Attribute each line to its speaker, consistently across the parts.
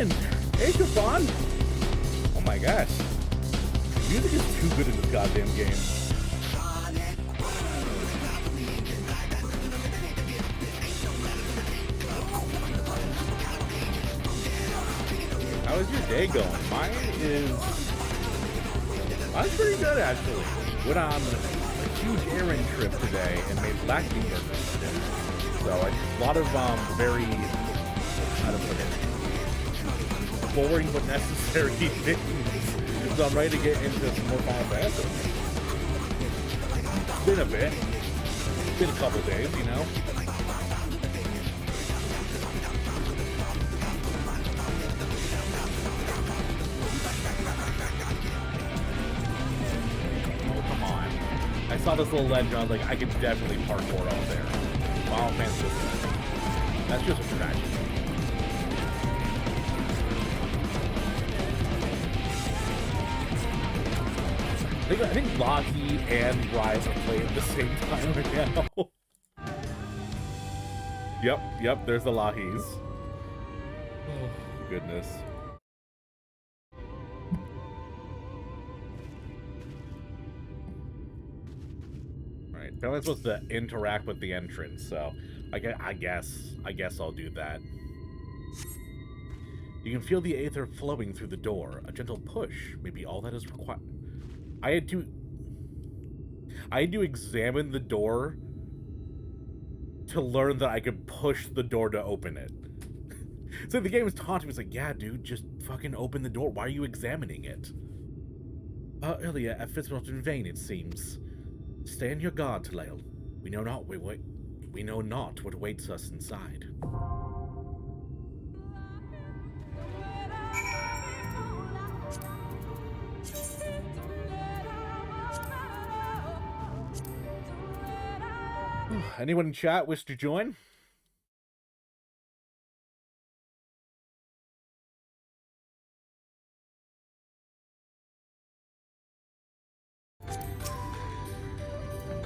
Speaker 1: doing? Hey, Stefan! Oh my gosh. The music is too good in this goddamn game. How is your day going? Mine's pretty good, actually. Went on a huge errand trip today and made lacking burgers today. So a lot of very, how to put it, boring but necessary things. So I'm ready to get into some more Final Fantasy. It's been a bit. It's been a couple days, you know. I saw this little ledge and I was like, I could definitely parkour out there. Final Fantasy. That's just a tragedy. I think Loki and Rise are playing at the same time right now. Yep, there's the Lahis. Oh, goodness. I'm supposed to interact with the entrance, so I guess I'll do that. You can feel the aether flowing through the door. A gentle push may be all that is required. I had to examine the door to learn that I could push the door to open it. So the game was taunting me. It's like, yeah, dude, just fucking open the door. Why are you examining it? Earlier, efforts not in vain, it seems. Stay on your guard, Talael. We know not what awaits us inside. Anyone in chat wish to join?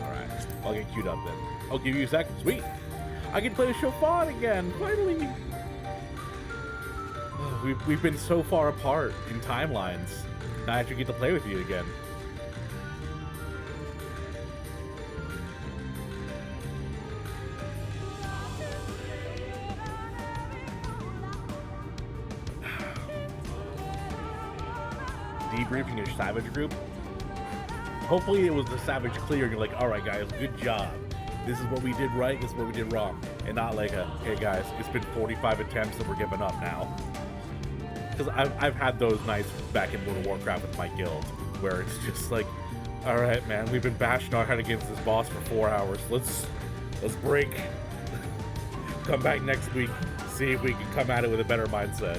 Speaker 1: Alright, I'll get queued up then. I'll give you a second. Sweet! I can play the Chauffard again! Finally! We've been so far apart in timelines. Now I actually get to play with you again. Debriefing your Savage group. Hopefully it was the Savage clear and you're like, alright guys, good job. This is what we did right, this is what we did wrong. And not like hey guys, it's been 45 attempts and we're giving up now. Because I've had those nights back in World of Warcraft with my guild, where it's just like, alright man, we've been bashing our head against this boss for 4 hours. Let's break. Come back next week, see if we can come at it with a better mindset.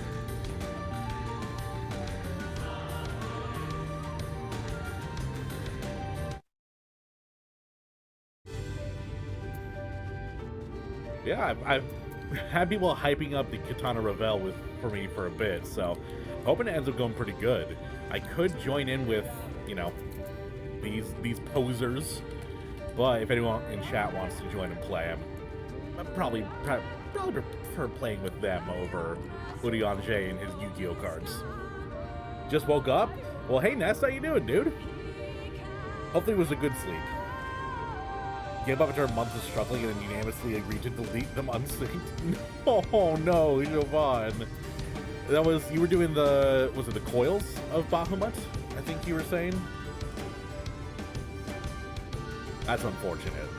Speaker 1: Yeah, I've had people hyping up the Kitana Revel for me for a bit, so hoping it ends up going pretty good. I could join in with, you know, these posers, but if anyone in chat wants to join and play, I'm probably prefer playing with them over Urianger and his Yu-Gi-Oh cards. Just woke up? Well, hey Ness, how you doing, dude? Hopefully it was a good sleep. Gave up after months of struggling and then unanimously agreed to delete them unsynced. Oh no, Jovan. That was, you were doing was it the coils of Bahamut? I think you were saying? That's unfortunate.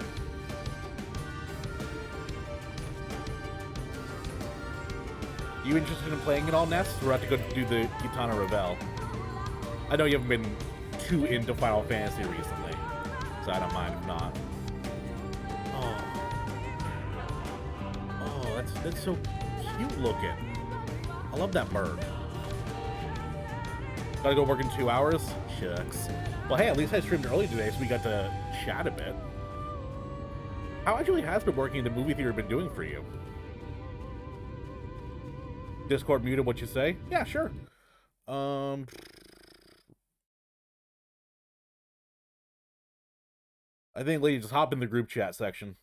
Speaker 1: You interested in playing it all, Nest? We're about to go do the Kitana Revel. I know you haven't been too into Final Fantasy recently, so I don't mind if not. Oh, that's so cute looking. I love that bird. Gotta go work in 2 hours? Shucks. Well, hey, at least I streamed early today, so we got to chat a bit. How actually has been working in the movie theater been doing for you? Discord muted what you say? Yeah, sure. I think lady just hop in the group chat section.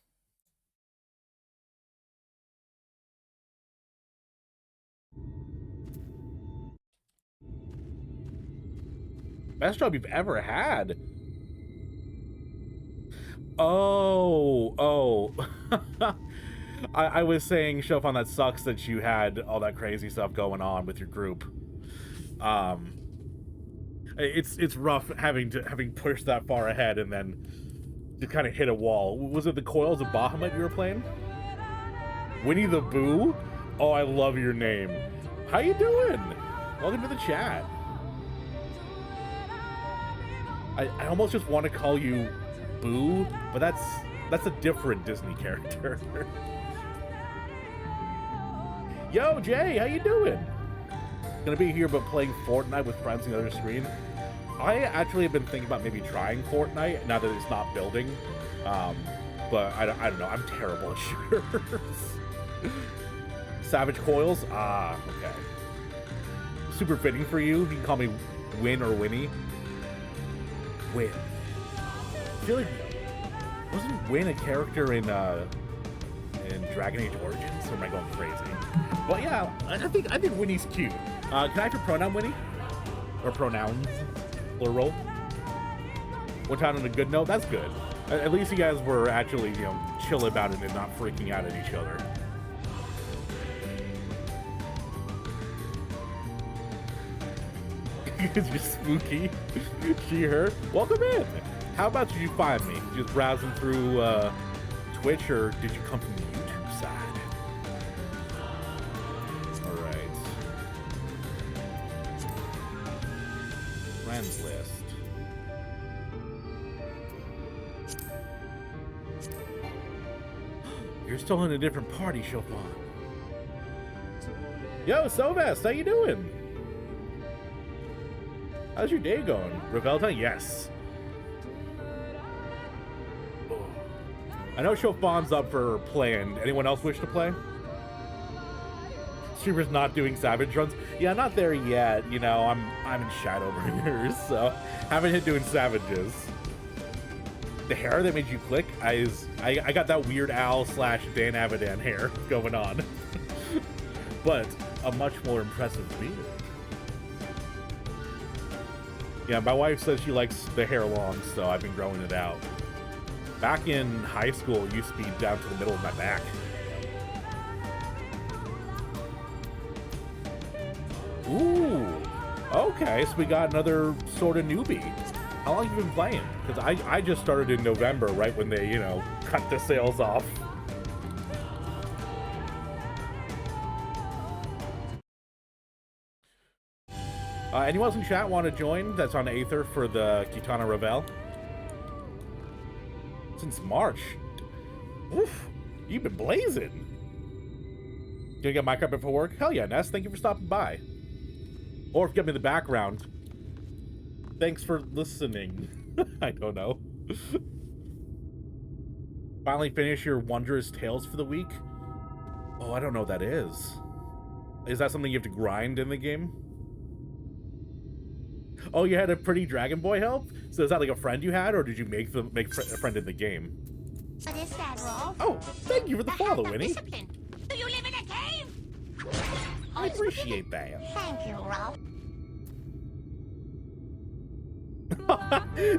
Speaker 1: Best job you've ever had. Oh. I was saying, Chofon, that sucks that you had all that crazy stuff going on with your group. It's rough having pushed that far ahead and then to kind of hit a wall. Was it the Coils of Bahamut you were playing? Winnie the Boo? Oh, I love your name. How you doing? Welcome to the chat. I almost just want to call you Boo, but that's a different Disney character. Yo, Jay, how you doing? Gonna be here but playing Fortnite with friends on the other screen. I actually have been thinking about maybe trying Fortnite now that it's not building. But I don't know. I'm terrible at shooters. Savage Coils? Ah, okay. Super fitting for you. You can call me Win or Winnie. Win. I feel like, wasn't Win a character in Dragon Age Origins? Or am I going crazy? Well, yeah, I think Winnie's cute. Can I have your pronoun, Winnie? Or pronouns, plural? One time on a good note. That's good. At least you guys were actually, you know, chill about it and not freaking out at each other. It's just spooky. She, her. Welcome in. How about you find me? Just browsing through Twitch, or did you come from the YouTube side? All right. Friends list. You're still in a different party, Chofon. Yo, Sovest, how you doing? How's your day going? Revel time? Yes. I know Chofon's up for playing. Anyone else wish to play? Streamer's not doing Savage runs. Yeah, not there yet. You know, I'm in Shadowbringers, so haven't hit doing Savages. The hair that made you click, I got that Weird Al / Dan Avidan hair going on. But a much more impressive beard. Yeah, my wife says she likes the hair long, so I've been growing it out. Back in high school, it used to be down to the middle of my back. Ooh, okay, so we got another sort of newbie. How long have you been playing? Because I just started in November, right when they, you know, cut the sales off. Anyone else in chat want to join that's on Aether for the Kitana Revel? Since March. Oof, you've been blazing. Gonna get Minecraft before work? Hell yeah, Ness, thank you for stopping by. Or give me the background. Thanks for listening. I don't know. Finally finish your Wondrous Tales for the week? Oh, I don't know what that is. Is that something you have to grind in the game? Oh, you had a pretty Dragon Boy help? So is that like a friend you had, or did you make a friend in the game?
Speaker 2: What is that, Rolf?
Speaker 1: Oh, thank you for the follow, Winnie.
Speaker 2: Discipline. Do you live in a cave?
Speaker 1: I appreciate that.
Speaker 2: Thank you, Rolf.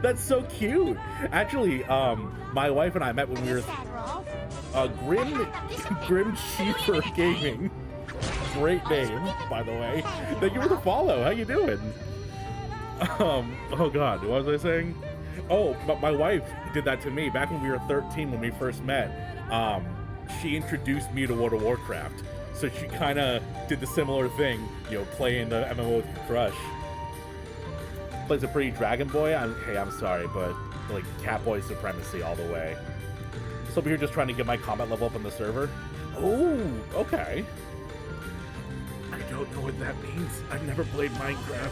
Speaker 1: That's so cute. Actually, my wife and I met when we were Grim Sheeper Gaming. Great name, by the way. Thank you for the follow. How you doing? Oh god, what was I saying? Oh, but my wife did that to me back when we were 13 when we first met. She introduced me to World of Warcraft. So she kind of did the similar thing, you know, playing the MMO with your crush. Plays a pretty Dragon Boy. Hey, I'm sorry, but like Catboy supremacy all the way. So over here just trying to get my combat level up on the server. Oh, okay. I don't know what that means. I've never played Minecraft.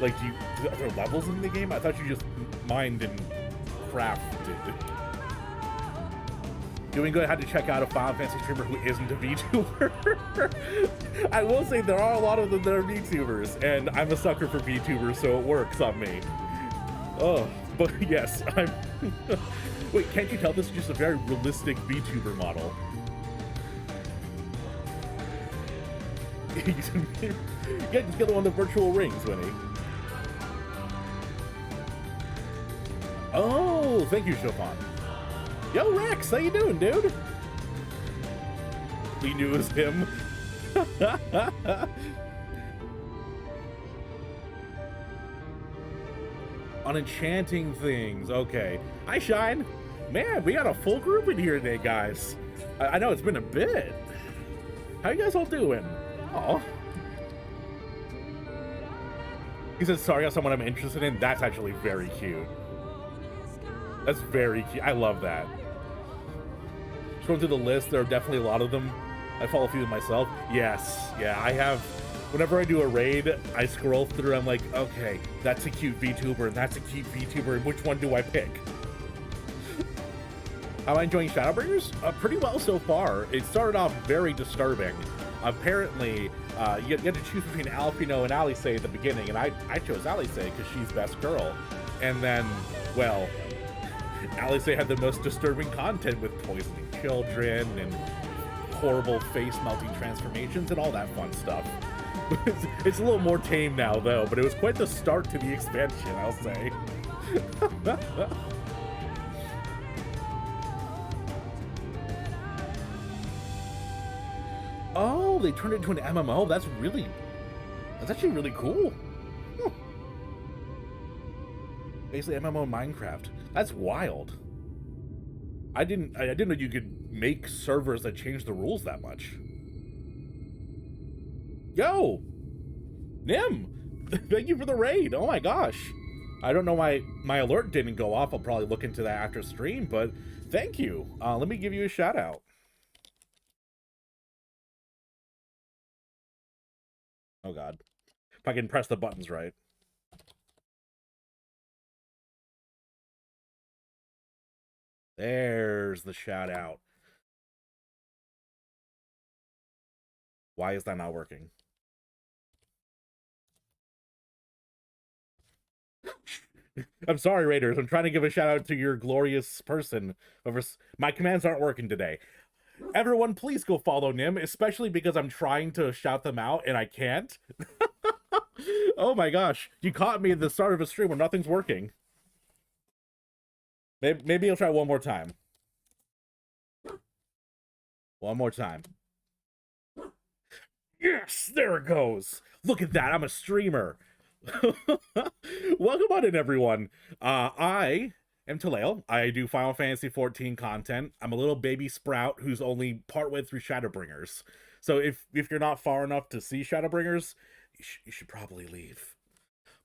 Speaker 1: Like, are there levels in the game? I thought you just mined and crafted. Doing good. I had to check out a Final Fantasy streamer who isn't a VTuber. I will say there are a lot of them that are VTubers, and I'm a sucker for VTubers, so it works on me. Oh, but yes, I'm... Wait, can't you tell this is just a very realistic VTuber model? Yeah, just get one of the virtual rings, Winnie. Oh, thank you, Chopin. Yo, Rex, how you doing, dude? We knew it was him. On enchanting things. Okay. Hi, Shine. Man, we got a full group in here today, guys. I know it's been a bit. How you guys all doing? Oh. He said, sorry, I'm someone I'm interested in. That's actually very cute. That's very cute. I love that. Just going through the list, there are definitely a lot of them. I follow a few of myself. Yes. Yeah, I have. Whenever I do a raid, I scroll through. I'm like, okay, that's a cute VTuber, and that's a cute VTuber, and which one do I pick? Am I enjoying Shadowbringers? Pretty well so far. It started off very disturbing. Apparently, you had to choose between Alphino and Alice at the beginning, and I chose Alice because she's best girl. And then, well, Alice had the most disturbing content with poisoning children and horrible face-melting transformations and all that fun stuff. It's a little more tame now, though, but it was quite the start to the expansion, I'll say. Oh, they turned it into an MMO. That's actually really cool. Huh. Basically MMO Minecraft. That's wild. I didn't know you could make servers that change the rules that much. Yo, Nim, thank you for the raid. Oh my gosh. I don't know why my alert didn't go off. I'll probably look into that after stream, but thank you. Let me give you a shout out. Oh God, if I can press the buttons right. There's the shout out. Why is that not working? I'm sorry, Raiders. I'm trying to give a shout out to your glorious person. My commands aren't working today. Everyone, please go follow Nim, especially because I'm trying to shout them out and I can't. Oh my gosh. You caught me at the start of a stream where nothing's working. Maybe I'll try one more time. One more time. Yes, there it goes. Look at that. I'm a streamer. Welcome on in, everyone. I am Talael. I do Final Fantasy XIV content. I'm a little baby sprout who's only partway through Shadowbringers. So if you're not far enough to see Shadowbringers, you should probably leave.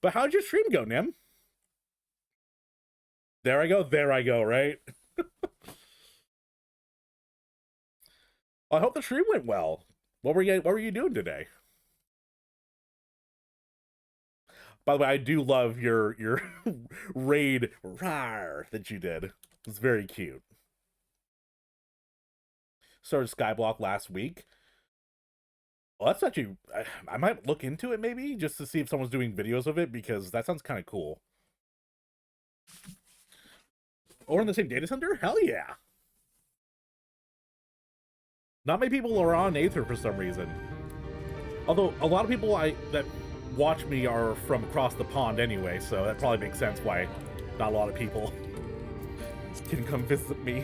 Speaker 1: But how'd your stream go, Nim? There I go, right? I hope the stream went well. What were you doing today? By the way, I do love your raid rawr that you did. It's very cute. Started Skyblock last week. Well, that's actually... I might look into it, maybe, just to see if someone's doing videos of it, because that sounds kind of cool. Or in the same data center? Hell yeah! Not many people are on Aether for some reason. Although, a lot of people that watch me are from across the pond anyway, so that probably makes sense why not a lot of people can come visit me.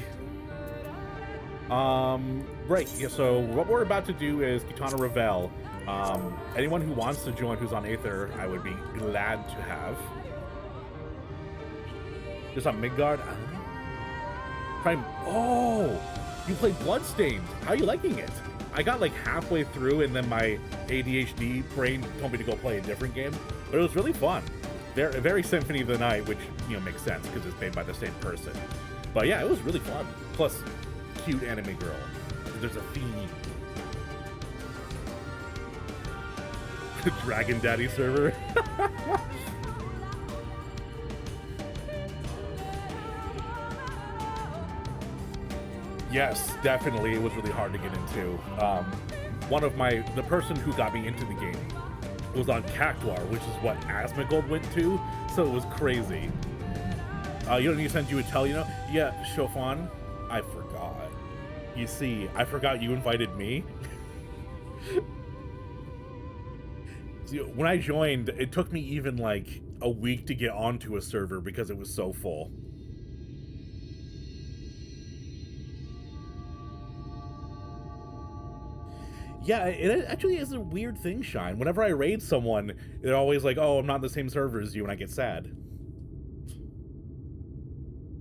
Speaker 1: Right, yeah, so what we're about to do is Kitana Revel. Anyone who wants to join who's on Aether, I would be glad to have. Just on Midgard? Oh! You played Bloodstained. How are you liking it? I got like halfway through and then my ADHD brain told me to go play a different game, but it was really fun. Very Symphony of the Night, which, you know, makes sense because it's made by the same person. But yeah, it was really fun. Plus, cute anime girl. There's a theme. Dragon Daddy server. Yes, definitely. It was really hard to get into. The person who got me into the game was on Cactuar, which is what Asmongold went to, so it was crazy. You don't need to send you a tell, you know? Yeah, Chopin, I forgot. You see, I forgot you invited me. See, when I joined, it took me even like a week to get onto a server because it was so full. Yeah, it actually is a weird thing, Shine. Whenever I raid someone, they're always like, oh, I'm not in the same server as you, and I get sad.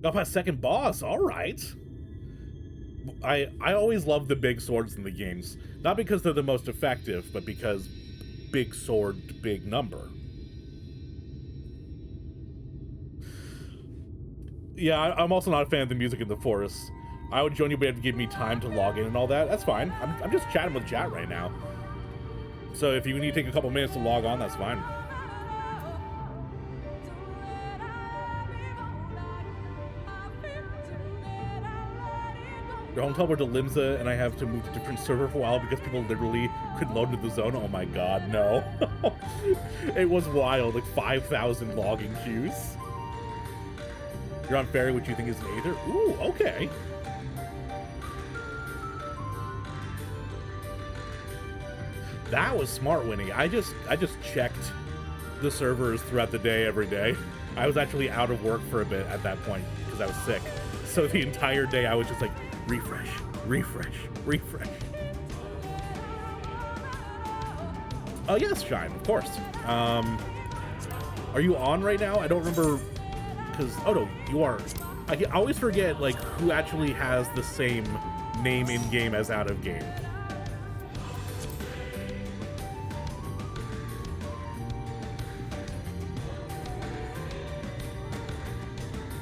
Speaker 1: Got past second boss, alright. I always love the big swords in the games. Not because they're the most effective, but because big sword, big number. Yeah, I'm also not a fan of the music in the forest. I would join you, but you have to give me time to log in and all that. That's fine. I'm just chatting with chat right now. So if you need to take a couple minutes to log on, that's fine. Don't tell her to Limsa and I have to move to a different server for a while because people literally couldn't load into the zone. Oh my god, no. It was wild, like 5,000 logging queues. You're on Fairy, which you think is an Aether? Ooh, okay. That was smart, Winnie. I just checked the servers throughout the day, every day. I was actually out of work for a bit at that point because I was sick. So the entire day I was just like, refresh, refresh, refresh. Oh yes, Shine, of course. Are you on right now? I don't remember, because, oh no, you are. I always forget like who actually has the same name in game as out of game.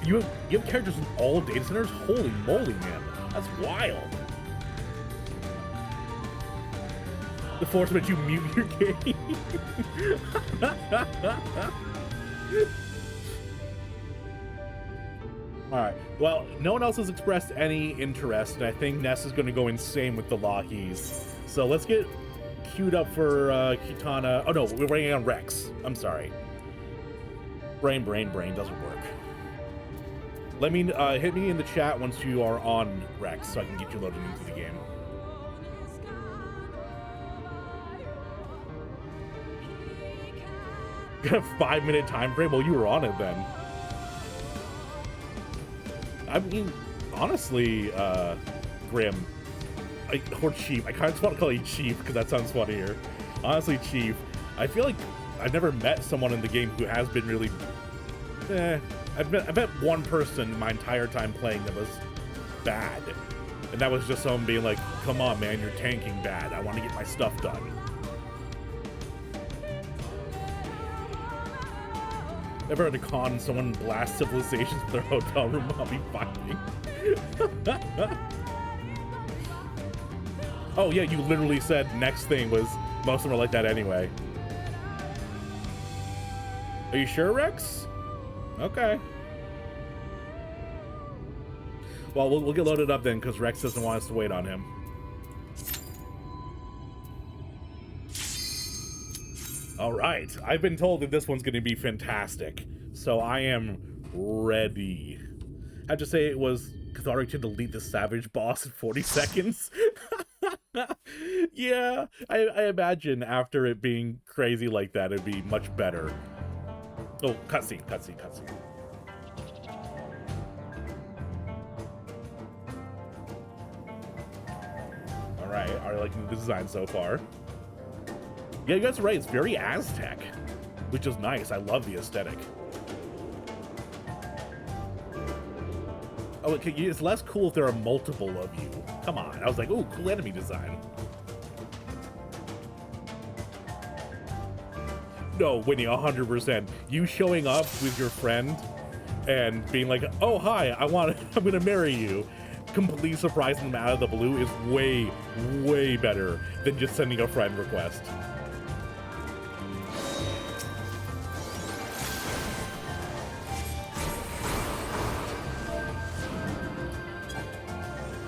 Speaker 1: You have characters in all data centers? Holy moly, man. That's wild. The force that you mute your game. Alright, well, no one else has expressed any interest, and I think Ness is going to go insane with the Lockies. So let's get queued up for Kitana. Oh no, we're waiting on Rex. I'm sorry. Brain doesn't work. Let me hit me in the chat once you are on Rex so I can get you loaded into the game. Got a 5-minute time frame? Well, you were on it then. I mean, honestly, Grim, or Chief. I kind of just want to call you Chief because that sounds funnier. Honestly, Chief, I feel like I've never met someone in the game who has been really... I've met one person my entire time playing that was bad. And that was just someone being like, come on, man, you're tanking bad. I want to get my stuff done. Ever at a con someone blast civilizations with their hotel room while me fighting? Oh yeah, you literally said next thing was most of them are like that anyway. Are you sure, Rex? Okay. Well, we'll get loaded up then, because Rex doesn't want us to wait on him. All right. I've been told that this one's going to be fantastic, so I am ready. I have to say it was cathartic to delete the Savage boss in 40 seconds. Yeah, I imagine after it being crazy like that, it'd be much better. Oh, cutscene. Alright, are you liking the design so far? Yeah, you guys are right, it's very Aztec, which is nice. I love the aesthetic. Oh, okay, it's less cool if there are multiple of you. Come on, I was like, ooh, cool enemy design. No, Winnie, 100%. You showing up with your friend and being like, "Oh, hi, I'm gonna marry you," completely surprising them out of the blue is way, way better than just sending a friend request.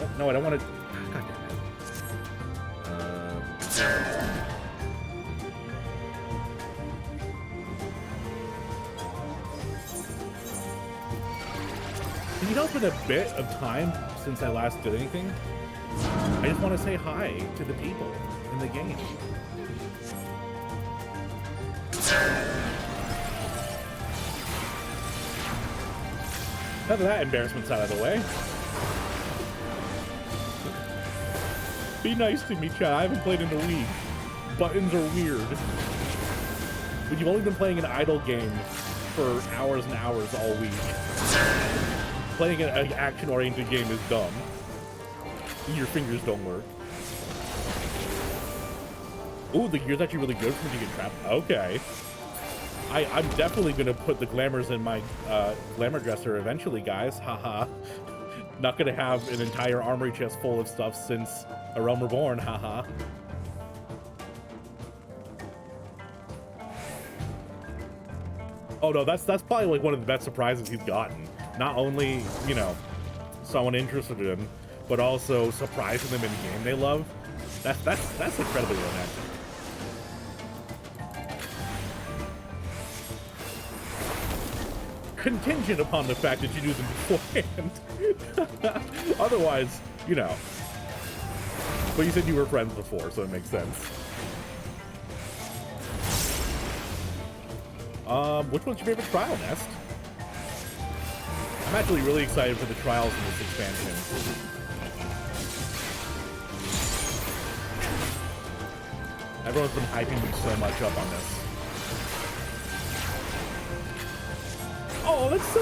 Speaker 1: Oh, no, I don't want to. God damn it. You know, it's been a bit of time since I last did anything. I just want to say hi to the people in the game. Now that embarrassment's out of the way. Be nice to me, chat. I haven't played in a week. Buttons are weird. But you've only been playing an idle game for hours and hours all week. Playing an action-oriented game is dumb. Your fingers don't work. Ooh, the gear's actually really good for when you get trapped. Okay. I'm definitely going to put the glamours in my glamour dresser eventually, guys. Haha. Not going to have an entire armory chest full of stuff since A Realm Reborn. Haha. Oh no, that's probably like one of the best surprises he's gotten. Not only, you know, someone interested in him, but also surprising them in a game they love. That's incredibly romantic. Contingent upon the fact that you do them beforehand. Otherwise, you know. But you said you were friends before, so it makes sense. Which one's your favorite trial, Nest? I'm actually really excited for the trials in this expansion. Everyone's been hyping me so much up on this. Oh, that's so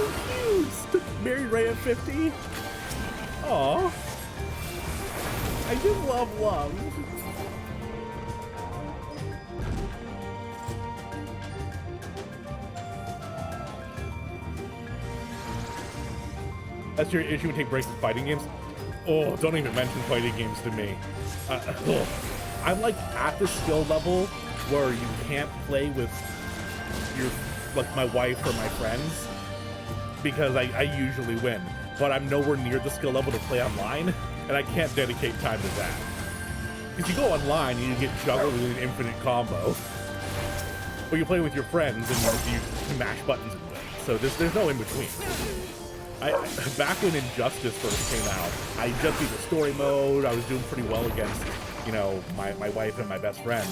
Speaker 1: cute! Mary Ray at 50? Aw. I just love love. That's your issue when you take breaks in fighting games? Oh, don't even mention fighting games to me. I'm like at the skill level where you can't play with your, like my wife or my friends, because I usually win, but I'm nowhere near the skill level to play online, and I can't dedicate time to that. Because you go online and you get juggled with an infinite combo, but you play with your friends and you can mash buttons and win. So there's no in between. Back when Injustice first came out, I just beat the story mode. I was doing pretty well against, you know, my wife and my best friend.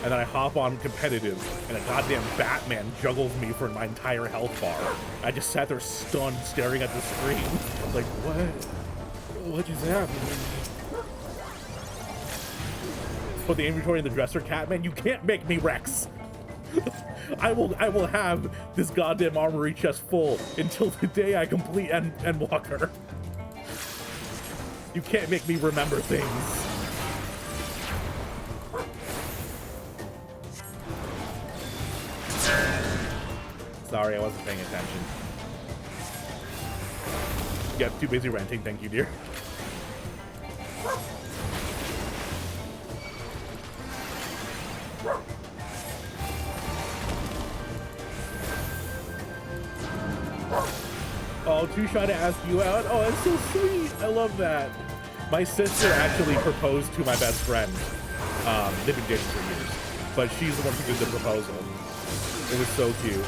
Speaker 1: And then I hop on competitive, and a goddamn Batman juggles me for my entire health bar. I just sat there stunned, staring at the screen. Like, what just happened? Put the inventory in the dresser, Catman. You can't make me Rex. I will have this goddamn armory chest full until the day I complete Endwalker. You can't make me remember things. Sorry, I wasn't paying attention. Yeah, too busy ranting, thank you, dear. Oh, Too Shy to ask you out. Oh, that's so sweet. I love that. My sister actually proposed to my best friend. They've been dating for years, but she's the one who did the proposal. It was so cute.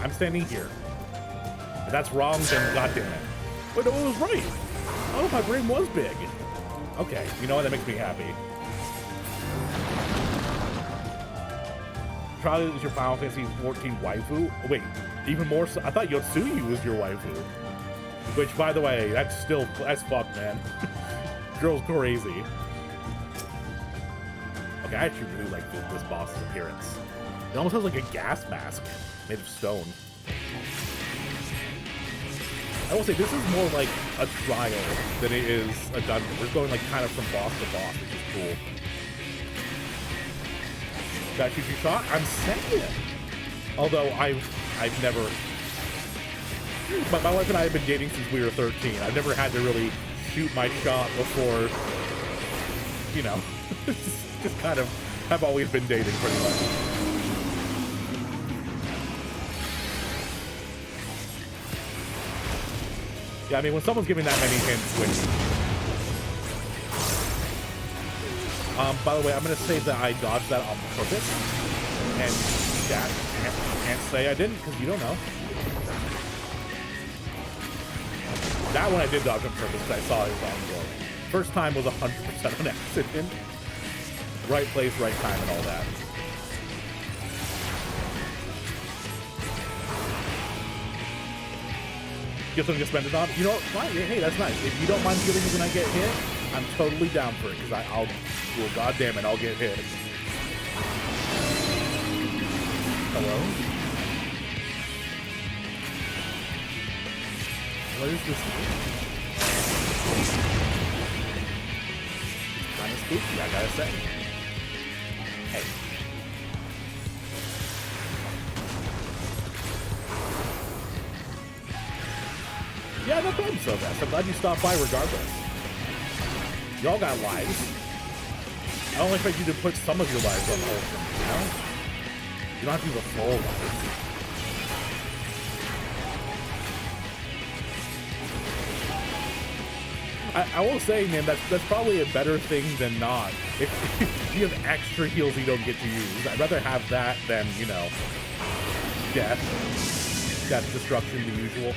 Speaker 1: I'm standing here. If that's wrong, then goddamn it. Wait, no, it was right. Oh, my brain was big. Okay, you know what? That makes me happy. Charlie is your Final Fantasy 14 waifu? Oh, wait, even more so? I thought Yotsuyu was your waifu. Which, by the way, that's fucked, man. Girl's crazy. Okay, I actually really like this boss's appearance. It almost has like a gas mask made of stone. I will say this is more like a trial than it is a dungeon. We're going like kind of from boss to boss, which is cool. That shoot your shot? I'm saying it. Although I've never. My wife and I have been dating since we were 13. I've never had to really shoot my shot before. You know, just kind of have always been dating pretty much. Yeah, I mean, when someone's giving that many hints, which... by the way, I'm going to say that I dodged that on purpose. And yeah, can't say I didn't, because you don't know. That one I did dodge on purpose, because I saw it was ongoing. First time was 100% an accident. Right place, right time, and all that. Get something to spend it on. You know what? Fine. Hey, that's nice. If you don't mind healing me when I get hit, I'm totally down for it, because I'll, well, god damn it, I'll get hit. Hello? What is this? Kind of spooky, I gotta say. Hey. Yeah, no problem, Sylvester. I'm glad you stopped by regardless. Y'all got lives. I don't expect you to put some of your lives on hold, you know? You don't have to do the full life. I will say, man, that's probably a better thing than not. If you have extra heals you don't get to use, I'd rather have that than, you know, death, destruction, the usual.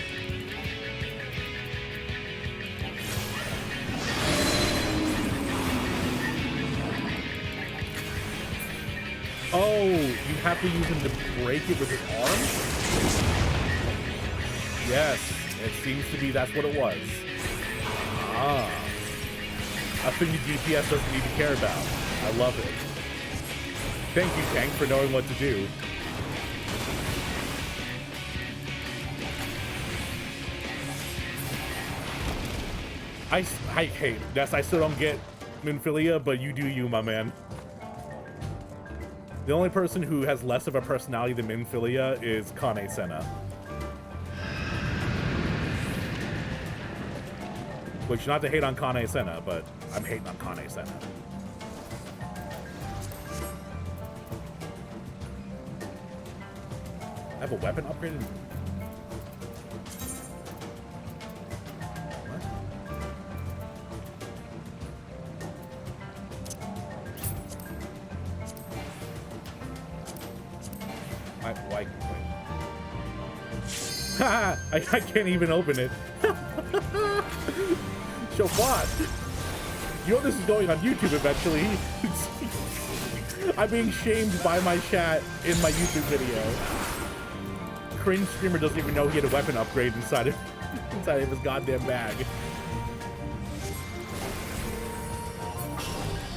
Speaker 1: Oh, you have to use him to break it with his arm? Yes, it seems to be that's what it was. Ah. A thing the GPS doesn't need to care about. I love it. Thank you, Tank, for knowing what to do. I hate this. I still don't get Minfilia, but you do you, my man. The only person who has less of a personality than Minfilia is Kane Senna. Which, not to hate on Kane Senna, but I'm hating on Kane Senna. I have a weapon upgraded? Why? Haha! I can't even open it. So what? You know this is going on YouTube eventually. I'm being shamed by my chat in my YouTube video. Cringe streamer doesn't even know he had a weapon upgrade inside of his goddamn bag.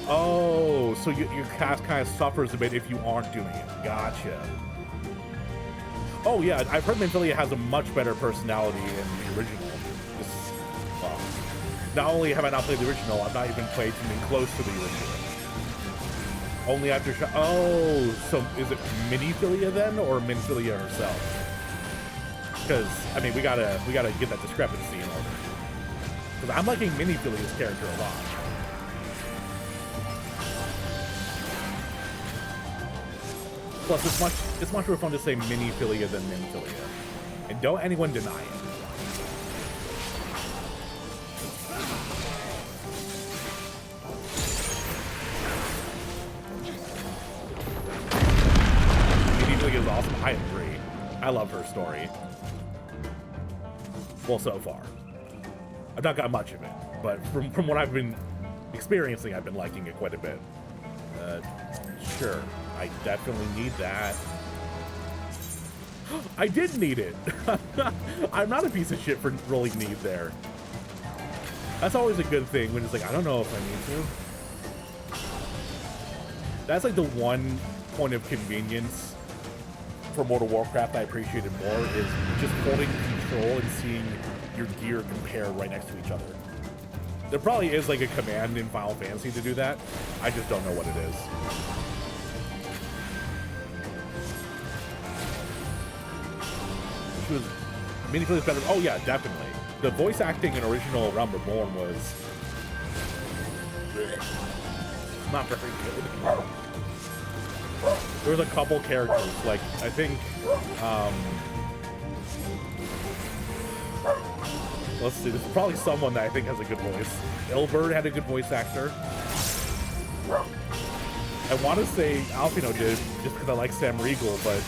Speaker 1: Oh, so your cast kind of suffers a bit if you aren't doing it. Gotcha. Oh yeah, I've heard Minfilia has a much better personality in the original. Well, not only have I not played the original, I've not even played something close to the original. Only after oh, so is it Minifillia then, or Minfilia herself? Because I mean, we gotta get that discrepancy in order. Because I'm liking Minifilia's character a lot. Plus, it's much more fun to say Minifillia than Minfilia. And don't anyone deny it. Minifillia is awesome. I agree. I love her story. Well, so far. I've not got much of it, but from what I've been experiencing, I've been liking it quite a bit. Sure. I definitely need that. I did need it. I'm not a piece of shit for rolling need there. That's always a good thing when it's like, I don't know if I need to. That's like the one point of convenience for World of Warcraft I appreciated more is just holding control and seeing your gear compared right next to each other. There probably is like a command in Final Fantasy to do that. I just don't know what it is. Was Minifilia's better. Oh yeah, definitely. The voice acting in original Realm Reborn was not very good. There was a couple characters, like I think let's see, there's probably someone that I think has a good voice. Ilberd had a good voice actor. I want to say Alphino did, just because I like Sam Riegel, but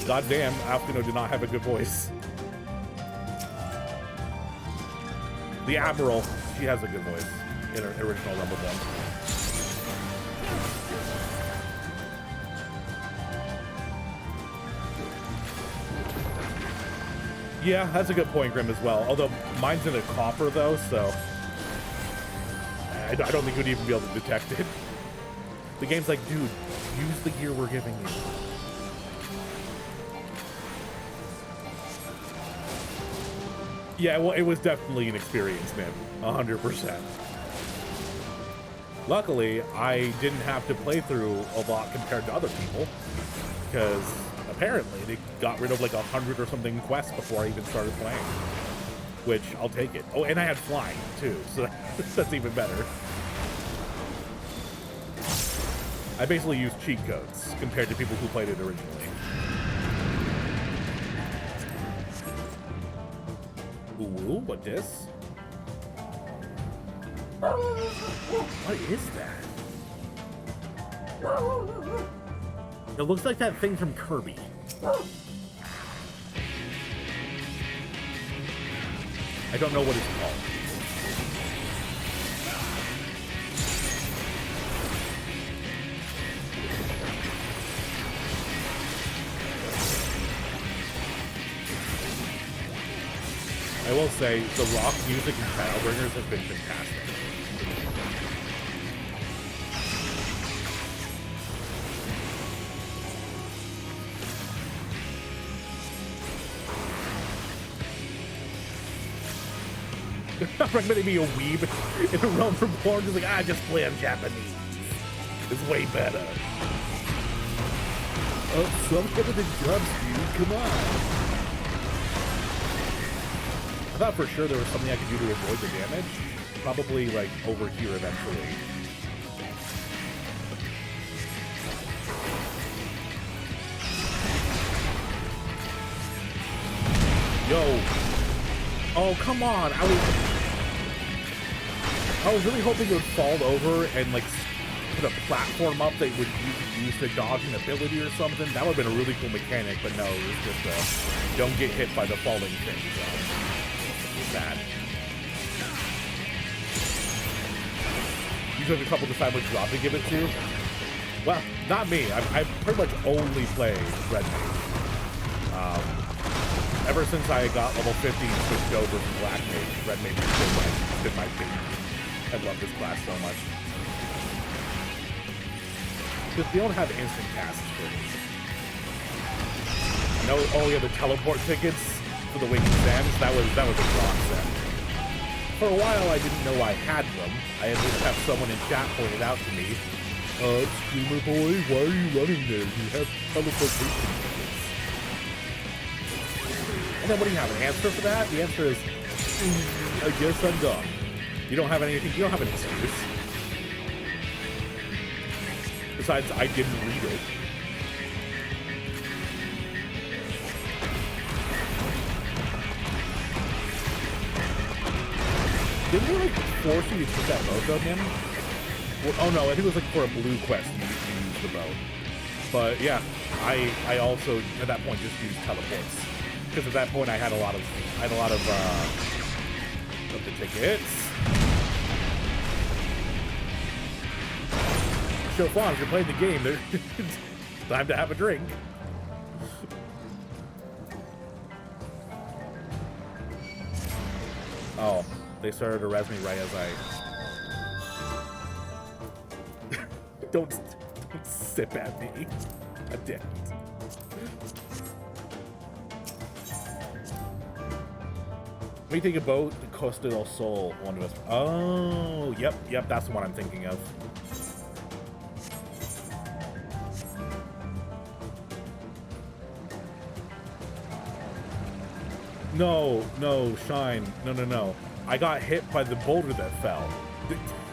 Speaker 1: goddamn, Alphino did not have a good voice. The Admiral, she has a good voice in her original Rumble One. Yeah, that's a good point, Grim, as well. Although mine's in a copper, though, so I don't think we'd even be able to detect it. The game's like, dude, use the gear we're giving you. Yeah, well, it was definitely an experience, man. 100%. Luckily, I didn't have to play through a lot compared to other people, because apparently they got rid of like 100 or something quests before I even started playing, which I'll take it. Oh, and I had flying too, so that's even better. I basically used cheat codes compared to people who played it originally. Ooh, what this? What is that? It looks like that thing from Kirby. I don't know what it's called. I will say, the rock music in Shadowbringers has been fantastic. Recommending me a weeb in a Realm Reborn, just like, just play on Japanese. It's way better. Oh, some kind of the jumps, dude. Come on. I thought for sure there was something I could do to avoid the damage. Probably, like, over here eventually. Yo. Oh, come on. I was really hoping it would fall over and, like, put a platform up that would use to dodge an ability or something. That would have been a really cool mechanic, but no, it was just, don't get hit by the falling thing, so. Bad. You took a couple to decide which drop to give it to? Well, not me. I've pretty much only played Red Mage. Ever since I got level 50 and switched over from Black Mage, Red Mage has been my favorite. I love this class so much. Because they don't have instant casts for me. I know all the other teleport tickets for the Waking Sands, that was a godsend. For a while, I didn't know I had them. I had to have someone in chat point it out to me. Streamer boy, why are you running there? You have teleportation tickets. And then what do you have, an answer for that? The answer is, I guess I'm done. You don't have anything, you don't have an excuse. Besides, I didn't read it. Didn't they like force you to shoot that boat of him? Well, oh no, I think it was like for a blue quest you use the boat. But yeah, I also at that point just used teleports. Because at that point I had a lot of the tickets. So far, if you're playing the game, it's time to have a drink. Oh, they started to res me right as I... don't sip at me. I didn't. What do you think about the Costa del Sol one to us? Oh, yep, that's the one I'm thinking of. No, Shine. No. I got hit by the boulder that fell.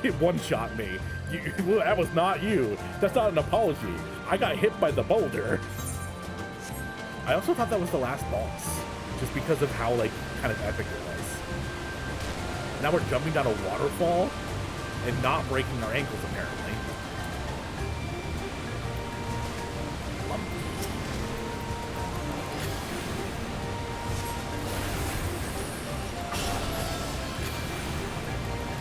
Speaker 1: It one-shot me. That was not you. That's not an apology. I got hit by the boulder. I also thought that was the last boss, just because of how, like, kind of epic it was. Now we're jumping down a waterfall and not breaking our ankles, apparently.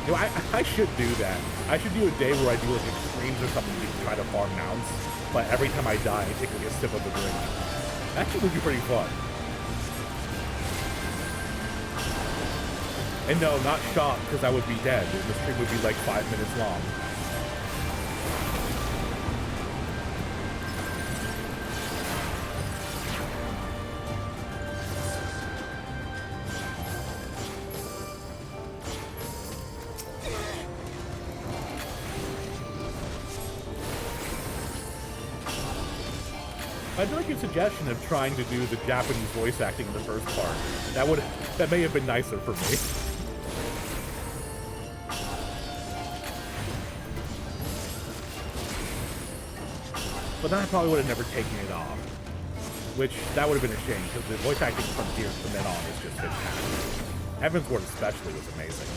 Speaker 1: You know, I should do that. I should do a day where I do like extremes or something to try to farm mounts, but every time I die, I take like a sip of the drink. Actually would be pretty fun. And no, not shocked, because I would be dead. The stream would be like 5 minutes long. I'd like your suggestion of trying to do the Japanese voice acting in the first part. That may have been nicer for me. But then I probably would have never taken it off. Which, that would have been a shame, because the voice acting from here from then on is just fantastic. Heavensward especially was amazing.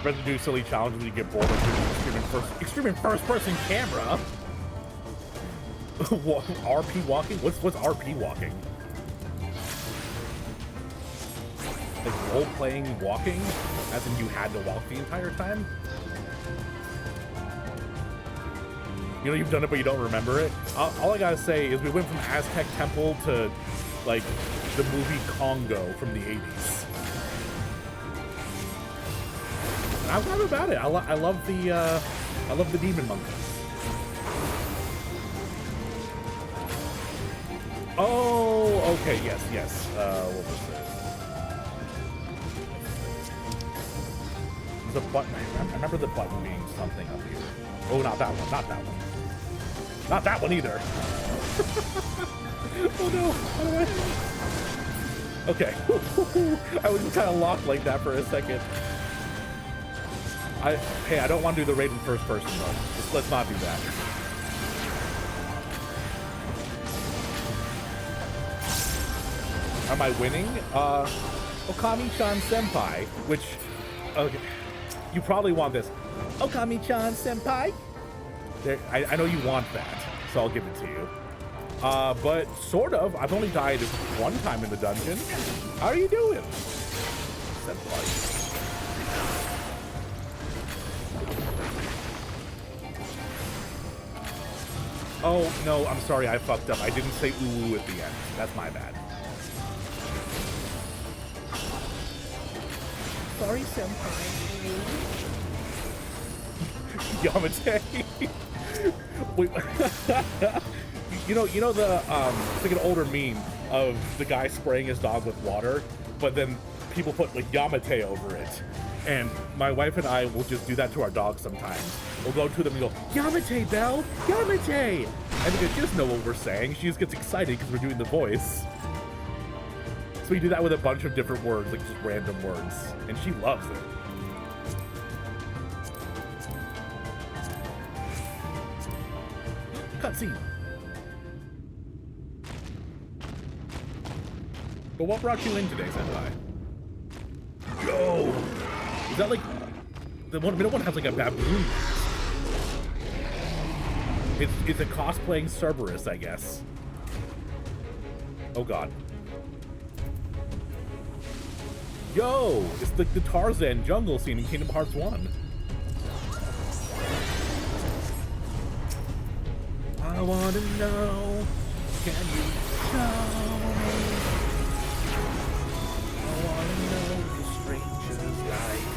Speaker 1: Rather do silly challenges when you get bored of extreme in first person camera. RP walking? What's RP walking? Like role playing walking? As in you had to walk the entire time? You know you've done it but you don't remember it? All I gotta say is we went from Aztec Temple to like the movie Congo from the 80s. I'm glad about it. I love the demon monkeys. Oh, okay, yes. What was this? The button. I remember the button being something up here. Oh, not that one. Not that one. Not that one either. Oh no. How do I? Okay. I was kind of locked like that for a second. Hey, I don't want to do the raid in first person though. Let's not do that. Am I winning? Okami-chan Senpai, which, okay, you probably want this. Okami-chan Senpai? There, I know you want that, so I'll give it to you. But sort of, I've only died one time in the dungeon. How are you doing? Senpai. Oh, no, I'm sorry, I fucked up. I didn't say ooh at the end. That's my bad. Sorry, senpai. Yamate. Wait. you know the it's like an older meme of the guy spraying his dog with water, but then people put like Yamate over it. And my wife and I will just do that to our dogs sometimes. We'll go to them and go, Yamate, Belle! Yamate! And because she doesn't know what we're saying, she just gets excited because we're doing the voice. So we do that with a bunch of different words, like just random words. And she loves it. Cutscene. But what brought you in today, Senpai? Yo! Is that like... The middle one has like a baboon. It's a cosplaying Cerberus, I guess. Oh god. Yo! It's like the Tarzan jungle scene in Kingdom Hearts 1. I wanna know, can you show me? I wanna know the stranger's life.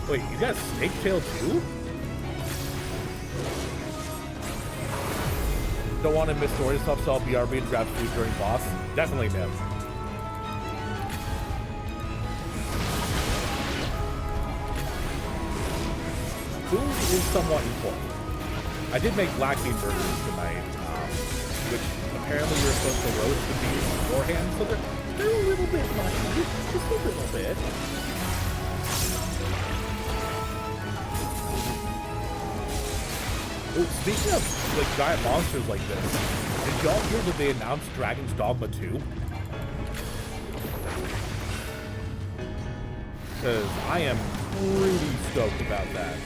Speaker 1: Wait, you got Snake Tail too? Don't want to miss story stuff, so I'll BRB and grab food during boss. Definitely, man. Food is somewhat important. I did make black bean burgers tonight, which apparently you're supposed to roast the beans beforehand, so they're a little bit mushy, just a little bit. Oh, speaking of like giant monsters like this, did y'all hear that they announced Dragon's Dogma 2? Because I am pretty stoked about that.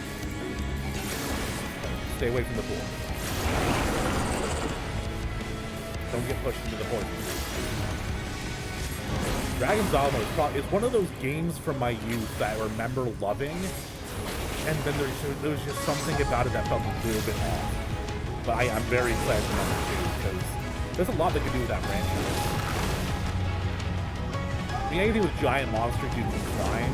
Speaker 1: Stay away from the pool. Don't get pushed into the poison. Dragon's Dogma is one of those games from my youth that I remember loving, and then there was just something about it that felt a little bit off. But I'm very excited for number 2 because there's a lot they can do with that franchise. I mean, anything with giant monsters you can climb.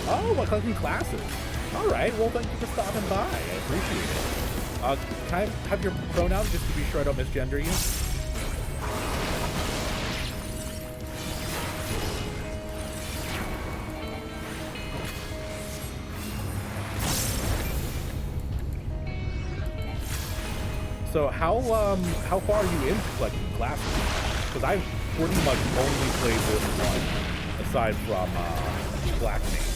Speaker 1: Oh, I'm collecting classes. All right, well, thank you for stopping by. I appreciate it. Can I have your pronoun just to be sure I don't misgender you? So how far are you into collecting classes? Because I've pretty much only played this one, aside from Black Mage.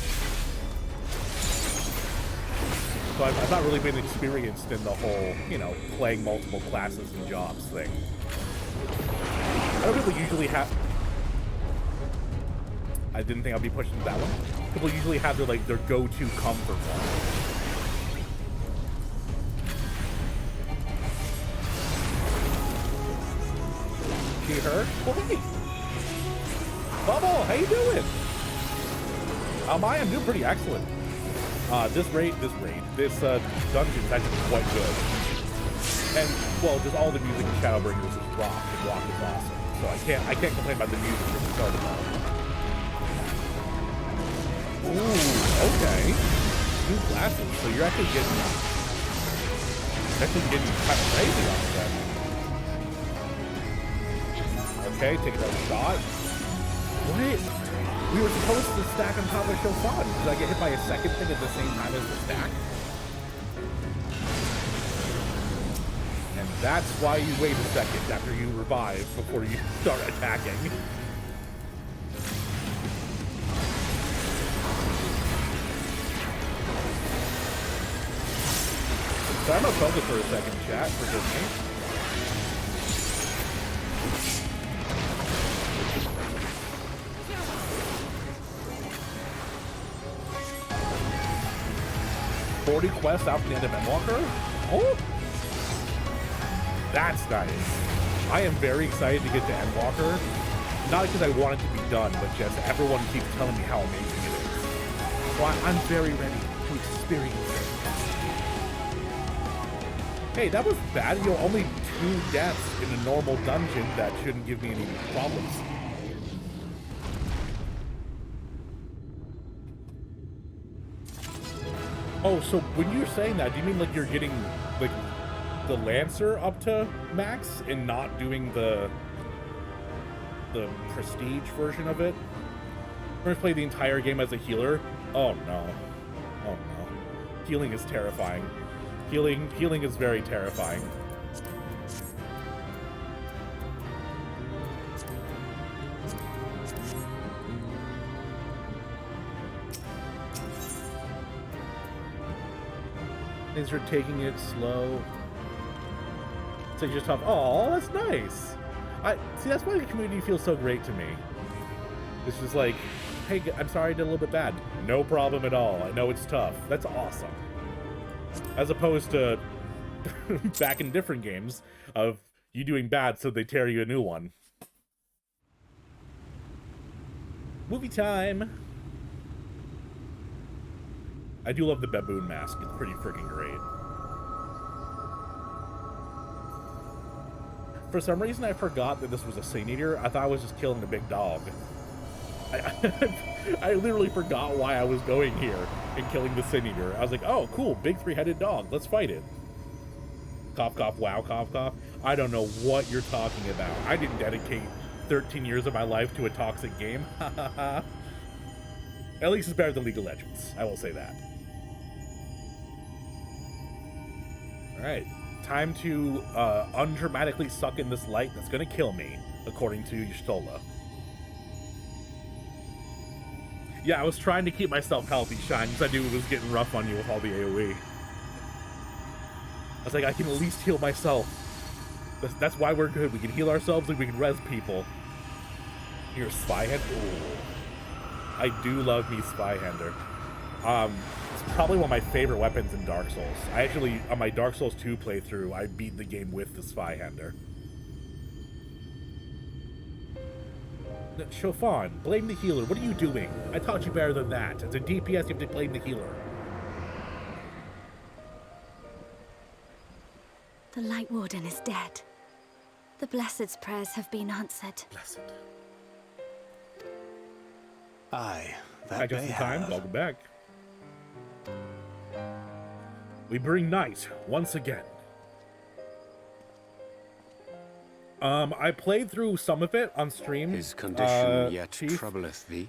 Speaker 1: So I've not really been experienced in the whole, you know, playing multiple classes and jobs thing. I know people usually have... I didn't think I'd be pushed into that one. People usually have their, like, their go-to comfort one. See her? Well, hey! Bubble, how you doing? I'm doing pretty excellent. This dungeon is actually quite good. And, well, just all the music in Shadowbringers is rock, and rock is awesome. So I can't complain about the music from the start of it. Ooh, okay. New classes, so you're actually getting kind of crazy on that. Okay, take another shot. What? We were supposed to stack on top of Shofan. Did I get hit by a second thing at the same time as the stack? And that's why you wait a second after you revive before you start attacking. So I'm gonna focus for a second, chat. Forgive me. Quests out from the end of Endwalker? Oh! That's nice. I am very excited to get to Endwalker. Not because I want it to be done, but just everyone keeps telling me how amazing it is. So I'm very ready to experience it. Hey, that was bad. You know, only 2 deaths in a normal dungeon. That shouldn't give me any problems. Oh, so when you're saying that, do you mean like you're getting like the Lancer up to max and not doing the prestige version of it? We're gonna play the entire game as a healer? Oh no. Oh no. Healing is terrifying. Healing is very terrifying. Things are taking it slow. So you're just tough. Oh, that's nice. See, that's why the community feels so great to me. It's just like, hey, I'm sorry I did a little bit bad. No problem at all. I know it's tough. That's awesome. As opposed to back in different games of you doing bad so they tear you a new one. Movie time. I do love the baboon mask. It's pretty freaking great. For some reason, I forgot that this was a Sin Eater. I thought I was just killing a big dog. I literally forgot why I was going here and killing the Sin Eater. I was like, oh, cool, big 3-headed dog. Let's fight it. Cough, cough, wow, cough, cough. I don't know what you're talking about. I didn't dedicate 13 years of my life to a toxic game. At least it's better than League of Legends. I will say that. All right. Time to undramatically suck in this light that's gonna kill me, according to Y'shtola. Yeah, I was trying to keep myself healthy, Shine, because I knew it was getting rough on you with all the AoE. I was like, I can at least heal myself. That's why we're good. We can heal ourselves and we can res people. You're a Spyhander? Ooh. I do love me Spyhander. probably one of my favorite weapons in Dark Souls. I actually, on my Dark Souls 2 playthrough, I beat the game with the Zweihander. Chofan, blame the healer. What are you doing? I taught you better than that. As a DPS, you have to blame the healer.
Speaker 3: The Light Warden is dead. The Blessed's prayers have been answered.
Speaker 1: Blessed.
Speaker 4: Aye, that
Speaker 1: Hi, just
Speaker 4: they
Speaker 1: in time.
Speaker 4: have.
Speaker 1: Welcome back. We bring night once again. I played through some of it on stream.
Speaker 4: His condition yet
Speaker 1: Chief.
Speaker 4: troubleth thee.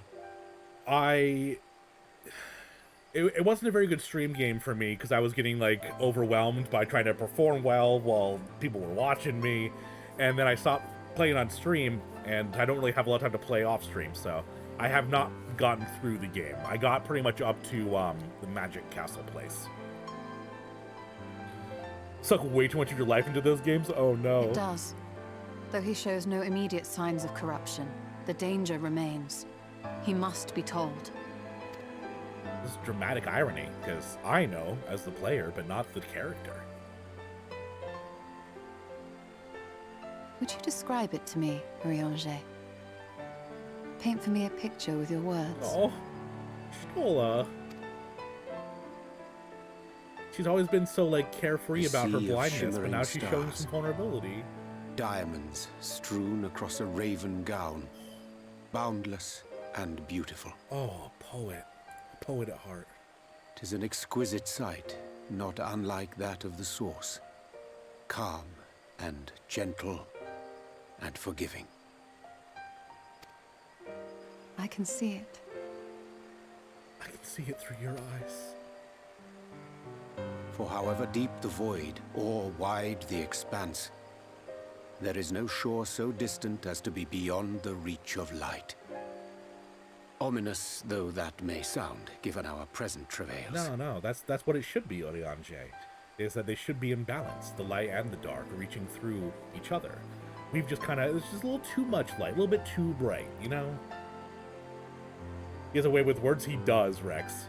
Speaker 1: It wasn't a very good stream game for me because I was getting like overwhelmed by trying to perform well while people were watching me, and then I stopped playing on stream, and I don't really have a lot of time to play off stream, so I have not gotten through the game. I got pretty much up to the Magic Castle place. Suck way too much of your life into those games? Oh no.
Speaker 5: It does. Though he shows no immediate signs of corruption, the danger remains. He must be told.
Speaker 1: This is dramatic irony, because I know as the player, but not the character.
Speaker 5: Would you describe it to me, Urianger? Paint for me a picture with your words.
Speaker 1: Oh, Shola. She's always been so, like, carefree
Speaker 4: A
Speaker 1: about her
Speaker 4: sea of
Speaker 1: blindness, but
Speaker 4: shimmering
Speaker 1: now she's showing
Speaker 4: stars.
Speaker 1: some vulnerability.
Speaker 4: Diamonds strewn across a raven gown. Boundless and beautiful.
Speaker 1: Oh, poet. A poet at heart.
Speaker 4: 'Tis an exquisite sight, not unlike that of the source. Calm and gentle and forgiving.
Speaker 5: I can see it.
Speaker 1: I can see it through your eyes.
Speaker 4: For however deep the void or wide the expanse, there is no shore so distant as to be beyond the reach of light. Ominous though that may sound, given our present travails.
Speaker 1: No, that's what it should be, Urianger. Is that they should be in balance, the light and the dark, reaching through each other. We've just kind of, it's just a little too much light, a little bit too bright, you know? He has a way with words, he does, Rex.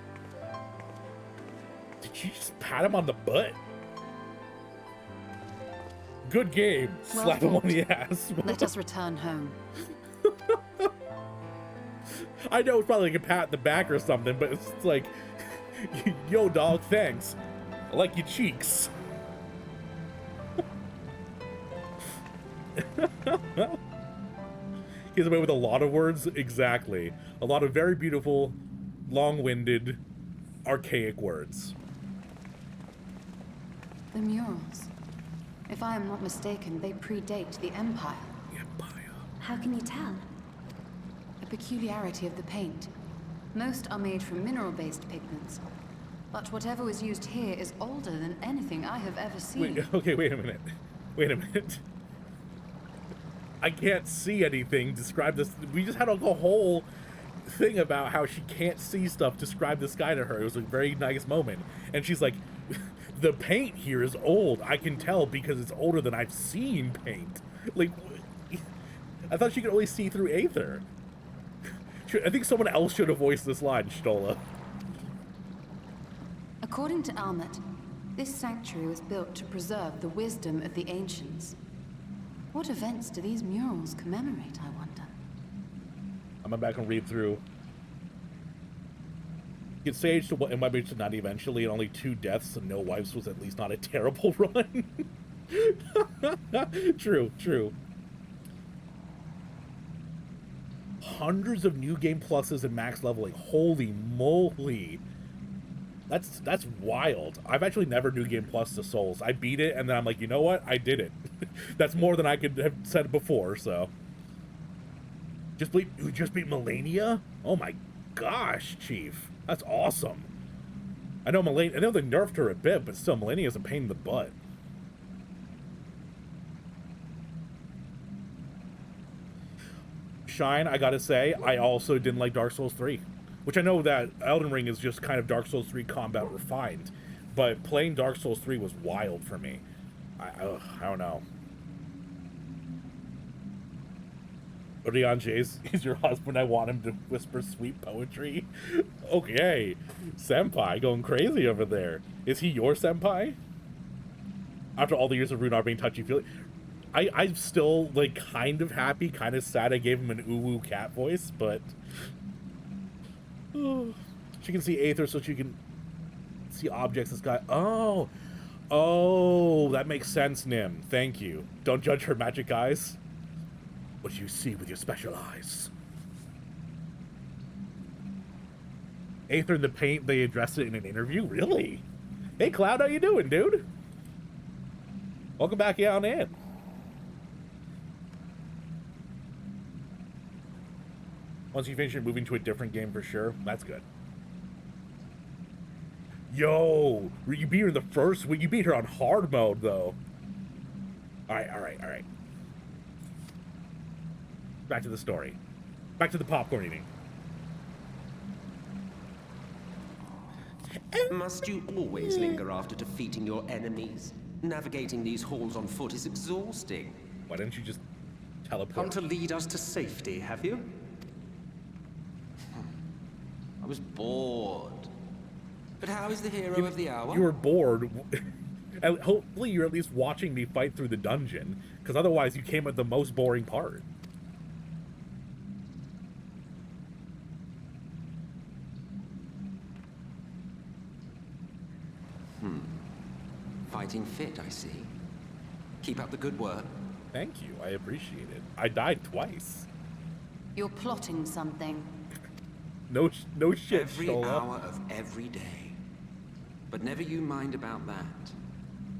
Speaker 1: Did you just pat him on the butt? Good game.
Speaker 5: Well
Speaker 1: Slap him on
Speaker 5: fought.
Speaker 1: the ass.
Speaker 5: Let us return home.
Speaker 1: I know it's probably like a pat in the back or something, but it's like, yo, dog, thanks. I like your cheeks. He has a way with a lot of words, exactly. A lot of very beautiful, long-winded, archaic words.
Speaker 5: The murals. If I am not mistaken, they predate the Empire.
Speaker 1: The Empire.
Speaker 3: How can you tell?
Speaker 5: A peculiarity of the paint. Most are made from mineral-based pigments. But whatever was used here is older than anything I have ever seen.
Speaker 1: Wait, okay, wait a minute. Wait a minute. I can't see anything. Describe this. We just had a whole thing about how she can't see stuff. Describe the sky to her. It was a very nice moment. And she's like, the paint here is old. I can tell because it's older than I've seen paint. Like, I thought she could only see through Aether. I think someone else should have voiced this line, Stola.
Speaker 5: According to Almet, this sanctuary was built to preserve the wisdom of the ancients. What events do these murals commemorate, I wonder?
Speaker 1: I'm back and read through. Get Sage to what might be to not eventually, and only 2 deaths and no wives was at least not a terrible run. True, true. Hundreds of new game pluses and max leveling. Holy moly. That's wild. I've actually never new game plus to Souls. I beat it and then I'm like, you know what? I did it. That's more than I could have said before, so. You just beat Melania? Oh my gosh, Chief. That's awesome. I know I know they nerfed her a bit, but still Melania's a pain in the butt. Shine, I gotta say, I also didn't like Dark Souls 3. Which I know that Elden Ring is just kind of Dark Souls 3 combat refined. But playing Dark Souls 3 was wild for me. I don't know. Oriange's is your husband. I want him to whisper sweet poetry. Okay. Senpai going crazy over there. Is he your senpai? After all the years of Runar being touchy-feely. I'm still, like, kind of happy, kind of sad I gave him an uwu cat voice, but... She can see Aether, so she can see objects in the sky. Oh! Oh, that makes sense, Nim. Thank you. Don't judge her magic eyes. What you see with your special eyes. Aether in the paint, they addressed it in an interview? Really? Hey, Cloud, how you doing, dude? Welcome back on in. Once you finish, you're moving to a different game for sure. That's good. Yo, you beat her in the first week. You beat her on hard mode, though. All right. Back to the story. Back to the popcorn eating.
Speaker 6: Must you always linger after defeating your enemies? Navigating these halls on foot is exhausting.
Speaker 1: Why didn't you just teleport?
Speaker 6: Come to lead us to safety, have you? I was bored. But how is the hero of the hour?
Speaker 1: You were bored. And hopefully you're at least watching me fight through the dungeon, because otherwise you came at the most boring part.
Speaker 6: Fighting fit, I see. Keep up the good work.
Speaker 1: Thank you, I appreciate it. I died twice.
Speaker 5: You're plotting something.
Speaker 1: No shit,
Speaker 6: Every
Speaker 1: Stola.
Speaker 6: hour of every day. But never you mind about that.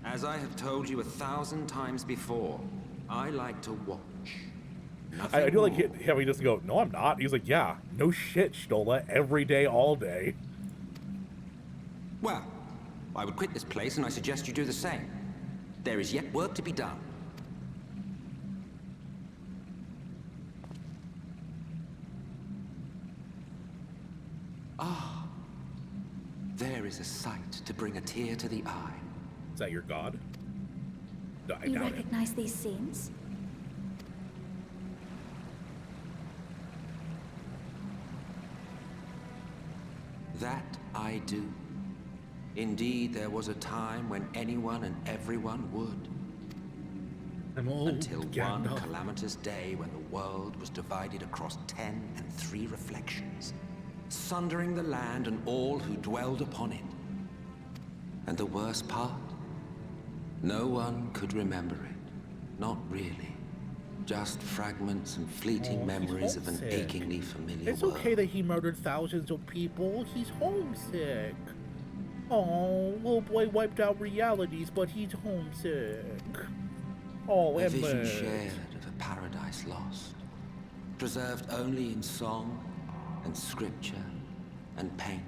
Speaker 6: As I have told you 1,000 times before, I like to watch.
Speaker 1: I do
Speaker 6: more.
Speaker 1: like how he doesn't go, no, I'm not. He's like, yeah, no shit, Stola, every day, all day.
Speaker 6: Well, I would quit this place, and I suggest you do the same. There is yet work to be done. Ah, there is a sight to bring a tear to the eye.
Speaker 1: Is that your god? No, I
Speaker 3: You
Speaker 1: doubt it.
Speaker 3: recognize these scenes?
Speaker 6: That I do. Indeed, there was a time when anyone and everyone would.
Speaker 1: I'm old,
Speaker 6: Until one
Speaker 1: Gandalf.
Speaker 6: calamitous day when the world was divided across 10 and 3 reflections, sundering the land and all who dwelled upon it. And the worst part? No one could remember it. Not really. Just fragments and fleeting memories of an
Speaker 1: homesick.
Speaker 6: achingly familiar
Speaker 1: It's
Speaker 6: world.
Speaker 1: okay that he murdered thousands of people. He's homesick. Oh, little boy wiped out realities, but he's homesick. Oh,
Speaker 6: A vision
Speaker 1: Emma.
Speaker 6: shared of a paradise lost, preserved only in song and scripture and paint.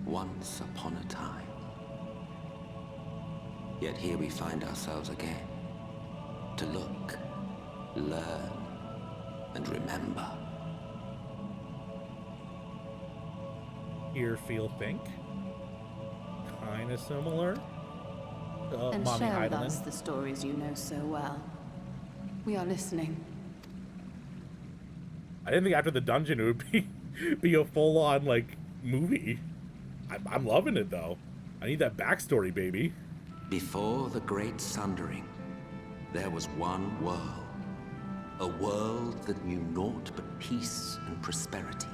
Speaker 6: Once upon a time. Yet here we find ourselves again, to look, learn, and remember.
Speaker 1: Hear, feel, think. Kind of similar.
Speaker 5: And
Speaker 1: Mommy
Speaker 5: share with
Speaker 1: Heidelin.
Speaker 5: us the stories you know so well. We are listening.
Speaker 1: I didn't think after the dungeon it would be a full-on, like, movie. I'm loving it, though. I need that backstory, baby.
Speaker 6: Before the Great Sundering, there was one world. A world that knew naught but peace and prosperity.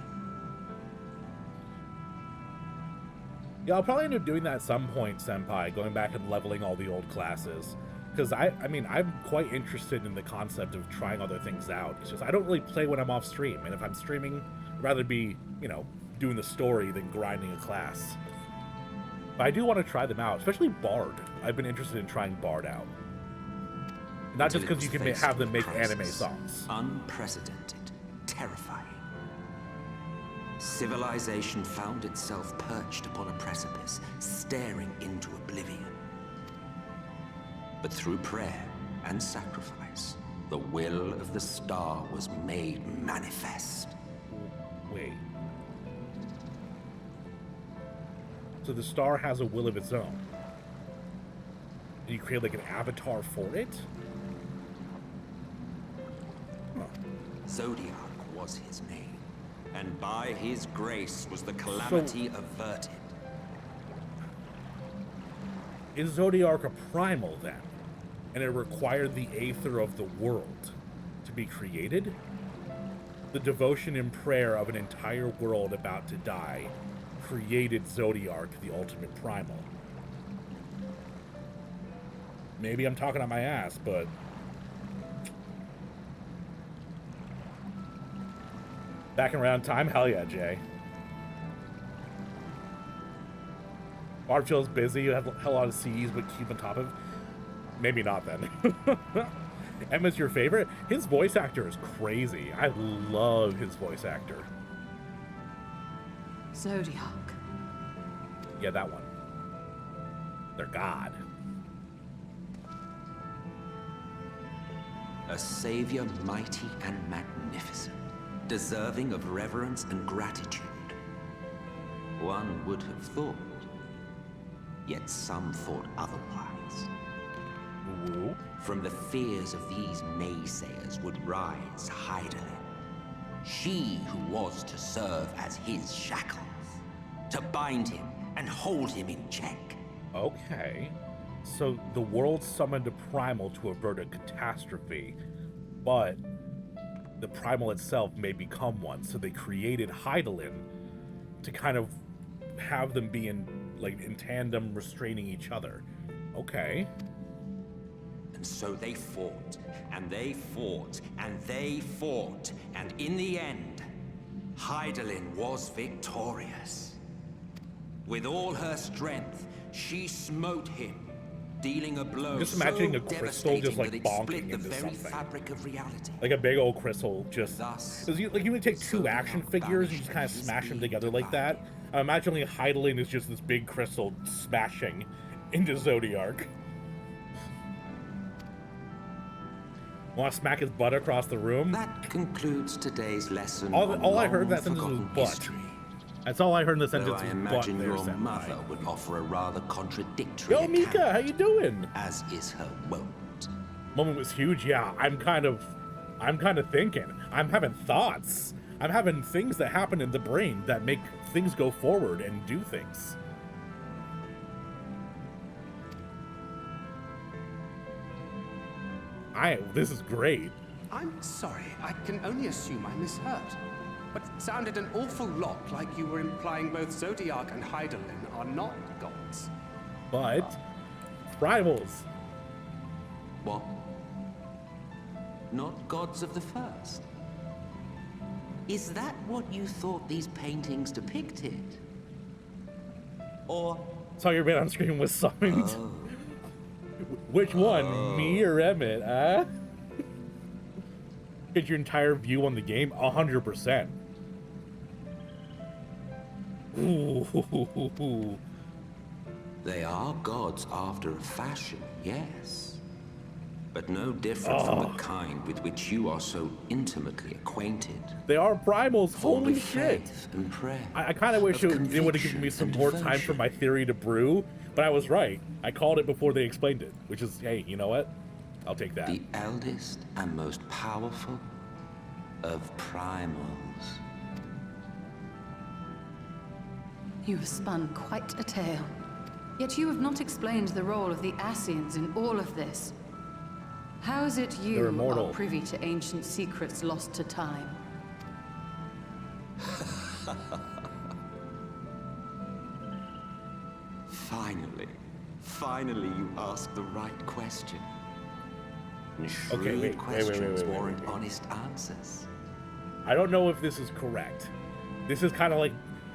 Speaker 1: Yeah, I'll probably end up doing that at some point, Senpai, going back and leveling all the old classes. Because, I mean, I'm quite interested in the concept of trying other things out. It's just, I don't really play when I'm off stream. And if I'm streaming, I'd rather be, you know, doing the story than grinding a class. But I do want to try them out, especially Bard. I've been interested in trying Bard out. Not just
Speaker 6: Until it
Speaker 1: because you
Speaker 6: was
Speaker 1: can
Speaker 6: faced
Speaker 1: have them
Speaker 6: with
Speaker 1: make
Speaker 6: crisis.
Speaker 1: anime songs.
Speaker 6: Unprecedented, terrifying. Civilization found itself perched upon a precipice, staring into oblivion. But through prayer and sacrifice, the will of the star was made manifest.
Speaker 1: Wait. So the star has a will of its own. And you create like an avatar for it?
Speaker 6: Zodiac was his name, and by his grace was the calamity averted.
Speaker 1: Is Zodiac a primal then? And it required the Aether of the world to be created? The devotion and prayer of an entire world about to die created Zodiac, the ultimate primal. Maybe I'm talking on my ass, but back around time? Hell yeah, Jay. Barb feels busy, you have a hell lot of C's, but keep on top of. Maybe not then. Emma's your favorite? His voice actor is crazy. I love his voice actor.
Speaker 5: Zodiac.
Speaker 1: Yeah, that one. Their god.
Speaker 6: A savior mighty and magnificent, deserving of reverence and gratitude. One would have thought, yet some thought otherwise.
Speaker 1: Ooh.
Speaker 6: From the fears of these naysayers would rise Hydaelyn. She who was to serve as his shackles, to bind him and hold him in check.
Speaker 1: Okay. So the world summoned a primal to avert a catastrophe, but the primal itself may become one. So they created Hydaelyn to kind of have them be in tandem, restraining each other. Okay.
Speaker 6: And so they fought, and they fought, and they fought, and in the end, Hydaelyn was victorious. With all her strength, she smote him, dealing a blow
Speaker 1: Just imagining
Speaker 6: so
Speaker 1: a crystal
Speaker 6: devastating
Speaker 1: just, like,
Speaker 6: that it
Speaker 1: bonking
Speaker 6: split the
Speaker 1: into
Speaker 6: very
Speaker 1: something.
Speaker 6: fabric of reality.
Speaker 1: Like a big old crystal just...
Speaker 6: Thus,
Speaker 1: Because you would take two
Speaker 6: Zodiac
Speaker 1: action figures and just
Speaker 6: vanished
Speaker 1: kind of
Speaker 6: and his
Speaker 1: smash them
Speaker 6: being
Speaker 1: together like that.
Speaker 6: divided.
Speaker 1: I'm imagining Hydaelyn is just this big crystal smashing into Zodiac. Want to smack his butt across the room?
Speaker 6: That concludes today's lesson.
Speaker 1: All I heard
Speaker 6: on
Speaker 1: that sentence was
Speaker 6: long-forgotten
Speaker 1: butt.
Speaker 6: history.
Speaker 1: That's all I heard in the
Speaker 6: Though
Speaker 1: sentence
Speaker 6: I
Speaker 1: was butt
Speaker 6: imagine
Speaker 1: there,
Speaker 6: your
Speaker 1: senpai.
Speaker 6: mother would offer a rather contradictory
Speaker 1: Yo,
Speaker 6: account,
Speaker 1: Mika, how you doing?
Speaker 6: as is her wont.
Speaker 1: Moment was huge. Yeah, I'm kind of thinking. I'm having thoughts. I'm having things that happen in the brain that make things go forward and do things. This is great.
Speaker 7: I'm sorry, I can only assume I misheard. But it sounded an awful lot like you were implying both Zodiac and Hydaelyn are not gods.
Speaker 1: But rivals.
Speaker 6: What? Not gods of the first? Is that what you thought these paintings depicted? Or...
Speaker 1: Saw your man on screen was summoned.
Speaker 6: Oh.
Speaker 1: Which one, me or Emmett? Huh? Get your entire view on the game, 100%. Ooh.
Speaker 6: They are gods after a fashion, yes. But no different from the kind with which you are so intimately acquainted.
Speaker 1: They are primals.
Speaker 6: Full
Speaker 1: Holy
Speaker 6: of
Speaker 1: shit!
Speaker 6: faith and prayer.
Speaker 1: I kind of wish
Speaker 6: of
Speaker 1: it would have given me
Speaker 6: conviction
Speaker 1: some
Speaker 6: and
Speaker 1: more time for
Speaker 6: devotion.
Speaker 1: my theory to brew, but I was right. I called it before they explained it, which is, hey, you know what? I'll take that.
Speaker 6: The eldest and most powerful of primals.
Speaker 5: You have spun quite a tale. Yet you have not explained the role of the Ascians in all of this. How is it
Speaker 1: They're
Speaker 5: you
Speaker 1: immortal.
Speaker 5: are privy to ancient secrets lost to time?
Speaker 6: Finally you ask the right question. And
Speaker 1: Okay,
Speaker 6: shrewd
Speaker 1: wait.
Speaker 6: questions warrant honest answers.
Speaker 1: I don't know if this is correct. This is kind of like,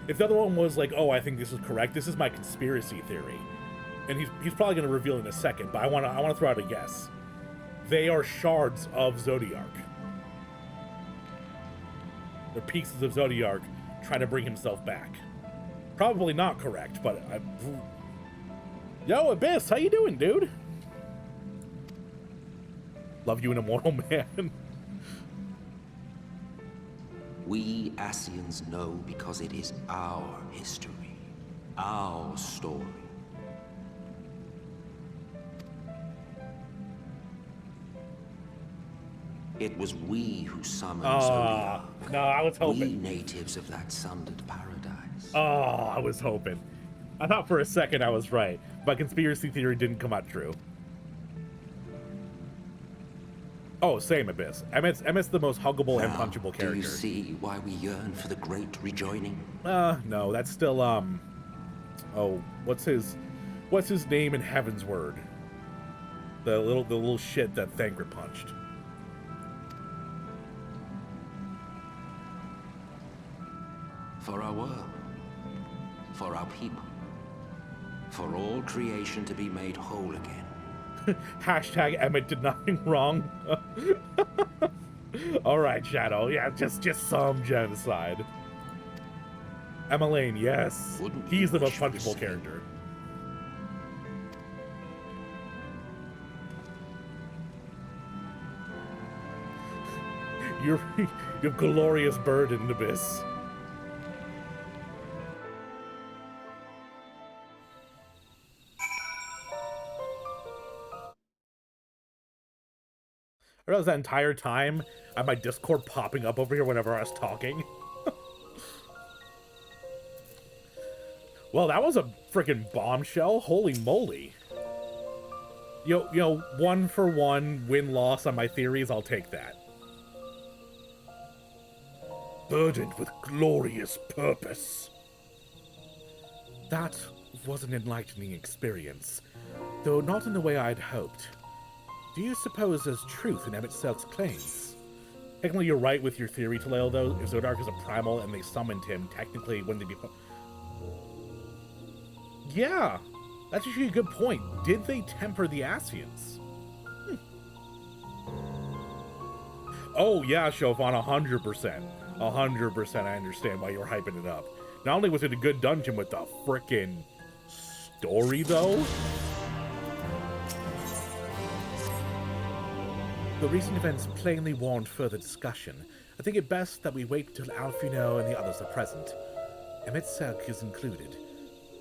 Speaker 1: if the other one was like, oh, I think this is correct, this is my conspiracy theory. And he's probably going to reveal in a second, but I want to throw out a guess. They are shards of Zodiac. They're pieces of Zodiac trying to bring himself back. Probably not correct, but Yo, Abyss, how you doing, dude? Love you, an immortal man.
Speaker 6: We Ascians know because it is our history, our story. It was we who summoned
Speaker 1: Oh,
Speaker 6: Zodiac.
Speaker 1: no, I was
Speaker 6: We
Speaker 1: hoping.
Speaker 6: natives of that sundered paradise.
Speaker 1: Oh, I was hoping. I thought for a second I was right. My conspiracy theory didn't come out true. Oh, same, Abyss. Emmett's the most huggable and
Speaker 6: Now,
Speaker 1: punchable character.
Speaker 6: do you see why we yearn for the great rejoining?
Speaker 1: No, that's still, oh, what's his name in Heaven's Word? The little shit that Thancred punched.
Speaker 6: For our world. For our people. For all creation to be made whole again.
Speaker 1: Hashtag Emmett did nothing wrong. Alright, Shadow. Yeah, just some genocide. Emmeline, yes.
Speaker 6: Wouldn't
Speaker 1: He's the
Speaker 6: you
Speaker 1: most
Speaker 6: wish the
Speaker 1: punchable
Speaker 6: same?
Speaker 1: character. Your glorious burden, Abyss. I realized that entire time I had my Discord popping up over here whenever I was talking. Well, that was a freaking bombshell. Holy moly. You know, 1-for-1 win-loss on my theories, I'll take that. Burdened with glorious purpose. That was an enlightening experience, though not in the way I'd hoped. Do you suppose there's truth in Emmett Selk's claims? Technically, you're right with your theory, Taleo, though. If Zodark is a primal and they summoned him, technically, wouldn't they be... Yeah, that's actually a good point. Did they temper the Ascians? Oh, yeah, Shovan, 100%. 100% I understand why you're hyping it up. Not only was it a good dungeon with the frickin' story, though. The recent events plainly warrant further discussion. I think it best that we wait until Alfino and the others are present. Emmett Selk is included.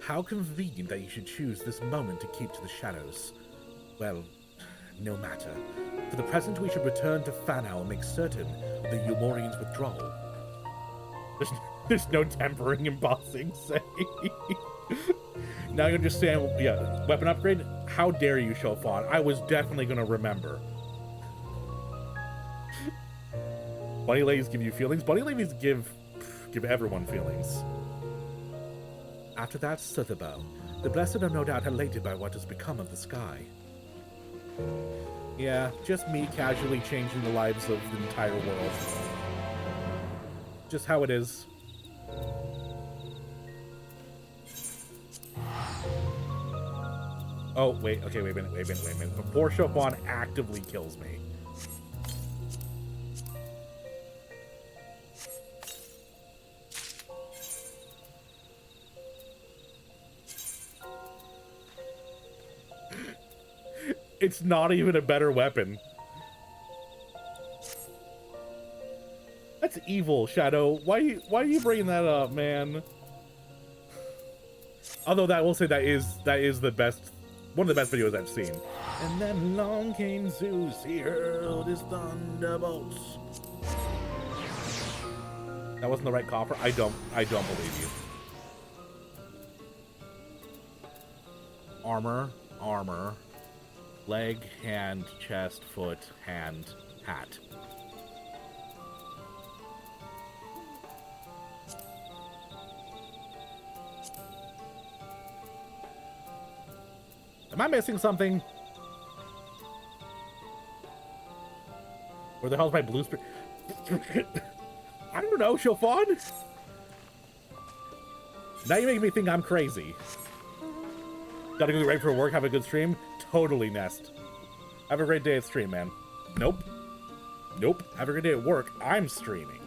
Speaker 1: How convenient that you should choose this moment to keep to the shadows. Well, no matter. For the present, we should return to Fanau and make certain of the Umorians' withdrawal. There's no tempering and bossing, say. Now you understand, yeah, weapon upgrade? How dare you, Shovan? I was definitely gonna remember. Bunny ladies give you feelings? Bunny ladies give everyone feelings. After that, Sutherbow. The Blessed are no doubt elated by what has become of the sky. Yeah, just me casually changing the lives of the entire world. Just how it is. Oh, wait, okay, wait a minute. Before Shovan actively kills me. It's not even a better weapon. That's evil, Shadow. Why are you bringing that up, man? Although that will say that is the best, one of the best videos I've seen. And then along came Zeus, he hurled his thunderbolts. That wasn't the right coffer. I don't believe you. Armor. Leg, hand, chest, foot, hand, hat. Am I missing something? Where the hell's my blue spirit? I don't know, Shovan. Now you make me think I'm crazy. Gotta go get ready for work, have a good stream? Totally, Nest. Have a great day at stream, man. Nope. Have a great day at work. I'm streaming.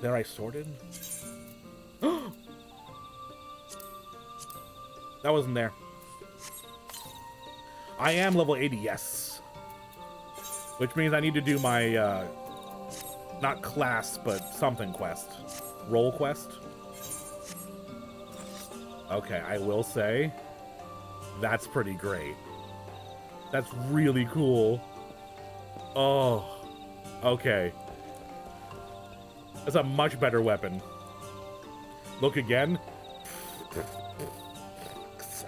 Speaker 1: There I sorted? That wasn't there. I am level 80, yes. Which means I need to do my, not class, but something quest. Roll quest. Okay, I will say, that's pretty great. That's really cool. Oh, okay. That's a much better weapon. Look again.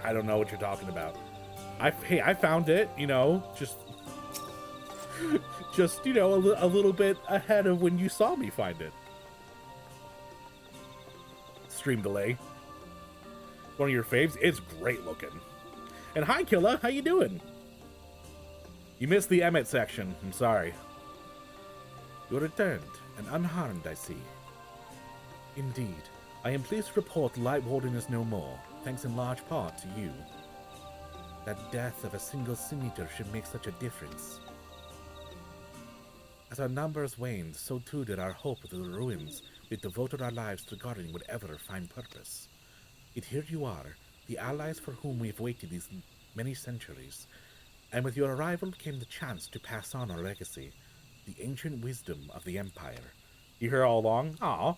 Speaker 1: I don't know what you're talking about. Hey, I found it, you know, just you know, a little bit ahead of when you saw me find it. Stream delay. One of your faves. It's great looking. And hi, Killa. How you doing? You missed the Emmett section. I'm sorry. You returned, and unharmed, I see. Indeed. I am pleased to report the Light Warden is no more, thanks in large part to you. That death of a single Sin Eater should make such a difference. As our numbers waned, so too did our hope that the ruins we devoted our lives to guarding would ever find purpose. Yet here you are, the allies for whom we have waited these many centuries, and with your arrival came the chance to pass on our legacy, the ancient wisdom of the Empire. You here all along? Aw.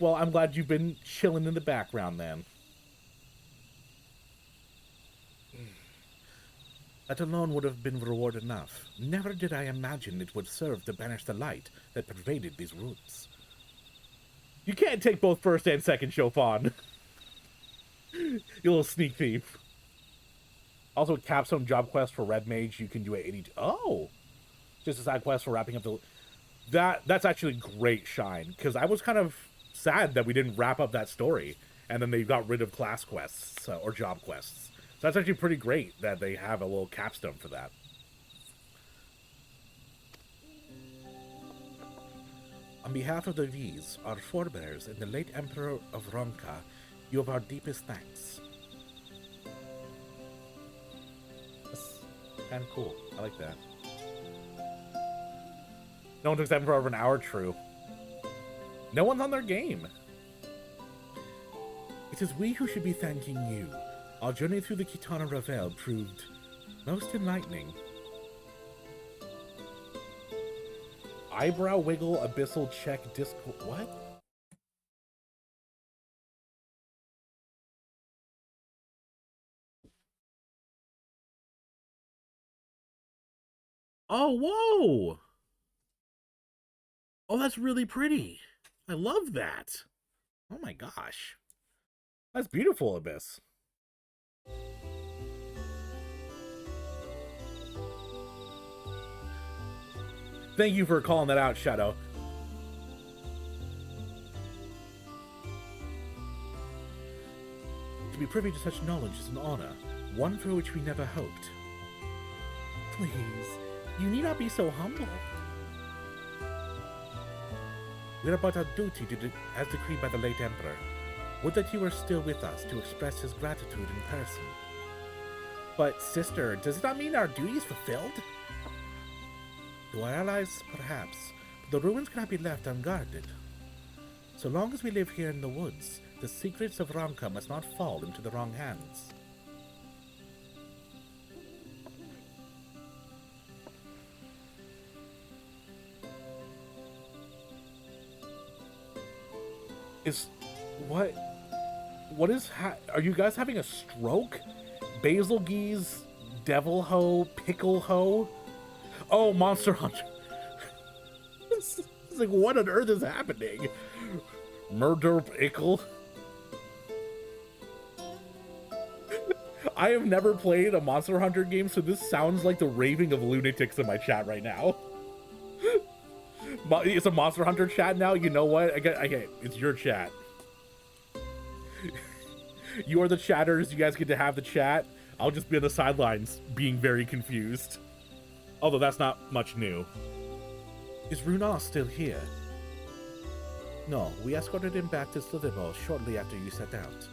Speaker 1: Well, I'm glad you've been chilling in the background then. That alone would have been reward enough. Never did I imagine it would serve to banish the light that pervaded these roots. You can't take both first and second, Chopin. You little sneak thief. Also, a capstone job quest for Red Mage you can do at 82. Oh! Just a side quest for wrapping up the... That's actually great, Shine, because I was kind of sad that we didn't wrap up that story, and then they got rid of class quests, or job quests. So that's actually pretty great that they have a little capstone for that. On behalf of the V's, our forebears, and the late Emperor of Ronka, you have our deepest thanks. That's kind of cool. I like that. No one took that for over an hour, true. No one's on their game. It is we who should be thanking you. Our journey through the Kitana Revel proved most enlightening. Eyebrow wiggle, abyssal check, disco... What? Oh, whoa! Oh, that's really pretty. I love that. Oh my gosh. That's beautiful, Abyss. Thank you for calling that out, Shadow. To be privy to such knowledge is an honor, one for which we never hoped. Please, you need not be so humble. We are about our duty as decreed by the late Emperor. Would that you were still with us to express his gratitude in person. But, sister, does it not mean our duty is fulfilled? To our allies, perhaps, but the ruins cannot be left unguarded. So long as we live here in the woods, the secrets of Ronka must not fall into the wrong hands. What is are you guys having a stroke? Basil Geese, Devil Ho, Pickle Ho? Oh, Monster Hunter. It's like, what on earth is happening? Murder Pickle? I have never played a Monster Hunter game, so this sounds like the raving of lunatics in my chat right now. It's a Monster Hunter chat now. You know what? I get it's your chat. You are the chatters. You guys get to have the chat. I'll just be on the sidelines being very confused. Although that's not much new. Is Runar still here? No, we escorted him back to Slitherbowl shortly after you set out.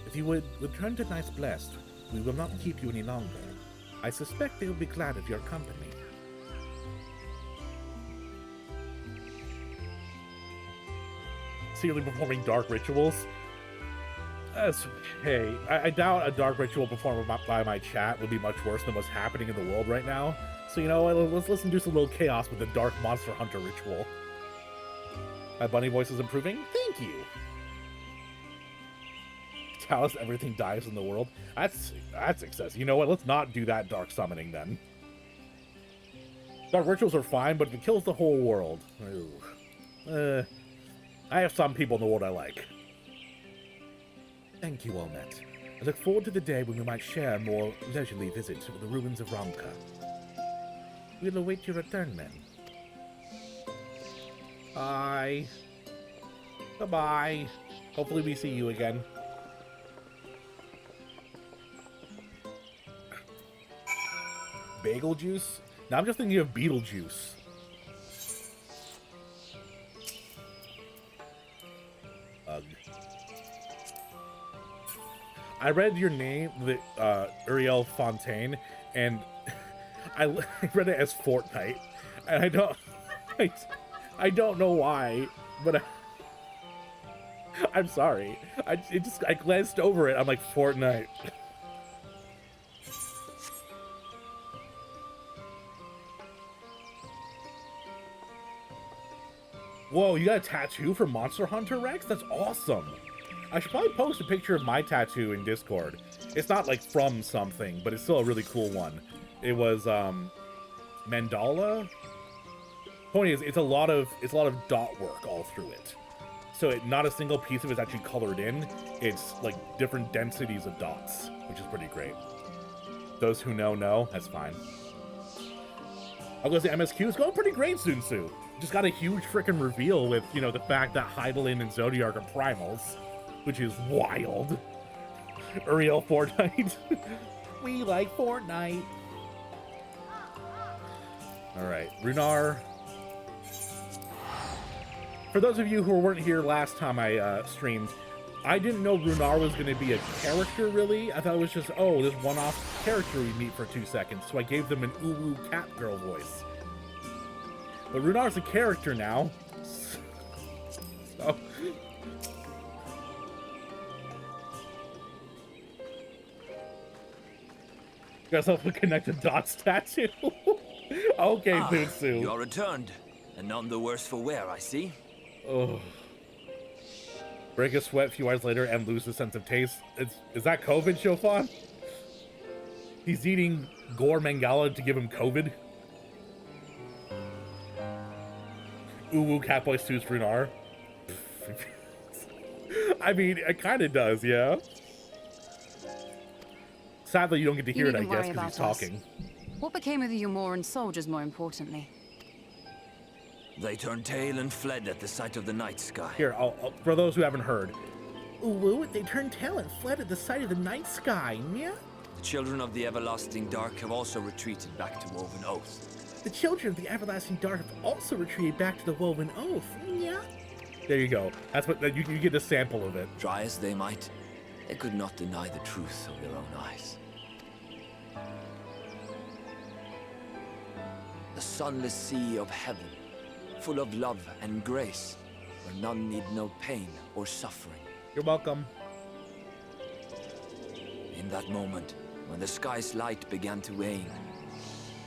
Speaker 1: If you would return to Nice Blessed, we will not keep you any longer. I suspect they will be glad of your company. Secretly performing dark rituals? That's okay. I doubt a dark ritual performed by my chat would be much worse than what's happening in the world right now. So, you know what, let's listen to some little chaos with the Dark Monster Hunter ritual. My bunny voice is improving? Thank you! Tell us everything dies in the world? That's excessive. You know what, let's not do that dark summoning then. Dark rituals are fine, but if it kills the whole world. I have some people in the world I like. Thank you, Olmet. I look forward to the day when we might share a more leisurely visit to the ruins of Ramka. We'll await your return, then. Bye. Bye-bye. Hopefully we see you again. Bagel juice? Now I'm just thinking of Beetlejuice. Ugh. I read your name, Uriel Fontaine, and I read it as Fortnite, and I don't know why, but I'm sorry. I glanced over it. I'm like, Fortnite. Whoa, you got a tattoo for Monster Hunter, Rex? That's awesome. I should probably post a picture of my tattoo in Discord. It's not like from something, but it's still a really cool one. It was mandala. Point is, it's a lot of dot work all through it. So not a single piece of it is actually colored in. It's like different densities of dots, which is pretty great. Those who know, that's fine. I'll go say MSQ is going pretty great, Sunsu. Just got a huge freaking reveal with, you know, the fact that Hydaelyn and Zodiark are primals, which is wild. Uriel Fortnite. We like Fortnite. Alright, Runar. For those of you who weren't here last time I streamed, I didn't know Runar was going to be a character, really. I thought it was just, oh, this one-off character we meet for 2 seconds, so I gave them an uwu cat girl voice. But Runar's a character now. So. Got yourself a connected dots tattoo. Okay, Butsu.
Speaker 8: You are returned, and none the worse for wear, I see.
Speaker 1: Oh. Break a sweat a few hours later and lose the sense of taste. Is that COVID, Shofan? He's eating Gore Mangala to give him COVID? Uwu Catboy Suits Runar. I mean, it kind of does, yeah. Sadly, you don't get to hear it, I guess, because he's talking.
Speaker 5: What became of the Umoran soldiers, more importantly?
Speaker 8: They turned tail and fled at the sight of the night sky.
Speaker 1: Here, I'll for those who haven't heard. Uwu, they turned tail and fled at the sight of the night sky, yeah?
Speaker 8: The children of the Everlasting Dark have also retreated back to Woven Oath.
Speaker 1: The children of the Everlasting Dark have also retreated back to the Woven Oath, yeah? There you go. That's what you get a sample of it.
Speaker 8: Try as they might, they could not deny the truth of their own eyes. The sunless sea of heaven, full of love and grace, where none need know pain or suffering.
Speaker 1: You're welcome.
Speaker 8: In that moment, when the sky's light began to wane,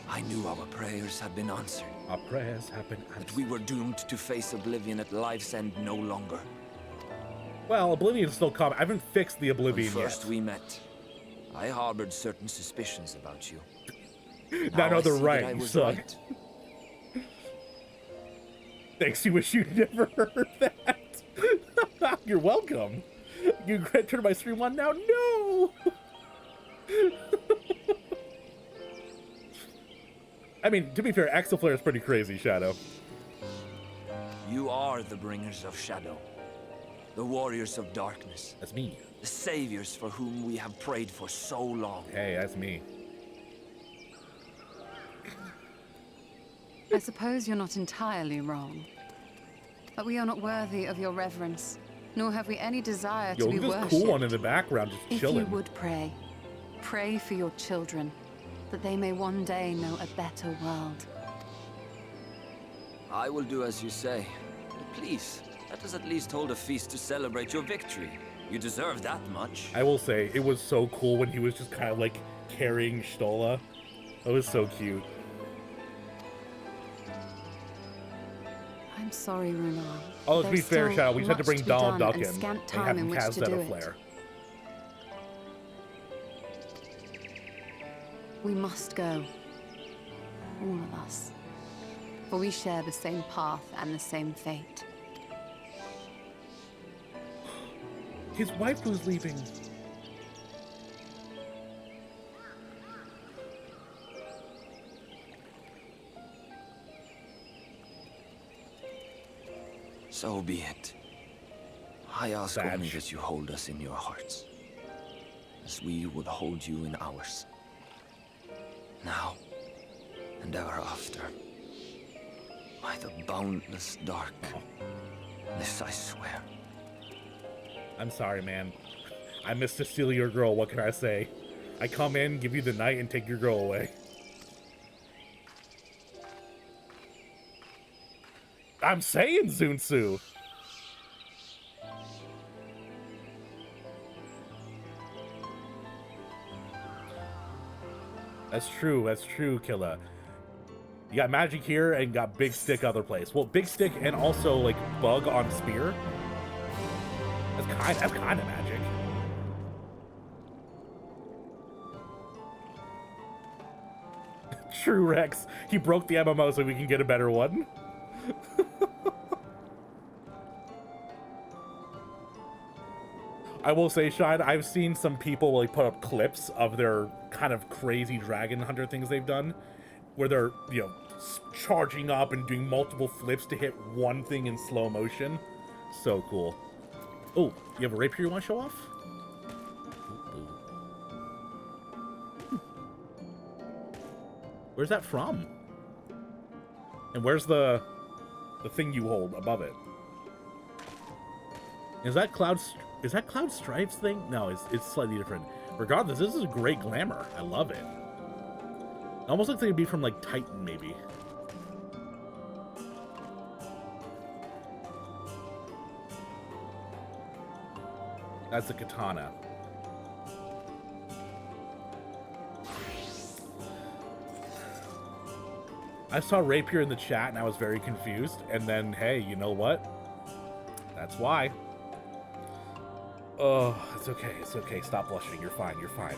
Speaker 8: I knew our prayers had been answered.
Speaker 1: Our prayers have been answered.
Speaker 8: But we were doomed to face oblivion at life's end no longer.
Speaker 1: Well, Oblivion's still coming. I haven't fixed the Oblivion
Speaker 8: When first
Speaker 1: yet.
Speaker 8: we met, I harbored certain suspicions about you.
Speaker 1: No, they're
Speaker 8: I see
Speaker 1: right.
Speaker 8: that I
Speaker 1: You
Speaker 8: was
Speaker 1: suck.
Speaker 8: right.
Speaker 1: Thanks, you wish you'd never heard that. You're welcome. You turned my stream on now? No! I mean, to be fair, Exaflare is pretty crazy, Shadow.
Speaker 8: You are the bringers of shadow, the warriors of darkness,
Speaker 1: That's me.
Speaker 8: the saviors for whom we have prayed for so long.
Speaker 1: Hey, that's me.
Speaker 5: I suppose you're not entirely wrong. But we are not worthy of your reverence, nor have we any desire
Speaker 1: Yo,
Speaker 5: to be
Speaker 1: look at
Speaker 5: worshipped.
Speaker 1: this cool one in the background just
Speaker 5: If
Speaker 1: chilling.
Speaker 5: you would pray, pray for your children, that they may one day know a better world.
Speaker 8: I will do as you say. But please, let us at least hold a feast to celebrate your victory. You deserve that much.
Speaker 1: I will say, it was so cool when he was just kind of like carrying Stola. That was so cute.
Speaker 5: I'm sorry, Runar.
Speaker 1: Oh, to be
Speaker 5: There's
Speaker 1: fair,
Speaker 5: still
Speaker 1: Shadow, we just had to
Speaker 5: much
Speaker 1: bring
Speaker 5: be
Speaker 1: Donald
Speaker 5: done
Speaker 1: Duck in
Speaker 5: and scant
Speaker 1: and
Speaker 5: time
Speaker 1: have
Speaker 5: in
Speaker 1: him
Speaker 5: which
Speaker 1: cast
Speaker 5: to
Speaker 1: that
Speaker 5: do
Speaker 1: a
Speaker 5: it.
Speaker 1: flare.
Speaker 5: We must go. All of us. for we share the same path and the same fate.
Speaker 1: His wife was leaving.
Speaker 8: So be it. I ask
Speaker 1: Badge.
Speaker 8: only that you hold us in your hearts, as we would hold you in ours. Now, and ever after. By the boundless dark. This I swear.
Speaker 1: I'm sorry, man. I missed to steal your girl, what can I say? I come in, give you the night, and take your girl away. I'm saying, Zunsu! That's true, Killa. You got magic here and got big stick other place. Well, big stick and also like bug on spear. That's kind of magic. True, Rex. He broke the MMO so we can get a better one. I will say, Shine, I've seen some people like put up clips of their kind of crazy dragon hunter things they've done, where they're, you know, charging up and doing multiple flips to hit one thing in slow motion. So cool. Oh, you have a rapier you want to show off? Where's that from? And where's the thing you hold above it? Is that Cloud Strife's thing? No, it's slightly different. Regardless, this is a great glamour. I love it. It almost looks like it'd be from like Titan, maybe. That's the katana. I saw rapier in the chat and I was very confused. And then, hey, you know what? That's why. Oh, it's okay. It's okay. Stop blushing. You're fine. You're fine.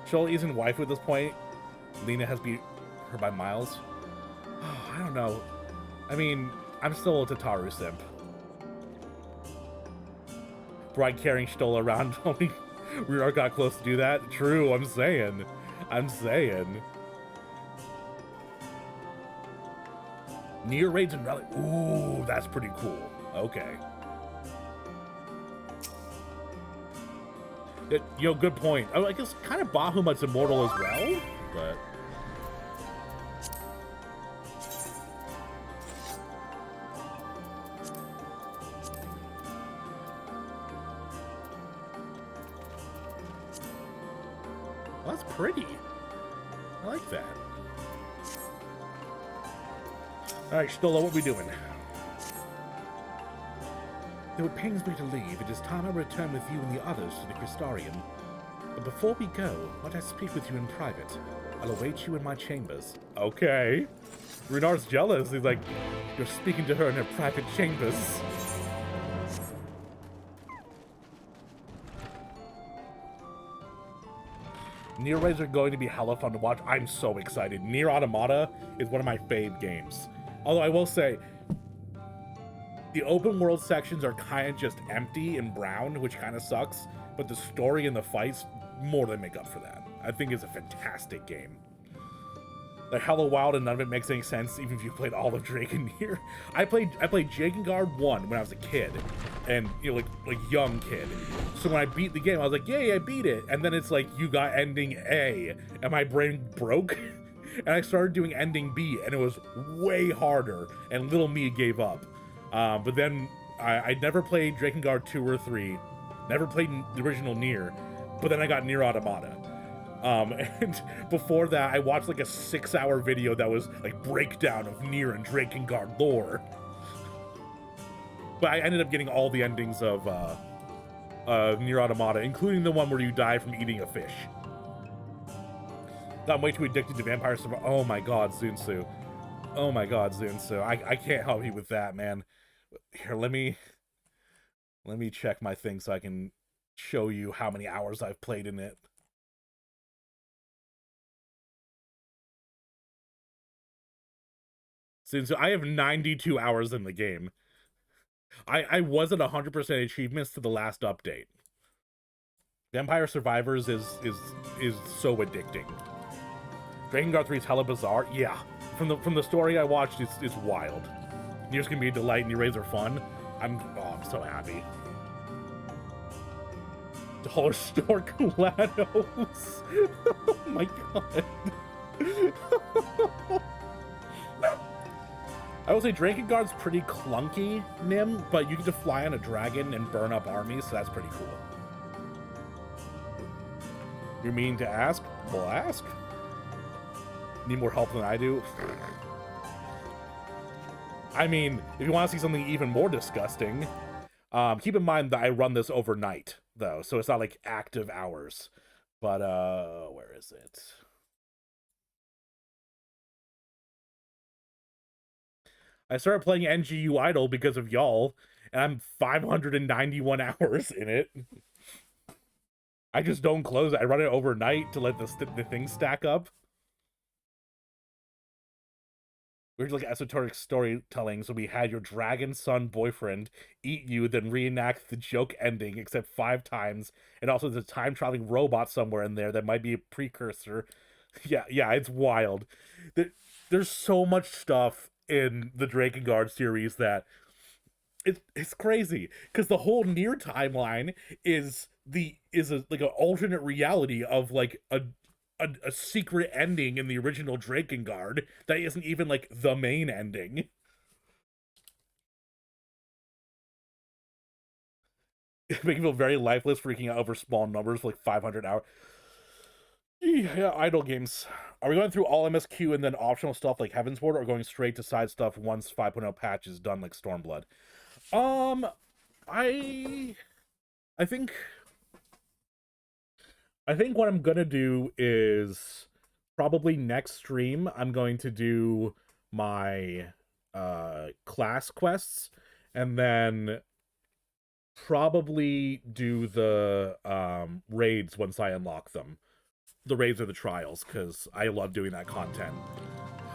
Speaker 1: Shola isn't waifu at this point. Lena has beat her by miles. Oh, I don't know. I mean, I'm still a Tataru simp. Bride carrying Stola around. Only Rior got close to do that. True, I'm saying. Near raids and rally. Ooh, that's pretty cool. Okay. Good point. Oh, I guess kind of Bahamut's immortal as well, but... Well, that's pretty. I like that. Alright, Stola, what are we doing? Though it pains me to leave, it is time I return with you and the others to the Crystarium. But before we go, might I speak with you in private? I'll await you in my chambers. Okay. Runar's jealous. He's like, you're speaking to her in her private chambers. Nier raids are going to be hella fun to watch. I'm so excited. Nier Automata is one of my fave games. Although I will say, the open world sections are kind of just empty and brown, which kind of sucks. But the story and the fights more than make up for that. I think it's a fantastic game. They're hella wild and none of it makes any sense, even if you played all of Drakengard. I played Drakengard 1 when I was a kid, and like young kid. So when I beat the game, I was like, yay, I beat it. And then it's like, you got ending A, and my brain broke. And I started doing ending B, and it was way harder, and little me gave up. But then I never played Drakengard 2 or 3, never played the original Nier, but then I got Nier Automata. And before that, I watched like a 6-hour video that was like breakdown of Nier and Drakengard lore. But I ended up getting all the endings of Nier Automata, including the one where you die from eating a fish. I'm way too addicted to Vampire Survivor. Oh my god, Zunsu. Oh my god, Zunsu. I can't help you with that, man. Here, let me check my thing so I can show you how many hours I've played in it. Since I have 92 hours in the game. I was at 100% achievements to the last update. Vampire Survivors is so addicting. Drakengard 3 is hella bizarre. Yeah. From the story I watched, it's wild. Nier's gonna be a delight and your raids are fun. I'm so happy. Dollar store GLaDOS. Oh my god. I will say Drakengard's pretty clunky, Nim, but you get to fly on a dragon and burn up armies, so that's pretty cool. You're meaning to ask? Well, ask. Need more help than I do? I mean, if you want to see something even more disgusting, keep in mind that I run this overnight, though, so it's not like active hours. But, where is it? I started playing NGU Idle because of y'all, and I'm 591 hours in it. I just don't close it. I run it overnight to let the things stack up. We're like esoteric storytelling, so we had your dragon son boyfriend eat you, then reenact the joke ending, except 5 times, and also there's a time-traveling robot somewhere in there that might be a precursor. Yeah, it's wild. There's so much stuff in the Drakengard series that it's crazy, because the whole Nier timeline is like an alternate reality of like a secret ending in the original Drakengard that isn't even like the main ending. Making me feel very lifeless, freaking out over small numbers like 500 hours. Yeah, idle games. Are we going through all MSQ and then optional stuff like Heavensward, or going straight to side stuff once 5.0 patch is done like Stormblood? I think what I'm gonna do is probably next stream I'm going to do my class quests, and then probably do the raids once I unlock them. The raids or the trials, because I love doing that content.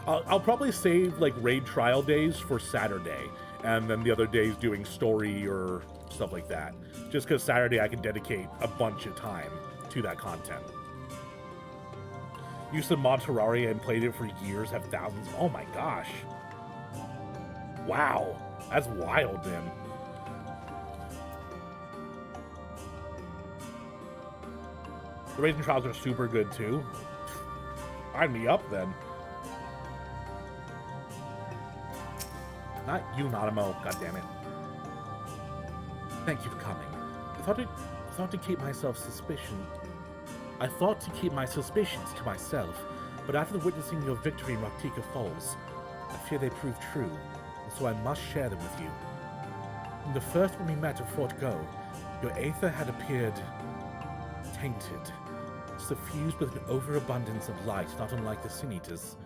Speaker 1: I'll probably save like raid trial days for Saturday, and then the other days doing story or stuff like that. Just because Saturday I can dedicate a bunch of time to that content. Used to mod Terraria and played it for years, have thousands. Oh my gosh. Wow. That's wild, man. The raids and trials are super good too. Sign me up then. Not you, Nanamo. God damn it. Thank you for coming. I thought to keep my suspicions to myself, but after witnessing your victory in Raktika Falls, I fear they proved true, and so I must share them with you. From the first when we met at Fort Go, your aether had appeared tainted, suffused with an overabundance of light not unlike the Sin Eaters.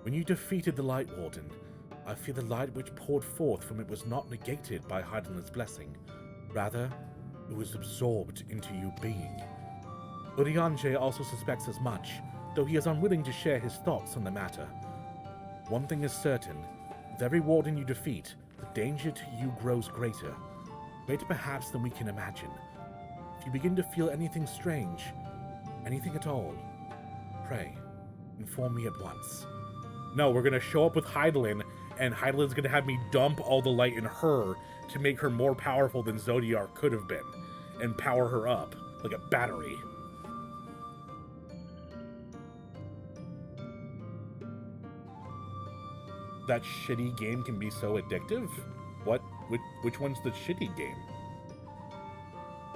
Speaker 1: When you defeated the Light Warden, I fear the light which poured forth from it was not negated by Hydaelyn's blessing. Rather, it was absorbed into your being. Urianger also suspects as much, though he is unwilling to share his thoughts on the matter. One thing is certain, with every warden you defeat, the danger to you grows greater. Greater perhaps than we can imagine. If you begin to feel anything strange, anything at all, pray, inform me at once. No, we're gonna show up with Hydaelyn, and Hydaelyn's gonna have me dump all the light in her to make her more powerful than Zodiark could have been, and power her up like a battery. That shitty game can be so addictive? What? Which one's the shitty game?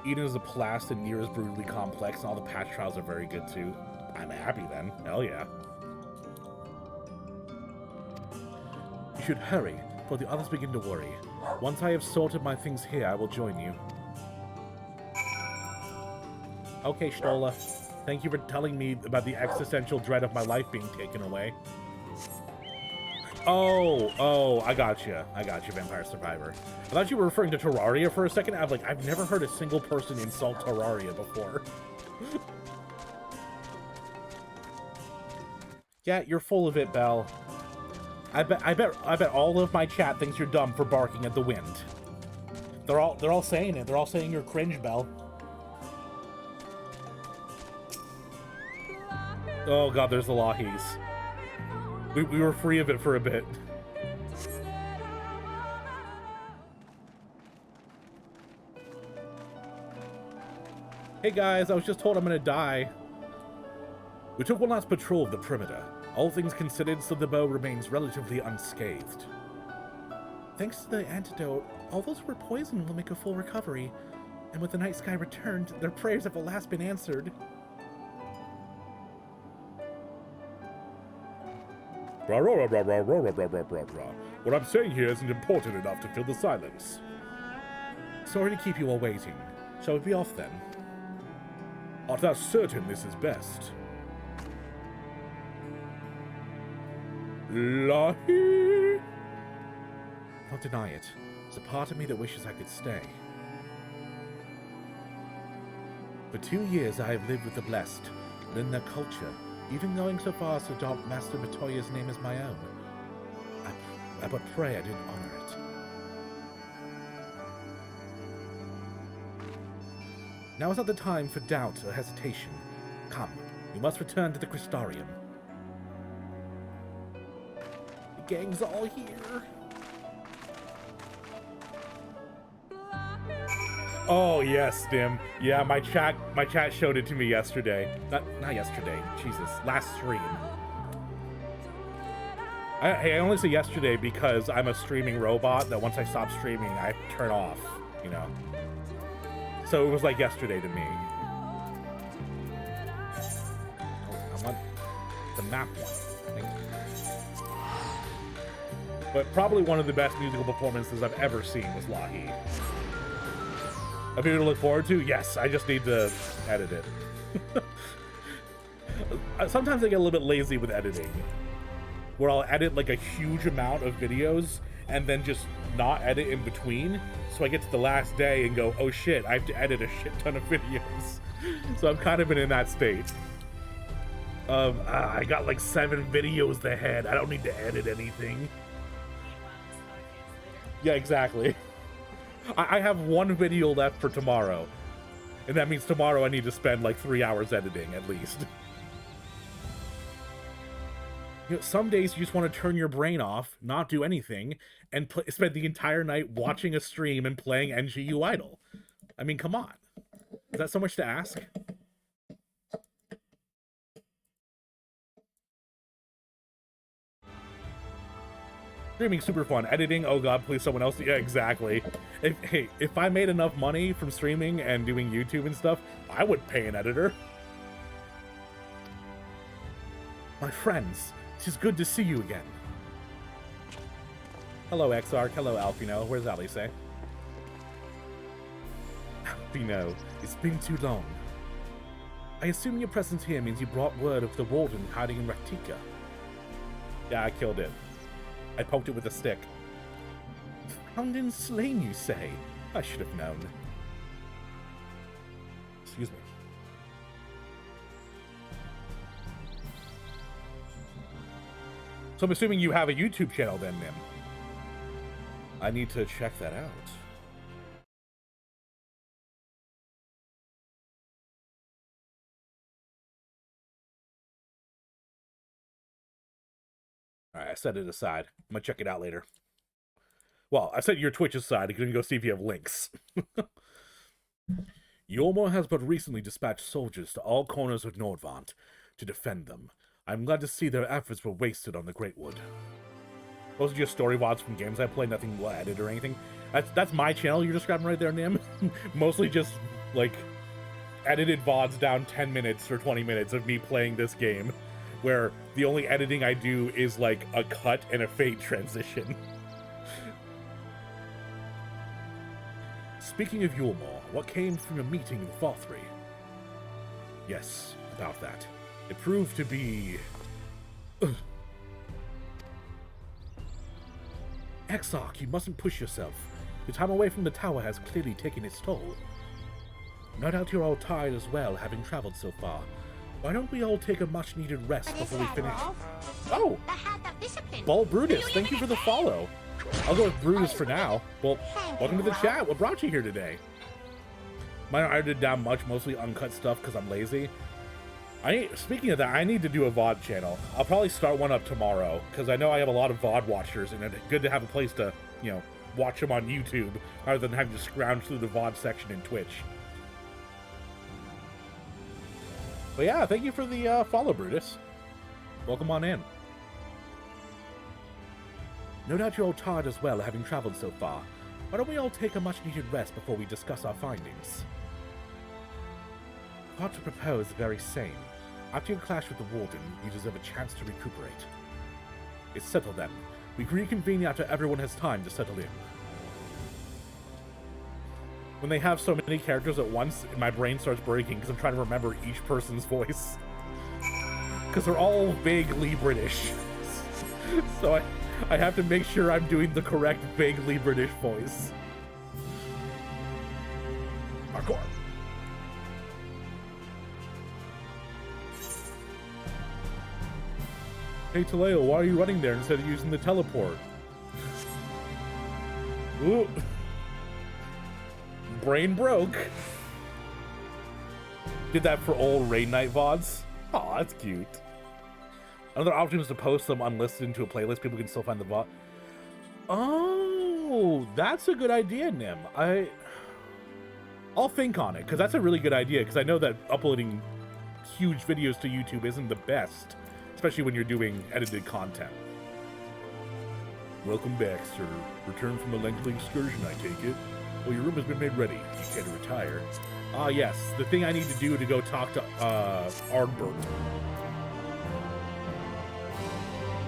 Speaker 1: Eden is a blast and Nier is brutally complex, and all the patch trials are very good too. I'm happy then. Hell yeah. You should hurry, for the others begin to worry. Once I have sorted my things here, I will join you. Okay, Stola. Thank you for telling me about the existential dread of my life being taken away. Oh, I got you, Vampire Survivor. I thought you were referring to Terraria for a second. I'm like, I've never heard a single person insult Terraria before. Yeah, you're full of it, Belle. I bet all of my chat thinks you're dumb for barking at the wind. They're all saying it. They're all saying you're cringe, Belle. Oh god, there's the Lockies. We were free of it for a bit. Hey guys, I was just told I'm gonna die. We took one last patrol of the perimeter. All things considered, Slitherbow remains relatively unscathed. Thanks to the antidote, all those who were poisoned will make a full recovery. And with the night sky returned, their prayers have at last been answered. Rah, rah, rah, rah, rah, rah, rah, rah, rah, rah. What I'm saying here isn't important enough to fill the silence. Sorry to keep you all waiting. Shall we be off then? Art thou certain this is best? Lahi? Don't deny it. There's a part of me that wishes I could stay. For 2 years I have lived with the Blessed, learned their culture, even going so far as to adopt Master Matoya's name as my own. I but pray I didn't honor it. Now is not the time for doubt or hesitation. Come, we must return to the Crystarium. The gang's all here. Oh yes, Dim. Yeah, my chat showed it to me yesterday. Not yesterday. Jesus, last stream. I only say yesterday because I'm a streaming robot that once I stop streaming, I turn off. You know. So it was like yesterday to me. Oh, I want the map one. Thank you. But probably one of the best musical performances I've ever seen was Lahi. A video to look forward to? Yes, I just need to edit it. Sometimes I get a little bit lazy with editing, where I'll edit like a huge amount of videos and then just not edit in between. So I get to the last day and go, oh shit, I have to edit a shit ton of videos. So I've kind of been in that state of, I got like 7 videos ahead. I don't need to edit anything. Yeah, exactly. I have 1 video left for tomorrow. And that means tomorrow I need to spend like 3 hours editing at least. You know, some days you just want to turn your brain off, not do anything, and spend the entire night watching a stream and playing NGU Idol. I mean, come on. Is that so much to ask? Streaming's super fun. Editing, oh god, please someone else. Yeah, exactly. If I made enough money from streaming and doing YouTube and stuff, I would pay an editor. My friends, it is good to see you again. Hello, Exarch. Hello, Alfino. Where's Alice? Alfino, it's been too long. I assume your presence here means you brought word of the Warden hiding in Raktika. Yeah, I killed it. I poked it with a stick. Found and slain, you say? I should have known. Excuse me. So I'm assuming you have a YouTube channel then, Nim. I need to check that out. Alright, I set it aside. I'm gonna check it out later. Well, I set your Twitch aside. You can go see if you have links. Ylmor has but recently dispatched soldiers to all corners of Nordvant to defend them. I'm glad to see their efforts were wasted on the Great Wood. Those are just story VODs from games I play, nothing edited or anything. That's my channel you're describing right there, Nim. Mostly just, like, edited VODs down 10 minutes or 20 minutes of me playing this game, where the only editing I do is, like, a cut and a fade transition. Speaking of Ylmor, what came from your meeting with Fothri? Yes, about that. It proved to be... Exarch, you mustn't push yourself. Your time away from the tower has clearly taken its toll. No doubt you're all tired as well, having traveled so far. Why don't we all take a much-needed rest
Speaker 2: What is
Speaker 1: before we
Speaker 2: that,
Speaker 1: finish?
Speaker 2: Rolf?
Speaker 1: Oh!
Speaker 2: The Hat of Discipline.
Speaker 1: Ball Brutus, thank you for the follow. I'll go with Brutus for now. Well, welcome to the chat. What brought you here today? Mine are edited down much, mostly uncut stuff because I'm lazy. Speaking of that, I need to do a VOD channel. I'll probably start one up tomorrow because I know I have a lot of VOD watchers, and it's good to have a place to, you know, watch them on YouTube rather than having to scrounge through the VOD section in Twitch. But yeah, thank you for the follow, Brutus. Welcome on in. No doubt you're all tired as well, having traveled so far. Why don't we all take a much-needed rest before we discuss our findings? Hard to propose the very same. After your clash with the Warden, you deserve a chance to recuperate. It's settled then. We reconvene after everyone has time to settle in. When they have so many characters at once, my brain starts breaking because I'm trying to remember each person's voice. Because they're all vaguely British. So I have to make sure I'm doing the correct vaguely British voice. Parkour. Hey Taleo, why are you running there instead of using the teleport? Ooh. Brain broke. Did that for old Raid Night VODs. Aw, that's cute. Another option is to post them unlisted into a playlist. People can still find the VOD. Oh, that's a good idea, Nim. I'll think on it, because that's a really good idea, because I know that uploading huge videos to YouTube isn't the best. Especially when you're doing edited content. Welcome back, sir. Return from a lengthy excursion, I take it. Well, your room has been made ready. You can retire. Ah, yes. The thing I need to do to go talk to, Ardbert.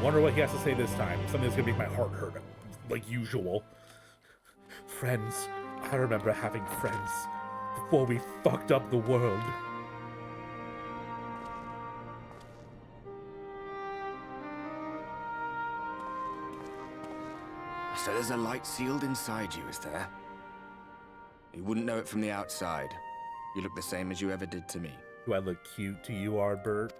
Speaker 1: Wonder what he has to say this time. Something that's gonna make my heart hurt, like usual. Friends. I remember having friends before we fucked up the world.
Speaker 8: So there's a light sealed inside you, is there? You wouldn't know it from the outside. You look the same as you ever did to me.
Speaker 1: Do I look cute to you, Ardbert?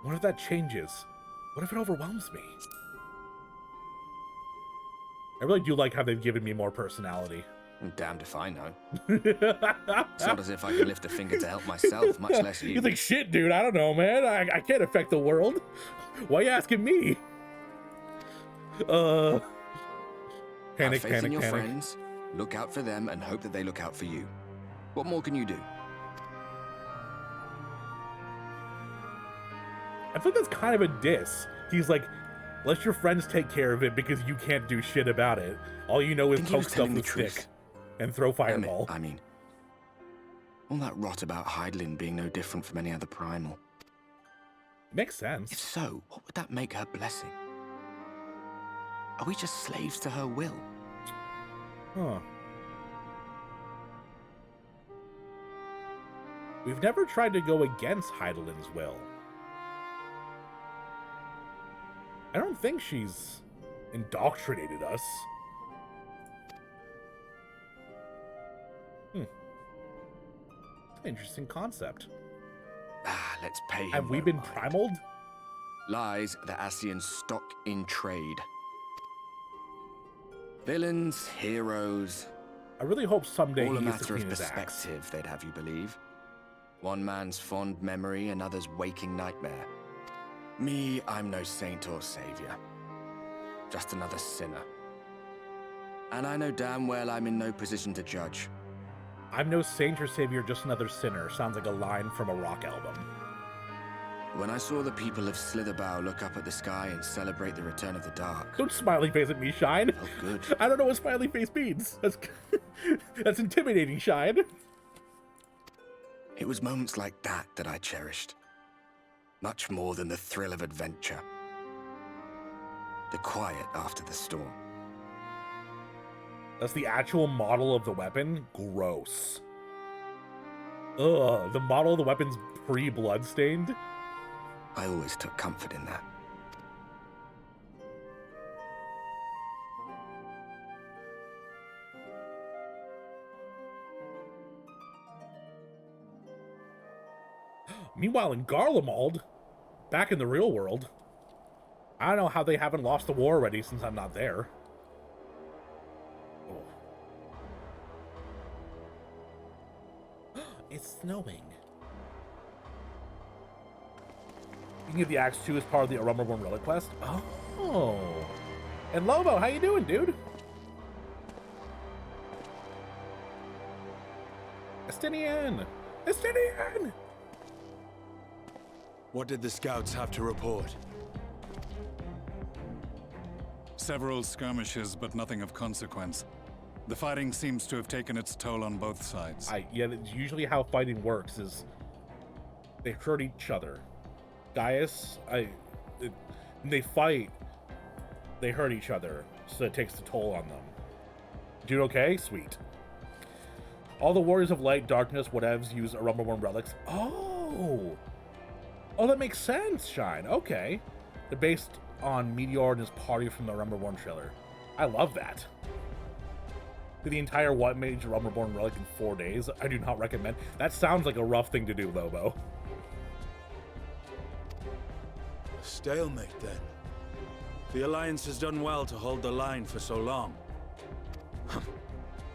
Speaker 1: What if that changes? What if it overwhelms me? I really do like how they've given me more personality.
Speaker 8: I'm damned if I know. It's not as if I can lift a finger to help myself, much less you.
Speaker 1: You think, shit, dude, I don't know, man. I can't affect the world. Why are you asking me? Panic,
Speaker 8: Have faith
Speaker 1: panic,
Speaker 8: in your
Speaker 1: panic.
Speaker 8: friends, look out for them, and hope that they look out for you. What more can you do?
Speaker 1: I think that's kind of a diss. He's like, let your friends take care of it because you can't do shit about it. All you know is
Speaker 8: Think he was
Speaker 1: poke stuff
Speaker 8: telling the
Speaker 1: with
Speaker 8: truth.
Speaker 1: stick and throw fireball.
Speaker 8: I mean, all that rot about Hydaelyn being no different from any other primal.
Speaker 1: Makes sense.
Speaker 8: If so, what would that make her blessing? Are we just slaves to her will?
Speaker 1: Huh. We've never tried to go against Hydaelyn's will. I don't think she's indoctrinated us. Interesting concept.
Speaker 8: Let's pay him.
Speaker 1: Have we
Speaker 8: no
Speaker 1: been
Speaker 8: mind.
Speaker 1: primaled?
Speaker 8: Lies the Ascian stock in trade. Villains, heroes,
Speaker 1: I really hope someday
Speaker 8: all a
Speaker 1: he gets to
Speaker 8: matter of
Speaker 1: clean his axe.
Speaker 8: perspective, they'd have you believe. One man's fond memory, another's waking nightmare. Me, I'm no saint or savior. Just another sinner. And I know damn well I'm in no position to judge.
Speaker 1: I'm no saint or savior, just another sinner. Sounds like a line from a rock album.
Speaker 8: When I saw the people of Slitherbow look up at the sky and celebrate the return of the dark,
Speaker 1: Don't smiley face at me, Shine.
Speaker 8: felt good.
Speaker 1: I don't know what smiley face means. That's intimidating, Shine.
Speaker 8: It was moments like that that I cherished. Much more than the thrill of adventure. The quiet after the storm.
Speaker 1: That's the actual model of the weapon? Gross. Ugh, the model of the weapon's pre-bloodstained?
Speaker 8: I always took comfort in that.
Speaker 1: Meanwhile, in Garlemald, back in the real world, I don't know how they haven't lost the war already since I'm not there. Oh. It's snowing. You can get the Axe 2 as part of the Arumberborn Relic quest. Oh. And Lobo, how you doing, dude? Estinian! Estinian!
Speaker 9: What did the scouts have to report?
Speaker 10: Several skirmishes, but nothing of consequence. The fighting seems to have taken its toll on both sides.
Speaker 1: Yeah, it's usually how fighting works is they hurt each other. Gaius, when they fight, they hurt each other, so it takes the toll on them. Dude, okay? Sweet. All the warriors of light, darkness, whatevs use Arumberborn relics. Oh! Oh, that makes sense, Shine. Okay. They're based on Meteor and his party from the Arumberborn trailer. I love that. Do the entire What Mage Arumberborn relic in 4 days? I do not recommend. That sounds like a rough thing to do, Lobo.
Speaker 9: Stalemate, then. The Alliance has done well to hold the line for so long.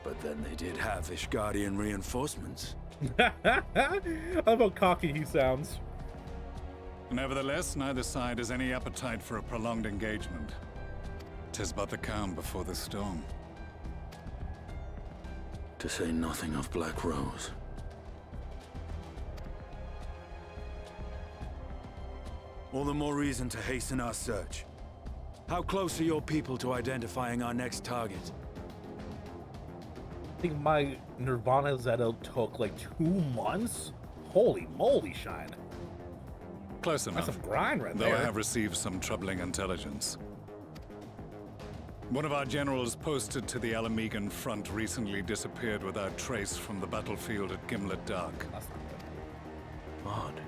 Speaker 9: But then they did have Ishgardian reinforcements.
Speaker 1: I love how cocky he sounds.
Speaker 10: Nevertheless, neither side has any appetite for a prolonged engagement. 'Tis but the calm before the storm.
Speaker 9: To say nothing of Black Rose. All the more reason to hasten our search. How close are your people to identifying our next target?
Speaker 1: I think my Nirvana Zeto took like 2 months? Holy moly, Shine.
Speaker 10: Close enough.
Speaker 1: That's some grind right
Speaker 10: Though
Speaker 1: there.
Speaker 10: I have received some troubling intelligence. One of our generals posted to the Alamegan front recently disappeared without trace from the battlefield at Gimlet Dark.
Speaker 1: That's not good.
Speaker 9: Odd.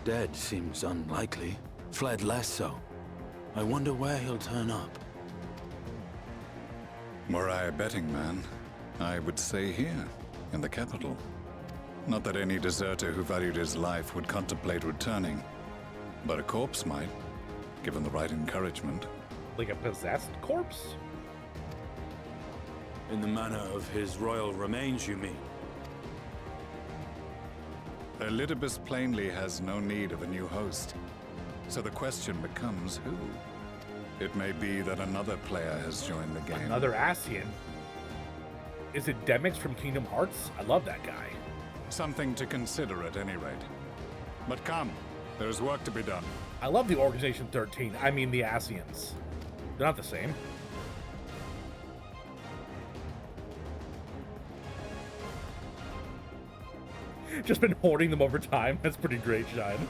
Speaker 9: Dead seems unlikely. Fled less so. I wonder where he'll turn up.
Speaker 10: Were I a betting man, I would say here, in the capital. Not that any deserter who valued his life would contemplate returning, but a corpse might, given the right encouragement.
Speaker 1: Like a possessed corpse?
Speaker 9: In the manner of his royal remains, you mean?
Speaker 10: Elidibus plainly has no need of a new host, so the question becomes who? It may be that another player has joined the game.
Speaker 1: Another Ascian? Is it Demix from Kingdom Hearts? I love that guy.
Speaker 10: Something to consider at any rate. But come, there's work to be done.
Speaker 1: I love the Organization 13. I mean the Ascians. They're not the same. Just been hoarding them over time. That's pretty great, Shine.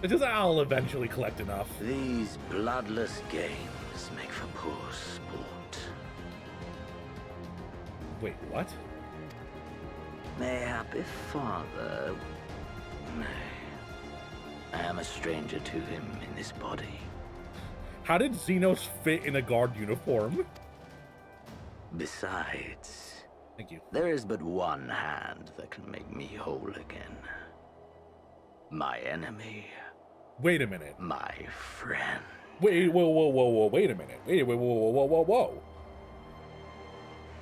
Speaker 1: It's just I'll eventually collect enough.
Speaker 11: These bloodless games make for poor sport.
Speaker 1: Wait, what?
Speaker 11: Mayhappy father... Nay. I am a stranger to him in this body.
Speaker 1: How did Xenos fit in a guard uniform?
Speaker 11: Besides...
Speaker 1: Thank you.
Speaker 11: There is but one hand that can make me whole again. My enemy.
Speaker 1: Wait a minute.
Speaker 11: My friend.
Speaker 1: Wait, whoa, wait a minute. Wait, whoa.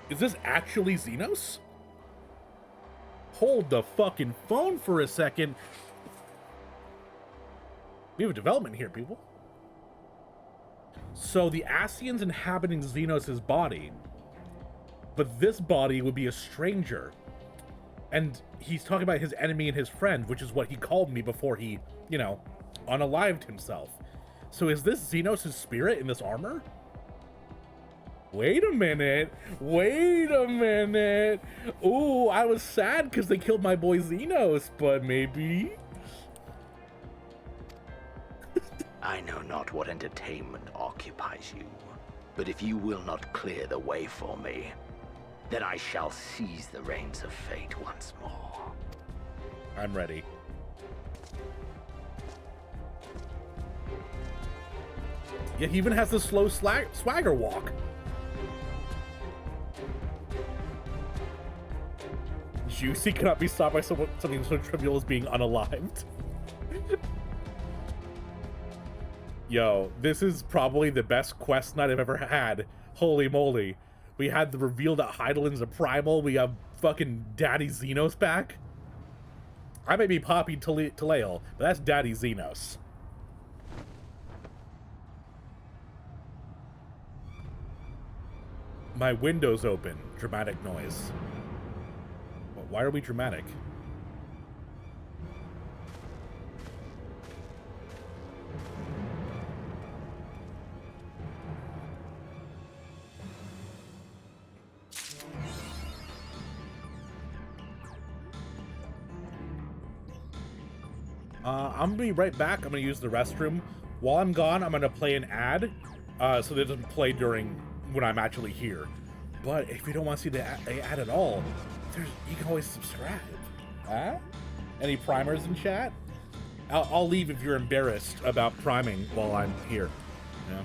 Speaker 1: Is this actually Xenos? Hold the fucking phone for a second. We have a development here, people. So the Ascians inhabiting Xenos' body, but this body would be a stranger. And he's talking about his enemy and his friend, which is what he called me before he, you know, unalived himself. So is this Xenos' spirit in this armor? Wait a minute. Ooh, I was sad because they killed my boy Xenos, but maybe...
Speaker 11: I know not what entertainment occupies you, but if you will not clear the way for me, then I shall seize the reins of fate once more.
Speaker 1: I'm ready. Yeah, he even has the slow swagger walk. Juicy cannot be stopped by something so trivial as being unalived. Yo, this is probably the best quest night I've ever had. Holy moly. We had the reveal that Hydaelyn's a primal. We have fucking Daddy Xenos back. I may be Poppy Talael, but that's Daddy Xenos. My window's open. Dramatic noise. Why are we dramatic? I'm gonna be right back. I'm gonna use the restroom. While I'm gone, I'm gonna play an ad, so that it doesn't play during when I'm actually here. But if you don't want to see the ad at all, you can always subscribe. Huh? Any primers in chat? I'll leave if you're embarrassed about priming while I'm here. Yeah.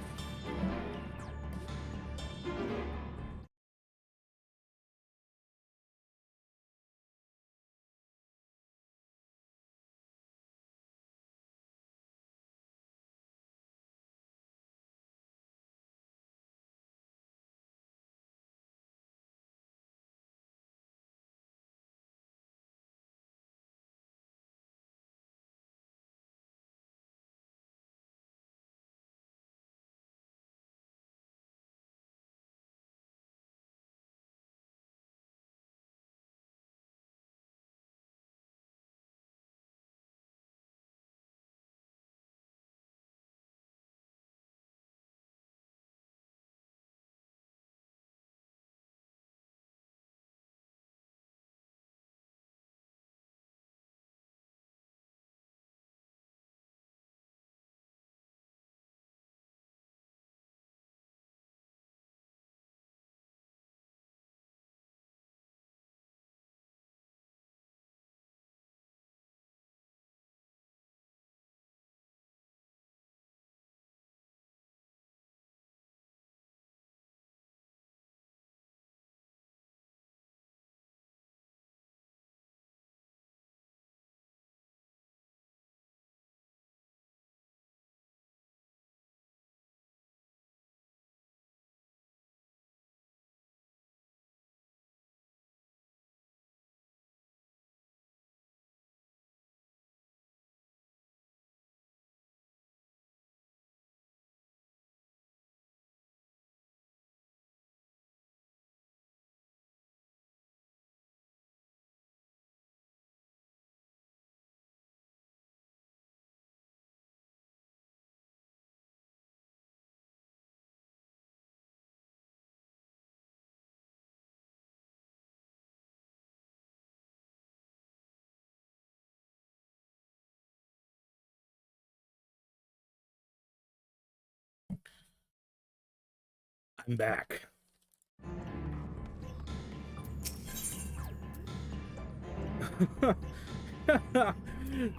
Speaker 1: I'm back.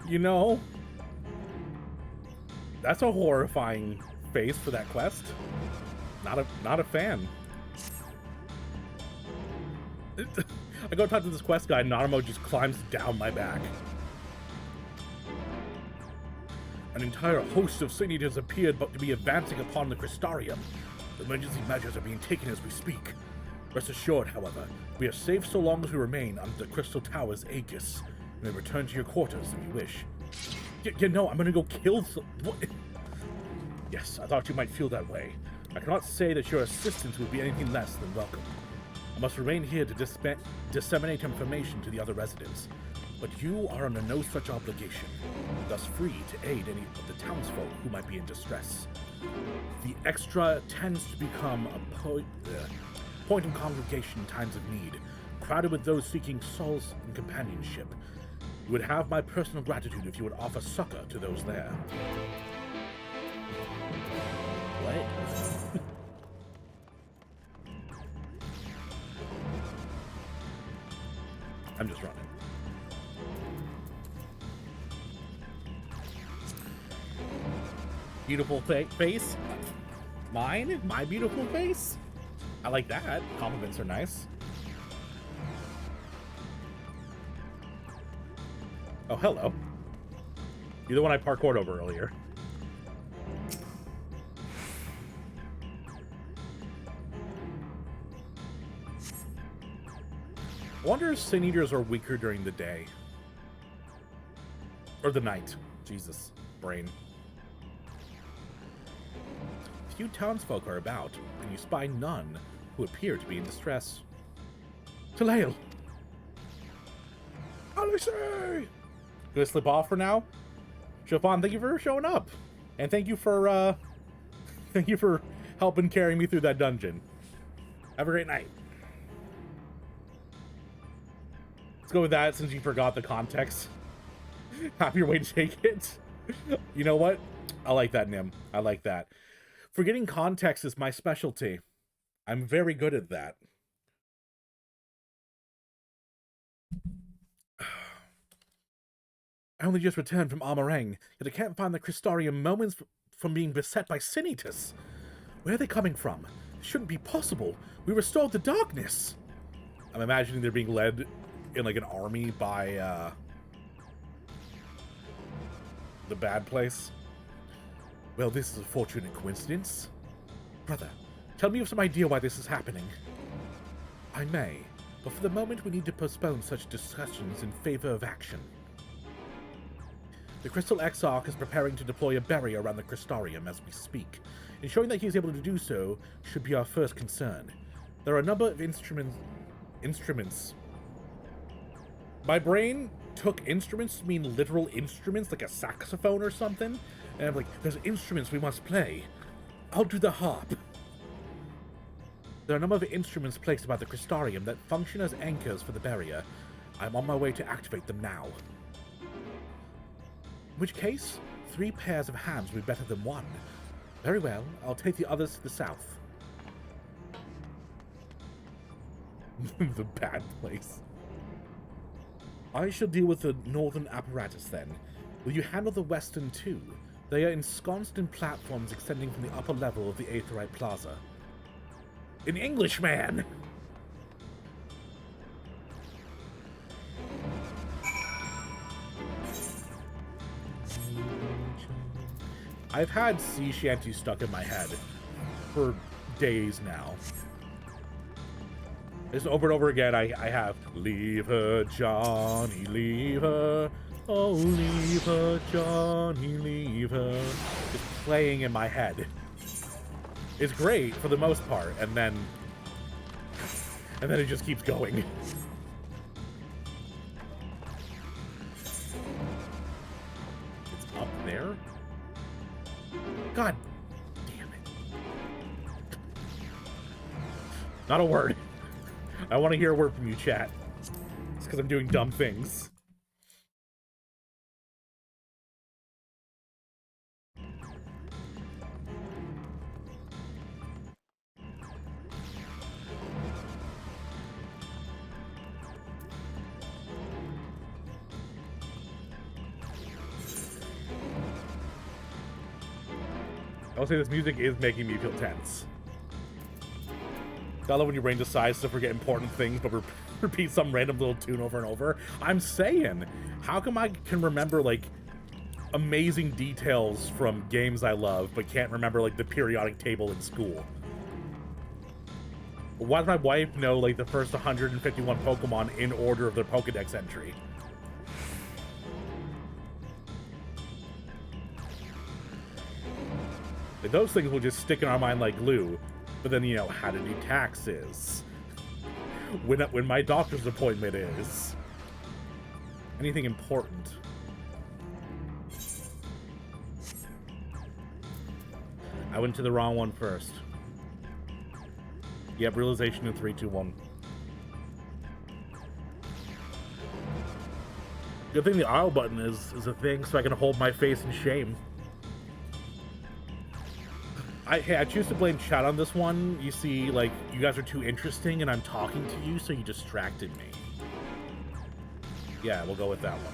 Speaker 1: You know, that's a horrifying face for that quest. Not a fan. I go talk to this quest guy, Narmo just climbs down my back. An entire host of Sin Eaters appeared but to be advancing upon the Crystarium. Emergency measures are being taken as we speak. Rest assured, however, we are safe so long as we remain under the Crystal Tower's aegis. You may return to your quarters if you wish. You know, I'm gonna go kill what? Yes, I thought you might feel that way. I cannot say that your assistance would be anything less than welcome. I must remain here to disseminate information to the other residents. But you are under no such obligation, thus free to aid any of the townsfolk who might be in distress. The extra tends to become a point of congregation in times of need, crowded with those seeking solace and companionship. You would have my personal gratitude if you would offer succor to those there. What? I'm just running. Beautiful face? Mine? My beautiful face? I like that. Compliments are nice. Oh, hello. You're the one I parkoured over earlier. I wonder if Sin Eaters are weaker during the day. Or the night. Jesus. Brain. Few townsfolk are about, and you spy none who appear to be in distress. Talael! Alice! Gonna slip off for now? Siobhan, thank you for showing up. And thank you for helping carrying me through that dungeon. Have a great night. Let's go with that since you forgot the context. Happier way to take it. You know what? I like that, Nim. I like that. Forgetting context is my specialty. I'm very good at that. I only just returned from Armorang, yet I can't find the Crystarium moments from being beset by Sin Eaters. Where are they coming from? It shouldn't be possible. We restored the darkness. I'm imagining they're being led in like an army by the bad place. Well, this is a fortunate coincidence. Brother, tell me of some idea why this is happening. I may, but for the moment we need to postpone such discussions in favor of action. The Crystal Exarch is preparing to deploy a barrier around the Crystarium as we speak. Ensuring that he is able to do so should be our first concern. There are a number of instruments. My brain took instruments to mean literal instruments, like a saxophone or something. And I'm like, there's instruments we must play. I'll do the harp. There are a number of instruments placed about the Crystarium that function as anchors for the barrier. I'm on my way to activate them now. In which case, 3 pairs of hands will be better than 1. Very well, I'll take the others to the south. The bad place. I shall deal with the northern apparatus then. Will you handle the western too? They are ensconced in platforms extending from the upper level of the Aetheryte Plaza. In English, man! I've had sea shanty stuck in my head for days now. Just over and over again, I have, leave her, Johnny, leave her. Oh, leave her, Johnny, leave her. Just playing in my head. It's great for the most part, and then it just keeps going. It's up there? God damn it. Not a word. I want to hear a word from you, chat. It's because I'm doing dumb things. I'll say this music is making me feel tense. I love when your brain decides to forget important things but repeat some random little tune over and over. I'm saying, how come I can remember like amazing details from games I love but can't remember like the periodic table in school? Why does my wife know like the first 151 Pokemon in order of their Pokedex entry? Those things will just stick in our mind like glue. But then, you know, how to do taxes. When my doctor's appointment is. Anything important. I went to the wrong one first. Yep, realization in 3, 2, 1. Good thing the aisle button is a thing so I can hold my face in shame. I choose to blame chat on this one. You see, like, you guys are too interesting and I'm talking to you, so you distracted me. Yeah, we'll go with that one.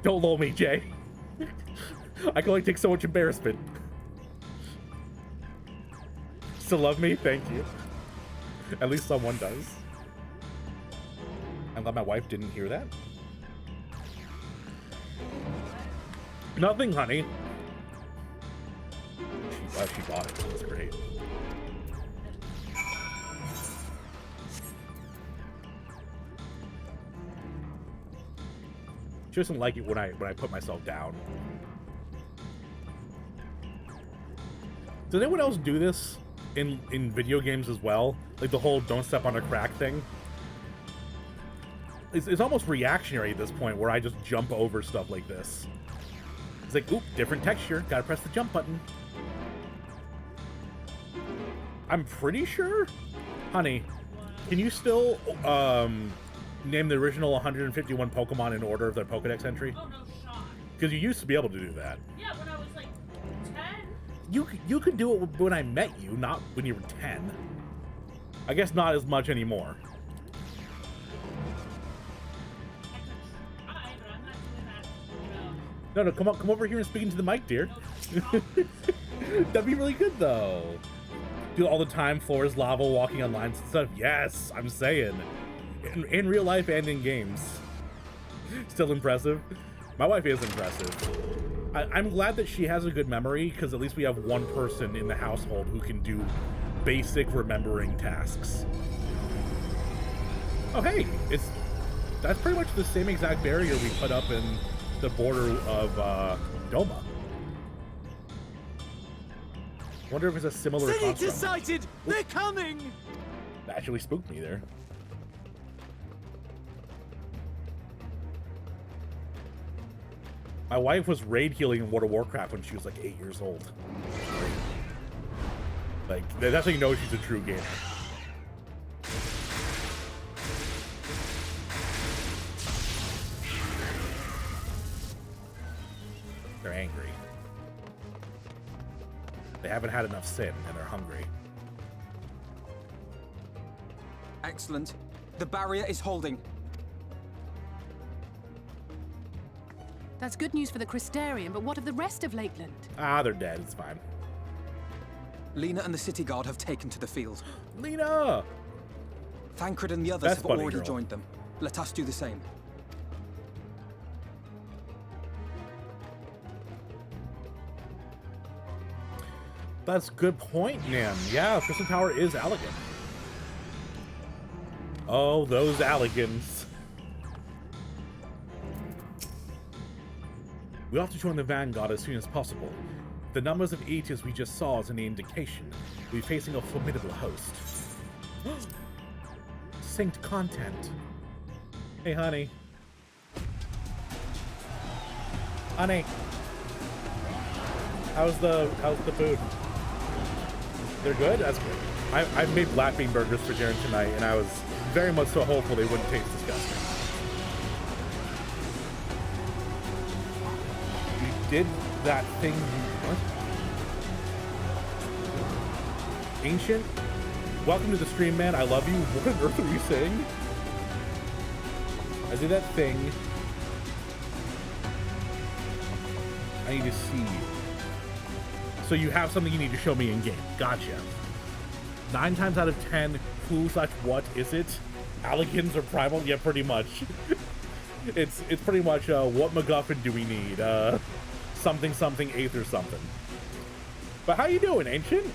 Speaker 1: Don't lull me, Jay. I can only take so much embarrassment. still love me? Thank you. At least someone does. I'm glad my wife didn't hear that. Nothing, honey. She bought it. That's great. She doesn't like it when I put myself down. Does anyone else do this in video games as well? Like the whole don't step on a crack thing? It's almost reactionary at this point where I just jump over stuff like this. It's like, oop, different texture. Gotta press the jump button. I'm pretty sure, honey, can you still name the original 151 Pokemon in order of their Pokedex entry?
Speaker 12: Oh, no shot.
Speaker 1: Because you used to be able to do that.
Speaker 12: Yeah, when I was like 10.
Speaker 1: You could do it when I met you, not when you were 10. I guess not as much anymore. No, come over here and speak into the mic, dear. That'd be really good, though. Do all the time, floor is lava, walking on lines and stuff. Yes, I'm saying. In real life and in games. Still impressive. My wife is impressive. I'm glad that she has a good memory, because at least we have one person in the household who can do basic remembering tasks. Oh, hey, that's pretty much the same exact barrier we put up in the border of Doma. Wonder if it's a similar
Speaker 13: Senator sighted! They're coming!
Speaker 1: That actually spooked me there. My wife was raid healing in World of Warcraft when she was like 8 years old. Like, that's how you know she's a true gamer. They're angry. They haven't had enough sin and they're hungry.
Speaker 13: Excellent. The barrier is holding.
Speaker 14: That's good news for the Crystarian, but what of the rest of Lakeland?
Speaker 1: Ah, they're dead. It's fine.
Speaker 13: Lena and the city guard have taken to the field.
Speaker 1: Lena!
Speaker 13: Thancred and the others
Speaker 1: Best
Speaker 13: have
Speaker 1: buddy
Speaker 13: already
Speaker 1: girl.
Speaker 13: joined them. Let us do the same.
Speaker 1: That's a good point, Nim. Yeah, Crystal Tower is Allegan. Oh, those Allegans. We have to join the Vanguard as soon as possible. The numbers of Aetius we just saw is an indication. We're facing a formidable host. Synced content. Hey, honey. Honey. How's the food? They're good? That's good. I made black bean burgers for Jaren tonight, and I was very much so hopeful they wouldn't taste disgusting. You did that thing. What? Ancient? Welcome to the stream, man. I love you. What on earth are you saying? I did that thing. I need to see. So you have something you need to show me in game. Gotcha. 9 times out of 10, who/what is it? Allegans or primal? Yeah, pretty much. it's pretty much what MacGuffin do we need? Something something Aether something. But how you doing, Ancient?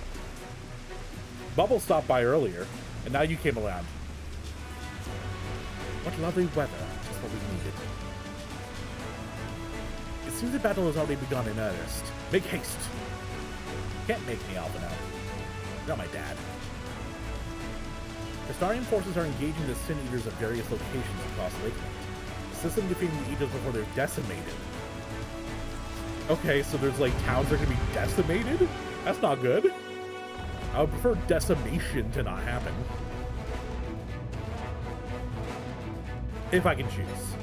Speaker 1: Bubble stopped by earlier, and now you came around. What lovely weather. Just what we needed. It seems the battle has already begun in earnest. Make haste. Can't make me, Alvino. You're not my dad. Crystarian forces are engaging the Sin Eaters at various locations across Lakeland. Assist them defeating the Eaters before they're decimated. Okay, so there's like towns that are gonna be decimated? That's not good. I would prefer decimation to not happen. If I can choose.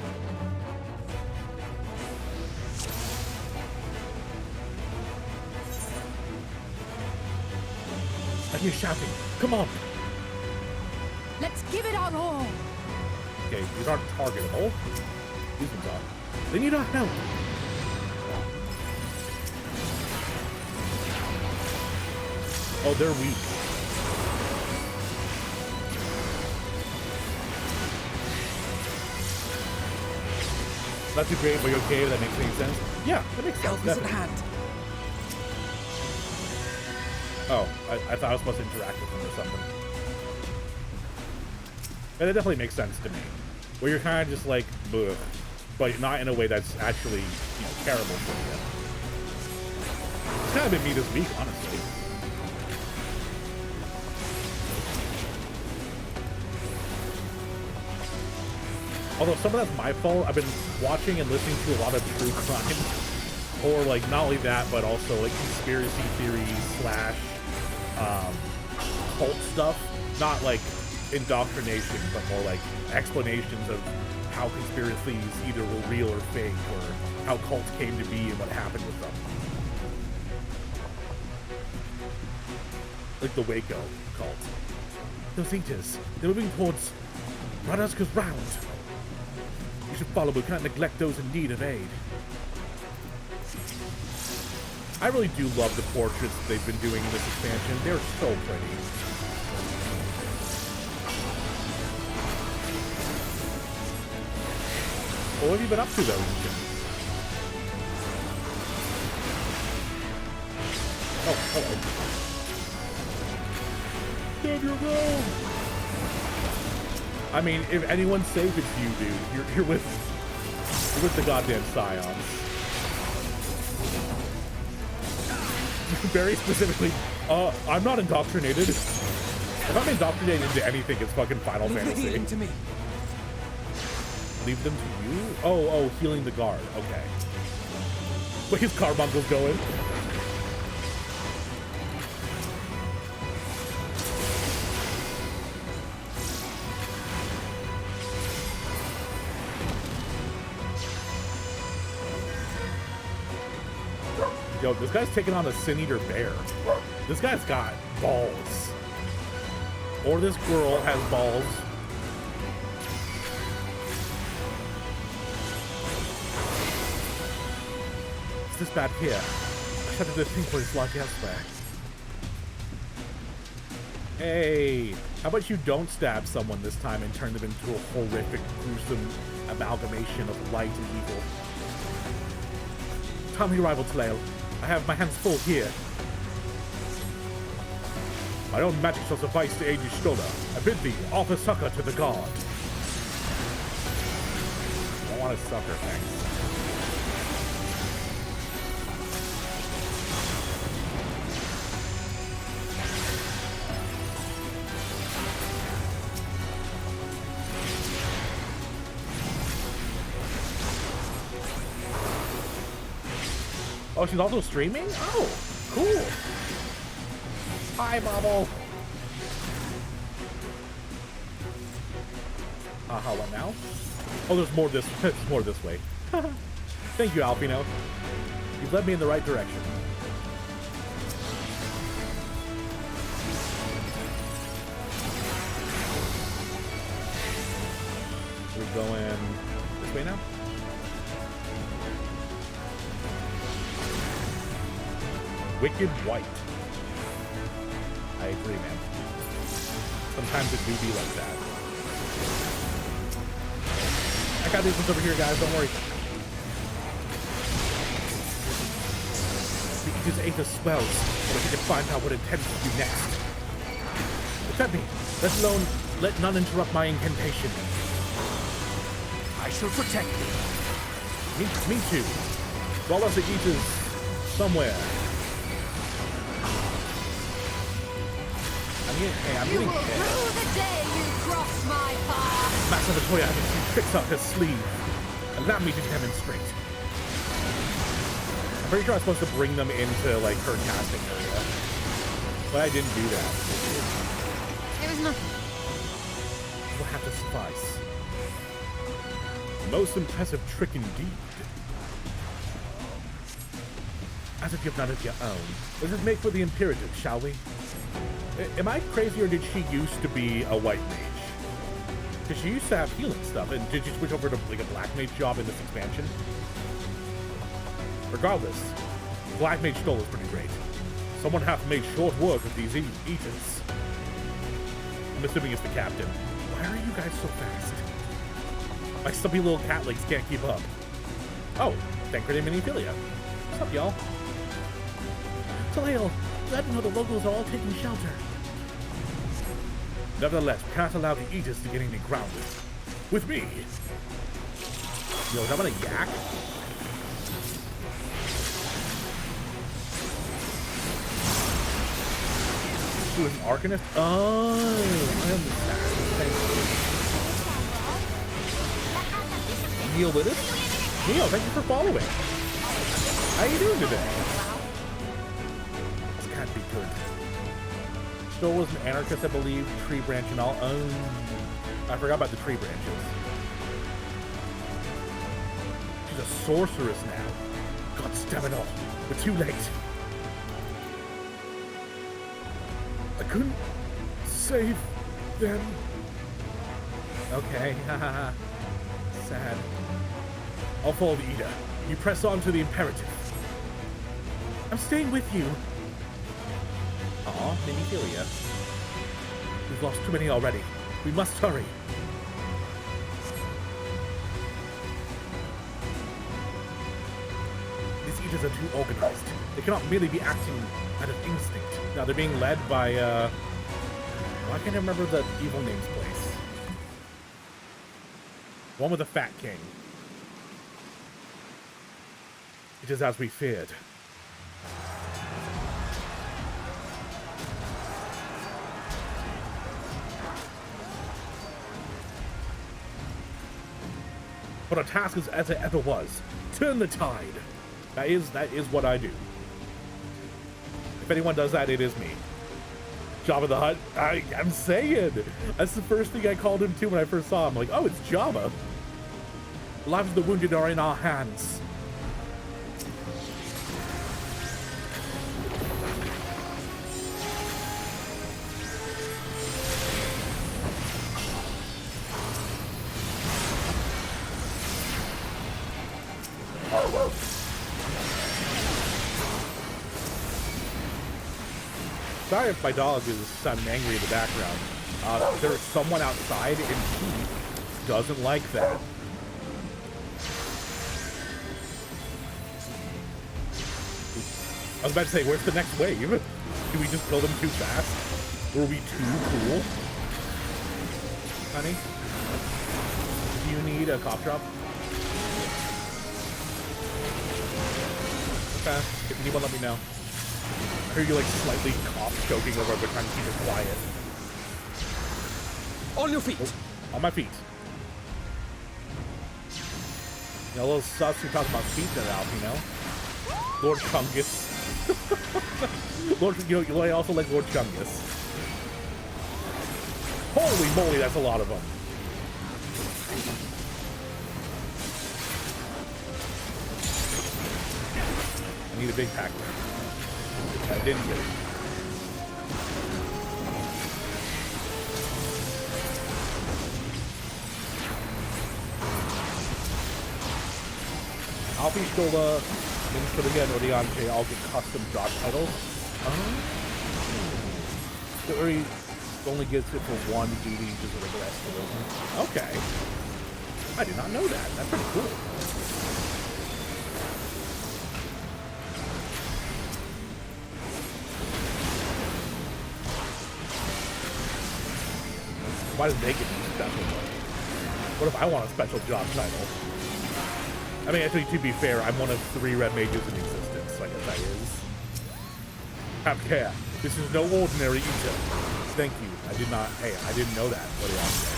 Speaker 1: I hear shouting. Come on.
Speaker 14: Let's give it our all.
Speaker 1: Okay, these aren't targetable. These ones are. They need our help. Oh, they're weak. Not too great, but you're okay if that makes any sense. Yeah, that makes sense.
Speaker 13: Help is at
Speaker 1: definitely.
Speaker 13: hand.
Speaker 1: Oh, I thought I was supposed to interact with them or something. And it definitely makes sense to me. Where you're kind of just like, ugh, but not in a way that's actually, you know, terrible for you. It's kind of been me this week, honestly. Although some of that's my fault. I've been watching and listening to a lot of true crime. Or like, not only that, but also like conspiracy theories slash cult stuff. Not like indoctrination, but more like explanations of how conspiracies either were real or fake, or how cults came to be and what happened with them. Like the Waco cult. Those eaters, they're moving towards Radazka's Round. You should follow, but we can't neglect those in need of aid. I really do love the portraits they've been doing in this expansion. They're so pretty. What have you been up to, though, Legion? Oh, hello. Stand your ground! I mean, if anyone's safe, it's you, dude. You're with the goddamn Scions. Very specifically, I'm not indoctrinated. If I'm indoctrinated into anything, it's fucking Final Fantasy.
Speaker 13: Leave to me.
Speaker 1: Leave them to you? Oh, healing the guard. Okay. Wait, his carbuncle's going. Yo, this guy's taking on a Sin-Eater bear. This guy's got balls. Or this girl has balls. It's this bad here. I shudder to think what it's like elsewhere. Hey, how about you don't stab someone this time and turn them into a horrific, gruesome amalgamation of light and evil? Timely arrival, Talael. I have my hands full here. My own magic shall suffice to aid Y'shtola. I bid thee, offer succor to the god. I want a succor, thanks. Oh, she's also streaming? Oh, cool. Hi, Bobble. What now? Oh, there's more this way. Thank you, Alpino. You've led me in the right direction. We're going this way now? Wicked White. I agree, man. Sometimes it do be like that. I got these ones over here, guys. Don't worry. We can just ate the swells, so we can find out what intends to do next. Protect me. Let none interrupt my incantation. I shall protect you. Me too. All of the eaters somewhere. I'm getting
Speaker 3: rue the day you cross my path.
Speaker 1: Master Victoria has a few tricks up her sleeve. Allow me to demonstrate. I'm pretty sure I'm supposed to bring them into, like, her casting area. But I didn't do that.
Speaker 3: It was nothing.
Speaker 1: Will have to suffice. Most impressive trick indeed. As if you have none of your own. Let us make for the Imperative, shall we? Am I crazy, or did she used to be a white mage? Because she used to have healing stuff, and did she switch over to like a black mage job in this expansion? Regardless, black mage Stola is pretty great. Someone hath made short work of these eaters. I'm assuming it's the captain. Why are you guys so fast? My stubby little cat legs can't keep up. Oh, Thancred and Miniphilia. What's up, y'all? Soleil, glad to know the locals are all taking shelter. Nevertheless, we can't allow the Aegis to get any grounded. With me! Yo, is that what a yak? Who is an Arcanist? Oh, I understand. Thank you. Neolithus? Neil, thank you for following. How you doing today? This can't be good. Stoll was an anarchist, I believe. Tree branch and all. I forgot about the tree branches. She's a sorceress now. God damn it all. We're too late. I couldn't save them. Okay, haha. Sad. I'll follow the Ida. You press on to the imperative. I'm staying with you. Aw, Miniphilia. We've lost too many already. We must hurry. These Idas are too organized. They cannot merely be acting out of instinct. Now they're being led by, why can't I remember the evil name's place? One with the Fat King. It is as we feared. But our task is as it ever was. Turn the tide. That is what I do. If anyone does that, it is me. Jabba the Hutt. I'm saying. That's the first thing I called him to when I first saw him. Like, oh, it's Jabba. The lives of the wounded are in our hands. Sorry if my dog is sounding angry in the background. There's someone outside and he doesn't like that. I was about to say, where's the next wave? Do we just kill them too fast? Were we too cool? Honey? Do you need a cough drop? Okay, if you need one, let me know. I hear you like slightly cough choking over, but trying to keep it quiet.
Speaker 13: On your feet!
Speaker 1: Oh, on my feet. You know, a little sus who talks about feet that out, you know? Lord Chungus. Lord, you know, I also like Lord Chungus. Holy moly, that's a lot of them. I need a big pack. I didn't get it. Alfie Stola, Miniphilia, and Odiante all get custom job titles. So Uri only gets it for one duty, just like the rest of them. Okay. I did not know that. That's pretty cool. Why does they get these special ones? What if I want a special job title? I mean, actually, to be fair, I'm one of 3 red mages in existence. I guess that is. Have care. This is no ordinary Ita. Thank you. I did not. Hey, I didn't know that. What do you want to say?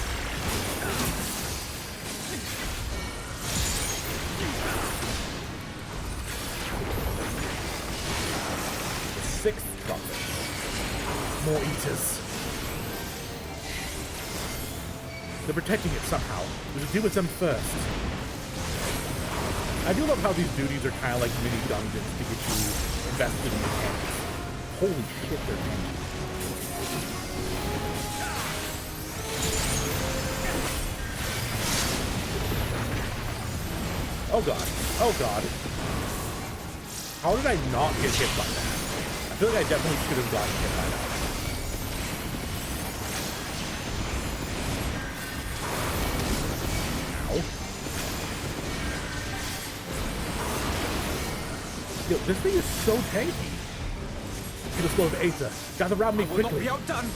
Speaker 1: The 6th trumpet. More Itas. They're protecting it somehow. We should deal with them first. I do love how these duties are kind of like mini dungeons to get you invested in mechanics. Holy shit, they're tanky. Oh god. Oh god. How did I not get hit by that? I feel like I definitely should have gotten hit by that. Yo, this thing is so tanky. Get us close to Aether. Gather around me quickly.
Speaker 13: Not be outdone.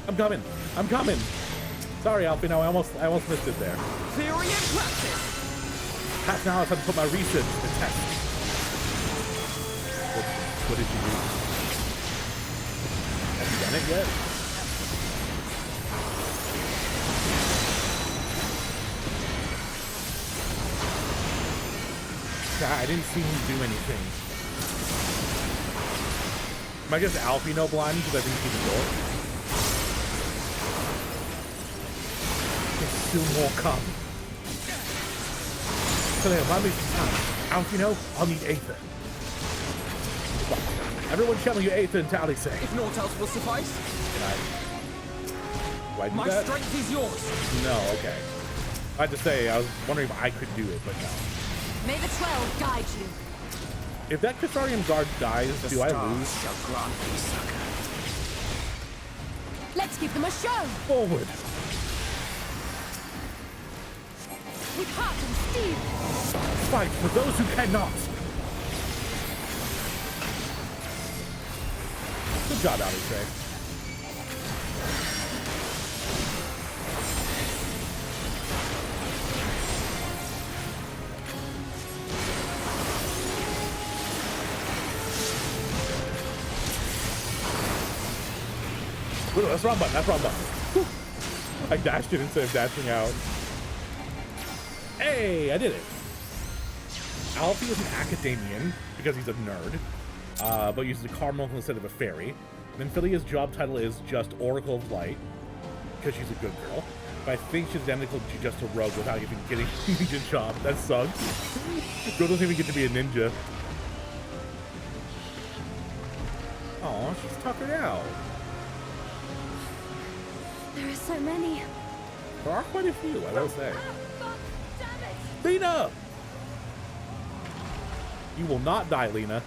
Speaker 1: I'm coming. I'm coming. Sorry, Alfino. I almost missed it there.
Speaker 13: Theory and practice.
Speaker 1: Half now, I have to put my research to the test. What did you do? Have you done it yet? I didn't see him do anything. Am I just Alfino blind because I didn't see the door? There's still more come. So they remind me of time. Alfino, I'll need Aether. Everyone channel you Aether and Tally say.
Speaker 13: If naught else will suffice.
Speaker 1: Can I? Do I do
Speaker 13: My
Speaker 1: that?
Speaker 13: strength is yours.
Speaker 1: No, okay. I had to say, I was wondering if I could do it, but no.
Speaker 3: May the 12 guide you.
Speaker 1: If that Catharian guard dies, do I lose?
Speaker 13: Shall grant thee succor.
Speaker 3: Let's give them a show.
Speaker 1: Forward.
Speaker 3: With heart and steel.
Speaker 1: Fight for those who cannot. Good job, Alice. Ooh, that's wrong button. That's wrong button. Whew. I dashed it instead of dashing out. Hey, I did it. Alfie is an academian because he's a nerd, but uses a caramel instead of a fairy. Minfilia's job title is just Oracle of Light because she's a good girl. But I think she's identical to just a rogue without even getting ninja chop. That sucks. Girl doesn't even get to be a ninja. Aw, she's tuckered out.
Speaker 3: There are so many.
Speaker 1: There are quite a few, I will say. Lena! You will not die, Lena.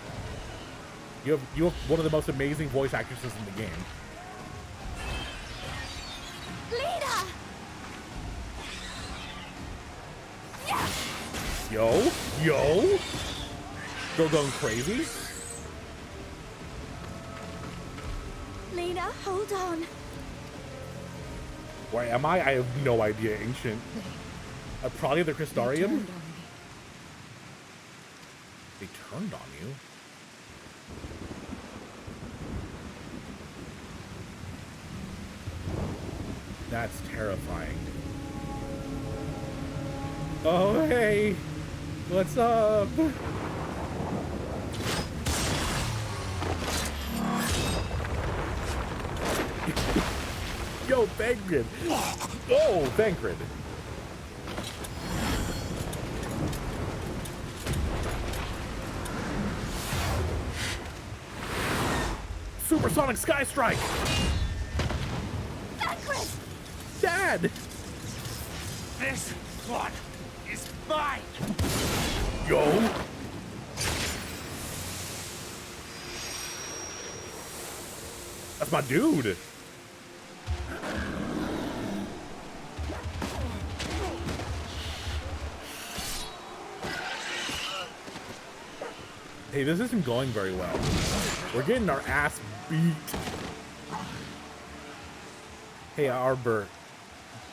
Speaker 1: You have one of the most amazing voice actresses in the game.
Speaker 3: Lena! Yeah.
Speaker 1: Yo! Yo! Girl going crazy?
Speaker 3: Lena, hold on.
Speaker 1: Where am I? I have no idea, Ancient. Probably the Crystarium? They turned on you? That's terrifying. Oh, hey! What's up? Yo, Thancred! Oh, Thancred! Supersonic Sky Strike!
Speaker 3: Thancred!
Speaker 1: Dad!
Speaker 13: This one is mine!
Speaker 1: Yo! That's my dude! Hey, this isn't going very well. We're getting our ass beat. Hey, Arbor.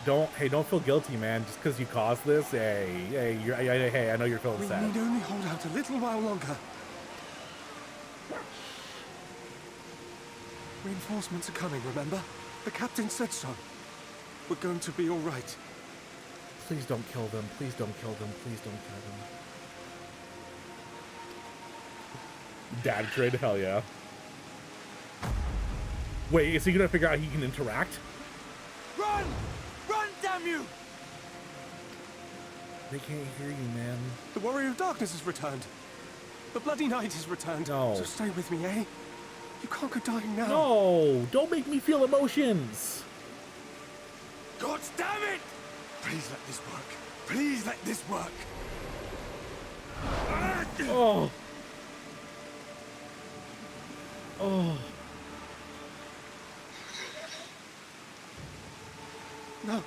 Speaker 1: Don't feel guilty, man. Just because you caused this. Hey, I know you're feeling sad.
Speaker 7: We need only hold out a little while longer. Reinforcements are coming, remember? The captain said so. We're going to be all right.
Speaker 1: Please don't kill them. Please don't kill them. Please don't kill them. Dad trade, hell yeah. Wait, is he gonna figure out he can interact?
Speaker 13: Run! Run, damn you!
Speaker 1: They can't hear you, man.
Speaker 7: The Warrior of Darkness has returned. The Bloody Knight has returned.
Speaker 1: No.
Speaker 7: So stay with me, eh? You can't go dying now.
Speaker 1: No! Don't make me feel emotions!
Speaker 13: God damn it!
Speaker 7: Please let this work. Please let this work.
Speaker 1: Oh! Oh.
Speaker 7: No.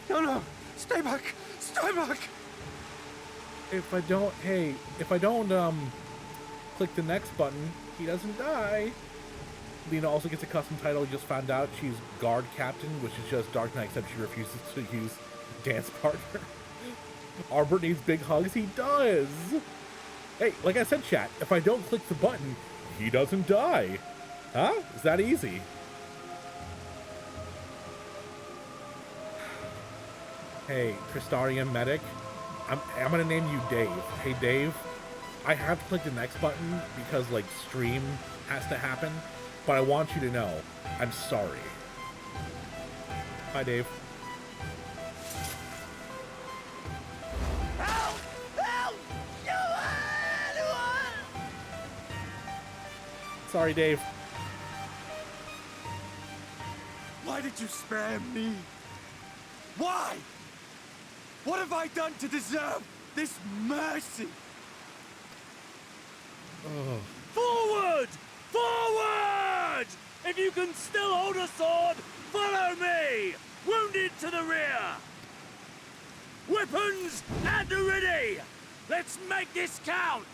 Speaker 7: No. Stay back. Stay back.
Speaker 1: If I don't click the next button, he doesn't die. Lena also gets a custom title. Just found out she's guard captain, which is just Dark Knight, except she refuses to use dance partner. Arbor needs big hugs. He does. Hey, like I said, chat, if I don't click the button, he doesn't die. Huh? Is that easy? Hey, Crystarium medic, I'm gonna name you Dave. Hey, Dave, I have to click the next button because, like, stream has to happen, but I want you to know, I'm sorry. Bye, Dave.
Speaker 11: Help! Help!
Speaker 1: Sorry, Dave.
Speaker 9: Why did you spare me? Why? What have I done to deserve this mercy?
Speaker 1: Oh.
Speaker 15: Forward! Forward! If you can still hold a sword, follow me! Wounded to the rear! Weapons at the ready! Let's make this count!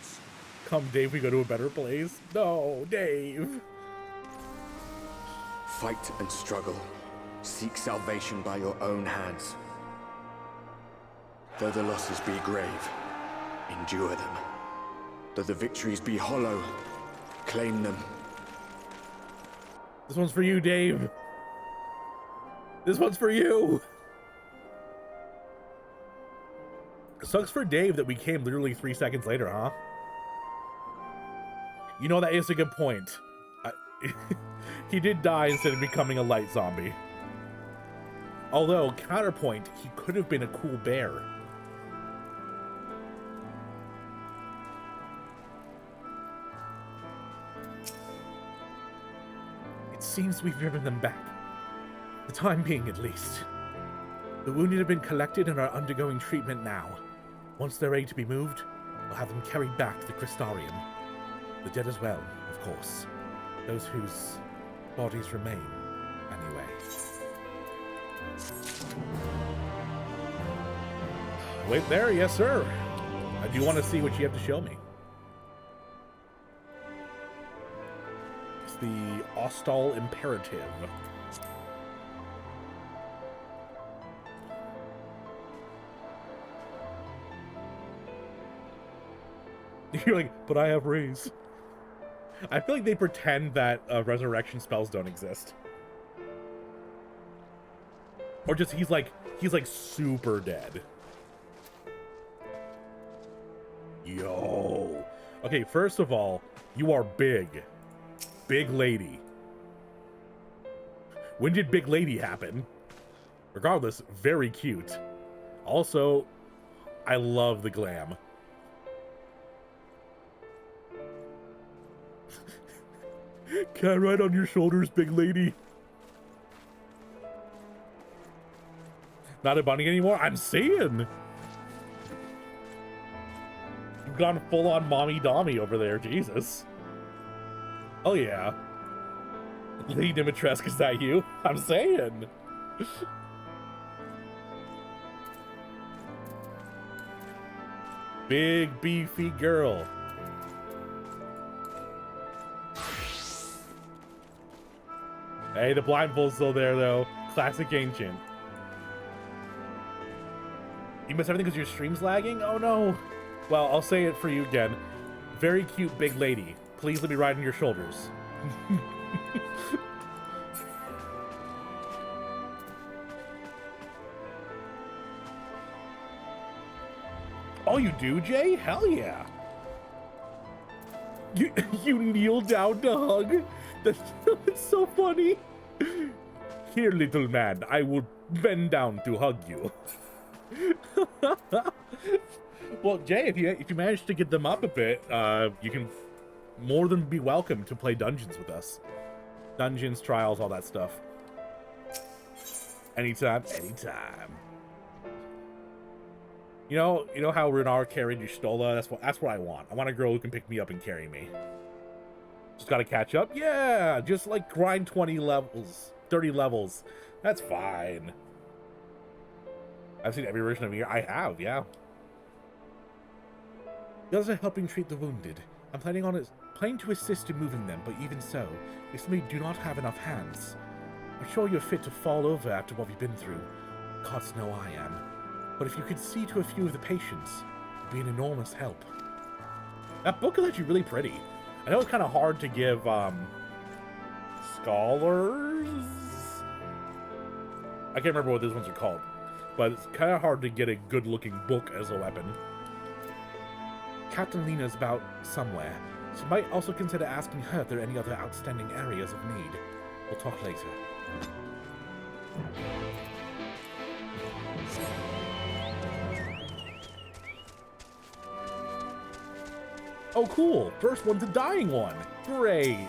Speaker 1: Come, Dave, we go to a better place. No, Dave.
Speaker 8: Fight and struggle. Seek salvation by your own hands. Though the losses be grave, endure them. Though the victories be hollow, claim them.
Speaker 1: This one's for you, Dave. This one's for you. It sucks for Dave that we came literally 3 seconds later, huh? You know, that is a good point. He did die instead of becoming a light zombie. Although, counterpoint, he could have been a cool bear. It seems we've driven them back. For the time being, at least. The wounded have been collected and are undergoing treatment now. Once they're ready to be moved, we'll have them carried back to the Crystarium. The dead as well, of course. Those whose bodies remain, anyway. Wait there, yes sir. I do want to see what you have to show me. It's the Ostal Imperative. You're like, but I have rays. I feel like they pretend that resurrection spells don't exist. Or just he's like super dead. Yo. Okay, first of all, you are big. Big lady. When did Big Lady happen? Regardless, very cute. Also, I love the glam. Can I ride on your shoulders, big lady? Not a bunny anymore? I'm saying. You've gone full-on mommy dommy over there, Jesus. Oh yeah. Lady Dimitrescu, is that you? I'm saying. Big beefy girl. Hey, the blindfold's still there, though. Classic Ancient. You missed everything because your stream's lagging? Oh, no. Well, I'll say it for you again. Very cute big lady. Please let me ride on your shoulders. Oh, you do, Jay? Hell yeah. You kneel down to hug? That's so funny. Here, little man, I will bend down to hug you. Well, Jay, if you manage to get them up a bit, you can more than be welcome to play dungeons with us. Dungeons, trials, all that stuff. Anytime, anytime. You know how Runar carried Y'shtola? That's what I want. I want a girl who can pick me up and carry me. Just gotta catch up? Yeah, just like grind 20 levels, 30 levels. That's fine. I've seen every version of Nier. I have, yeah. The others are helping treat the wounded. I'm planning to assist in moving them, but even so, we simply do not have enough hands. I'm sure you're fit to fall over after what we've been through. Gods know I am. But if you could see to a few of the patients, it'd be an enormous help. That book is actually really pretty. I know it's kind of hard to give, scholars? I can't remember what these ones are called, but it's kind of hard to get a good-looking book as a weapon. Captain Lena's about somewhere, so you might also consider asking her if there are any other outstanding areas of need. We'll talk later. Oh, cool! First one's a dying one! Great!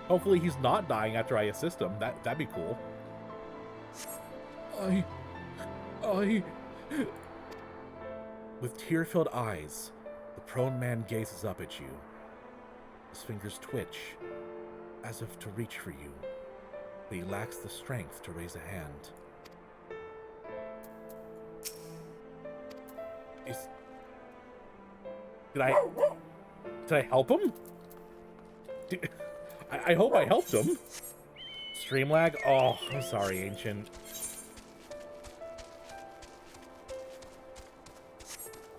Speaker 1: Hopefully he's not dying after I assist him. That'd be cool. With tear-filled eyes, the prone man gazes up at you. His fingers twitch, as if to reach for you, but he lacks the strength to raise a hand. Did I help him? I hope I helped him. Stream lag? Oh, I'm sorry, Ancient.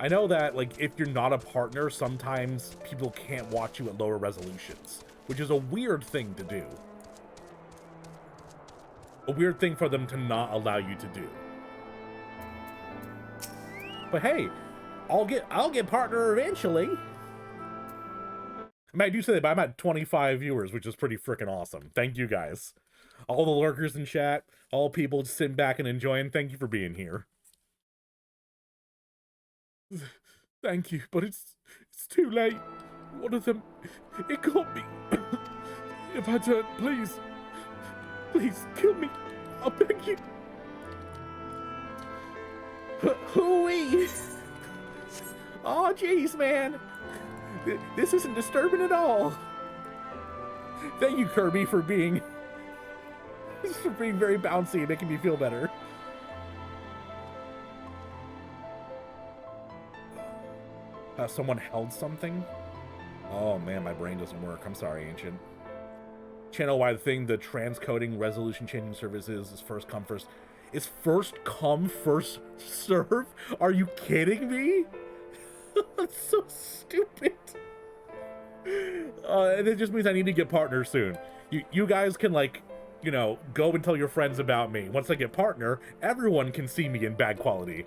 Speaker 1: I know that, like, if you're not a partner, sometimes people can't watch you at lower resolutions, which is a weird thing to do. A weird thing for them to not allow you to do. But hey, I'll get partner eventually. I mean, I do say that, but I'm at 25 viewers, which is pretty freaking awesome. Thank you guys. All the lurkers in chat, all people just sitting back and enjoying, thank you for being here. Thank you, but it's too late. One of them, it got me. If I don't, please kill me. I'll beg you. Hooey! Oh, jeez, man. This isn't disturbing at all. Thank you, Kirby, for being very bouncy and making me feel better. Someone held something? Oh man, my brain doesn't work. I'm sorry, Ancient. Channel-wide thing, the transcoding resolution changing services is first come, first. Is first come, first serve? Are you kidding me? That's so stupid. And it just means I need to get partners soon. You guys can, like, you know, go and tell your friends about me. Once I get partner, everyone can see me in bad quality.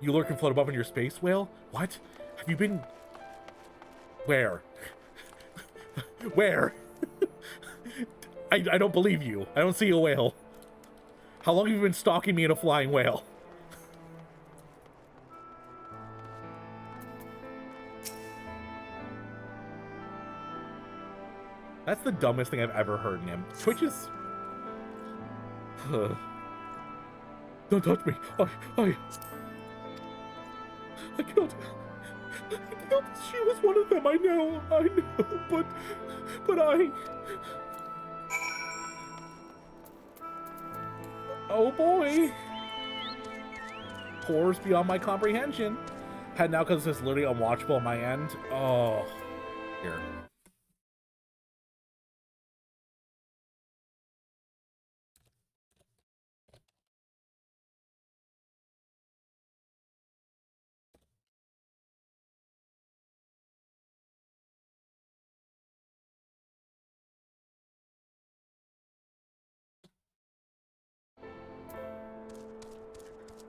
Speaker 1: You lurk and float above in your space whale? What? Have you been... Where? Where? I don't believe you. I don't see a whale. How long have you been stalking me in a flying whale? That's the dumbest thing I've ever heard in him. Twitch is... Don't touch me. I cannot. She was one of them. I know, but I. Oh boy. Horrors beyond my comprehension. Head now because it's literally unwatchable on my end. Oh, here.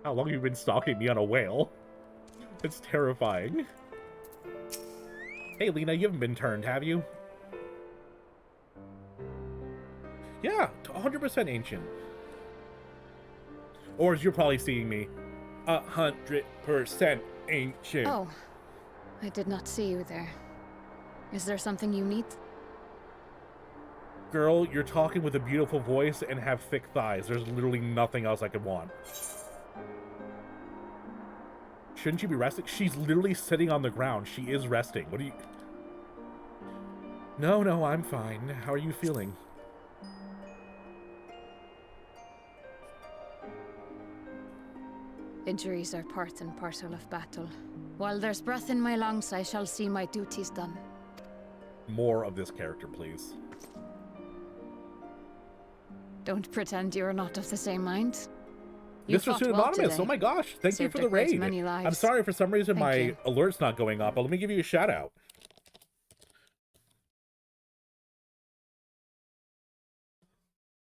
Speaker 1: How long have you been stalking me on a whale? It's terrifying. Hey, Lena, you haven't been turned, have you? Yeah, 100% Ancient. Or as you're probably seeing me, 100% Ancient.
Speaker 5: Oh, I did not see you there. Is there something you need?
Speaker 1: Girl, you're talking with a beautiful voice and have thick thighs. There's literally nothing else I could want. Shouldn't you be resting? She's literally sitting on the ground. She is resting. What are you... No, I'm fine. How are you feeling?
Speaker 5: Injuries are part and parcel of battle.
Speaker 14: While there's breath in my lungs, I shall see my duties done.
Speaker 1: More of this character, please.
Speaker 14: Don't pretend you're not of the same mind.
Speaker 1: Mr. Pseudonymous, oh my gosh, thank you for the raid. I'm sorry, for some reason my alert's not going up, but let me give you a shout out.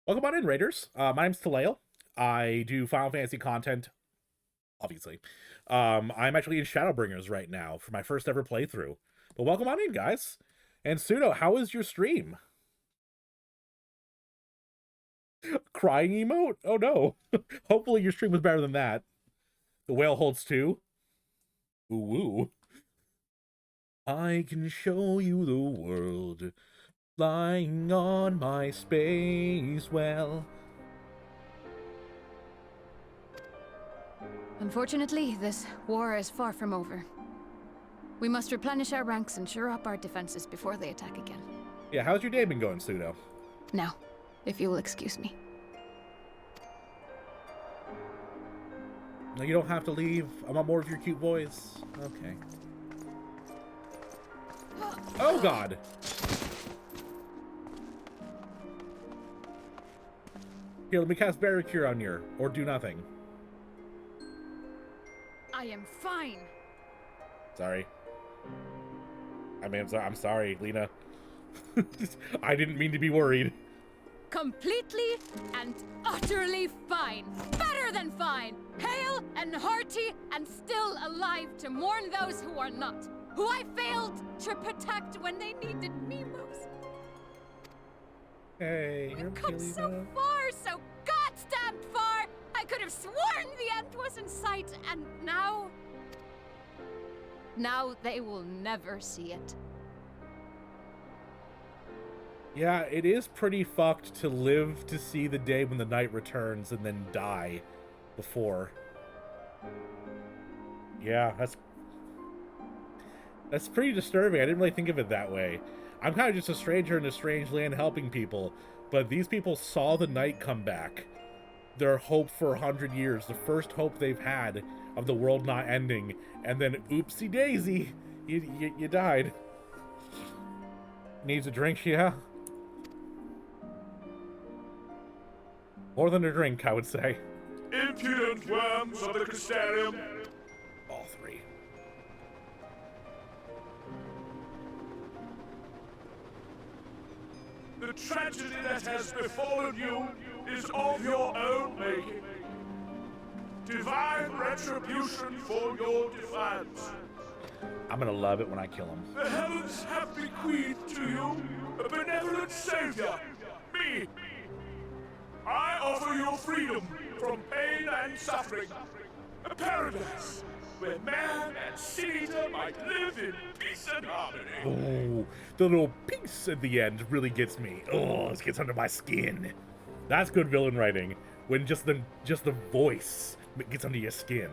Speaker 1: Welcome on in, Raiders. My name's Taleo. I do Final Fantasy content, obviously. I'm actually in Shadowbringers right now for my first ever playthrough. But welcome on in, guys. And Pseudo, how was your stream? Crying emote? Oh no. Hopefully your stream was better than that. The whale holds two. Ooh woo. I can show you the world, lying on my space well.
Speaker 14: Unfortunately, this war is far from over. We must replenish our ranks and shore up our defenses before they attack again.
Speaker 1: Yeah, how's your day been going, Pseudo?
Speaker 14: Now, if you will excuse me.
Speaker 1: No, you don't have to leave. I want more of your cute voice. Okay. Oh god! Here, let me cast Barrier Cure on you, or do nothing.
Speaker 14: I am fine.
Speaker 1: Sorry. I mean, I'm sorry, Lena. I didn't mean to be worried.
Speaker 14: Completely and utterly fine. Better than fine. Hale and hearty and still alive to mourn those who are not. Who I failed to protect when they needed me most.
Speaker 1: Hey,
Speaker 14: We've come so far, so goddamn far. I could have sworn the end was in sight, and now... Now they will never see it.
Speaker 1: Yeah, it is pretty fucked to live to see the day when the night returns and then die before. Yeah, that's pretty disturbing. I didn't really think of it that way. I'm kind of just a stranger in a strange land helping people, but these people saw the night come back. Their hope for 100 years, the first hope they've had of the world not ending, and then oopsie daisy, you died. Needs a drink, yeah? More than a drink, I would say.
Speaker 16: Impudent worms of the Crystarium.
Speaker 1: All three.
Speaker 16: The tragedy that has befallen you is of your own making. Divine retribution for your defiance.
Speaker 1: I'm gonna love it when I kill him.
Speaker 16: The heavens have bequeathed to you a benevolent savior, me. I offer you freedom from pain and suffering. A paradise where man and Caesar might live in peace and harmony.
Speaker 1: Oh, the little peace at the end really gets me. Oh, this gets under my skin. That's good villain writing. When just the voice gets under your skin.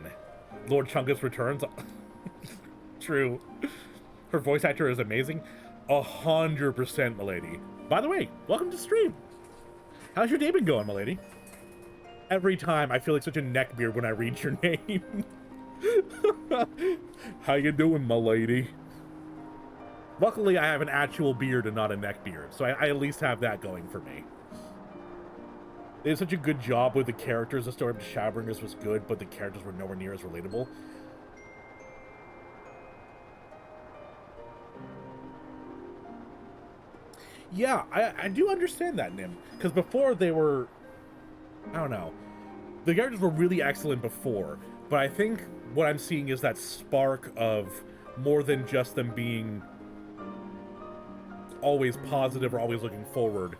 Speaker 1: Lord Chungus returns. True. Her voice actor is amazing. 100%, milady. By the way, welcome to stream. How's your day been going, milady? Every time I feel like such a neckbeard when I read your name. How you doing, milady? Luckily, I have an actual beard and not a neckbeard, so I at least have that going for me. They did such a good job with the characters. The story of the Shadowbringers was good, but the characters were nowhere near as relatable. Yeah, I do understand that, Nim. Because before they were... I don't know. The characters were really excellent before, but I think what I'm seeing is that spark of more than just them being always positive or always looking forward.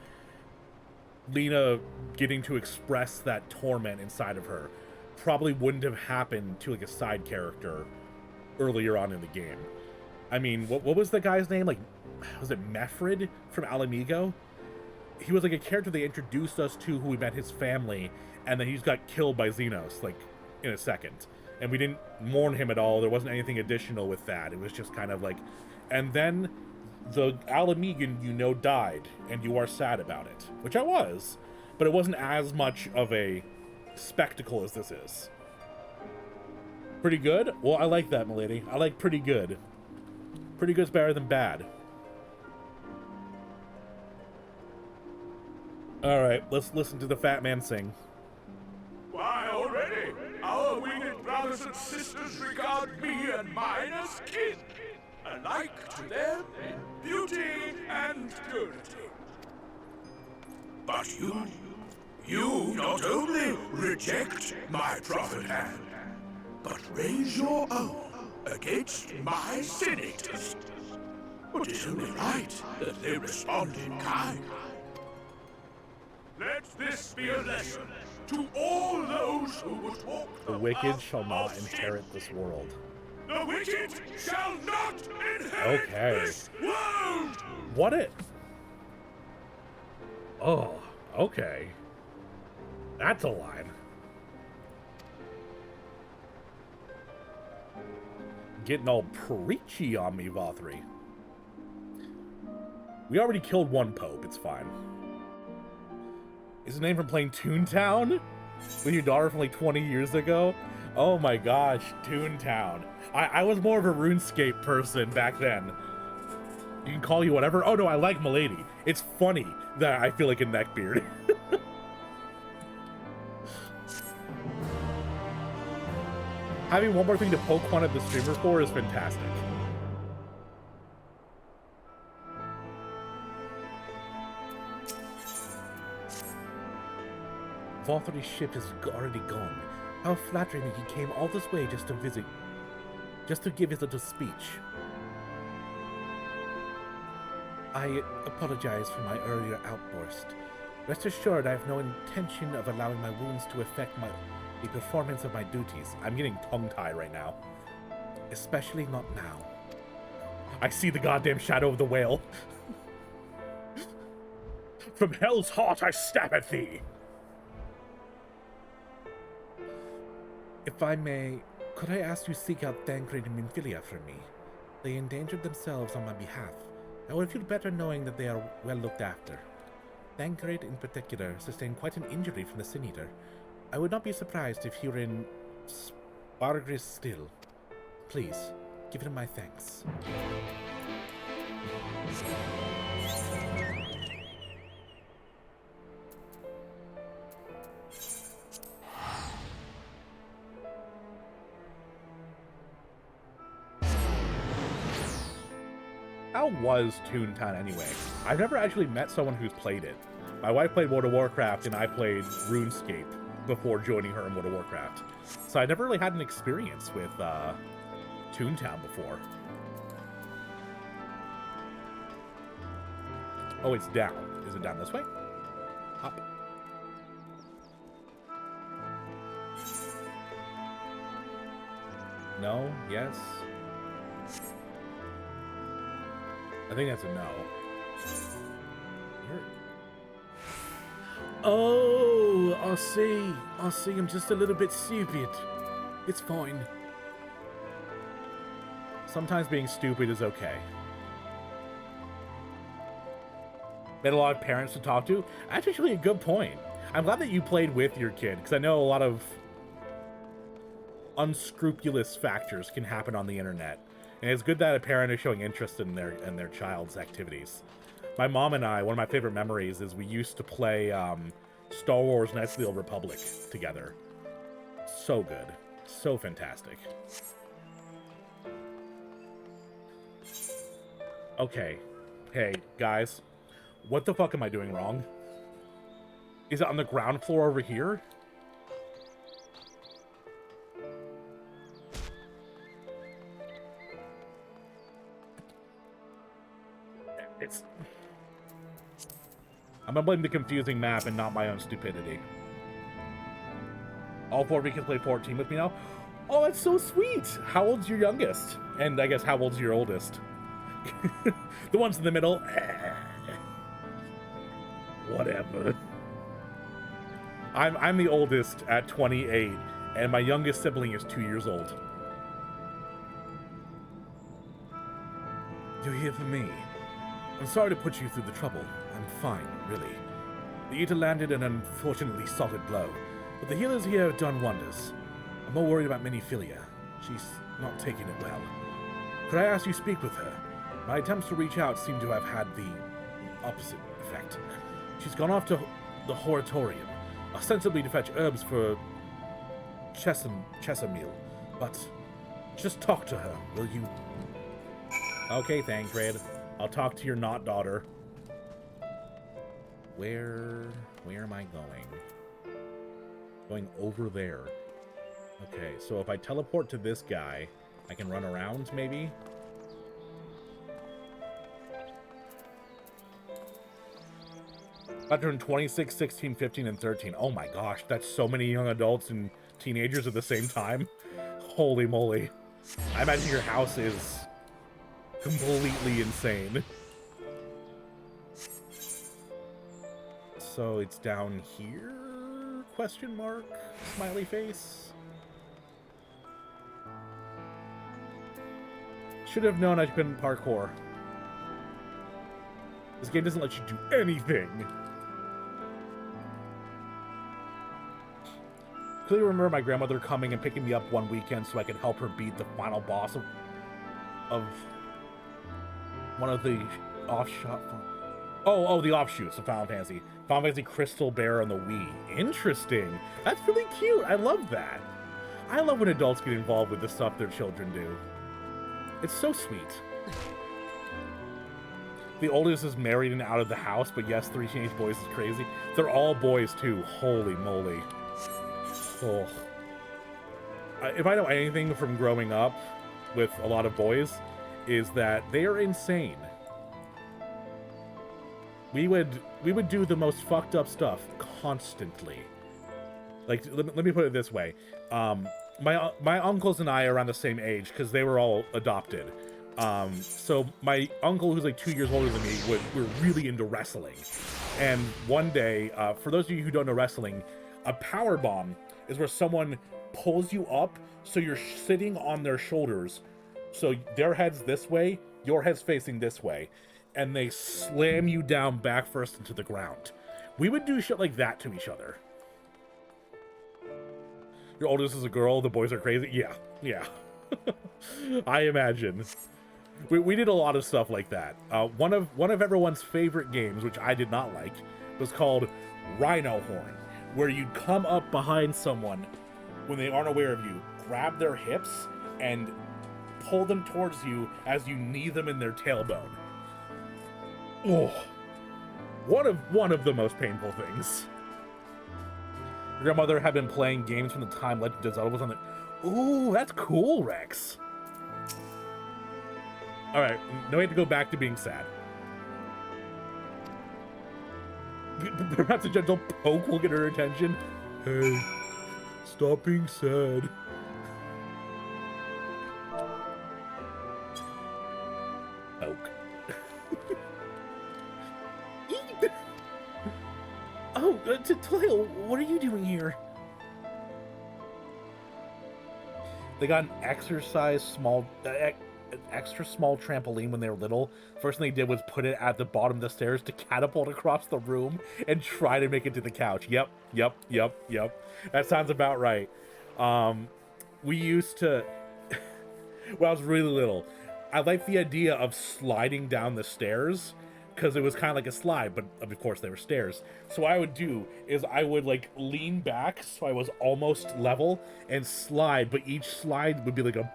Speaker 1: Lena getting to express that torment inside of her probably wouldn't have happened to like a side character earlier on in the game. I mean, what was the guy's name? Like, was it Mefrid from Alamigo? He was like a character they introduced us to who we met his family, and then he just got killed by Xenos, like, in a second. And we didn't mourn him at all. There wasn't anything additional with that. It was just kind of like... And then the Alamigan you know died, and you are sad about it. Which I was. But it wasn't as much of a spectacle as this is. Pretty good? Well, I like that, milady. I like pretty good. Pretty good's better than bad. Alright, let's listen to the fat man sing.
Speaker 16: Why, already, our winged brothers and sisters regard me and mine as kin, alike to them in beauty and purity. But you not only reject my prophet hand, but raise your own against my senators. It is only right that they respond in kind. Let this be a lesson to all those who would walk
Speaker 1: The wicked shall not inherit this world.
Speaker 16: The wicked shall not inherit this world!
Speaker 1: What it? Oh, okay. That's a line. Getting all preachy on me, Vothri. We already killed one Pope, it's fine. Is his name from playing Toontown? With your daughter from like 20 years ago? Oh my gosh, Toontown. I was more of a RuneScape person back then. You can call you whatever. Oh no, I like Milady. It's funny that I feel like a neckbeard. Having one more thing to poke fun at the streamer for is fantastic. Vothri's ship is already gone. How flattering that he came all this way just to give his little speech. I apologize for my earlier outburst. Rest assured I have no intention of allowing my wounds to affect the performance of my duties. I'm getting tongue-tied right now. Especially not now. I see the goddamn shadow of the whale. From hell's heart I stab at thee! If I may, could I ask you seek out Thancred and Minfilia for me? They endangered themselves on my behalf. I would feel better knowing that they are well looked after. Thancred in particular sustained quite an injury from the Sin Eater. I would not be surprised if he were in Spargris still. Please, give him my thanks. How was Toontown anyway? I've never actually met someone who's played it. My wife played World of Warcraft and I played RuneScape before joining her in World of Warcraft. So I never really had an experience with Toontown before. Oh, it's down. Is it down this way? Up. No? Yes? I think that's a no. Oh, I see. I see. I'm just a little bit stupid. It's fine. Sometimes being stupid is okay. Met a lot of parents to talk to. That's actually a good point. I'm glad that you played with your kid, because I know a lot of unscrupulous factors can happen on the internet. And it's good that a parent is showing interest in their child's activities. My mom and I, one of my favorite memories is we used to play Star Wars Knights of the Old Republic together. So good. So fantastic. Okay. Hey, guys. What the fuck am I doing wrong? Is it on the ground floor over here? I'm gonna blame the confusing map and not my own stupidity. All four of you can play 14 with me now? Oh, that's so sweet! How old's your youngest? And I guess how old's your oldest? The ones in the middle? Whatever. I'm the oldest at 28, and my youngest sibling is 2 years old. You're here for me. I'm sorry to put you through the trouble. I'm fine, really. The Eater landed an unfortunately solid blow, but the healers here have done wonders. I'm more worried about Minfilia. She's not taking it well. Could I ask you to speak with her? My attempts to reach out seem to have had the opposite effect. She's gone off to the Horatorium, ostensibly to fetch herbs for Chesamil, but just talk to her, will you? Okay, Thancred. I'll talk to your not daughter. Where am I going? Going over there. Okay, so if I teleport to this guy, I can run around, maybe? I've turned 26, 16, 15, and 13. Oh my gosh, that's so many young adults and teenagers at the same time. Holy moly. I imagine your house is completely insane. So it's down here? Question mark? Smiley face? Should have known I couldn't parkour. This game doesn't let you do anything. Clearly remember my grandmother coming and picking me up one weekend so I could help her beat the final boss of one of the the offshoots of Final Fantasy. Final Fantasy Crystal Bear on the Wii. Interesting. That's really cute. I love that. I love when adults get involved with the stuff their children do. It's so sweet. The oldest is married and out of the house, but yes, 3 teenage boys is crazy. They're all boys too. Holy moly. Oh. If I know anything from growing up with a lot of boys, is that they are insane. We would do the most fucked up stuff constantly. Like, let me put it this way. My uncles and I are around the same age because they were all adopted. So my uncle, who's like 2 years older than me, we're really into wrestling. And one day, for those of you who don't know wrestling, a power bomb is where someone pulls you up so you're sitting on their shoulders. So their head's this way, your head's facing this way, and they slam you down back first into the ground. We would do shit like that to each other. Your oldest is a girl, the boys are crazy? Yeah. I imagine. We did a lot of stuff like that. One of everyone's favorite games, which I did not like, was called Rhino Horn, where you'd come up behind someone when they aren't aware of you, grab their hips, and pull them towards you as you knee them in their tailbone. Oh, one of the most painful things. Your grandmother had been playing games from the time Legend of Zelda was on the... Ooh, that's cool, Rex. Alright, now we have to go back to being sad. Perhaps a gentle poke will get her attention. Hey, stop being sad. Poke. Oh, Toil, what are you doing here? They got an extra small trampoline when they were little. First thing they did was put it at the bottom of the stairs to catapult across the room and try to make it to the couch. Yep. That sounds about right. We used to, when I was really little, I liked the idea of sliding down the stairs because it was kind of like a slide, but of course they were stairs. So what I would do is I would like lean back so I was almost level and slide, but each slide would be like a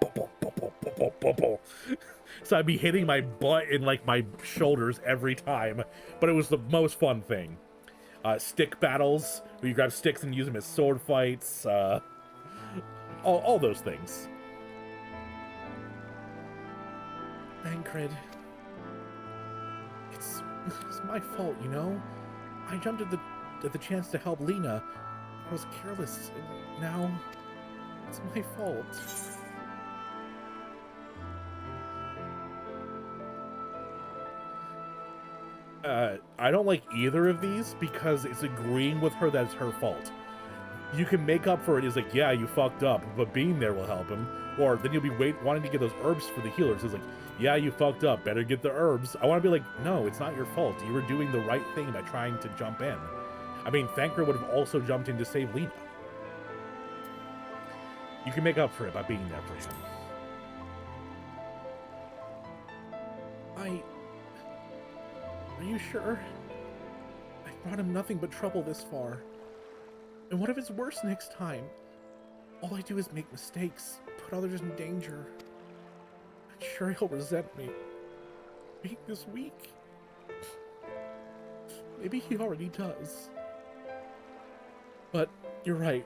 Speaker 1: so I'd be hitting my butt and like my shoulders every time, but it was the most fun thing. Stick battles where you grab sticks and use them as sword fights, all those things. Thancred. It's my fault, you know? I jumped at the chance to help Lena. I was careless. Now, it's my fault. I don't like either of these because it's agreeing with her that it's her fault. You can make up for it as like, yeah, you fucked up, but being there will help him. Or then you'll be wanting to get those herbs for the healers. It's like, yeah, you fucked up, better get the herbs. I want to be like, no, it's not your fault. You were doing the right thing by trying to jump in. I mean, Thancred would have also jumped in to save Lena. You can make up for it by being there for him. Are you sure? I brought him nothing but trouble this far. And what if it's worse next time? All I do is make mistakes, put others in danger. I'm sure he'll resent me. Being this weak. Maybe he already does. But you're right.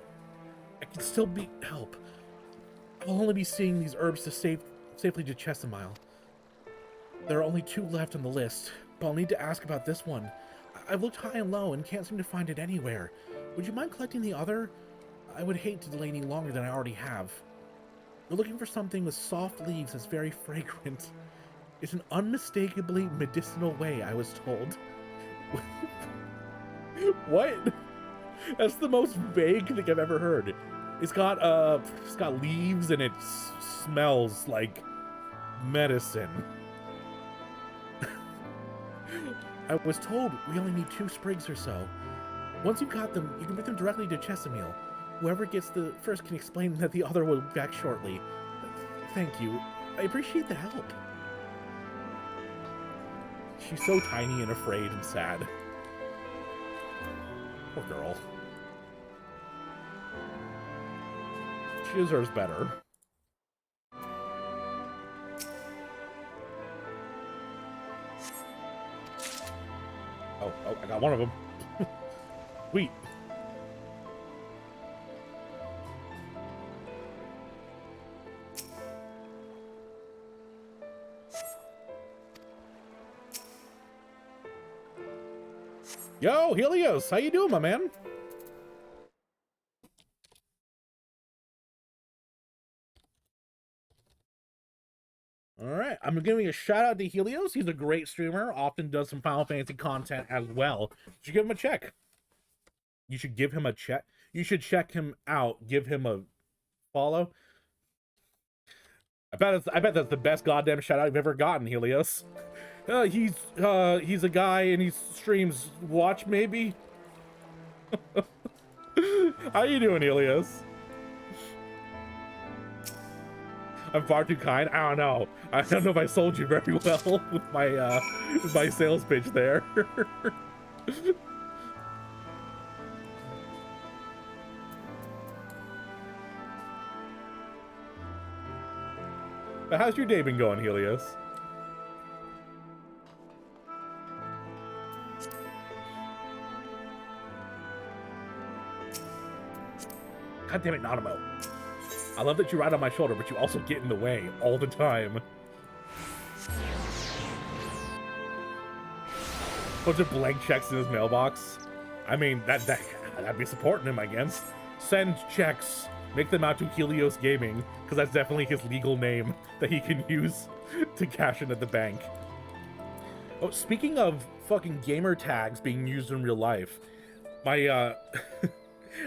Speaker 1: I can still help. I'll only be seeing these herbs to safely to Chesimile. There are only 2 left on the list, but I'll need to ask about this one. I've looked high and low and can't seem to find it anywhere. Would you mind collecting the other? I would hate to delay any longer than I already have. We're looking for something with soft leaves that's very fragrant. It's an unmistakably medicinal way, I was told. What? That's the most vague thing I've ever heard. It's got leaves and it smells like medicine. I was told we only need 2 sprigs or so. Once you've got them, you can bring them directly to Chesimile. Whoever gets the first can explain that the other will be back shortly. Thank you. I appreciate the help. She's so tiny and afraid and sad. Poor girl. She deserves better. Oh, I got one of them. Sweet. Yo, Helios, how you doing, my man? Alright, I'm giving a shout out to Helios. He's a great streamer, often does some Final Fantasy content as well. You should give him a check. You should give him a check. You should check him out. Give him a follow. I bet that's the best goddamn shout out I've ever gotten, Helios. He's a guy and he streams Watch maybe. How you doing, Helios? I'm far too kind. I don't know. I don't know if I sold you very well with my sales pitch there. How's your day been going, Helios? God damn it, Nanamo. I love that you ride on my shoulder, but you also get in the way all the time. Bunch of blank checks in his mailbox. I mean, that'd be supporting him, I guess. Send checks. Make them out to Helios Gaming, because that's definitely his legal name that he can use to cash in at the bank. Oh, speaking of fucking gamer tags being used in real life, my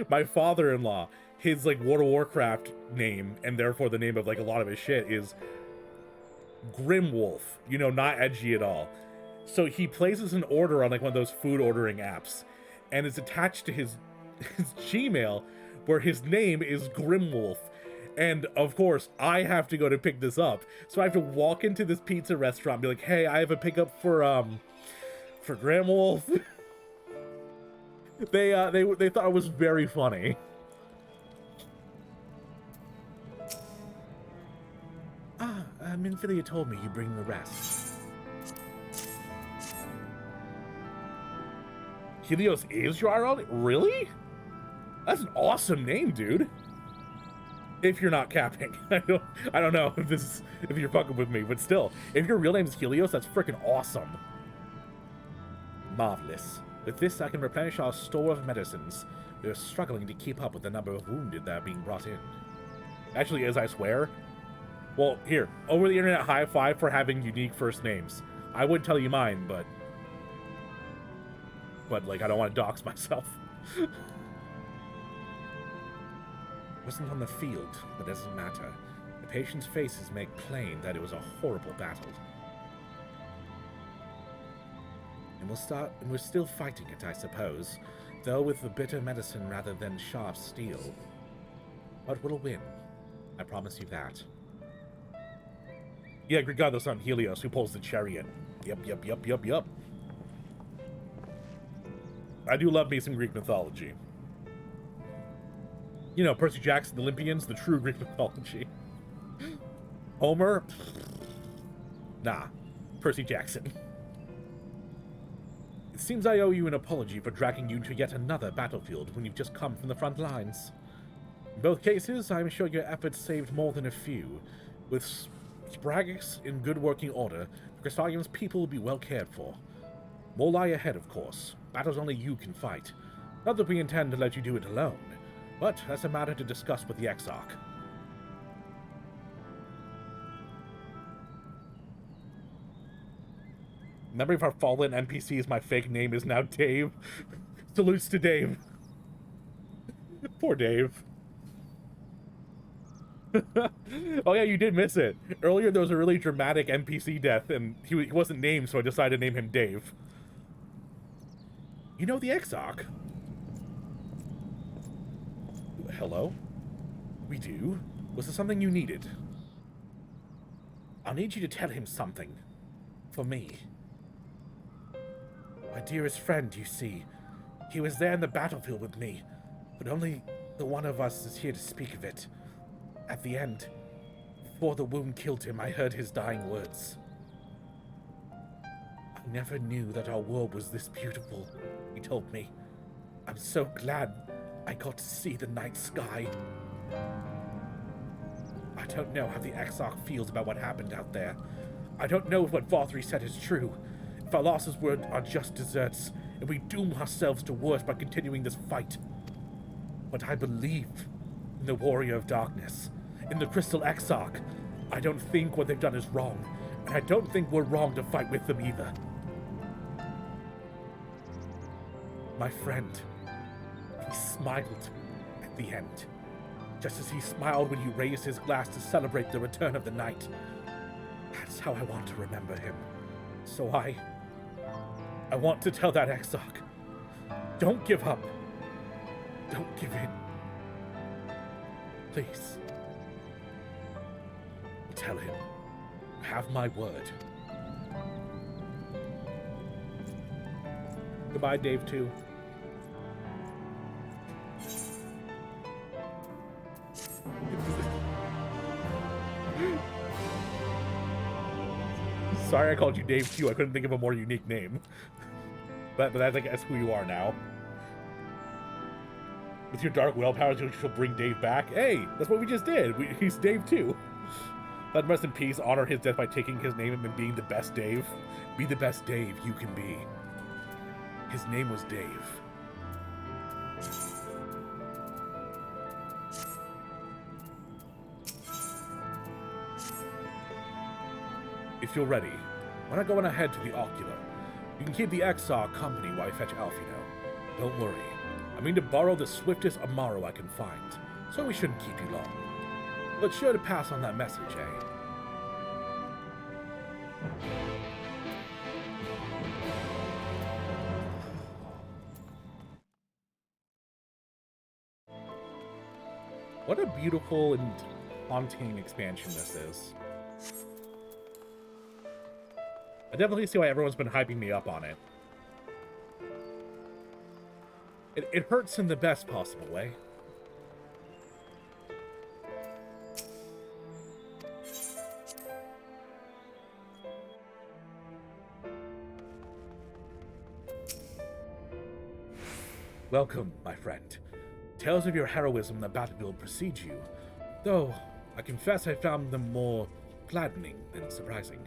Speaker 1: my father-in-law, his like World of Warcraft name, and therefore the name of like a lot of his shit, is Grimwolf. You know, not edgy at all. So he places an order on like one of those food ordering apps, and it's attached to his Gmail, where his name is Grimwolf. And of course, I have to go to pick this up. So I have to walk into this pizza restaurant and be like, hey, I have a pickup for Grimwolf. They thought it was very funny. Minfilia told me you bring the rest. Helios is your IRL? Really? That's an awesome name, dude. If you're not capping. I don't know if you're fucking with me, but still, if your real name is Helios, that's freaking awesome. Marvelous. With this, I can replenish our store of medicines. We're struggling to keep up with the number of wounded that are being brought in. Actually, as I swear, well, here, over the internet, high five for having unique first names. I would tell you mine, but like, I don't want to dox myself. Wasn't on the field, but doesn't matter. The patient's faces make plain that it was a horrible battle. And we're still fighting it, I suppose, though with the bitter medicine rather than sharp steel. What will win? I promise you that. Yeah, Greek god, the son Helios, who pulls the chariot. Yep. I do love me some Greek mythology. You know, Percy Jackson, the Olympians, the true Greek mythology. Homer? Nah, Percy Jackson. It seems I owe you an apology for dragging you to yet another battlefield when you've just come from the front lines. In both cases, I'm sure your efforts saved more than a few. With Spragus in good working order, Crystalium's people will be well cared for. More lie ahead, of course. Battles only you can fight. Not that we intend to let you do it alone, but that's a matter to discuss with the Exarch. Memory of our fallen NPCs, my fake name is now Dave. Salutes to Dave. Poor Dave. Oh yeah, you did miss it. Earlier there was a really dramatic NPC death, and he wasn't named, so I decided to name him Dave. You know the Exarch? Hello? We do? Was there something you needed? I'll need you to tell him something. For me. My dearest friend, you see. He was there in the battlefield with me, but only the one of us is here to speak of it. At the end, before the wound killed him, I heard his dying words. I never knew that our world was this beautiful, he told me. I'm so glad I got to see the night sky. I don't know how the Exarch feels about what happened out there. I don't know if what Valtteri said is true. If our losses are just deserts, and we doom ourselves to worse by continuing this fight. But I believe in the Warrior of Darkness, in the Crystal Exarch. I don't think what they've done is wrong, and I don't think we're wrong to fight with them either. My friend, he smiled at the end, just as he smiled when he raised his glass to celebrate the return of the night. That's how I want to remember him. So I want to tell that Exarch, don't give up. Don't give in. Please. Tell him. Have my word. Goodbye, Dave, too. Sorry I called you Dave, too. I couldn't think of a more unique name. But that's, I guess, who you are now. With your dark will powers, you'll bring Dave back. Hey, that's what we just did. He's Dave, too. Let him rest in peace. Honor his death by taking his name and being the best Dave. Be the best Dave you can be. His name was Dave. If you're ready, why not go on ahead to the Ocular? You can keep the Exarch company while I fetch Alfino. Don't worry. I mean to borrow the swiftest Amaro I can find, so we shouldn't keep you long. But sure to pass on that message, eh? What a beautiful and haunting expansion this is. I definitely see why everyone's been hyping me up on it. It hurts in the best possible way. Welcome, my friend. Tales of your heroism on the battlefield precede you, though I confess I found them more gladdening than surprising.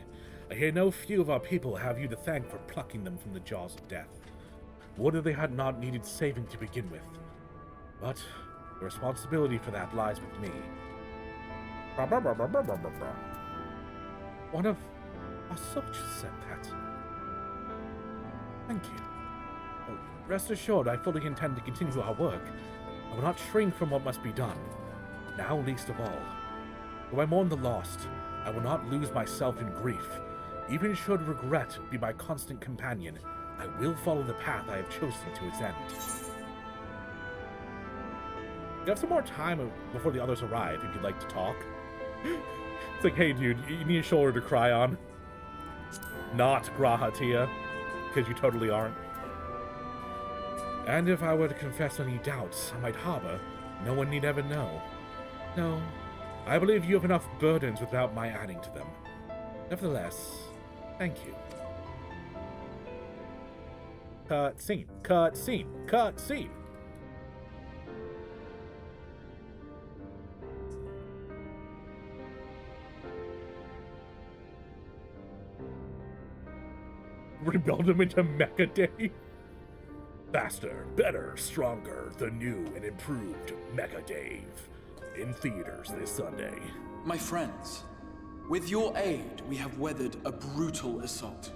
Speaker 1: I hear no few of our people have you to thank for plucking them from the jaws of death. Would that they had not needed saving to begin with. But the responsibility for that lies with me. One of our soldiers said that. Thank you. Rest assured, I fully intend to continue our work. I will not shrink from what must be done. Now least of all. Though I mourn the lost, I will not lose myself in grief. Even should regret be my constant companion, I will follow the path I have chosen to its end. You have some more time before the others arrive if you'd like to talk. It's like, hey dude, you need a shoulder to cry on. Not G'raha Tia, because you totally aren't. And if I were to confess any doubts I might harbor, no one need ever know. No, I believe you have enough burdens without my adding to them. Nevertheless, thank you. Cut scene, cut scene, cut scene. Rebuild him into Mecha Dave. Faster, better, stronger, the new and improved Mecha Dave. In theaters this Sunday.
Speaker 17: My friends, with your aid, we have weathered a brutal assault.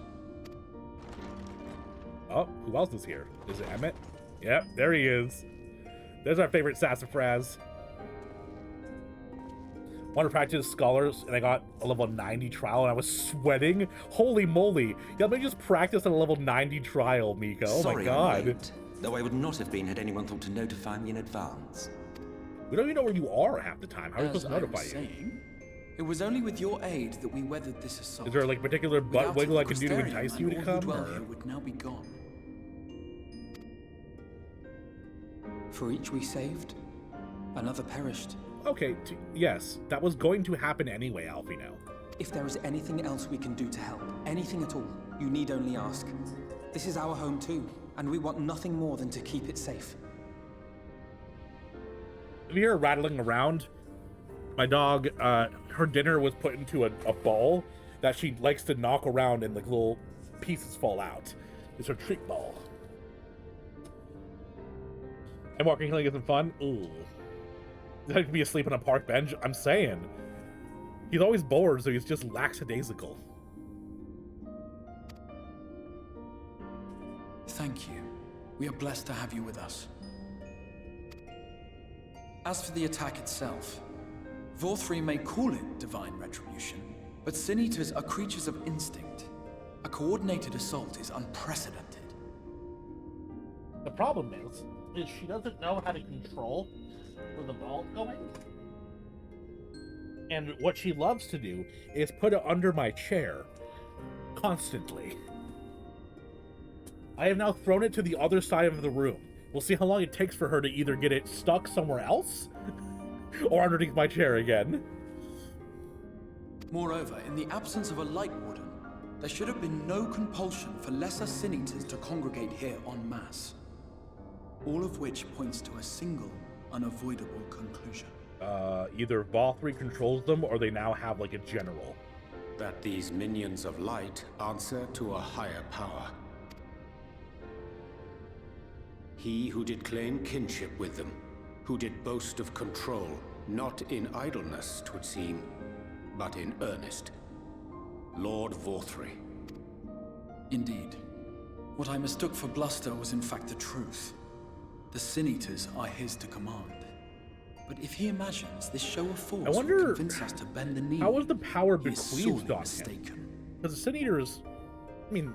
Speaker 1: Oh, who else is here? Is it Emmett? Yep, there he is. There's our favorite sassafras. Want to practice Scholars, and I got a level 90 trial, and I was sweating. Holy moly! You let me just practice at a level 90 trial, Miko. Oh
Speaker 6: Sorry,
Speaker 1: my god.
Speaker 6: I'm late, though I would not have been had anyone thought to notify me in advance.
Speaker 1: We don't even know where you are half the time. How are we supposed to notify you?
Speaker 17: It was only with your aid that we weathered this assault.
Speaker 1: Is there like a particular butt
Speaker 17: Without
Speaker 1: wiggle I
Speaker 17: it,
Speaker 1: can do to
Speaker 17: Crystarium
Speaker 1: entice you
Speaker 17: and
Speaker 1: to
Speaker 17: all who
Speaker 1: come?
Speaker 17: dwell
Speaker 1: Or?
Speaker 17: here would now be gone.
Speaker 13: For each we saved, another perished.
Speaker 1: Okay, yes, that was going to happen anyway, Alfino.
Speaker 13: If there is anything else we can do to help, anything at all, you need only ask. This is our home too, and we want nothing more than to keep it safe.
Speaker 1: If you hear her rattling around, my dog, her dinner was put into a ball that she likes to knock around and like little pieces fall out. It's her treat ball. And walking healing isn't fun? Ooh. That could be asleep on a park bench. I'm saying. He's always bored, so he's just lackadaisical.
Speaker 17: Thank you. We are blessed to have you with us. As for the attack itself, Vorthri may call it divine retribution, but Sin Eaters are creatures of instinct. A coordinated assault is unprecedented.
Speaker 1: The problem is she doesn't know how to control where the ball's going. And what she loves to do is put it under my chair constantly. I have now thrown it to the other side of the room. We'll see how long it takes for her to either get it stuck somewhere else or underneath my chair again.
Speaker 17: Moreover, in the absence of a light warden, there should have been no compulsion for lesser Sin Eaters to congregate here en masse. All of which points to a single, unavoidable conclusion.
Speaker 1: Either Vorthri controls them or they now have like a general.
Speaker 4: That these minions of light answer to a higher power. He who did claim kinship with them, who did boast of control, not in idleness, 'twould seem, but in earnest. Lord Vorthri.
Speaker 17: Indeed. What I mistook for bluster was in fact the truth. The Sin Eaters are his to command. But if he imagines this show of force will convince us to bend the knee,
Speaker 1: how was the power
Speaker 17: he is
Speaker 1: bequeathed
Speaker 17: sorely
Speaker 1: on
Speaker 17: mistaken.
Speaker 1: him? Because the Sin Eaters, I mean,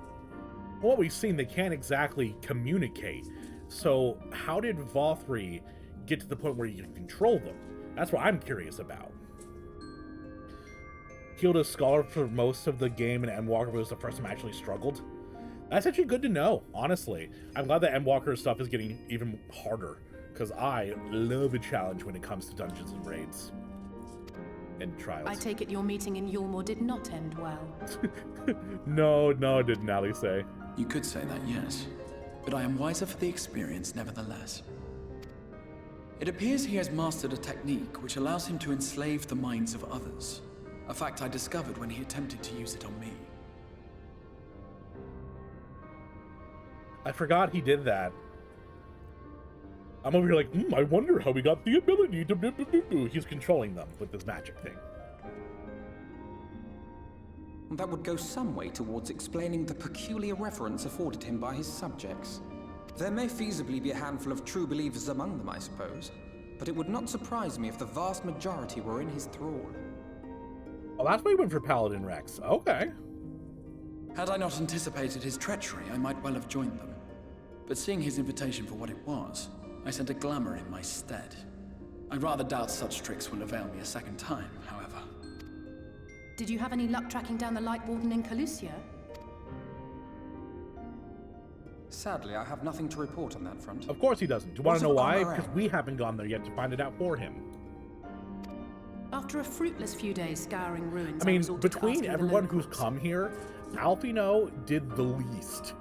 Speaker 1: what we've seen, they can't exactly communicate. So how did Vorthri get to the point where you can control them? That's what I'm curious about. Healed as Scholar for most of the game, and Endwalker was the first time I actually struggled. That's actually good to know, honestly. I'm glad that Endwalker stuff is getting even harder, because I love a challenge when it comes to dungeons and raids. And trials.
Speaker 18: I take it your meeting in Yulmore did not end well.
Speaker 1: No, didn't Ali say.
Speaker 17: You could say that, yes. But I am wiser for the experience nevertheless. It appears he has mastered a technique which allows him to enslave the minds of others. A fact I discovered when he attempted to use it on me.
Speaker 1: I forgot he did that. I'm over here like, I wonder how he got the ability to do. He's controlling them with this magic thing.
Speaker 13: That would go some way towards explaining the peculiar reverence afforded him by his subjects. There may feasibly be a handful of true believers among them, I suppose, but it would not surprise me if the vast majority were in his thrall.
Speaker 1: Oh, that's why he went for Paladin Rex. Okay.
Speaker 17: Had I not anticipated his treachery, I might well have joined them. But seeing his invitation for what it was, I sent a glamour in my stead. I rather doubt such tricks will avail me a second time, however.
Speaker 18: Did you have any luck tracking down the Light Warden in Calusia?
Speaker 13: Sadly, I have nothing to report on that front.
Speaker 1: Of course he doesn't. Do you want to know why? Because we haven't gone there yet to find it out for him.
Speaker 18: After a fruitless few days scouring ruins,
Speaker 1: I mean,
Speaker 18: resorted to
Speaker 1: between
Speaker 18: asking the
Speaker 1: everyone who's
Speaker 18: locals.
Speaker 1: come here, Alphino did the least.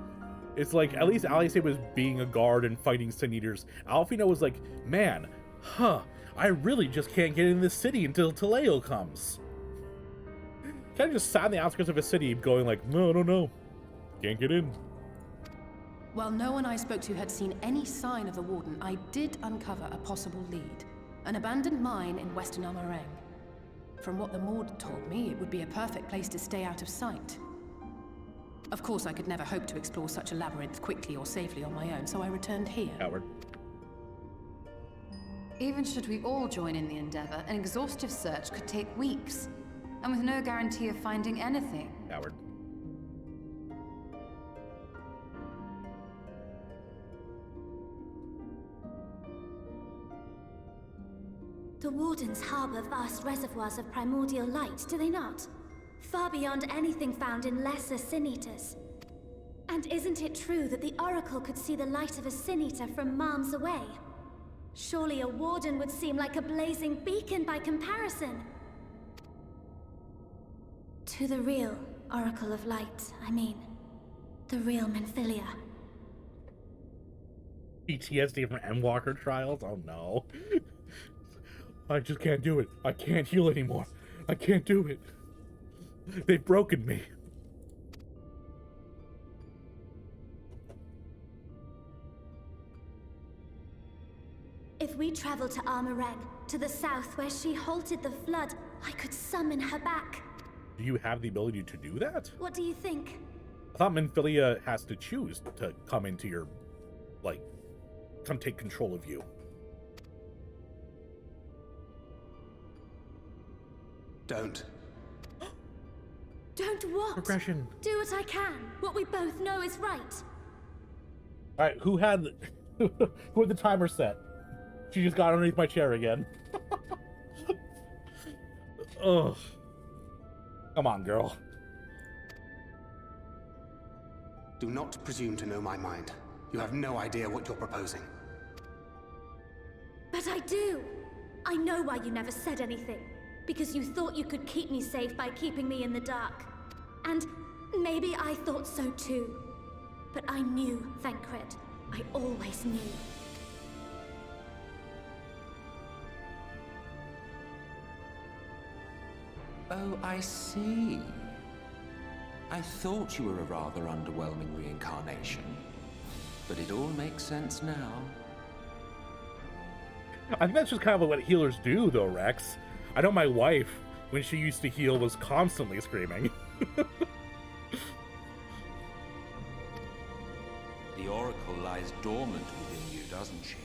Speaker 1: It's like, at least Alisaie was being a guard and fighting Sin Eaters. Alphino was like, man, I really just can't get in this city until Taleo comes. Kind of just sat on the outskirts of a city going like, no, can't get in.
Speaker 18: While no one I spoke to had seen any sign of the Warden, I did uncover a possible lead. An abandoned mine in western Amareng. From what the Maud told me, it would be a perfect place to stay out of sight. Of course, I could never hope to explore such a labyrinth quickly or safely on my own, so I returned here.
Speaker 1: Howard.
Speaker 5: Even should we all join in the endeavor, an exhaustive search could take weeks, and with no guarantee of finding anything.
Speaker 1: Howard.
Speaker 3: The Wardens harbor vast reservoirs of primordial light, do they not? Far beyond anything found in lesser Sin Eaters. And isn't it true that the Oracle could see the light of a Sin Eater from miles away? Surely a Warden would seem like a blazing beacon by comparison. To the real Oracle of Light, I mean. The real Minfilia.
Speaker 1: PTSD from Endwalker trials? Oh no. I just can't do it. I can't heal anymore. I can't do it. They've broken me.
Speaker 3: If we travel to Amareng, to the south where she halted the flood, I could summon her back.
Speaker 1: Do you have the ability to do that?
Speaker 3: What do you think?
Speaker 1: I thought Minfilia has to choose to come into your, like, come take control of you.
Speaker 7: Don't.
Speaker 3: Don't what?
Speaker 1: Progression.
Speaker 3: Do what I can. What we both know is right.
Speaker 1: Alright, who had the timer set? She just got underneath my chair again. Ugh. Come on, girl.
Speaker 7: Do not presume to know my mind. You have no idea what you're proposing.
Speaker 3: But I do. I know why you never said anything. Because you thought you could keep me safe by keeping me in the dark. And maybe I thought so too. But I knew, Thancred. I always knew.
Speaker 6: Oh, I see. I thought you were a rather underwhelming reincarnation. But it all makes sense now.
Speaker 1: I think that's just kind of what healers do, though, Rex. I know my wife, when she used to heal, was constantly screaming.
Speaker 6: The Oracle lies dormant within you, doesn't she?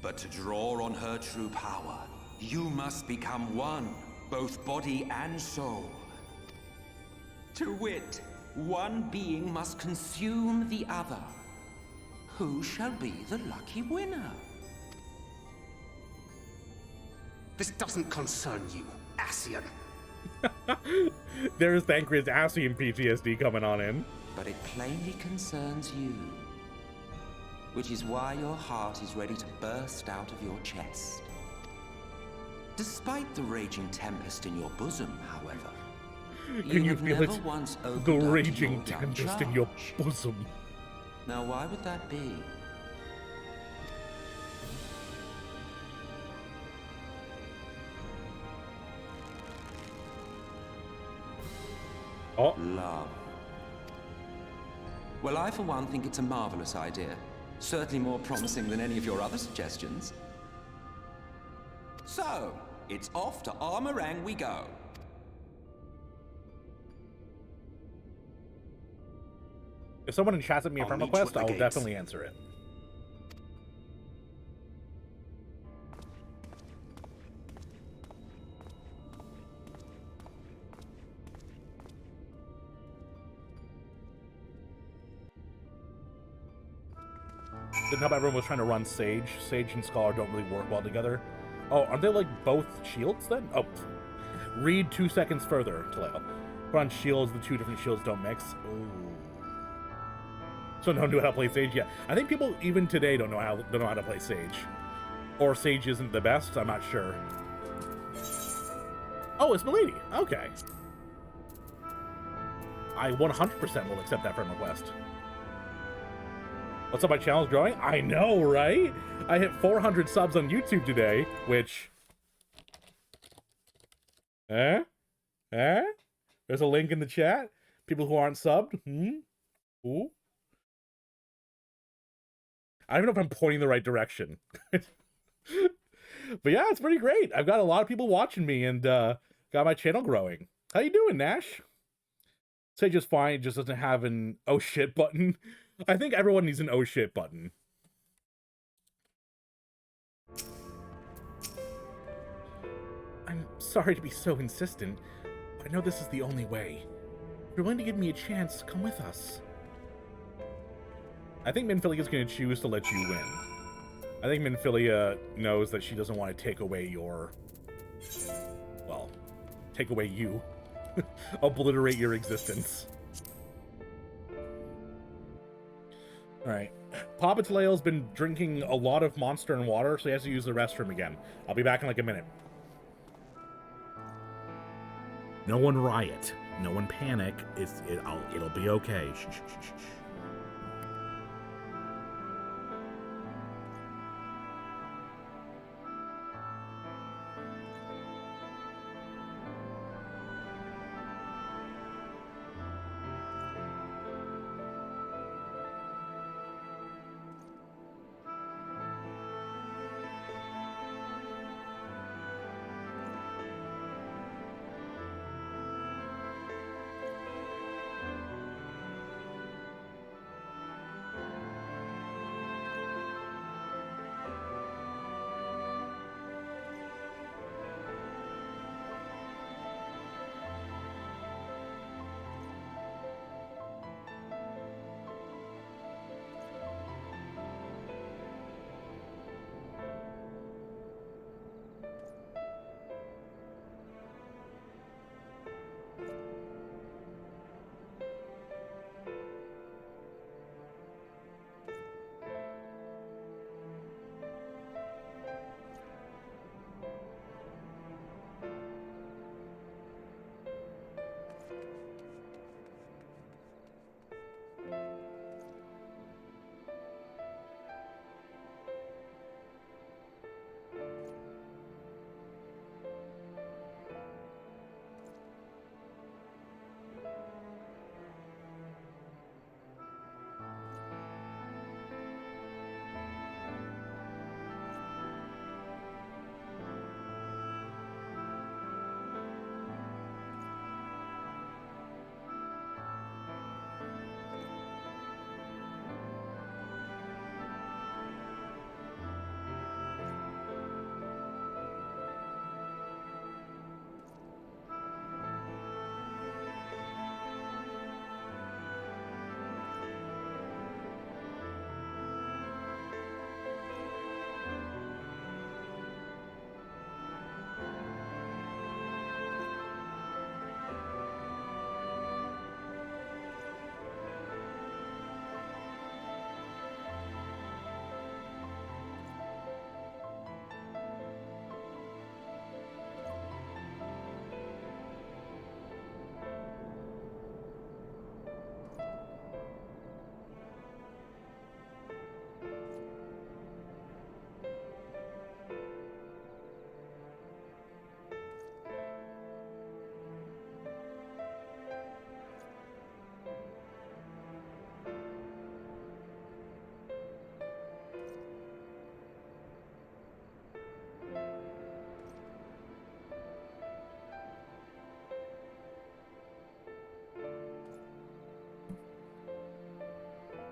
Speaker 6: But to draw on her true power, you must become one, both body and soul. To wit, one being must consume the other. Who shall be the lucky winner?
Speaker 7: This doesn't concern you, Ascian.
Speaker 1: There's Thancred's Ascian PTSD coming on in.
Speaker 6: But it plainly concerns you. Which is why your heart is ready to burst out of your chest. Despite the raging tempest in your bosom, however,
Speaker 1: Can you
Speaker 6: have
Speaker 1: feel
Speaker 6: never
Speaker 1: it?
Speaker 6: once opened
Speaker 1: The
Speaker 6: up to
Speaker 1: raging
Speaker 6: your young
Speaker 1: tempest in your
Speaker 6: charge.
Speaker 1: bosom.
Speaker 6: Now, why would that be?
Speaker 1: Oh.
Speaker 6: Love. Well, I, for one, think it's a marvelous idea. Certainly more promising than any of your other suggestions. So, it's off to Amareng we go.
Speaker 1: If someone in chat sent me a
Speaker 7: I'll
Speaker 1: friend
Speaker 7: meet you
Speaker 1: request,
Speaker 7: at
Speaker 1: I
Speaker 7: the
Speaker 1: will
Speaker 7: gates.
Speaker 1: definitely answer it. didn't help everyone was trying to run Sage. Sage and Scholar don't really work well together. Oh, aren't they like both shields then? Oh, read 2 seconds further, Taleo. Put on shields, the 2 different shields don't mix. Ooh. So no one knew how to play Sage yet. I think people even today don't know how to play Sage. Or Sage isn't the best, I'm not sure. Oh, it's Milady. Okay. I 100% will accept that friend request. What's up, my channel's growing? I know, right? I hit 400 subs on YouTube today, which... There's a link in the chat. People who aren't subbed. Ooh. I don't know if I'm pointing the right direction. But yeah, it's pretty great. I've got a lot of people watching me and got my channel growing. How you doing, Nash? Say just fine, it just doesn't have an oh shit button. I think everyone needs an oh shit button. I'm sorry to be so insistent, but I know this is the only way. If you're willing to give me a chance, come with us. I think Minfilia is going to choose to let you win. I think Minfilia knows that she doesn't want to take away your... well, take away you. Obliterate your existence. Alright. Papa Taleo's been drinking a lot of Monster and water, so he has to use the restroom again. I'll be back in like a minute. No one riot. No one panic. It'll be okay. Shh, shh, shh, shh.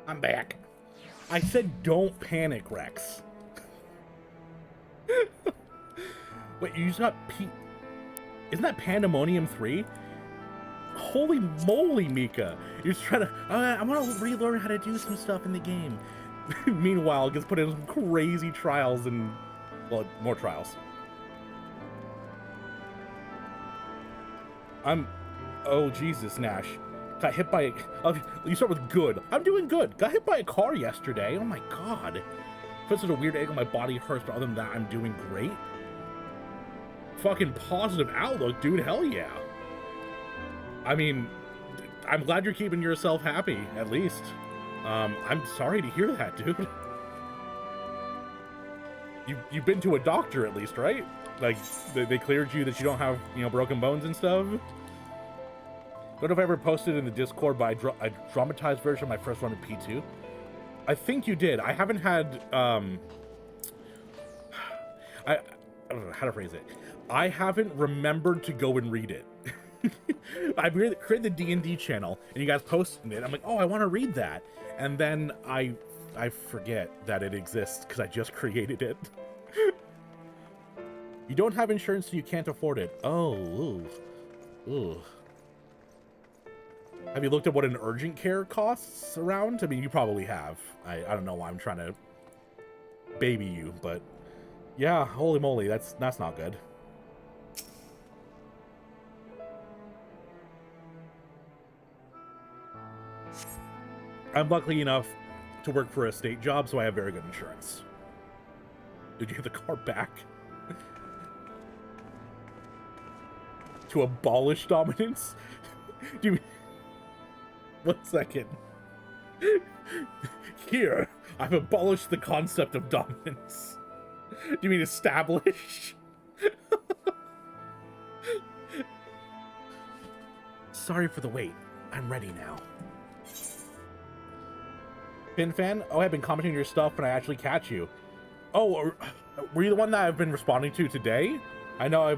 Speaker 1: I'm back. I said don't panic, Rex. Wait, you just got Isn't that Pandemonium 3? Holy moly, Mika. You're just trying to... I want to relearn how to do some stuff in the game. Meanwhile, gets put in some crazy trials and, well, more trials. Oh, Jesus, Nash. Got hit by you start with good. I'm doing good. Got hit by a car yesterday. Oh my God. Puts such a weird angle, my body hurts, but other than that, I'm doing great. Fucking positive outlook, dude. Hell yeah. I mean, I'm glad you're keeping yourself happy, at least. I'm sorry to hear that, dude. You've been to a doctor at least, right? Like, they cleared you that you don't have, you know, broken bones and stuff? Don't know if I ever posted in the Discord, but I dramatized version of my first run of P2. I think you did. I haven't had, I don't know how to phrase it. I haven't remembered to go and read it. I created the D&D channel, and you guys posted it. I'm like, oh, I want to read that. And then I forget that it exists, because I just created it. You don't have insurance, so you can't afford it. Oh, ooh. Ooh. Have you looked at what an urgent care costs around? I mean, you probably have. I don't know why I'm trying to baby you, but yeah, holy moly, that's not good. I'm lucky enough to work for a state job, so I have very good insurance. Did you get the car back? To abolish dominance? Do you mean... 1 second. Here, I've abolished the concept of dominance. Do you mean establish? Sorry for the wait. I'm ready now. FinFan? Oh, I've been commenting on your stuff and I actually catch you. Oh, were you the one that I've been responding to today? I know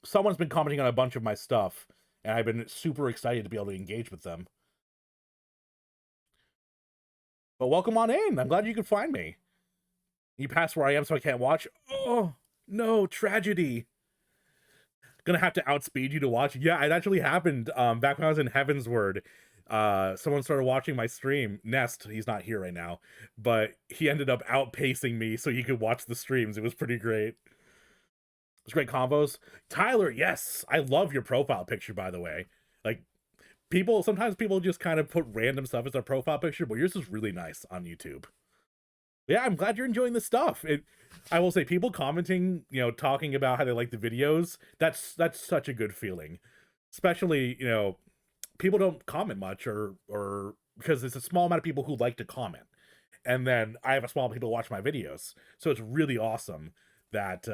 Speaker 1: someone's been commenting on a bunch of my stuff. And I've been super excited to be able to engage with them. But welcome on in. I'm glad you could find me. You passed where I am so I can't watch. Oh, no, tragedy. Gonna have to outspeed you to watch. Yeah, it actually happened back when I was in Heavensward. Someone started watching my stream. Nest, he's not here right now. But he ended up outpacing me so he could watch the streams. It was pretty great. It's great combos. Tyler, yes, I love your profile picture, by the way. Like, sometimes people just kind of put random stuff as their profile picture, but yours is really nice on YouTube. Yeah, I'm glad you're enjoying the stuff. I will say, people commenting, you know, talking about how they like the videos, that's such a good feeling. Especially, you know, people don't comment much or because it's a small amount of people who like to comment. And then I have a small amount of people who watch my videos. So it's really awesome that,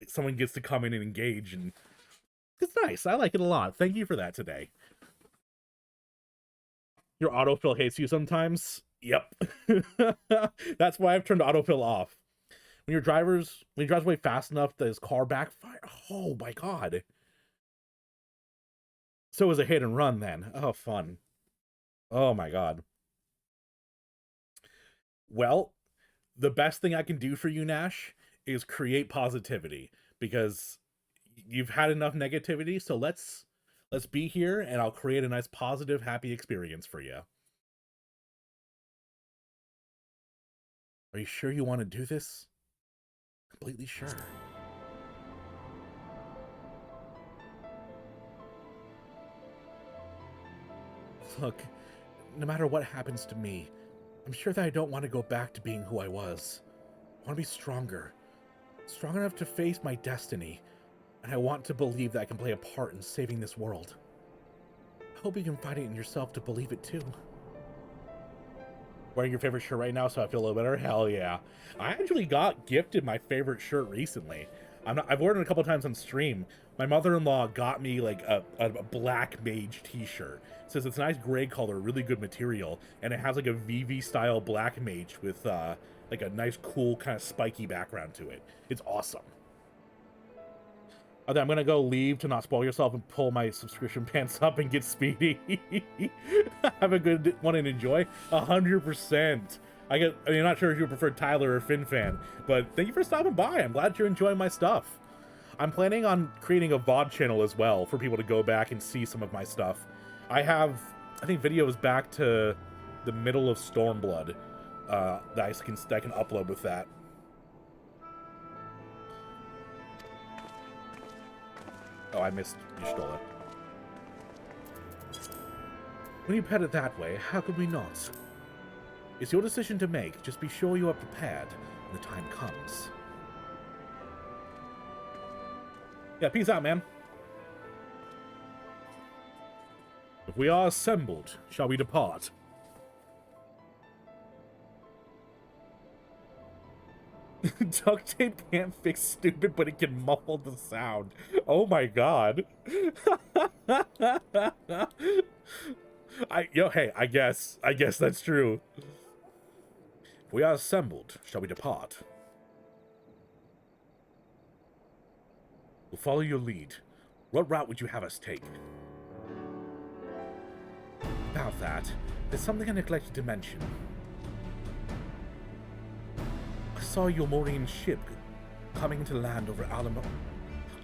Speaker 1: someone gets to come in and engage, and it's nice. I like it a lot. Thank you for that today. Your autofill hates you sometimes? Yep. That's why I've turned autofill off. When he drives away fast enough that his car backfire. Oh my God. So it was a hit and run then. Oh, fun. Oh my God. Well, the best thing I can do for you, Nash, is create positivity, because you've had enough negativity. So let's be here, and I'll create a nice, positive, happy experience for you. Are you sure you want to do this? Completely sure. Look, no matter what happens to me, I'm sure that I don't want to go back to being who I was. I want to be stronger. Strong enough to face my destiny, and I want to believe that I can play a part in saving this world. I hope you can find it in yourself to believe it too. Wearing your favorite shirt right now so I feel a little better? Hell yeah. I actually got gifted my favorite shirt recently. I've worn it a couple times on stream. My mother-in-law got me like a black mage t-shirt. It says it's a nice gray color, really good material, and it has like a VV style black mage with like a nice, cool, kind of spiky background to it. It's awesome. I'm gonna go leave to not spoil yourself and pull my subscription pants up and get speedy. Have a good one and enjoy. 100%. I'm not sure if you prefer Tyler or FinFan, but thank you for stopping by. I'm glad you're enjoying my stuff. I'm planning on creating a VOD channel as well for people to go back and see some of my stuff. I have, I think, videos back to the middle of Stormblood that I can upload with that. Oh, I missed. You stole it. When you pet it that way, how could we not? It's your decision to make. Just be sure you are prepared when the time comes. Yeah, peace out, man. If we are assembled, shall we depart? Duct tape can't fix stupid, but it can muffle the sound. Oh my god. Hey, I guess that's true. If we are assembled, shall we depart? We'll follow your lead. What route would you have us take? About that, there's something I neglected to mention. I saw your Morian ship coming into land over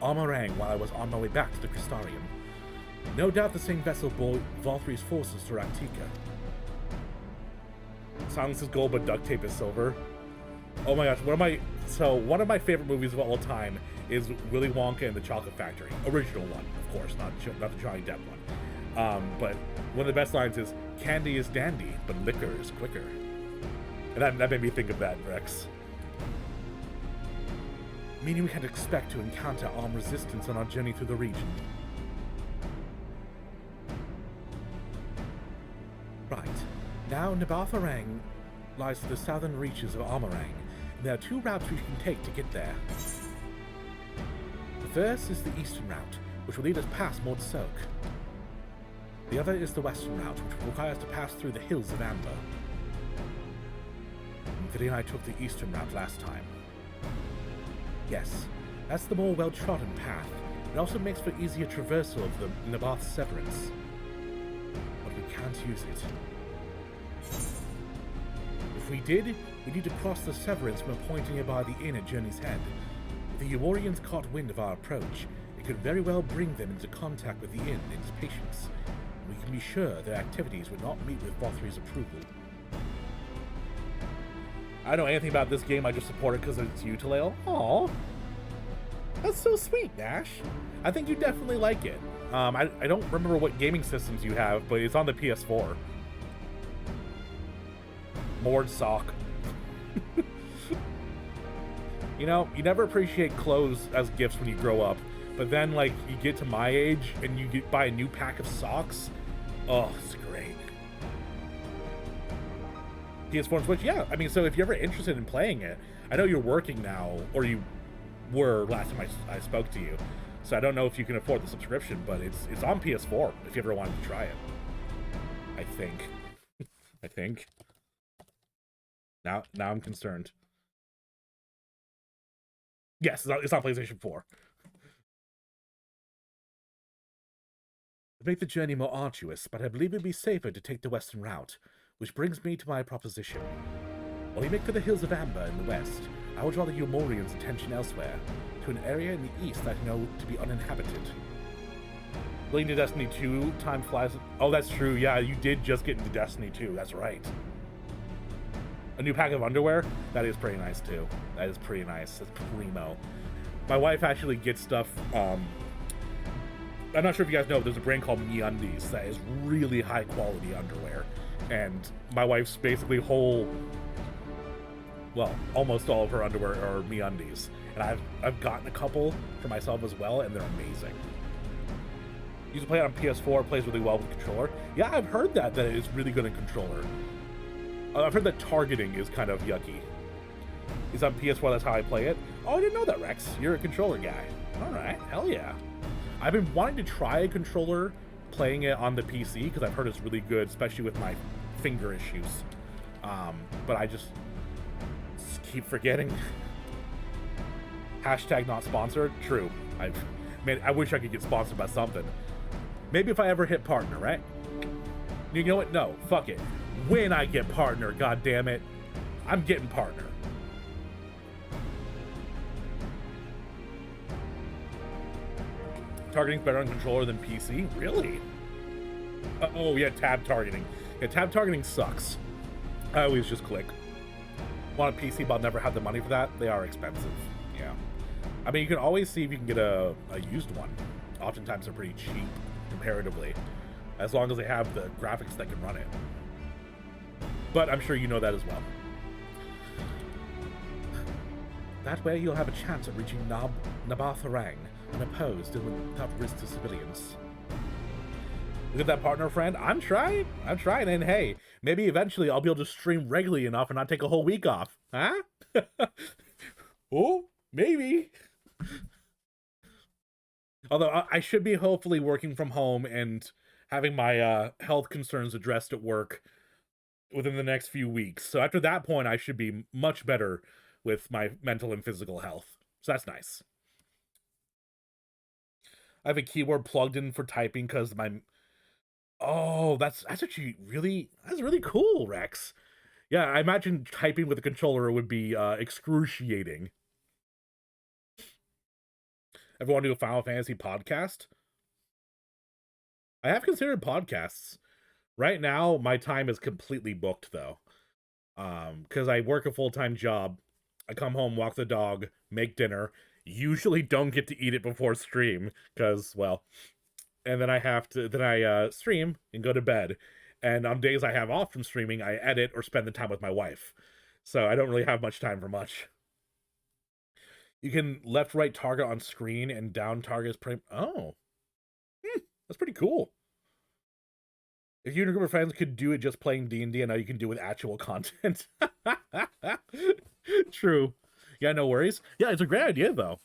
Speaker 1: Armorang while I was on my way back to the Crystarium. No doubt the same vessel bore Valthrie's forces to Raktika. Silence is gold, but duct tape is silver. Oh my gosh, one of my favorite movies of all time is Willy Wonka and the Chocolate Factory. Original one, of course, not the Johnny Depp one. But one of the best lines is, "Candy is dandy, but liquor is quicker." And that made me think of that, Rex. Meaning we can expect to encounter armed resistance on our journey through the region. Right. Now, Nabartharang lies to the southern reaches of Armorang, and there are two routes we can take to get there. The first is the eastern route, which will lead us past Mord Soak. The other is the western route, which will require us to pass through the hills of Amber. Vidi and I took the eastern route last time. Yes, that's the more well-trodden path. It also makes for easier traversal of the Nabarth Severance. But we can't use it. If we did, we need to cross the Severance from a point nearby the inn at Journey's Head. If the Eorians caught wind of our approach, it could very well bring them into contact with the inn and its patients. We can be sure their activities would not meet with Valthrie's approval. I don't know anything about this game, I just support it because it's you, Taleo. Aww. That's so sweet, Nash. I think you definitely like it. I don't remember what gaming systems you have, but it's on the PS4. Mord Sock. You know, you never appreciate clothes as gifts when you grow up, but then, like, you get to my age and you buy a new pack of socks. Oh, it's great. PS4 and Switch, yeah. I mean, so if you're ever interested in playing it, I know you're working now, or you were last time I spoke to you, so I don't know if you can afford the subscription, but it's on PS4 if you ever wanted to try it. I think. I think. Now I'm concerned. Yes, it's on PlayStation 4. To make the journey more arduous, but I believe it'd be safer to take the western route, which brings me to my proposition. While you make for the hills of Amber in the west, I would draw the Eomorians' attention elsewhere, to an area in the east that I know to be uninhabited. Going to Destiny 2, time flies. Oh, that's true, yeah, you did just get into Destiny 2, that's right. A new pack of underwear? That is pretty nice, too. That is pretty nice. That's primo. My wife actually gets stuff, I'm not sure if you guys know, there's a brand called MeUndies that is really high quality underwear. And my wife's basically almost all of her underwear are MeUndies. And I've gotten a couple for myself as well, and they're amazing. You can play it on PS4, it plays really well with the controller. Yeah, I've heard that it's really good in controller. I've heard that targeting is kind of yucky. It's on PS4, that's how I play it. Oh, I didn't know that, Rex. You're a controller guy. Alright, hell yeah. I've been wanting to try a controller playing it on the PC, because I've heard it's really good, especially with my finger issues. But I just keep forgetting. Hashtag not sponsored. True. I wish I could get sponsored by something. Maybe if I ever hit partner, right? You know what? No, fuck it. When I get partner, god damn it, I'm getting partner. Targeting's better on controller than PC? Really? Oh yeah, tab targeting. Yeah, tab targeting sucks. I always just click. want a PC, but I'll never have the money for that. They are expensive. Yeah. I mean, you can always see if you can get a used one. Oftentimes they're pretty cheap comparatively, as long as they have the graphics that can run it. But I'm sure you know that as well. That way you'll have a chance at reaching Nabath Harang unopposed and without risk to civilians. Look at that, partner friend. I'm trying, and hey, maybe eventually I'll be able to stream regularly enough and not take a whole week off. Huh? Oh, maybe. Although I should be hopefully working from home and having my health concerns addressed at work within the next few weeks. So after that point, I should be much better with my mental and physical health. So that's nice. I have a keyboard plugged in for typing because my... Oh, that's actually really cool, Rex. Yeah, I imagine typing with a controller would be excruciating. Ever want to do a Final Fantasy podcast? I have considered podcasts. Right now, my time is completely booked, though. Because I work a full-time job. I come home, walk the dog, make dinner. Usually don't get to eat it before stream, because, well... And then I stream and go to bed. And on days I have off from streaming, I edit or spend the time with my wife. So I don't really have much time for much. You can left-right target on screen and down target is oh. That's pretty cool. If you and a group of friends could do it just playing D&D, and now you can do it with actual content. True. Yeah, no worries. Yeah, it's a great idea, though.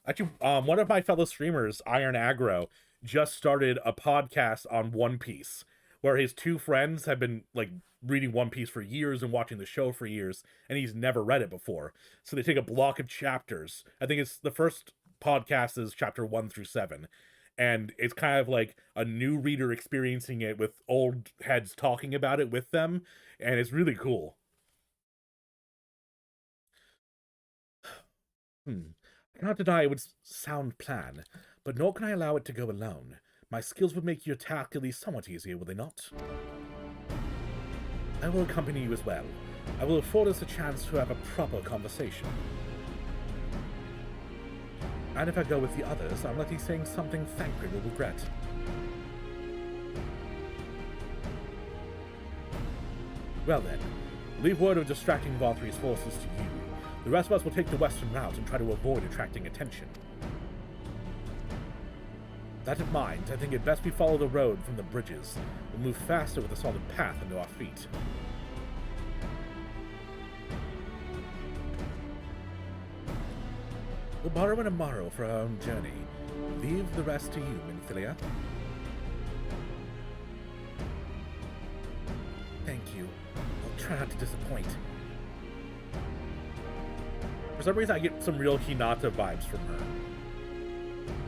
Speaker 1: Actually, one of my fellow streamers, Iron Aggro, just started a podcast on One Piece, where his two friends have been, like, reading One Piece for years and watching the show for years, and he's never read it before. So they take a block of chapters. I think it's the first podcast is chapter 1 through 7. And it's kind of like a new reader experiencing it with old heads talking about it with them. And it's really cool. I cannot deny it would sound plan, but nor can I allow it to go alone. My skills would make your task at least somewhat easier, will they not? I will accompany you as well. I will afford us a chance to have a proper conversation. And if I go with the others, I'm likely saying something Thancred will regret. Well then, leave word of distracting Valtry's forces to you. The rest of us will take the western route and try to avoid attracting attention. That in mind, I think it best we follow the road from the bridges. We'll move faster with a solid path under our feet. We'll borrow an Amaro for our own journey. Leave the rest to you, Minfilia. Thank you. I'll try not to disappoint. For some reason, I get some real Hinata vibes from her.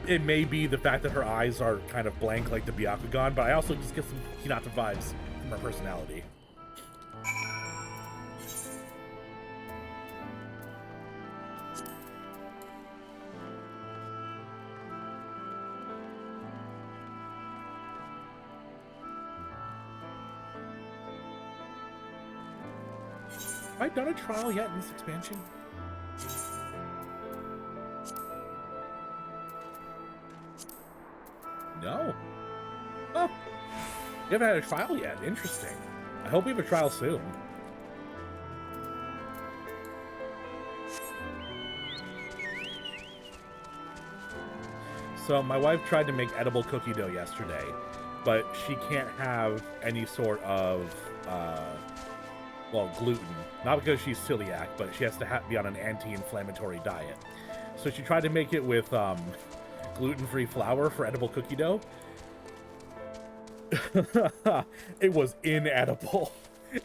Speaker 1: It may be the fact that her eyes are kind of blank like the Byakugan, but I also just get some Hinata vibes from her personality. Have I done a trial yet in this expansion? No. Oh. You haven't had a trial yet. Interesting. I hope we have a trial soon. So my wife tried to make edible cookie dough yesterday, but she can't have any sort of, well, gluten. Not because she's celiac, but she has to be on an anti-inflammatory diet. So she tried to make it with gluten-free flour for edible cookie dough. It was inedible.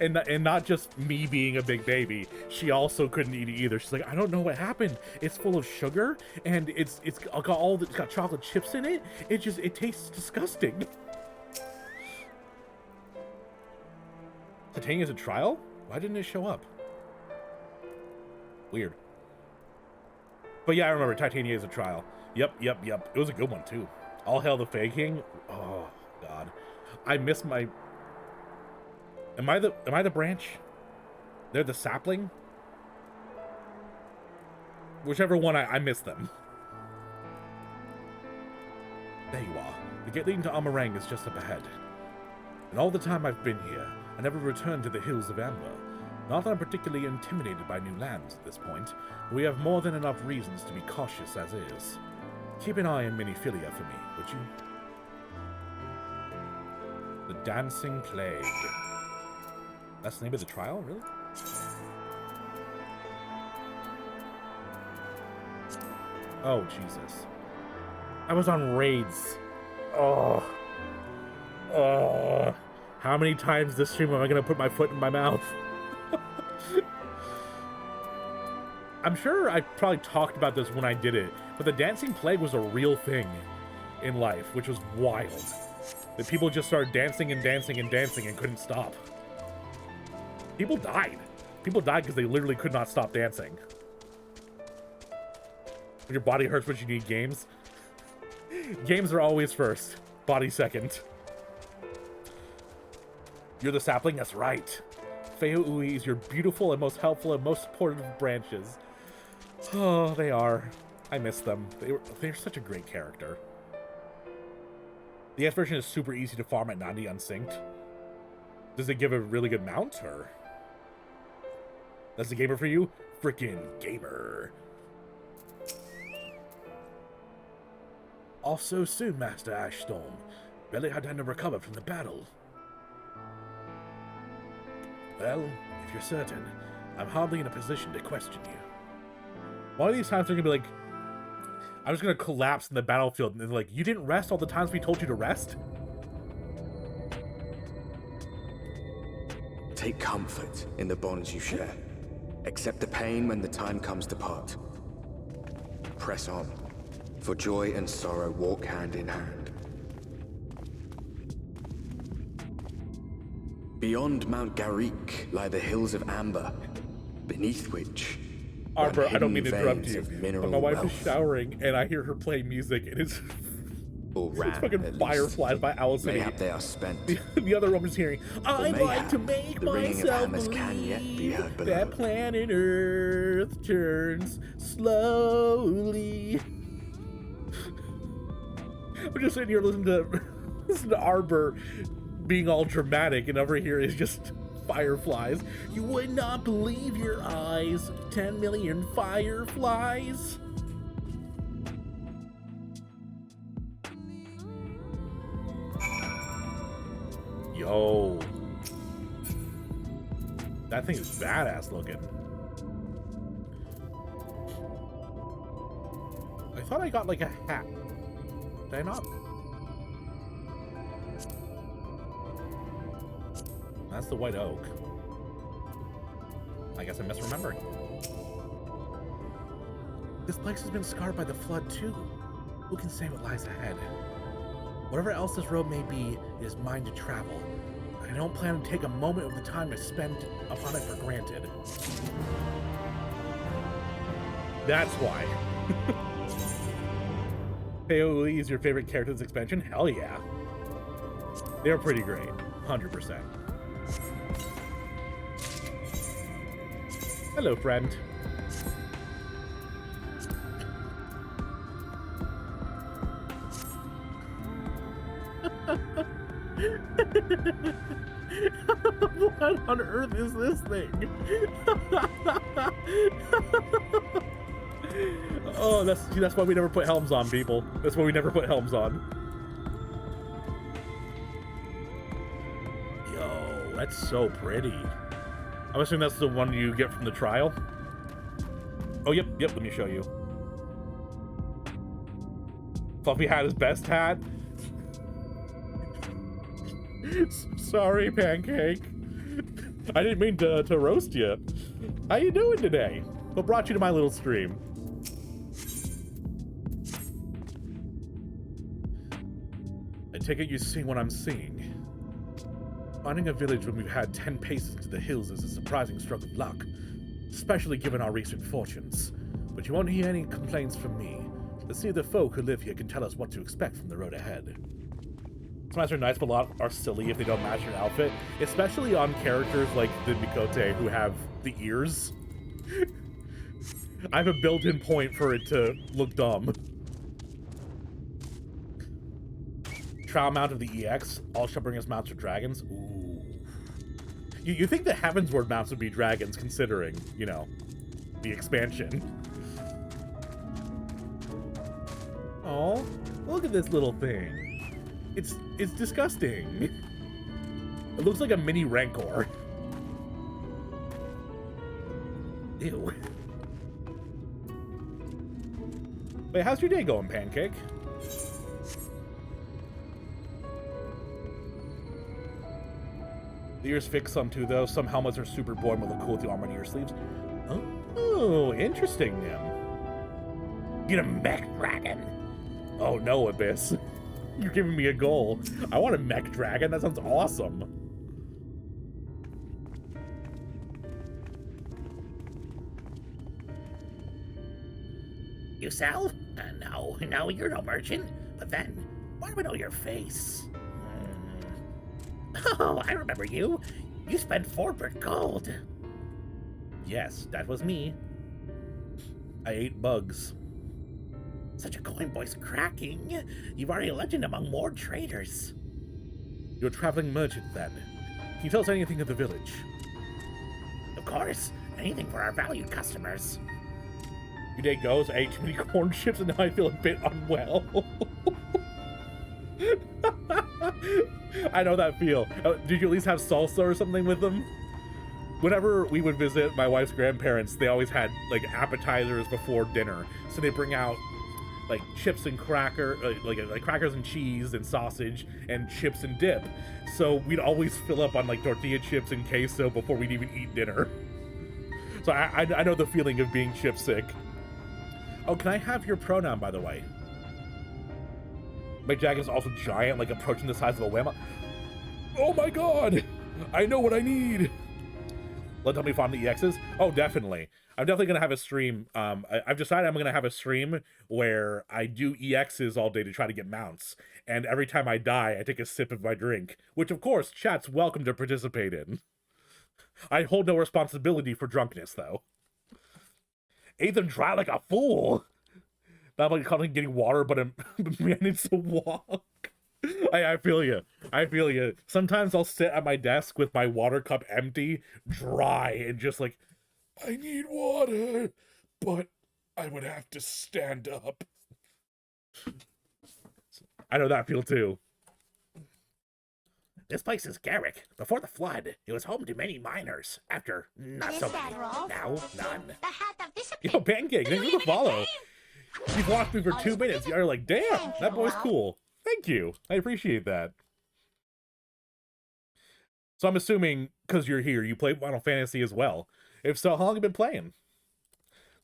Speaker 1: And not just me being a big baby. She also couldn't eat it either. She's like, I don't know what happened. It's full of sugar, and it's got chocolate chips in it. It tastes disgusting. Titania's a trial? Why didn't it show up? Weird. But yeah, I remember Titania is a trial. Yep. It was a good one too. All hail the Fae King. Oh God, I miss my. Am I the branch? They're the sapling. Whichever one, I miss them. There you are. The gate leading to Amarang is just up ahead. And all the time I've been here, I never returned to the Hills of Amber. Not that I'm particularly intimidated by new lands at this point. We have more than enough reasons to be cautious as is. Keep an eye on Miniphilia for me, would you? The Dancing Plague. That's the name of the trial, really? Oh, Jesus. I was on raids. Oh. Oh. How many times this stream am I going to put my foot in my mouth? I'm sure I probably talked about this when I did it, but the Dancing Plague was a real thing in life, which was wild. That people just started dancing and dancing and dancing and couldn't stop. People died. People died because they literally could not stop dancing. When your body hurts but you need games. Games are always first. Body second. You're the sapling? That's right. Feo-Ui is your beautiful and most helpful and most supportive of branches. Oh, they are. I miss them. They're such a great character. The S version is super easy to farm at 90 unsynced. Does it give a really good mount, or? That's the gamer for you? Frickin' gamer. All so soon, Master Ashstorm. Barely had time to recover from the battle. Well, if you're certain, I'm hardly in a position to question you. One of these times they're gonna be like, I'm just gonna collapse in the battlefield, and they're like, you didn't rest all the times we told you to rest?
Speaker 8: Take comfort in the bonds you share. Accept the pain when the time comes to part. Press on, for joy and sorrow walk hand in hand. Beyond Mount Garik lie the Hills of Amber, beneath which
Speaker 1: Arbor, I don't mean to interrupt you, but
Speaker 8: mineral
Speaker 1: my wife is
Speaker 8: wealth.
Speaker 1: showering and I hear her play music and it's
Speaker 8: It's
Speaker 1: fucking Fireflies by Allison.
Speaker 8: Mayhap they are spent.
Speaker 1: The other woman's hearing, I'd like
Speaker 8: mayhap
Speaker 1: to make
Speaker 8: the ringing of
Speaker 1: myself
Speaker 8: hammers can yet be heard
Speaker 1: believe
Speaker 8: below.
Speaker 1: that planet Earth turns slowly. I'm just sitting here listening to Arbor being all dramatic, and over here is just fireflies. You would not believe your eyes. 10 million fireflies. Yo. That thing is badass looking. I thought I got like a hat. Did I not? That's the white oak. I guess I'm misremembering. This place has been scarred by the flood too. Who can say what lies ahead? Whatever else this road may be, it is mine to travel. I don't plan to take a moment of the time I spend upon it for granted. That's why. Feo-Ui is your favorite character in this expansion? Hell yeah. They're pretty great. 100%. Hello, friend. What on earth is this thing? Oh, that's why we never put helms on, people. That's why we never put helms on. Yo, that's so pretty. I'm assuming that's the one you get from the trial. Oh, yep, let me show you. Fluffy had his best hat. Sorry, Pancake. I didn't mean to roast you. How you doing today? What brought you to my little stream? I take it you've seen what I'm seeing. Finding a village when we've had 10 paces into the hills is a surprising stroke of luck, especially given our recent fortunes. But you won't hear any complaints from me. Let's see if the folk who live here can tell us what to expect from the road ahead. Sometimes they're nice, but a lot are silly if they don't match your outfit, especially on characters like the Mikote who have the ears. I have a built-in point for it to look dumb. Trial mount of the EX. All shall bring us mounts or dragons. Ooh. You think the Heavensward mounts would be dragons, considering, you know, the expansion. Oh, look at this little thing. It's disgusting. It looks like a mini Rancor. Ew. Wait, how's your day going, Pancake? The ears fix some too, though. Some helmets are super buoyant but look cool with the armor and ear sleeves. Oh, interesting, Nim. Get a mech dragon. Oh no, Abyss. You're giving me a goal. I want a mech dragon. That sounds awesome.
Speaker 11: You sell? No, you're no merchant. But then, why do I know your face? Oh, I remember you. You spent 4 Brit gold.
Speaker 1: Yes, that was me. I ate bugs.
Speaker 11: Such a coin voice cracking. You've already a legend among more traders.
Speaker 1: You're a traveling merchant, then. Can you tell us anything of the village?
Speaker 11: Of course. Anything for our valued customers.
Speaker 1: Your day goes, I ate too many corn chips and now I feel a bit unwell. I know that feel. Did you at least have salsa or something with them? Whenever we would visit my wife's grandparents, they always had like appetizers before dinner. So they bring out like chips and like crackers and cheese and sausage and chips and dip. So we'd always fill up on like tortilla chips and queso before we'd even eat dinner. So I know the feeling of being chip sick. Oh, can I have your pronoun, by the way? My dragon is also giant, like approaching the size of a wham. Oh my god! I know what I need! Let tell me find the EXs? Oh, definitely. I'm definitely gonna have a stream. I've decided I'm gonna have a stream where I do EXs all day to try to get mounts. And every time I die, I take a sip of my drink. Which, of course, chat's welcome to participate in. I hold no responsibility for drunkenness, though. Ate them dry like a fool! Not like constantly getting water, but managed to walk. I feel you. I feel you. Sometimes I'll sit at my desk with my water cup empty, dry, and just like, I need water, but I would have to stand up. I know that feel too.
Speaker 11: This place is Garrick. Before the flood, it was home to many miners. After, not so many. Now, none.
Speaker 2: The hat of discipline.
Speaker 1: Yo, Pancake, thanks for the follow. You've watched me for 2 minutes. You're like, damn, that boy's cool. Thank you. I appreciate that. So I'm assuming, because you're here, you play Final Fantasy as well. If so, how long have you been playing?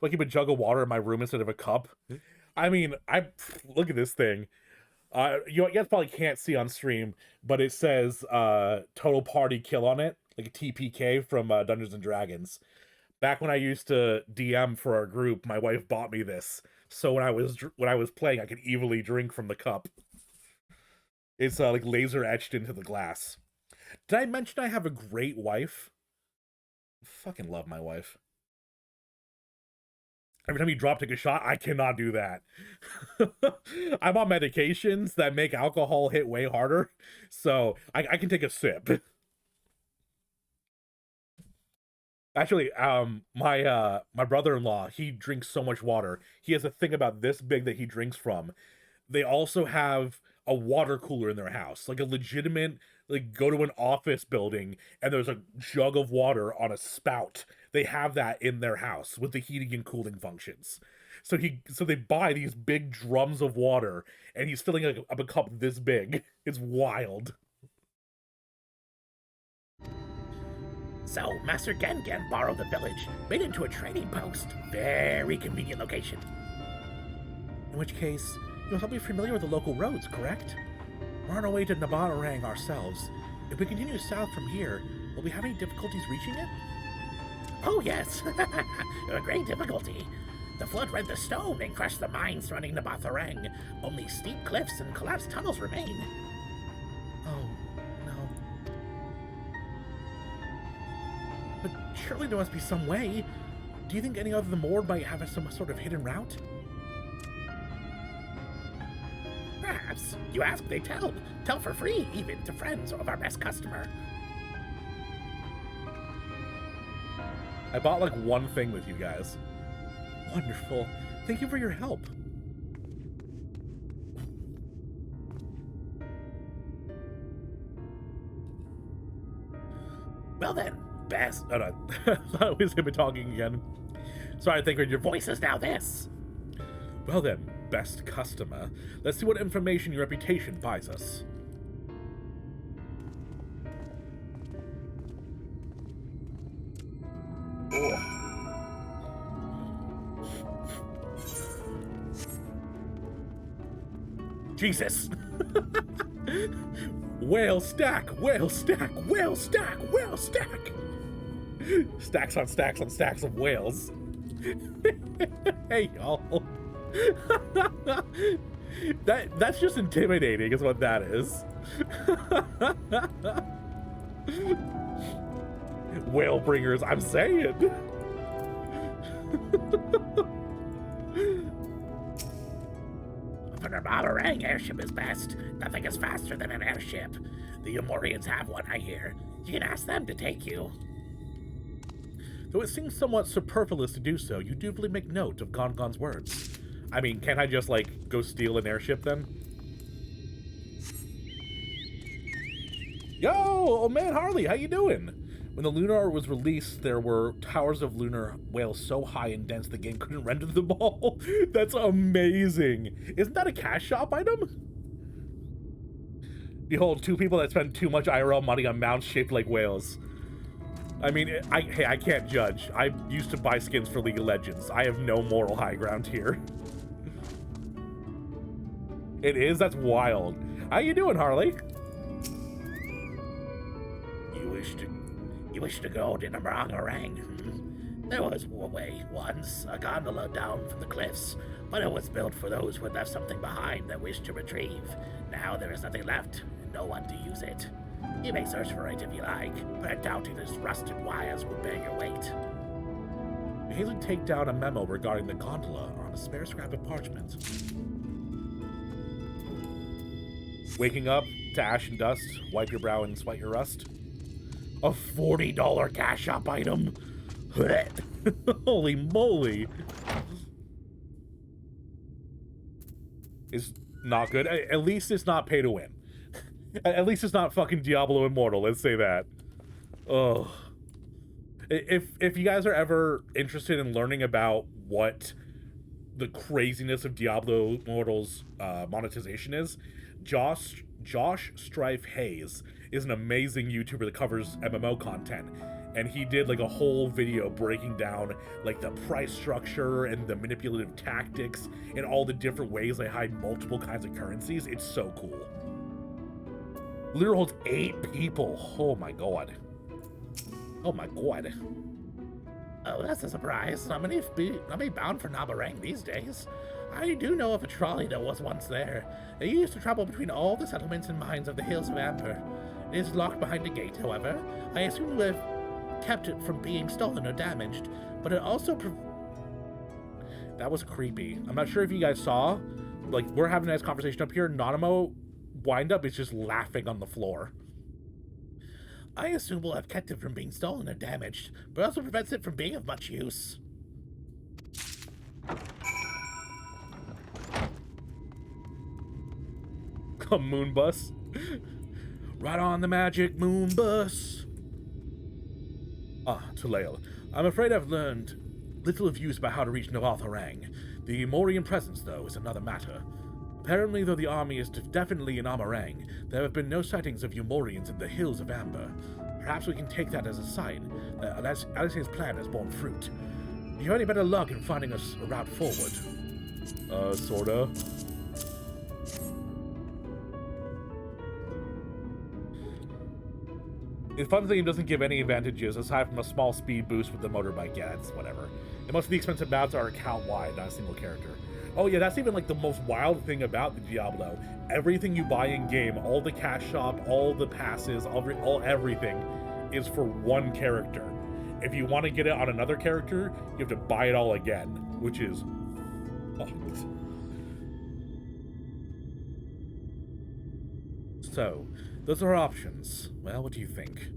Speaker 1: Like you keep a jug of water in my room instead of a cup? I mean, look at this thing. You guys probably can't see on stream, but it says total party kill on it, like a TPK from Dungeons and Dragons. Back when I used to DM for our group, my wife bought me this, so when I was playing, I could evilly drink from the cup. It's like laser etched into the glass. Did I mention I have a great wife? I fucking love my wife. Every time you drop, take a shot, I cannot do that. I'm on medications that make alcohol hit way harder, so I can take a sip. Actually, my brother-in-law, he drinks so much water. He has a thing about this big that he drinks from. They also have a water cooler in their house, like a legitimate, like go to an office building and there's a jug of water on a spout. They have that in their house with the heating and cooling functions. So they buy these big drums of water and he's filling up a cup this big. It's wild.
Speaker 11: So, Master Gengen borrowed the village, made it into a trading post. Very convenient location.
Speaker 1: In which case, you'll help me familiar with the local roads, correct? We're on our way to Nabararang ourselves. If we continue south from here, will we have any difficulties reaching it?
Speaker 11: Oh yes, a great difficulty. The flood rent the stone and crushed the mines surrounding Nabararang. Only steep cliffs and collapsed tunnels remain.
Speaker 1: Oh, no. But surely there must be some way. Do you think any other than Mord might have some sort of hidden route?
Speaker 11: Perhaps. You ask, they tell. Tell for free, even to friends of our best customer.
Speaker 1: I bought like one thing with you guys. Wonderful. Thank you for your help.
Speaker 11: Well then, best...
Speaker 1: Oh no, I thought it was him talking again. Sorry, I think your voice
Speaker 11: is now this.
Speaker 1: Well then, best customer. Let's see what information your reputation buys us. Oh. Jesus! Whale stack! Whale stack! Whale stack! Whale stack! Stacks on stacks on stacks of whales. Hey, y'all. That's just intimidating is what that is. Whale bringers, I'm saying.
Speaker 11: For an Amarang, airship is best. Nothing is faster than an airship. The Umorians have one, I hear. You can ask them to take you.
Speaker 1: Though it seems somewhat superfluous to do so, you dutifully make note of Gongon's words. I mean, can't I just, like, go steal an airship then? Yo, old man Harley, how you doing? When the Lunar was released, there were towers of lunar whales so high and dense the game couldn't render them all. That's amazing. Isn't that a cash shop item? Behold, two people that spend too much IRL money on mounts shaped like whales. I mean, hey, I can't judge. I used to buy skins for League of Legends. I have no moral high ground here. It is? That's wild. How you doing, Harley?
Speaker 11: You wish to go to Namarang? There was once a gondola down from the cliffs, but it was built for those who had left something behind that wished to retrieve. Now there is nothing left, and no one to use it. You may search for it if you like, but I doubt if these rusted wires will bear your weight.
Speaker 1: Haley take down a memo regarding the gondola on a spare scrap of parchment. Waking up to ash and dust, wipe your brow and sweat your rust. A $40 cash shop item. Holy moly. It's not good. At least it's not pay to win. At least it's not fucking Diablo Immortal, let's say that. Ugh. If you guys are ever interested in learning about what the craziness of Diablo Immortal's monetization is, Josh Strife Hayes is an amazing YouTuber that covers MMO content, and he did like a whole video breaking down like the price structure and the manipulative tactics and all the different ways they hide multiple kinds of currencies. It's so cool. Literally holds 8 people. Oh my god. Oh my god.
Speaker 11: Oh, that's a surprise. Not many bound for Namarang these days. I do know of a trolley that was once there. It used to travel between all the settlements and mines of the Hills of Amber. It is locked behind a gate, however. I assume you have kept it from being stolen or damaged, but it also
Speaker 1: That was creepy. I'm not sure if you guys saw, like, we're having a nice conversation up here. Nanamo Windup is just laughing on the floor.
Speaker 11: I assume we'll have kept it from being stolen or damaged, but also prevents it from being of much use.
Speaker 1: Come moon bus. Right on the magic moon bus. Ah, Tulael. I'm afraid I've learned little of use about how to reach Navartharang. The Morian presence, though, is another matter. Apparently, though the army is definitely in Amarang, there have been no sightings of Umorians in the Hills of Amber. Perhaps we can take that as a sign that Alice's plan has borne fruit. Do you have any better luck in finding us a route forward? Sorta. The fun thing doesn't give any advantages aside from a small speed boost with the motorbike. Yeah, it's whatever. And most of the expensive mounts are account-wide, not a single character. Oh yeah, that's even like the most wild thing about the Diablo. Everything you buy in game, all the cash shop, all the passes, all everything is for one character. if you want to get it on another character, you have to buy it all again, which is fucked. So, those are our options. Well, what do you think?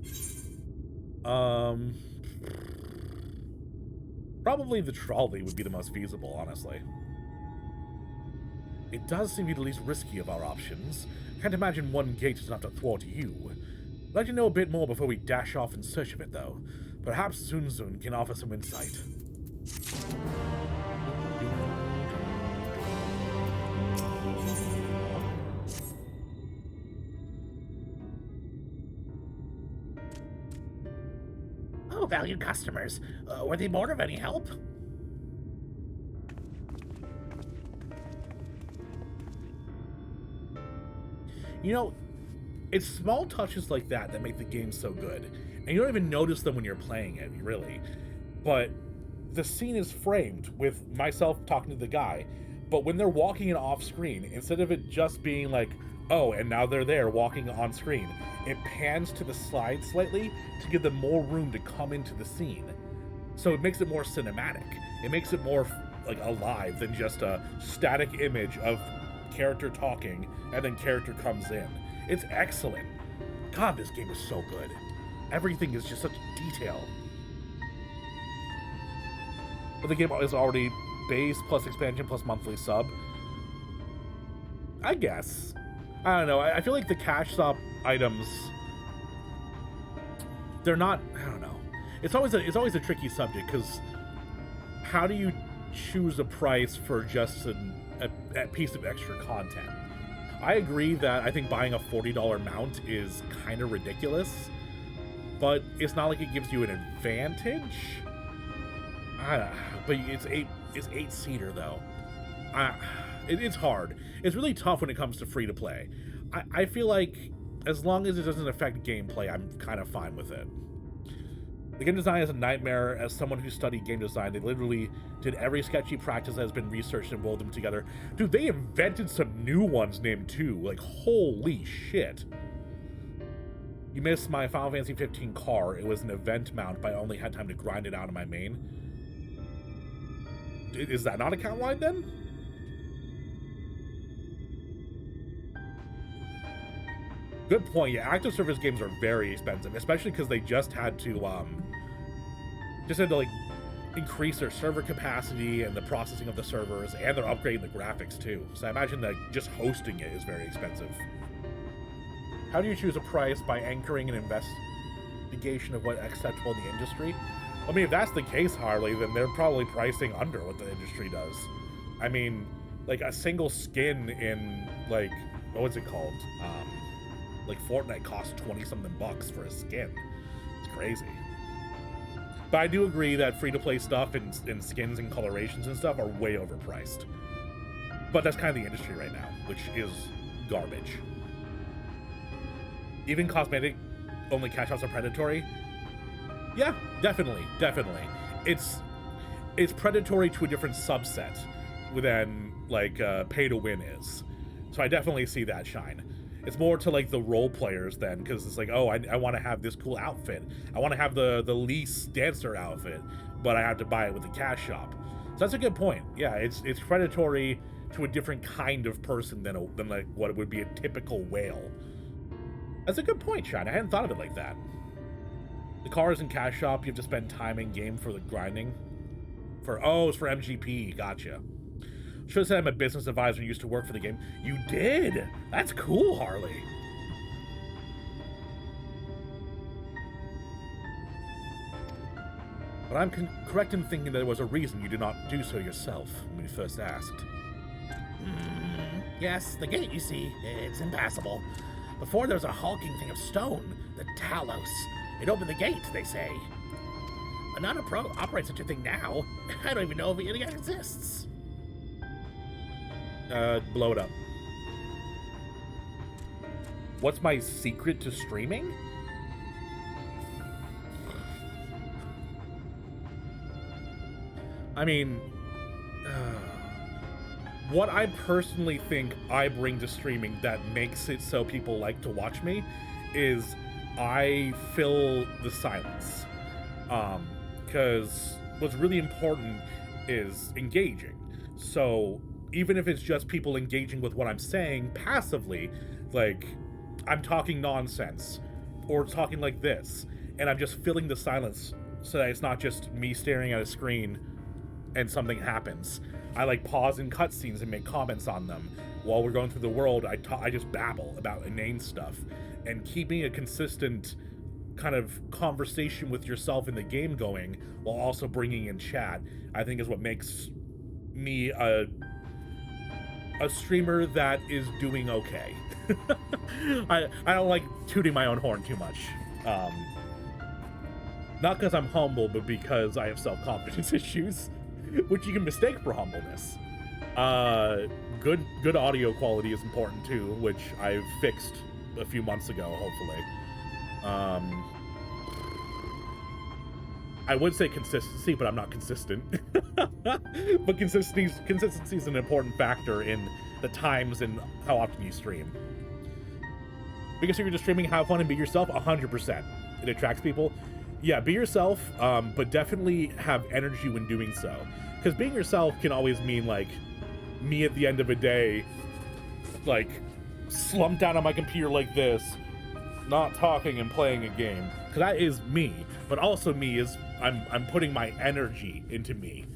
Speaker 1: Probably the trolley would be the most feasible, honestly. It does seem to be the least risky of our options. Can't imagine one gate is enough to thwart you. I'd like to know a bit more before we dash off in search of it, though. Perhaps Zunzun can offer some insight.
Speaker 11: Oh, valued customers. Were they more of any help?
Speaker 1: You know, it's small touches like that that make the game so good. And you don't even notice them when you're playing it, really. But the scene is framed with myself talking to the guy, but when they're walking it off screen, instead of it just being like, oh, and now they're there walking on screen, it pans to the slide slightly to give them more room to come into the scene. So it makes it more cinematic. It makes it more like alive than just a static image of character talking and then character comes in. It's excellent. God, this game is so good. Everything is just such detail. But the game is already base plus expansion plus monthly sub. I guess. I don't know. I feel like the cash shop items, they're not, I don't know. It's always a tricky subject, because how do you choose a price for just a piece of extra content? I agree that I think buying a $40 mount is kind of ridiculous, but it's not like it gives you an advantage. But it's eight-seater though. It's hard. It's really tough when it comes to free to play. I feel like as long as it doesn't affect gameplay, I'm kind of fine with it. The game design is a nightmare. As someone who studied game design, they literally did every sketchy practice that has been researched and rolled them together. Dude, they invented some new ones named too. Like, holy shit. You missed my Final Fantasy 15 car. It was an event mount, but I only had time to grind it out of my main. Is that not account-wide then? Good point. Yeah, active service games are very expensive, especially because they just had to like increase their server capacity and the processing of the servers, and they're upgrading the graphics too. So I imagine that just hosting it is very expensive. How do you choose a price? By anchoring an investigation of what's acceptable in the industry? I mean, if that's the case, Harley, then they're probably pricing under what the industry does. I mean, like a single skin in, like, what's it called? Like Fortnite costs 20-something bucks for a skin. It's crazy. But I do agree that free-to-play stuff and skins and colorations and stuff are way overpriced. But that's kind of the industry right now, which is garbage. Even cosmetic-only cash-outs are predatory. Yeah, definitely. It's predatory to a different subset than, like, pay-to-win is. So I definitely see that shine. It's more to like the role players then, because it's like, oh, I want to have this cool outfit. I want to have the Lease dancer outfit, but I have to buy it with the cash shop. So that's a good point. Yeah, it's predatory to a different kind of person than like what it would be a typical whale. That's a good point, Shine. I hadn't thought of it like that. The cars in cash shop, you have to spend time in game for the grinding. It's for MGP. Gotcha. Should have said I'm a business advisor and used to work for the game. You did! That's cool, Harley. But I'm correct in thinking that there was a reason you did not do so yourself when you first asked.
Speaker 11: Yes, the gate, you see, it's impassable. Before there was a hulking thing of stone, the Talos. It opened the gate, they say. Another pro operates such a thing now. I don't even know if it even exists.
Speaker 1: Blow it up. What's my secret to streaming? I mean, what I personally think I bring to streaming that makes it so people like to watch me is I fill the silence. because what's really important is engaging. So even if it's just people engaging with what I'm saying passively, like I'm talking nonsense or talking like this, and I'm just filling the silence so that it's not just me staring at a screen and something happens. I like pause in cutscenes and make comments on them. While we're going through the world, I just babble about inane stuff. And keeping a consistent kind of conversation with yourself in the game going while also bringing in chat, I think is what makes me a streamer that is doing okay. I don't like tooting my own horn too much. Not because I'm humble, but because I have self-confidence issues, which you can mistake for humbleness. Good audio quality is important too, which I've fixed a few months ago, hopefully. I would say consistency, but I'm not consistent. But consistency is an important factor in the times and how often you stream. Because if you're just streaming, have fun and be yourself, 100%. It attracts people. Yeah, be yourself, but definitely have energy when doing so. Because being yourself can always mean, like, me at the end of a day, like, slumped down on my computer like this, not talking and playing a game. Because that is me. But also me is, I'm putting my energy into me.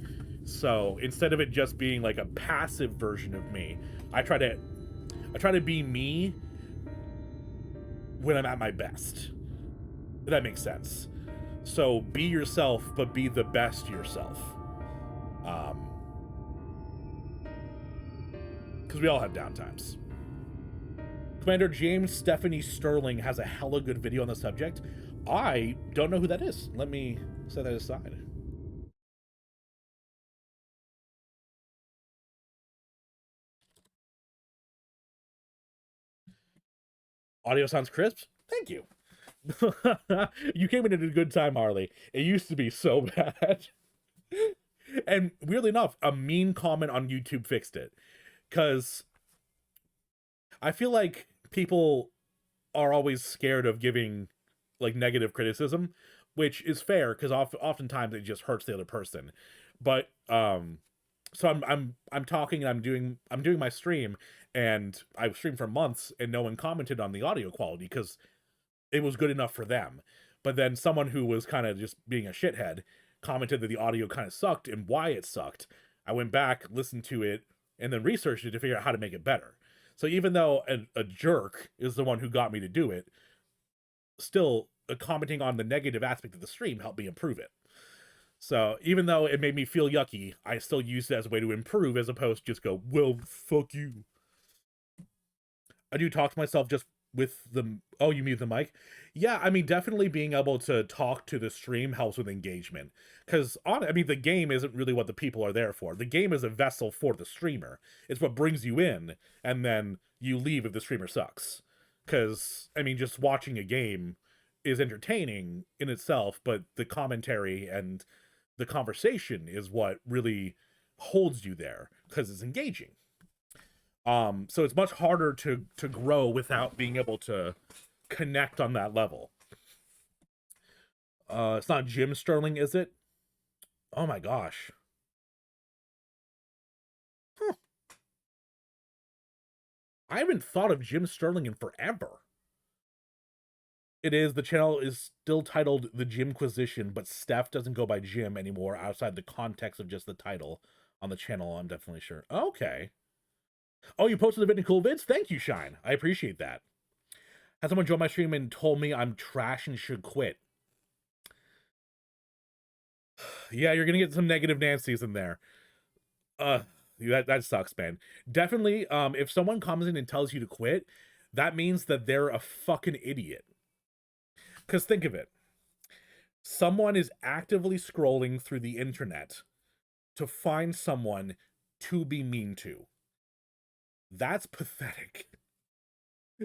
Speaker 1: So instead of it just being like a passive version of me, I try to be me when I'm at my best. If that makes sense. So be yourself, but be the best yourself. Because we all have downtimes. Commander James Stephanie Sterling has a hella good video on the subject. I don't know who that is. Let me set that aside. Audio sounds crisp. Thank you. You came in at a good time, Harley. It used to be so bad. And weirdly enough, a mean comment on YouTube fixed it. Because I feel like people are always scared of giving like negative criticism, which is fair because oftentimes it just hurts the other person. But so I'm talking and I'm doing my stream, and I've streamed for months and no one commented on the audio quality because it was good enough for them. But then someone who was kind of just being a shithead commented that the audio kind of sucked and why it sucked. I went back, listened to it, and then researched it to figure out how to make it better. So even though a jerk is the one who got me to do it, still commenting on the negative aspect of the stream helped me improve it. So even though it made me feel yucky, I still used it as a way to improve as opposed to just go, well, fuck you. I do talk to myself just with the... Oh, you mute the mic? Yeah, I mean, definitely being able to talk to the stream helps with engagement. Because, I mean, the game isn't really what the people are there for. The game is a vessel for the streamer. It's what brings you in, and then you leave if the streamer sucks. Because, I mean, just watching a game is entertaining in itself, but the commentary and the conversation is what really holds you there, because it's engaging. So it's much harder to grow without being able to connect on that level. It's not Jim Sterling, is it? Oh my gosh. Huh. I haven't thought of Jim Sterling in forever. It is, the channel is still titled The Jimquisition, but Steph doesn't go by Jim anymore outside the context of just the title on the channel, I'm definitely sure. Okay. Oh, you posted a vid in cool vids? Thank you, Shine. I appreciate that. Had someone join my stream and told me I'm trash and should quit. Yeah, you're gonna get some negative Nancy's in there. That sucks, man. Definitely, if someone comes in and tells you to quit, that means that they're a fucking idiot. Because think of it. Someone is actively scrolling through the internet to find someone to be mean to. That's pathetic.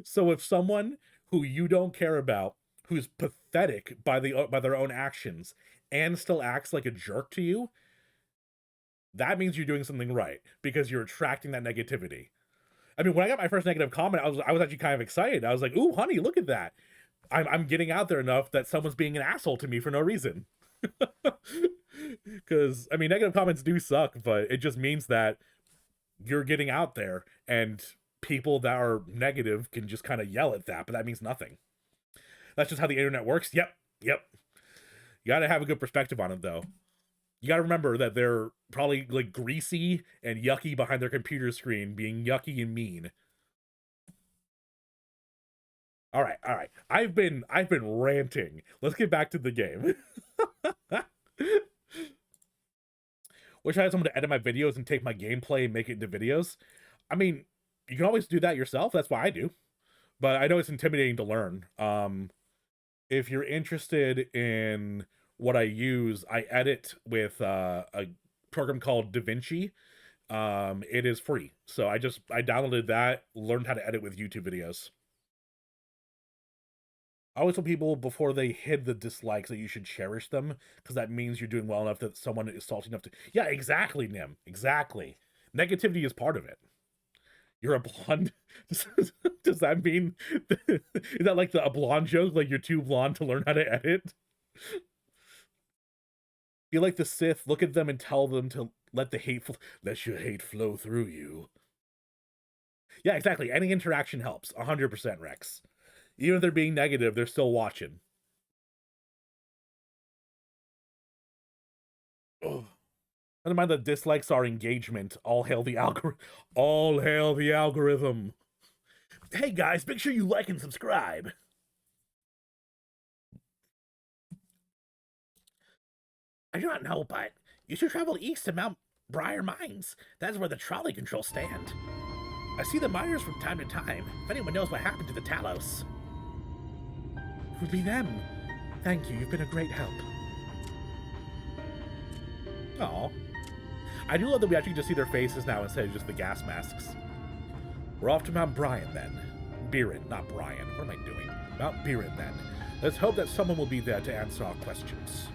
Speaker 1: So if someone who you don't care about, who's pathetic by their own actions, and still acts like a jerk to you, that means you're doing something right, because you're attracting that negativity. I mean, when I got my first negative comment, I was actually kind of excited. I was like, ooh, honey, look at that. I'm getting out there enough that someone's being an asshole to me for no reason. Because, I mean, negative comments do suck, but it just means that you're getting out there, and people that are negative can just kind of yell at that, but that means nothing. That's just how the internet works. Yep. You gotta have a good perspective on it, though. You gotta remember that they're probably, like, greasy and yucky behind their computer screen, being yucky and mean. All right. I've been ranting. Let's get back to the game. Wish I had someone to edit my videos and take my gameplay and make it into videos. I mean, you can always do that yourself. That's what I do. But I know it's intimidating to learn. If you're interested in what I use, I edit with a program called DaVinci. It is free. So I downloaded that, learned how to edit with YouTube videos. I always tell people before they hit the dislikes that you should cherish them, because that means you're doing well enough that someone is salty enough to... Yeah, exactly, Nim. Exactly. Negativity is part of it. You're a blonde? Does that mean... Is that like a blonde joke? Like you're too blonde to learn how to edit? Feel like the Sith, look at them and tell them to let your hate flow through you. Yeah, exactly. Any interaction helps. 100%, Rex. Even if they're being negative, they're still watching. Oh. Never mind that dislikes are engagement. All hail the algorithm. All hail the algorithm. Hey guys, make sure you like and subscribe. I do not know, but you should travel east to Mount Briar Mines. That's where the trolley controls stand. I see the miners from time to time. If anyone knows what happened to the Talos. It would be them. Thank you, you've been a great help. Aw. I do love that we actually just see their faces now instead of just the gas masks. We're off to Mount Brian then. Birin, not Brian. What am I doing? Mount Birin then. Let's hope that someone will be there to answer our questions.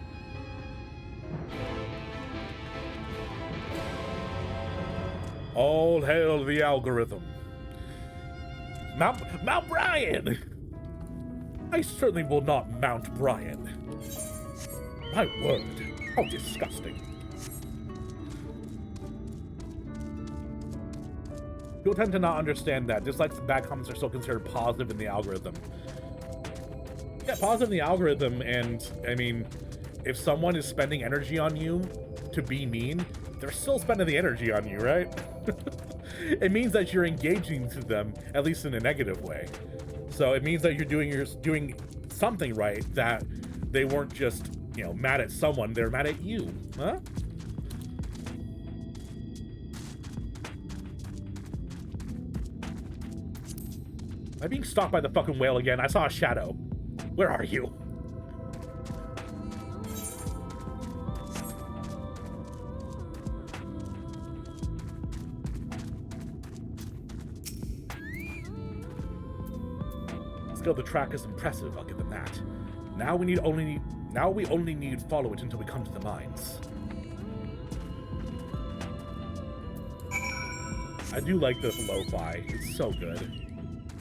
Speaker 1: All hail the algorithm. Mount Brian! I certainly will not mount Brian. My word, how disgusting. People tend to not understand that. Dislikes and bad comments are still considered positive in the algorithm. Yeah, positive in the algorithm, and, I mean, if someone is spending energy on you to be mean, they're still spending the energy on you, right? It means that you're engaging to them, at least in a negative way. So it means that you're doing something right, that they weren't just, you know, mad at someone, they're mad at you, huh? Am I being stalked by the fucking whale again? I saw a shadow. Where are you? Skill of the track is impressive, I'll give them that. Now we only need follow it until we come to the mines. I do like this lo-fi. It's so good.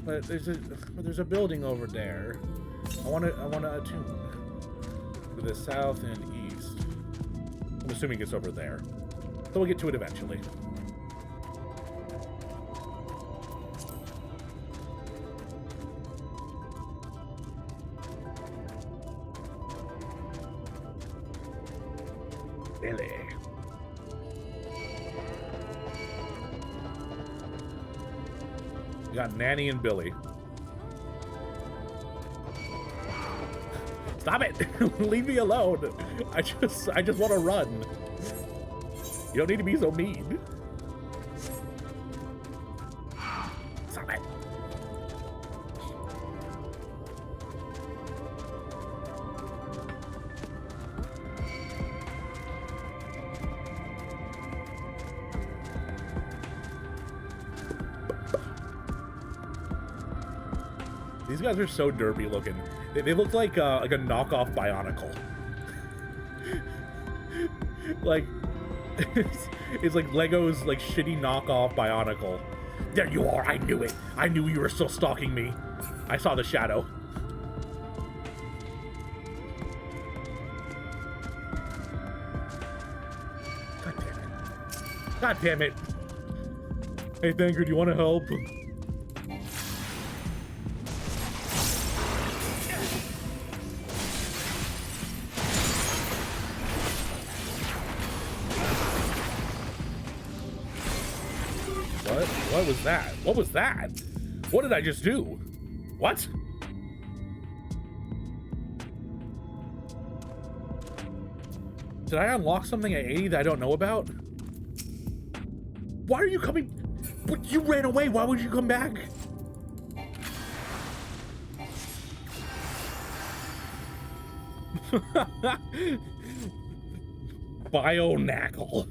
Speaker 1: But there's a building over there. I wanna attune to the south and east. I'm assuming it's over there. So we'll get to it eventually. Billy. We got Nanny and Billy. Stop it! Leave me alone. I just want to run. You don't need to be so mean. Stop it. These guys are so derpy looking. They look like a knockoff Bionicle. Like, it's like Lego's like shitty knockoff Bionicle. There you are, I knew it. I knew you were still stalking me. I saw the shadow. God damn it. Hey, Thanker, do you want to help? What was that? What was that? What did I just do? What? Did I unlock something at 80 that I don't know about? Why are you coming? But you ran away. Why would you come back? Bio-knackle.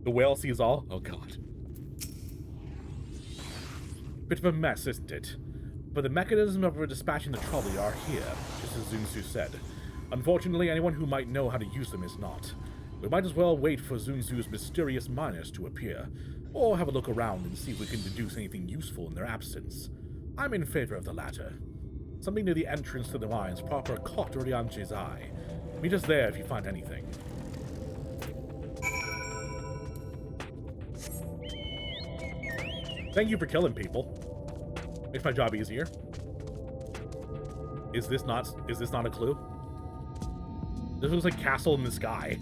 Speaker 1: The whale sees all? Oh god. Bit of a mess, isn't it? But the mechanism of dispatching the trolley are here, just as Zunsu said. Unfortunately, anyone who might know how to use them is not. We might as well wait for Zunsu's mysterious miners to appear, or have a look around and see if we can deduce anything useful in their absence. I'm in favor of the latter. Something near the entrance to the mines proper caught Urianche's eye. Meet us there if you find anything. Thank you for killing people. Makes my job easier. Is this not a clue? This looks like Castle in the Sky.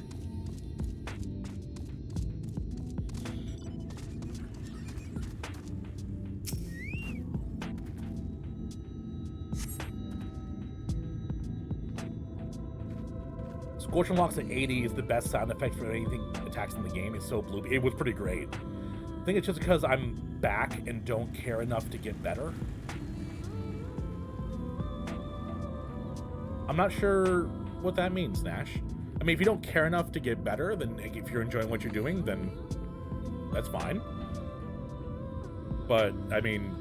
Speaker 1: Scorch unlocks at 80 is the best sound effect for anything attacks in the game. It's so blue. It was pretty great. I think it's just because I'm back and don't care enough to get better. I'm not sure what that means, Nash. I mean, if you don't care enough to get better, then if you're enjoying what you're doing, then that's fine. But, I mean,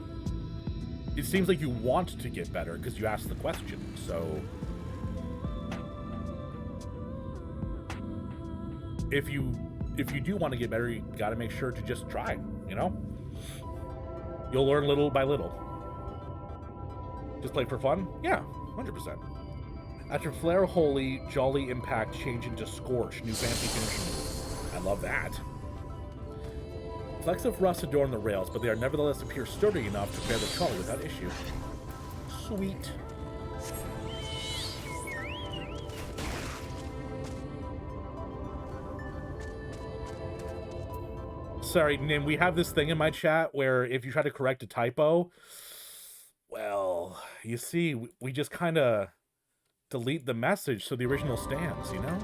Speaker 1: it seems like you want to get better because you asked the question, so... If you do want to get better, you gotta make sure to just try, you know? You'll learn little by little. Just play for fun? Yeah, 100%. After Flare Holy, Jolly Impact change into Scorch, new fancy finishing move. I love that. Flecks of rust adorn the rails, but they are nevertheless appear sturdy enough to bear the trolley without issue. Sweet. Sorry, Nim, we have this thing in my chat where if you try to correct a typo, well, you see, we just kind of delete the message so the original stands, you know?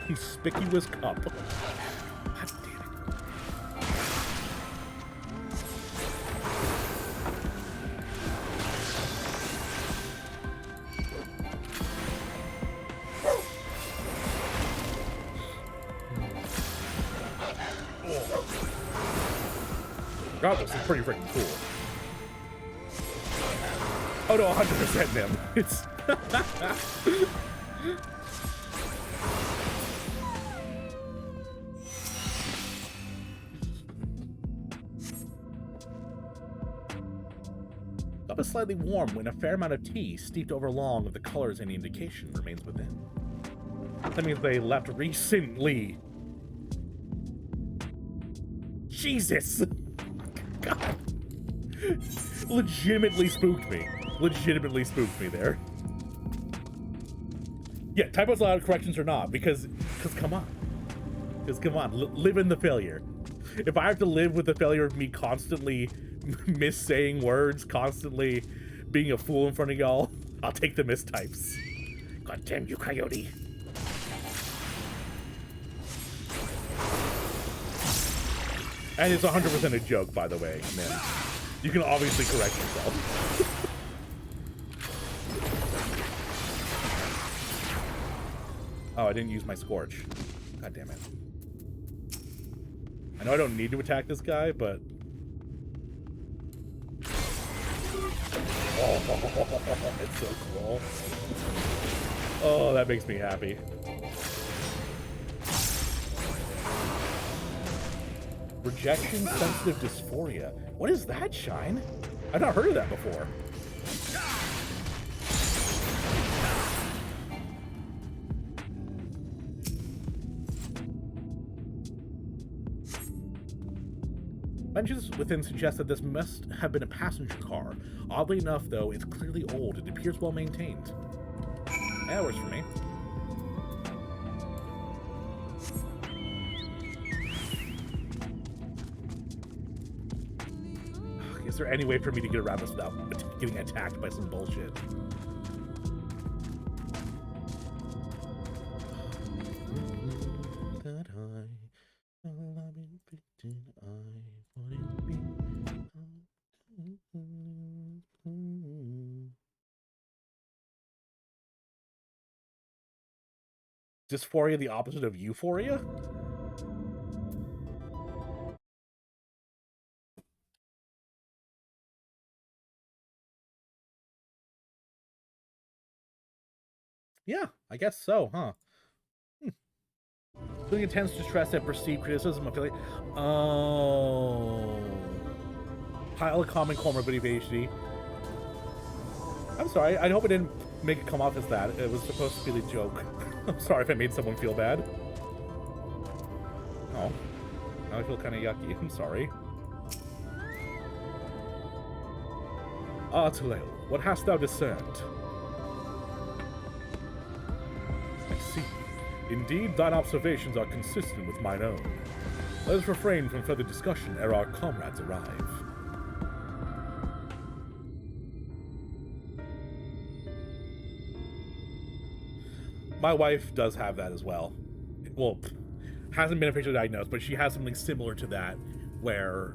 Speaker 1: Conspicuous cup. God damn it. God, this is pretty freaking cool. Oh no, 100% Nim. It's... Cup is slightly warm when a fair amount of tea, steeped over long with the colors any indication, remains within. That means they left recently. Jesus! God. Legitimately spooked me. Legitimately spooked me there. Yeah, typos allowed, corrections or not, because come on. Because come on, live in the failure. If I have to live with the failure of me constantly missaying words, constantly being a fool in front of y'all, I'll take the mistypes. God damn you, Coyote. And it's 100% a joke, by the way, man. You can obviously correct yourself. Oh, I didn't use my Scorch. God damn it. I know I don't need to attack this guy, but... Oh, it's so cool. Oh, that makes me happy. Rejection sensitive dysphoria. What is that, Shine? I've not heard of that before. Mentions within suggest that this must have been a passenger car. Oddly enough, though, it's clearly old. It appears well maintained. Yeah, that works for me. Is there any way for me to get around this without getting attacked by some bullshit? Dysphoria the opposite of euphoria? Yeah, I guess so, huh? Doing intense distress at perceived criticism of failure. Oh. Highly common comorbidity of ADHD. I'm sorry, I hope it didn't make it come off as that. It was supposed to be the joke. I'm sorry if I made someone feel bad. Oh. Now I feel kind of yucky. I'm sorry. Ah, Taleo, what hast thou discerned? I see. Indeed, thine observations are consistent with mine own. Let us refrain from further discussion ere our comrades arrive. My wife does have that as well. Well, hasn't been officially diagnosed, but she has something similar to that, where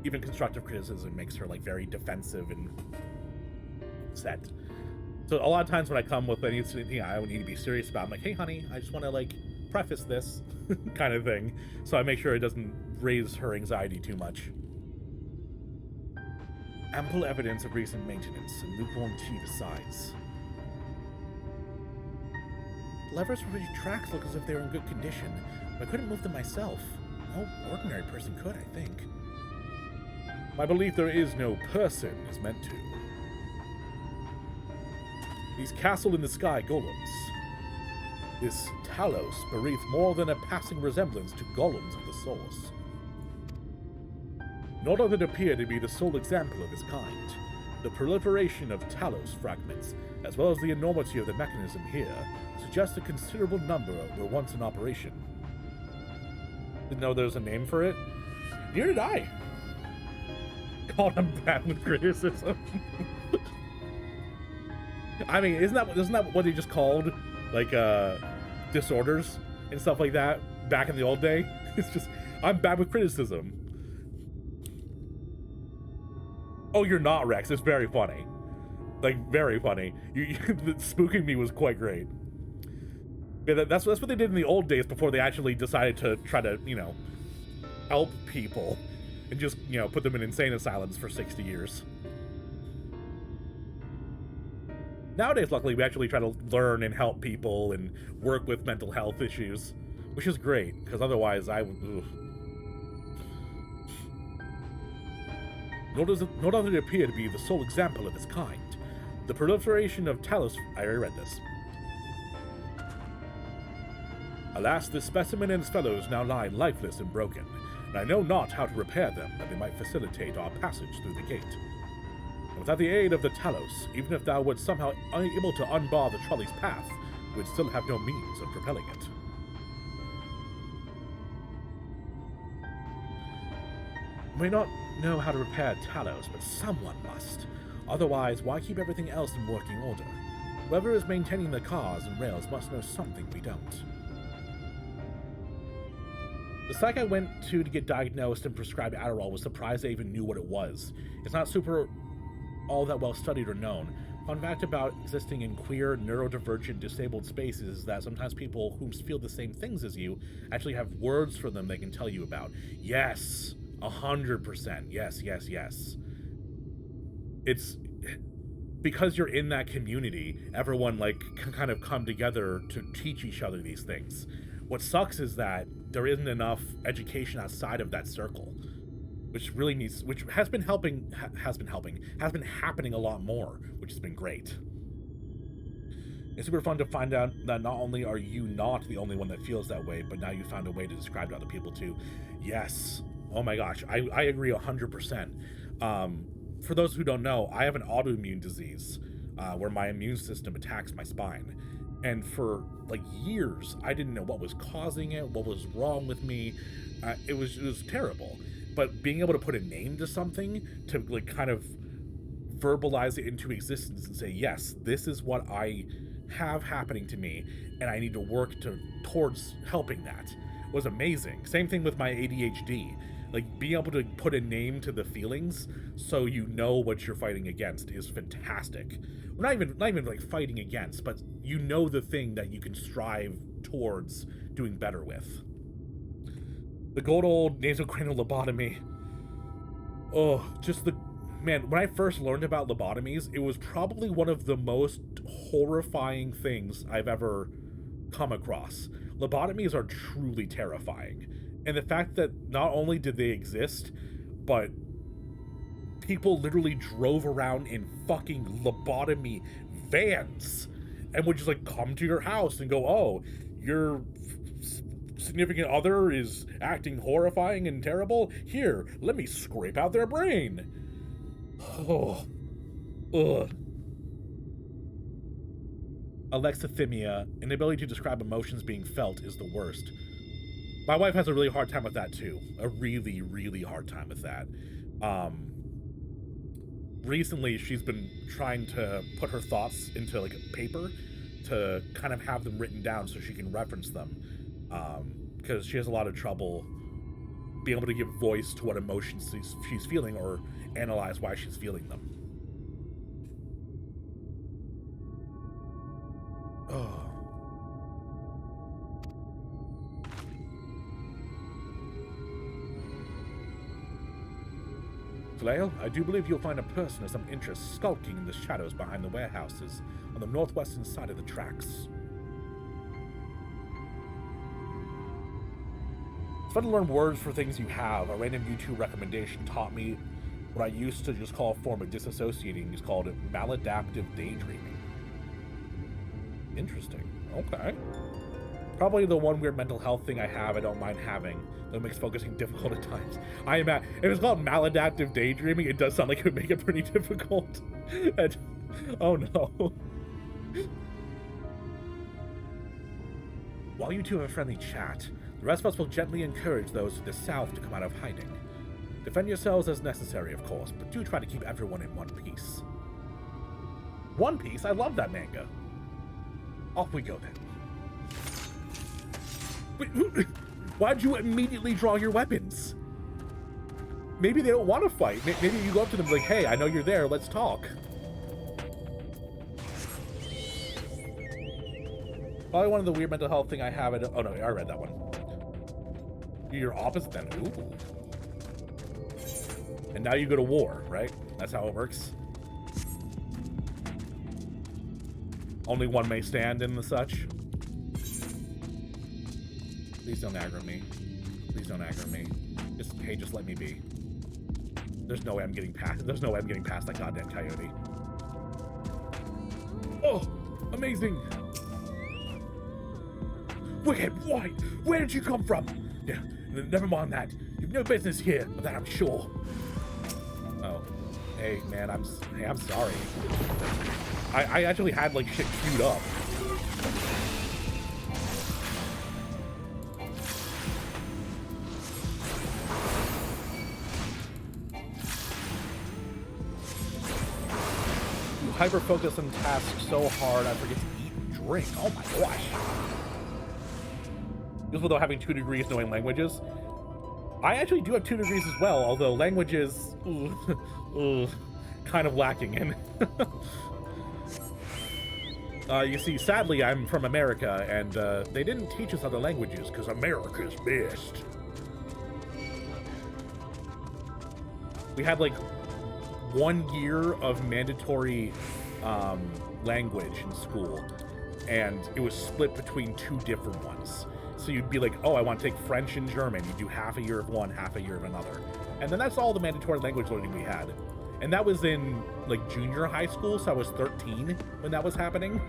Speaker 1: even constructive criticism makes her like very defensive and upset. So a lot of times when I come with anything I would need to be serious about, I'm like, hey honey, I just want to like preface this kind of thing. So I make sure it doesn't raise her anxiety too much. Ample evidence of recent maintenance and lukewarm tea besides. Levers for rigid tracks look as if they were in good condition, but I couldn't move them myself. No ordinary person could, I think. My belief there is no person is meant to. These castle in the sky golems. This Talos bereath more than a passing resemblance to golems of the source. Nor does it appear to be the sole example of its kind. The proliferation of Talos fragments, as well as the enormity of the mechanism here, suggests a considerable number were once in operation. Didn't know there was a name for it? Neither did I. God, I'm bad with criticism. I mean, isn't that what they just called, like, disorders and stuff like that back in the old day? It's just, I'm bad with criticism. Oh, you're not, Rex. It's very funny. Like, very funny. Spooking me was quite great. Yeah, that's what they did in the old days before they actually decided to try to, you know, help people and just, you know, put them in insane asylums for 60 years. Nowadays, luckily, we actually try to learn and help people and work with mental health issues, which is great, because otherwise I would... Ugh. Nor does it appear to be the sole example of its kind. The proliferation of Talos... I already read this. Alas, this specimen and its fellows now lie lifeless and broken, and I know not how to repair them that they might facilitate our passage through the gate. And without the aid of the Talos, even if thou wert somehow unable to unbar the trolley's path, we'd still have no means of propelling it. We may not know how to repair Talos, but someone must. Otherwise, why keep everything else in working order? Whoever is maintaining the cars and rails must know something we don't. The psych I went to get diagnosed and prescribed Adderall was surprised I even knew what it was. It's not super all that well studied or known. Fun fact about existing in queer, neurodivergent, disabled spaces is that sometimes people who feel the same things as you actually have words for them they can tell you about. Yes, 100%. Yes, yes, yes. It's because you're in that community, everyone like can kind of come together to teach each other these things. What sucks is that there isn't enough education outside of that circle, which really needs, which has been happening a lot more, which has been great. It's super fun to find out that not only are you not the only one that feels that way, but now you found a way to describe to other people too. Yes, Oh my gosh, I agree 100%. For those who don't know, I have an autoimmune disease where my immune system attacks my spine. And for like years, I didn't know what was causing it, what was wrong with me. It was terrible. But being able to put a name to something, to like kind of verbalize it into existence and say, yes, this is what I have happening to me, and I need to work towards helping that, was amazing. Same thing with my ADHD. Like, being able to put a name to the feelings so you know what you're fighting against is fantastic. Not even like fighting against, but you know the thing that you can strive towards doing better with. The good old nasocranial lobotomy. Oh, just the... Man, when I first learned about lobotomies, it was probably one of the most horrifying things I've ever come across. Lobotomies are truly terrifying. And the fact that not only did they exist, but people literally drove around in fucking lobotomy vans and would just like come to your house and go, oh, your significant other is acting horrifying and terrible. Here, let me scrape out their brain. Oh, ugh. Alexithymia, inability to describe emotions being felt, is the worst. My wife has a really hard time with that too. A really, really hard time with that. Recently, she's been trying to put her thoughts into like a paper to kind of have them written down so she can reference them. Because she has a lot of trouble being able to give voice to what emotions she's feeling or analyze why she's feeling them. Oh. Flail, I do believe you'll find a person of some interest skulking in the shadows behind the warehouses on the northwestern side of the tracks. It's fun to learn words for things you have. A random YouTube recommendation taught me what I used to just call a form of disassociating is called maladaptive daydreaming. Interesting. Okay. Probably the one weird mental health thing I have I don't mind having that makes focusing difficult at times. If it's called maladaptive daydreaming, it does sound like it would make it pretty difficult. Oh no. While you two have a friendly chat, the rest of us will gently encourage those to the south to come out of hiding. Defend yourselves as necessary, of course, but do try to keep everyone in one piece. One Piece? I love that manga. Off we go then. Wait, why'd you immediately draw your weapons? Maybe they don't want to fight. Maybe you go up to them like, hey, I know you're there, let's talk. Probably one of the weird mental health thing I have. Oh no, I read that one. You're opposite then. Ooh. And now you go to war, right? That's how it works. Only one may stand in the such. Please don't aggro me. Please don't aggro me. Just let me be. There's no way I'm getting past. There's no way I'm getting past that goddamn coyote. Oh, amazing. Wicked White, where did you come from? Yeah, never mind that. You've no business here, but that I'm sure. Oh, hey man, I'm sorry. I actually had like shit queued up. You hyper focus on tasks so hard I forget to eat and drink. Oh my gosh. Useful though having 2 degrees knowing languages. I actually do have 2 degrees as well, although languages kind of lacking in. You see, sadly, I'm from America, and they didn't teach us other languages because America's best. We had like 1 year of mandatory language in school, and it was split between 2 different ones. So you'd be like, oh, I want to take French and German. You do half a year of one, half a year of another. And then that's all the mandatory language learning we had. And that was in like junior high school, so I was 13 when that was happening.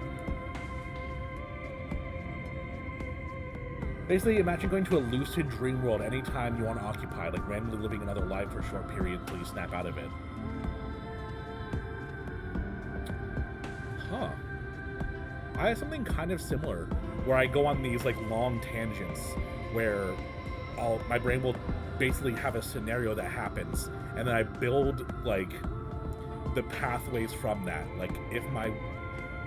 Speaker 1: Basically, imagine going to a lucid dream world anytime you want to occupy, like randomly living another life for a short period until you snap out of it. Huh. I have something kind of similar, where I go on these like long tangents, where my brain will basically have a scenario that happens, and then I build like the pathways from that. Like if my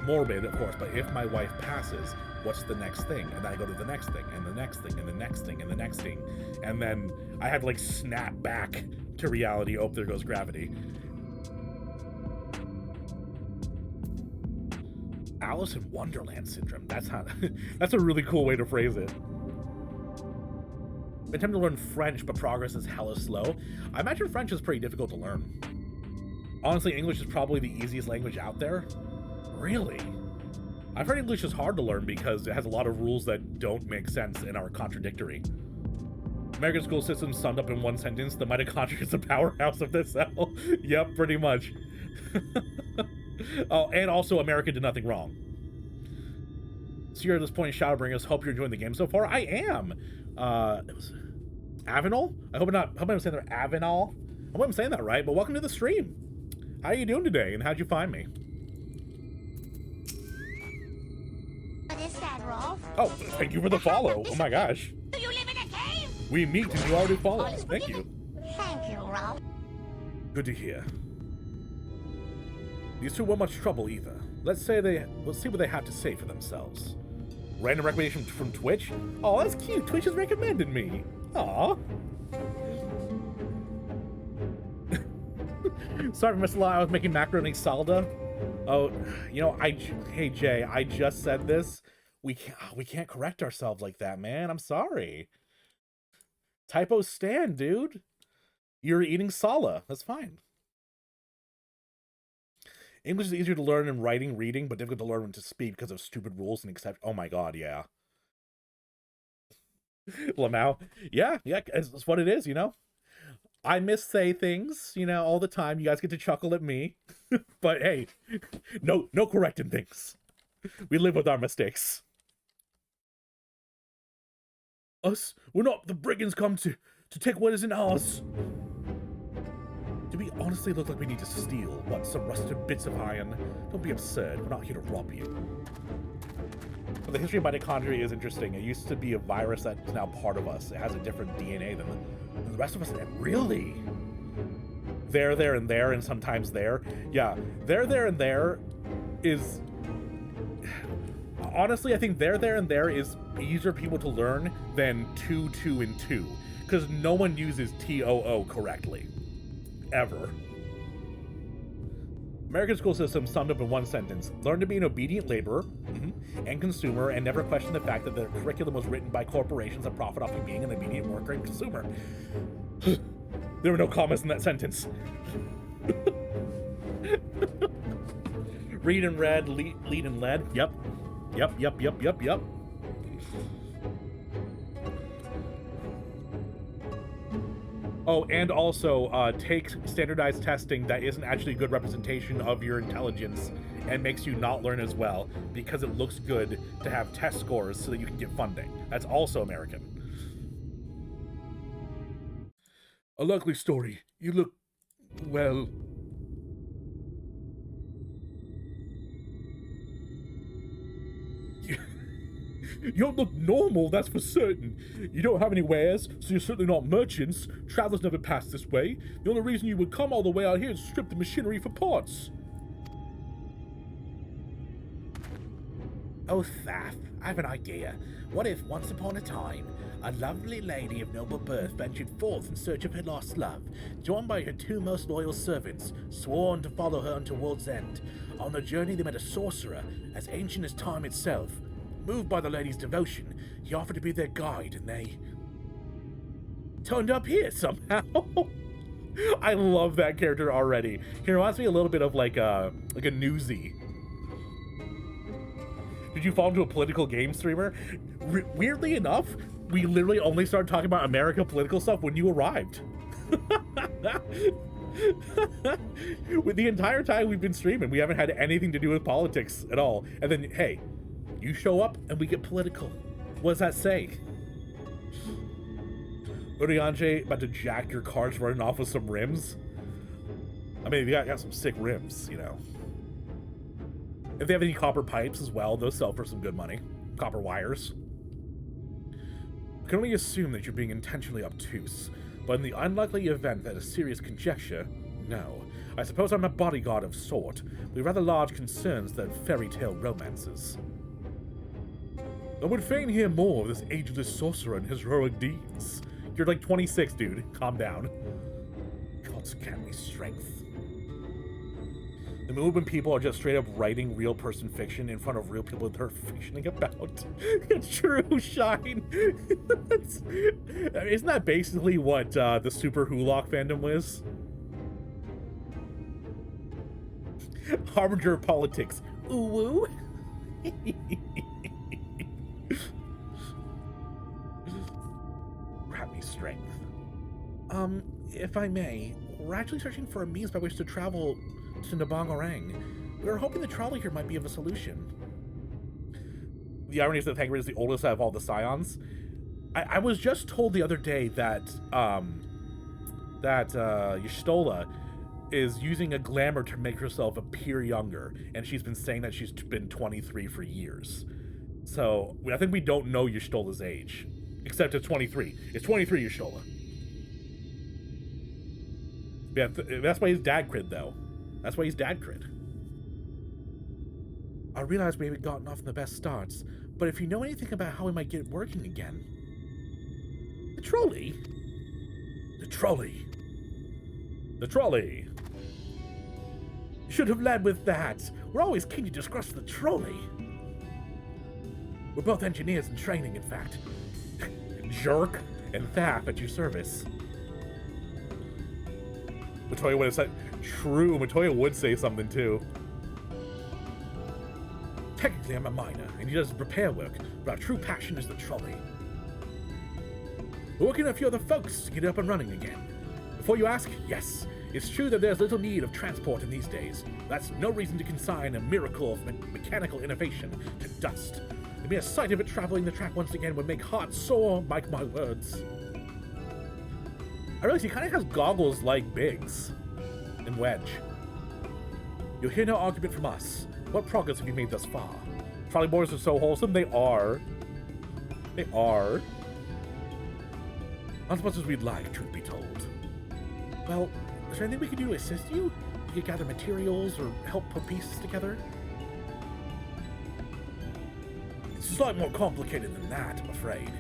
Speaker 1: morbid, of course, but if my wife passes, what's the next thing? And then I go to the next thing, and the next thing, and the next thing, and the next thing. And then I had to like snap back to reality. Oh, there goes gravity. Alice in Wonderland syndrome. That's how that's a really cool way to phrase it. Been tempted to learn French, but progress is hella slow. I imagine French is pretty difficult to learn. Honestly, English is probably the easiest language out there. Really? I've heard English is hard to learn because it has a lot of rules that don't make sense and are contradictory. American school system summed up in one sentence: the mitochondria is the powerhouse of the cell. Yep, pretty much. Oh, and also America did nothing wrong. So you're at this point, Shadowbringers. Hope you're enjoying the game so far. I am. It was Avenol? I hope I'm saying that Avenol. I hope I'm saying that right, but welcome to the stream. How are you doing today, and how'd you find me?
Speaker 2: What is that, Rolf?
Speaker 1: Oh, thank you for the follow. Oh my gosh.
Speaker 2: Do you live in a cave?
Speaker 1: We meet and you already follow. Thank you.
Speaker 2: Thank you, Rolf.
Speaker 1: Good to hear. These two weren't much trouble either. Let's see what they have to say for themselves. Random recommendation from Twitch? Oh, that's cute. Twitch has recommended me. Aw. Sorry for missing a lot. I was making macaroni salda. Oh, you know, hey Jay, I just said this. We can't correct ourselves like that, man. I'm sorry. Typo stand, dude. You're eating sala. That's fine. English is easier to learn in writing, reading, but difficult to learn when to speak because of stupid rules and exceptions. Oh my god, yeah. Lamau. Yeah, it's what it is, you know? I missay things, you know, all the time. You guys get to chuckle at me. But hey, no correcting things. We live with our mistakes. Us? We're not the brigands come to take what isn't ours. Do we honestly look like we need to steal, what, some rusted bits of iron? Don't be absurd. We're not here to rob you. But the history of mitochondria is interesting. It used to be a virus that is now part of us. It has a different DNA than the rest of us. Really? There, and there, and sometimes there. Yeah, there, and there is... Honestly, I think there, and there is easier people to learn than 2, and 2. Because no one uses TOO correctly. Ever. American school system summed up in one sentence: learn to be an obedient laborer and consumer, and never question the fact that the curriculum was written by corporations that profit off you being an obedient worker and consumer. There were no commas in that sentence. Read and read, lead and led. Yep. Oh, and also take standardized testing that isn't actually a good representation of your intelligence and makes you not learn as well because it looks good to have test scores so that you can get funding. That's also American. A likely story. You look, well... You don't look normal, that's for certain. You don't have any wares, so you're certainly not merchants. Travelers never pass this way. The only reason you would come all the way out here is to strip the machinery for parts. Oh, Thaf, I have an idea. What if, once upon a time, a lovely lady of noble birth ventured forth in search of her lost love, joined by her two most loyal servants, sworn to follow her unto world's end. On the journey they met a sorcerer, as ancient as time itself. Moved by the lady's devotion, he offered to be their guide, and they turned up here somehow. I love that character already. He reminds me a little bit of like a Newsy. Did you fall into a political game streamer? Weirdly enough, we literally only started talking about America political stuff when you arrived. With the entire time we've been streaming, we haven't had anything to do with politics at all. And then, hey, you show up and we get political. What does that say? Urianger about to jack your car's running off with some rims. I mean, they got some sick rims, you know. If they have any copper pipes as well, those sell for some good money. Copper wires. I can only assume that you're being intentionally obtuse, but in the unlikely event that a serious conjecture, no. I suppose I'm a bodyguard of sort, with rather large concerns than fairy tale romances. I would fain hear more of this ageless sorcerer and his heroic deeds. You're like 26, dude. Calm down. Gods grant me strength. The movement people are just straight up writing real person fiction in front of real people they're fictioning about. It's true, Shine. Isn't that basically what the Super Hulock fandom was? Harbinger of politics. Ooh woo. Grant me strength. If I may, we're actually searching for a means by which to travel to Nabang Orang. We were hoping the trolley here might be of a solution. The irony is that Thangrid is the oldest out of all the Scions. I was just told the other day that Y'shtola is using a glamour to make herself appear younger, and she's been saying that she's been 23 for years. So I think we don't know Y'shtola's age, except it's 23. It's 23, Y'shtola. Yeah, that's why he's dad crid, though. That's why he's dad crid. I realize we haven't gotten off on the best starts, but if you know anything about how we might get it working again... The trolley? The trolley. The trolley. Should have led with that. We're always keen to discuss the trolley. We're both engineers in training, in fact. Jerk and Thap at your service. Matoya would have said... True, Matoya would say something too. Technically, I'm a miner, and he does repair work, but our true passion is the trolley. We're working on a few other folks to get it up and running again. Before you ask, yes, it's true that there's little need of transport in these days. That's no reason to consign a miracle of mechanical innovation to dust. The mere sight of it traveling the track once again would make hearts sore, mark my words. I realize he kind of has goggles like Biggs and Wedge. You'll hear no argument from us. What progress have you made thus far? Trolley boys are so wholesome. They are. They are. Not as much as we'd like, truth be told. Well, is there anything we can do to assist you? We could gather materials or help put pieces together? It's a lot more complicated than that, I'm afraid.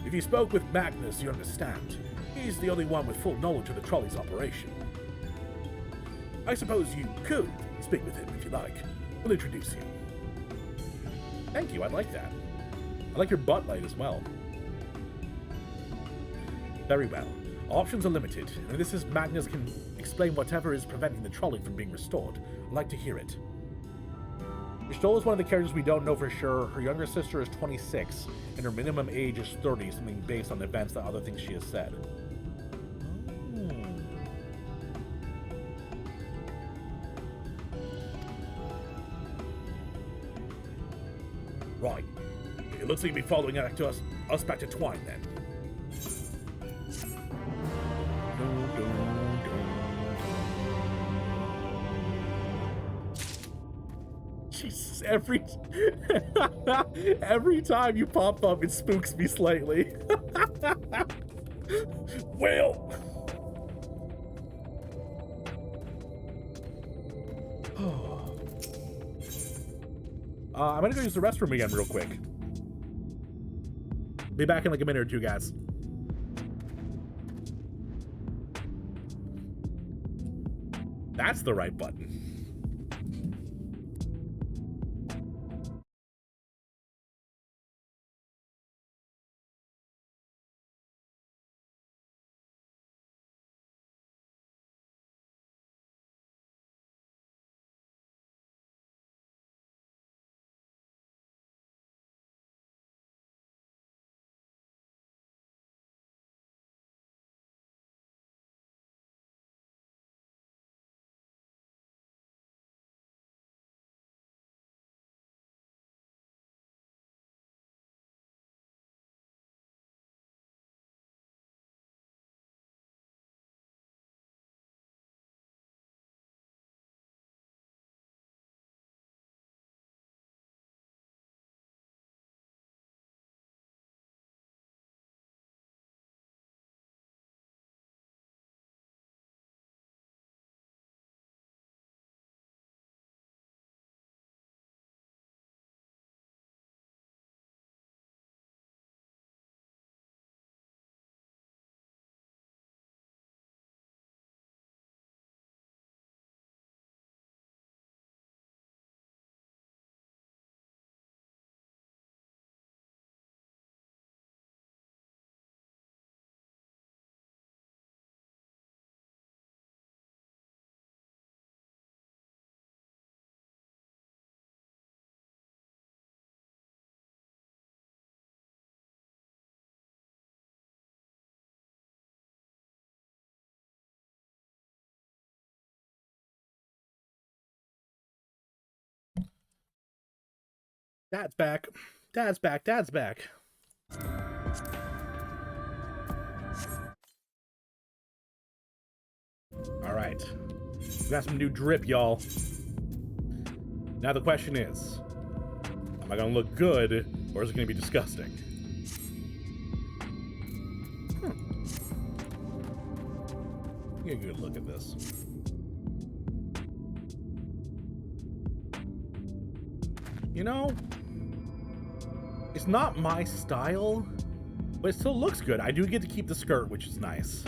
Speaker 1: If you spoke with Magnus, you understand. He's the only one with full knowledge of the trolley's operation. I suppose you could speak with him if you like. We'll introduce you. Thank you, I'd like that. I like your butt light as well. Very well. Options are limited, and if this is Magnus can explain whatever is preventing the trolley from being restored, I'd like to hear it. Y'shtola is one of the characters we don't know for sure. Her younger sister is 26, and her minimum age is 30, something based on events and other things she has said. Right. It looks like you'll be following us back to Twine, then. Jesus, every time you pop up, it spooks me slightly. Well. I'm gonna go use the restroom again real quick. Be back in like a minute or two, guys. That's the right button. Dad's back. Dad's back. Dad's back. All right. We got some new drip, y'all. Now the question is, am I gonna look good, or is it gonna be disgusting? Get a good look at this. You know, it's not my style, but it still looks good. I do get to keep the skirt, which is nice.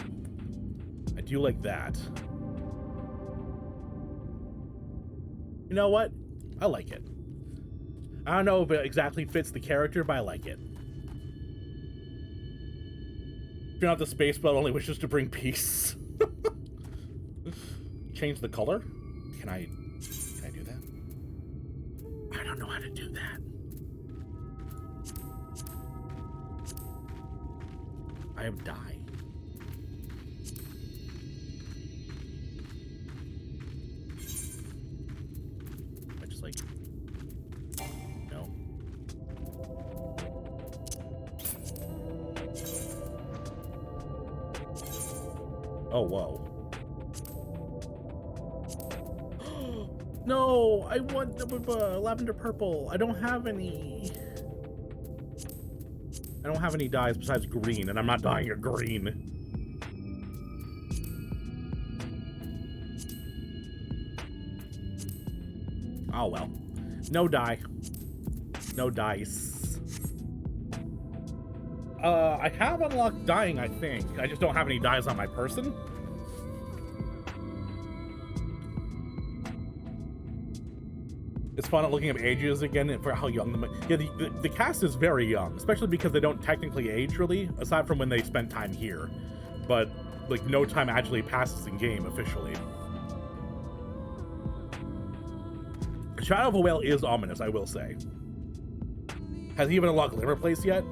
Speaker 1: I do like that. You know what? I like it. I don't know if it exactly fits the character, but I like it. Turn out the space belt only wishes to bring peace. Change the color? Can I do that? I don't know how to do that. I have dye. I just like, no. Oh, whoa. No, I want the lavender purple. I don't have any. I don't have any dyes besides green, and I'm not dyeing it green. Oh well. No dye. No dice. I have unlocked dyeing, I think. I just don't have any dyes on my person. It's fun at looking up ages again for how young the... Yeah, the cast is very young, especially because they don't technically age, really, aside from when they spend time here. But, like, no time actually passes in game, officially. Shadow of a Whale is ominous, I will say. Has he even unlocked Glimmer Place yet?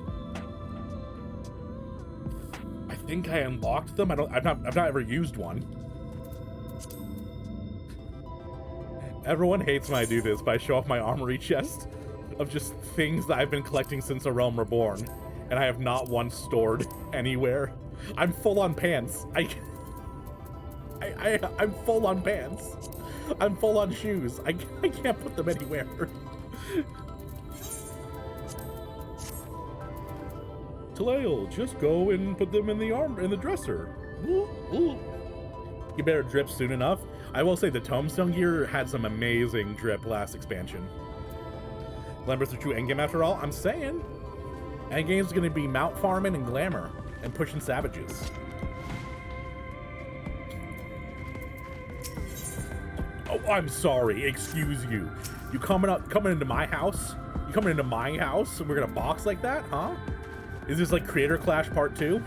Speaker 1: I think I unlocked them. I've not ever used one. Everyone hates when I do this, but I show off my armory chest of just things that I've been collecting since A Realm Reborn, and I have not one stored anywhere. I'm full on pants. I'm full on pants. I'm full on shoes. I can't put them anywhere. Talael, just go and put them in the dresser. Ooh, ooh. You better drip soon enough. I will say the Tombstone gear had some amazing drip last expansion. Glamor's the true endgame after all. I'm saying. Endgame's gonna be mount farming and glamour and pushing savages. Oh, I'm sorry. Excuse you. You coming into my house? You coming into my house and we're gonna box like that, huh? Is this like Creator Clash Part 2?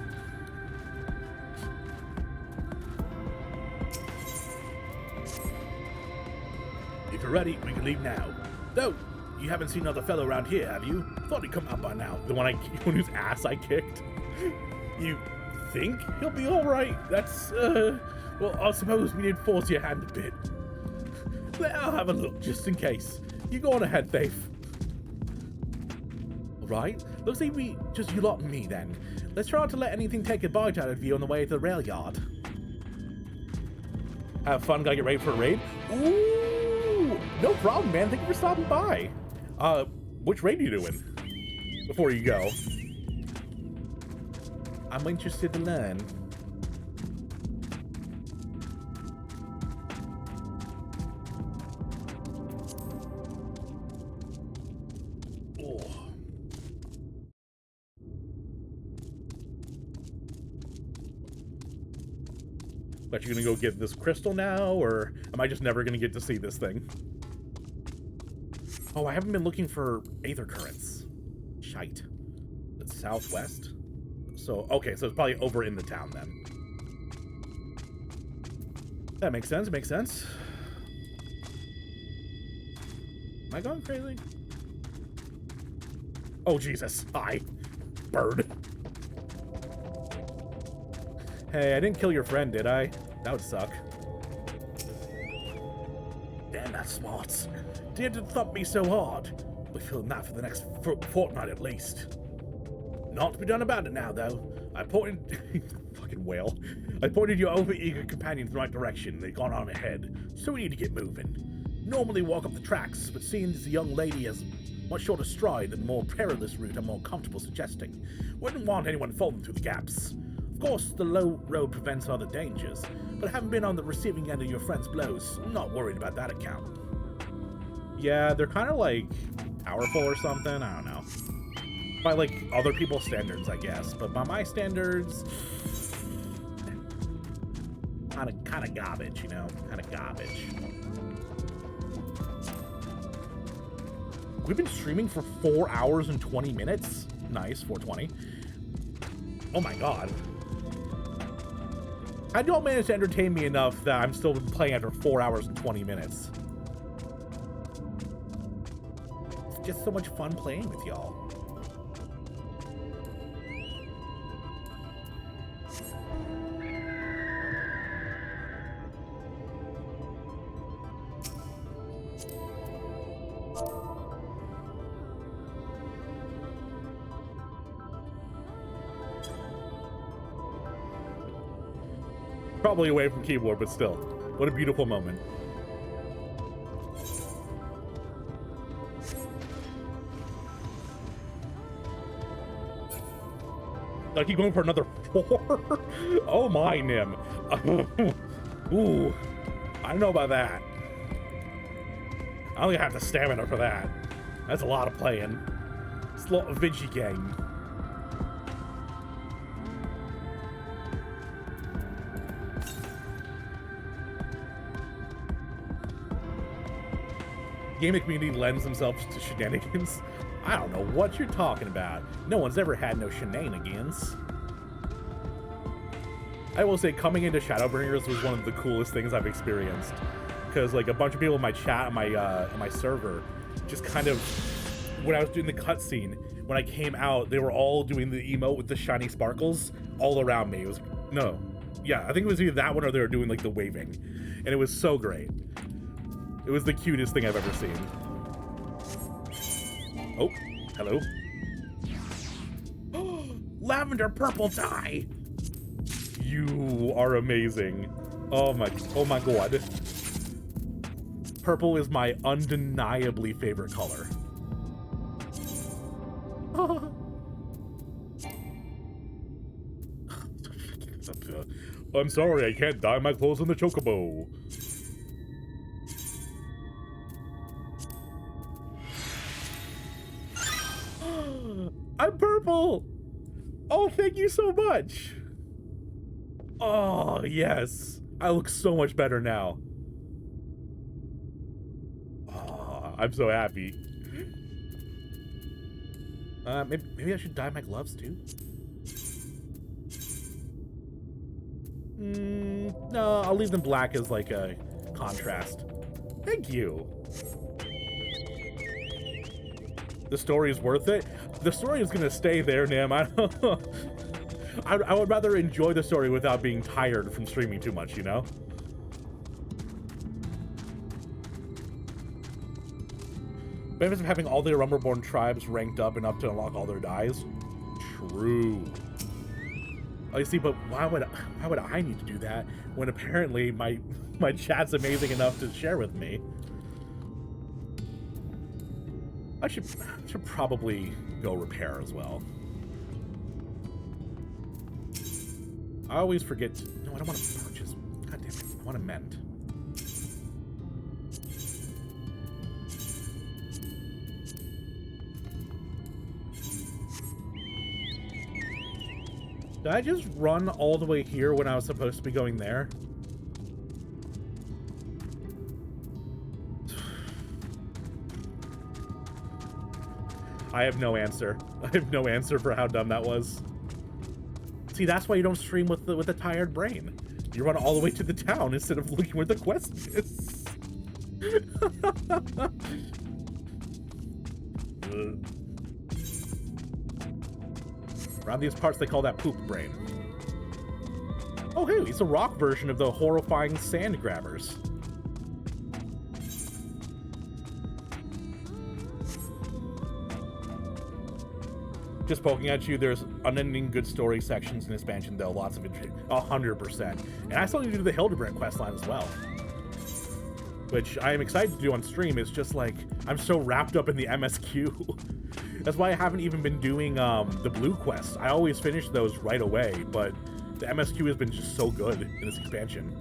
Speaker 1: If you're ready, we can leave now. No, you haven't seen another fellow around here, have you? Thought he'd come out by now. The one whose ass I kicked. You think he'll be all right? That's well, I suppose we did force your hand a bit. I'll have a look just in case. You go on ahead, Faith. All right. Looks like we just you lot and me then. Let's try not to let anything take a bite out of you on the way to the rail yard. Have fun, gotta get ready for a raid. Ooh, no problem, man. Thank you for stopping by. Which raid are you doing? Before you go. I'm interested to learn. But you're gonna go get this crystal now, or am I just never gonna get to see this thing? Oh, I haven't been looking for Aether Currents. Shite. It's southwest. So, okay, so it's probably over in the town then. That makes sense, makes sense. Am I going crazy? Oh, Jesus. Hi. Bird. Hey, I didn't kill your friend, did I? That would suck. Damn, that's smart. Did it thump me so hard? probably feeling that for the next fortnight at least. Not to be done about it now, though. I pointed... fucking whale. I pointed your over-eager companion in the right direction. They've gone on ahead, so we need to get moving. Normally walk up the tracks, but seeing as the young lady has much shorter stride than the more perilous route I'm more comfortable suggesting. Wouldn't want anyone falling through the gaps. Of course, the low road prevents other dangers, but having been on the receiving end of your friend's blows, I'm not worried about that account. Yeah, they're kind of like powerful or something, I don't know. By like other people's standards, I guess, but by my standards, kind of garbage, you know, kind of garbage. We've been streaming for 4 hours and 20 minutes. Nice, 420. Oh my god. How do y'all manage to entertain me enough that I'm still playing after 4 hours and 20 minutes? It's just so much fun playing with y'all. Probably away from keyboard, but still. What a beautiful moment. I keep going for another 4? Oh my, Nim. Ooh. I don't know about that. I don't have the stamina for that. That's a lot of playing. It's a lot of Vinci game. Gaming community lends themselves to shenanigans. I don't know what you're talking about. No one's ever had no shenanigans. I will say coming into Shadowbringers was one of the coolest things I've experienced. Because like a bunch of people in my chat on my server just kind of, when I was doing the cutscene, when I came out, they were all doing the emote with the shiny sparkles all around me. It was, no. Yeah, I think it was either that one or they were doing like the waving. And it was so great. It was the cutest thing I've ever seen. Oh, hello. Lavender purple dye! You are amazing. Oh my god. Purple is my undeniably favorite color. I'm sorry, I can't dye my clothes in the chocobo. I'm purple! Oh, thank you so much! Oh, yes. I look so much better now. Oh, I'm so happy. Maybe I should dye my gloves too? No, I'll leave them black as like a contrast. Thank you. The story is worth it. The story is gonna stay there, Nim. I would rather enjoy the story without being tired from streaming too much, you know? Benefits of having all the Rumberborn tribes ranked up enough to unlock all their dyes? True. Oh, you see, but why would I need to do that when apparently my chat's amazing enough to share with me? I should probably go repair as well. I always forget to, no, I don't want to purchase. God damn it, I want to mend. Did I just run all the way here when I was supposed to be going there? I have no answer. I have no answer for how dumb that was. See, that's why you don't stream with the tired brain. You run all the way to the town instead of looking where the quest is. Around these parts, they call that poop brain. Oh, hey, it's a rock version of the horrifying sand grabbers. just poking at you, there's unending good story sections in expansion, though. Lots of 100%. And I still need to do the Hildebrand questline as well, which I am excited to do on stream. It's just like, I'm so wrapped up in the MSQ. That's why I haven't even been doing the blue quests. I always finish those right away, but the MSQ has been just so good in this expansion.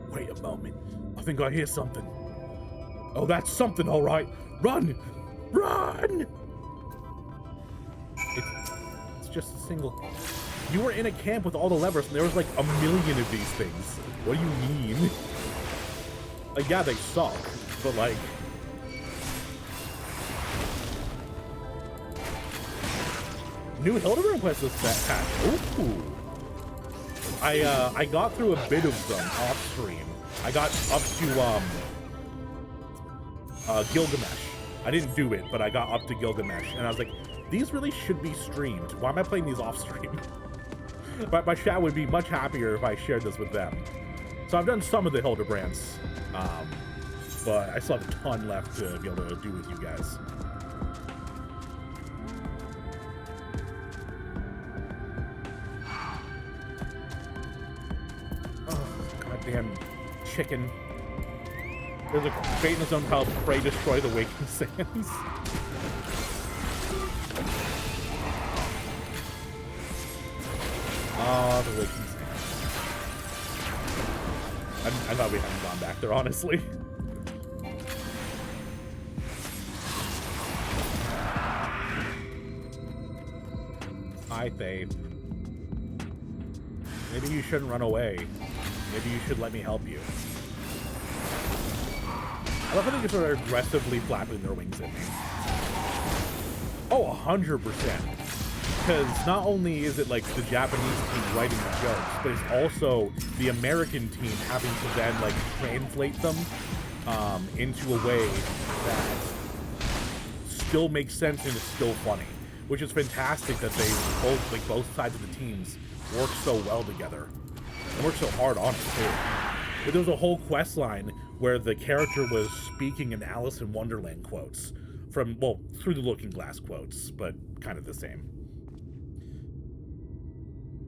Speaker 1: Wait a moment. I think I hear something. Oh, that's something, all right. Run! Run! It's just a single... You were in a camp with all the levers, and there was like a million of these things. What do you mean? Like, yeah, they suck, but like... New Hildebrand quest is patch. Ooh. I got through a bit of them off stream. I got up to Gilgamesh. I didn't do it, but I got up to Gilgamesh, and I was like, these really should be streamed. Why am I playing these off stream? But my chat would be much happier if I shared this with them. So I've done some of the Hildebrands, but I still have a ton left to be able to do with you guys. Goddamn chicken. There's a fate in his own called Pray Destroy the Waking Sands. Oh, the Waking Sands. I thought we hadn't gone back there, honestly. Hi, Faye. Maybe you shouldn't run away. Maybe you should let me help you. I love how they just are aggressively flapping their wings at me. Oh, 100%. Because not only is it like the Japanese team writing the jokes, but it's also the American team having to then like translate them into a way that still makes sense and is still funny. Which is fantastic that they both sides of the teams work so well together. And work so hard on it too. But there was a whole quest line where the character was speaking in Alice in Wonderland quotes from, well, Through the Looking Glass quotes, but kind of the same.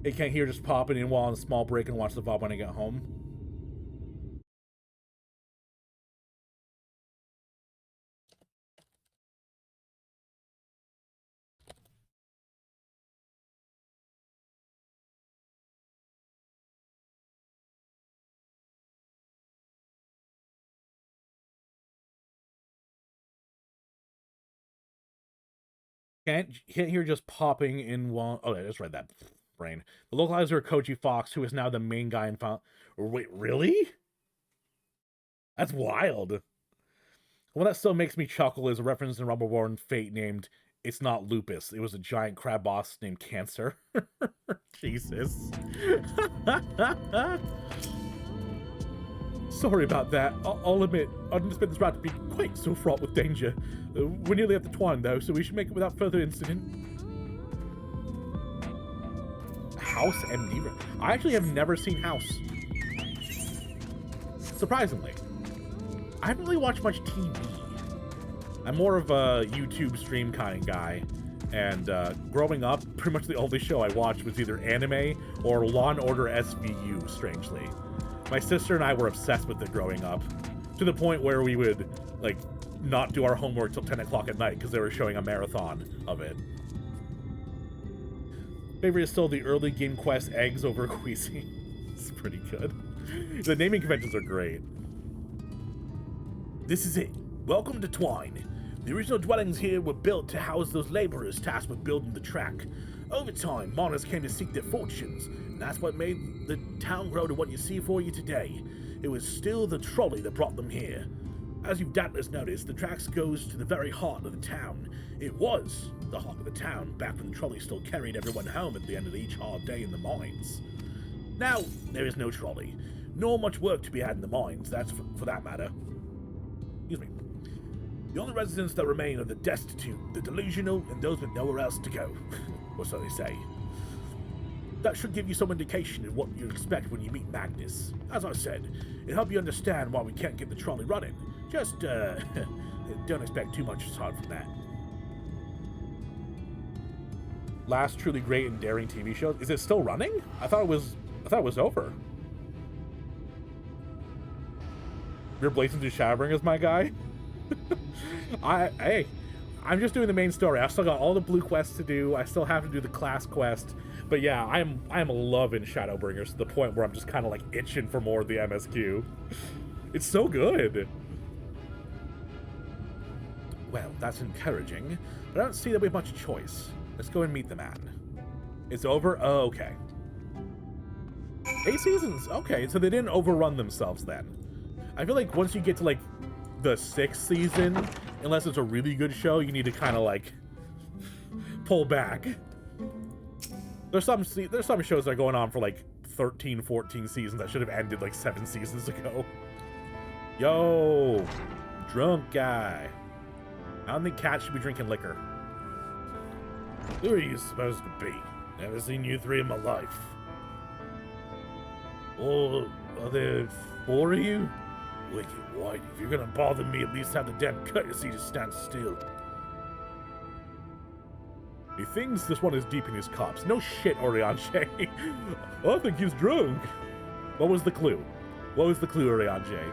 Speaker 1: Hey, can't hear just popping in while on a small break and watch the VOD when I get home. Can't hear just popping in while... Oh, I just read that. Brain. The localizer Koji Fox, who is now the main guy in Final... Wait, really? That's wild. One that still makes me chuckle is a reference in Rumble War and Fate named It's Not Lupus. It was a giant crab boss named Cancer. Jesus. Sorry about that. I'll admit, I didn't expect this route to be quite so fraught with danger. We're nearly at the Twine, though, so we should make it without further incident. House MD? I actually have never seen House. Surprisingly. I haven't really watched much TV. I'm more of a YouTube stream kind of guy. And growing up, pretty much the only show I watched was either anime or Law & Order SVU, strangely. My sister and I were obsessed with it growing up, to the point where we would, like, not do our homework till 10 o'clock at night because they were showing a marathon of it. Favorite is still the early Game Quest eggs over Queasy. It's pretty good. The naming conventions are great. This is it. Welcome to Twine. The original dwellings here were built to house those laborers tasked with building the track. Over time, miners came to seek their fortunes, and that's what made the town grow to what you see for you today. It was still the trolley that brought them here. As you've doubtless noticed, the tracks goes to the very heart of the town. It was the heart of the town, back when the trolley still carried everyone home at the end of each hard day in the mines. Now, there is no trolley, nor much work to be had in the mines, that's for that matter. Excuse me. The only residents that remain are the destitute, the delusional, and those with nowhere else to go. Or so they say. That should give you some indication of what you'd expect when you meet Magnus. As I said, it'll help you understand why we can't get the trolley running. Just, don't expect too much aside from that. last truly great and daring TV shows. Is it still running? I thought it was over. You're blazing through Shadowbringers, my guy. Hey, I'm just doing the main story. I still got all the blue quests to do. I still have to do the class quest. But yeah, I'm loving Shadowbringers to the point where I'm just kind of like itching for more of the MSQ. It's so good. Well, that's encouraging, but I don't see that we have much choice. Let's go and meet the man. It's over? Oh, okay. 8 seasons. Okay, so they didn't overrun themselves then. I feel like once you get to like the 6th season, unless it's a really good show, you need to kind of like pull back. There's some shows that are going on for like 13, 14 seasons that should have ended like 7 seasons ago. Yo, drunk guy. I don't think cats should be drinking liquor. Who are you supposed to be? Never seen you 3 in my life. Oh, are there 4 of you? Wicked white, if you're gonna bother me, at least have the damn courtesy to stand still. He thinks this one is deep in his cups. No shit, Orianche. I think he's drunk. What was the clue? What was the clue, Orianche?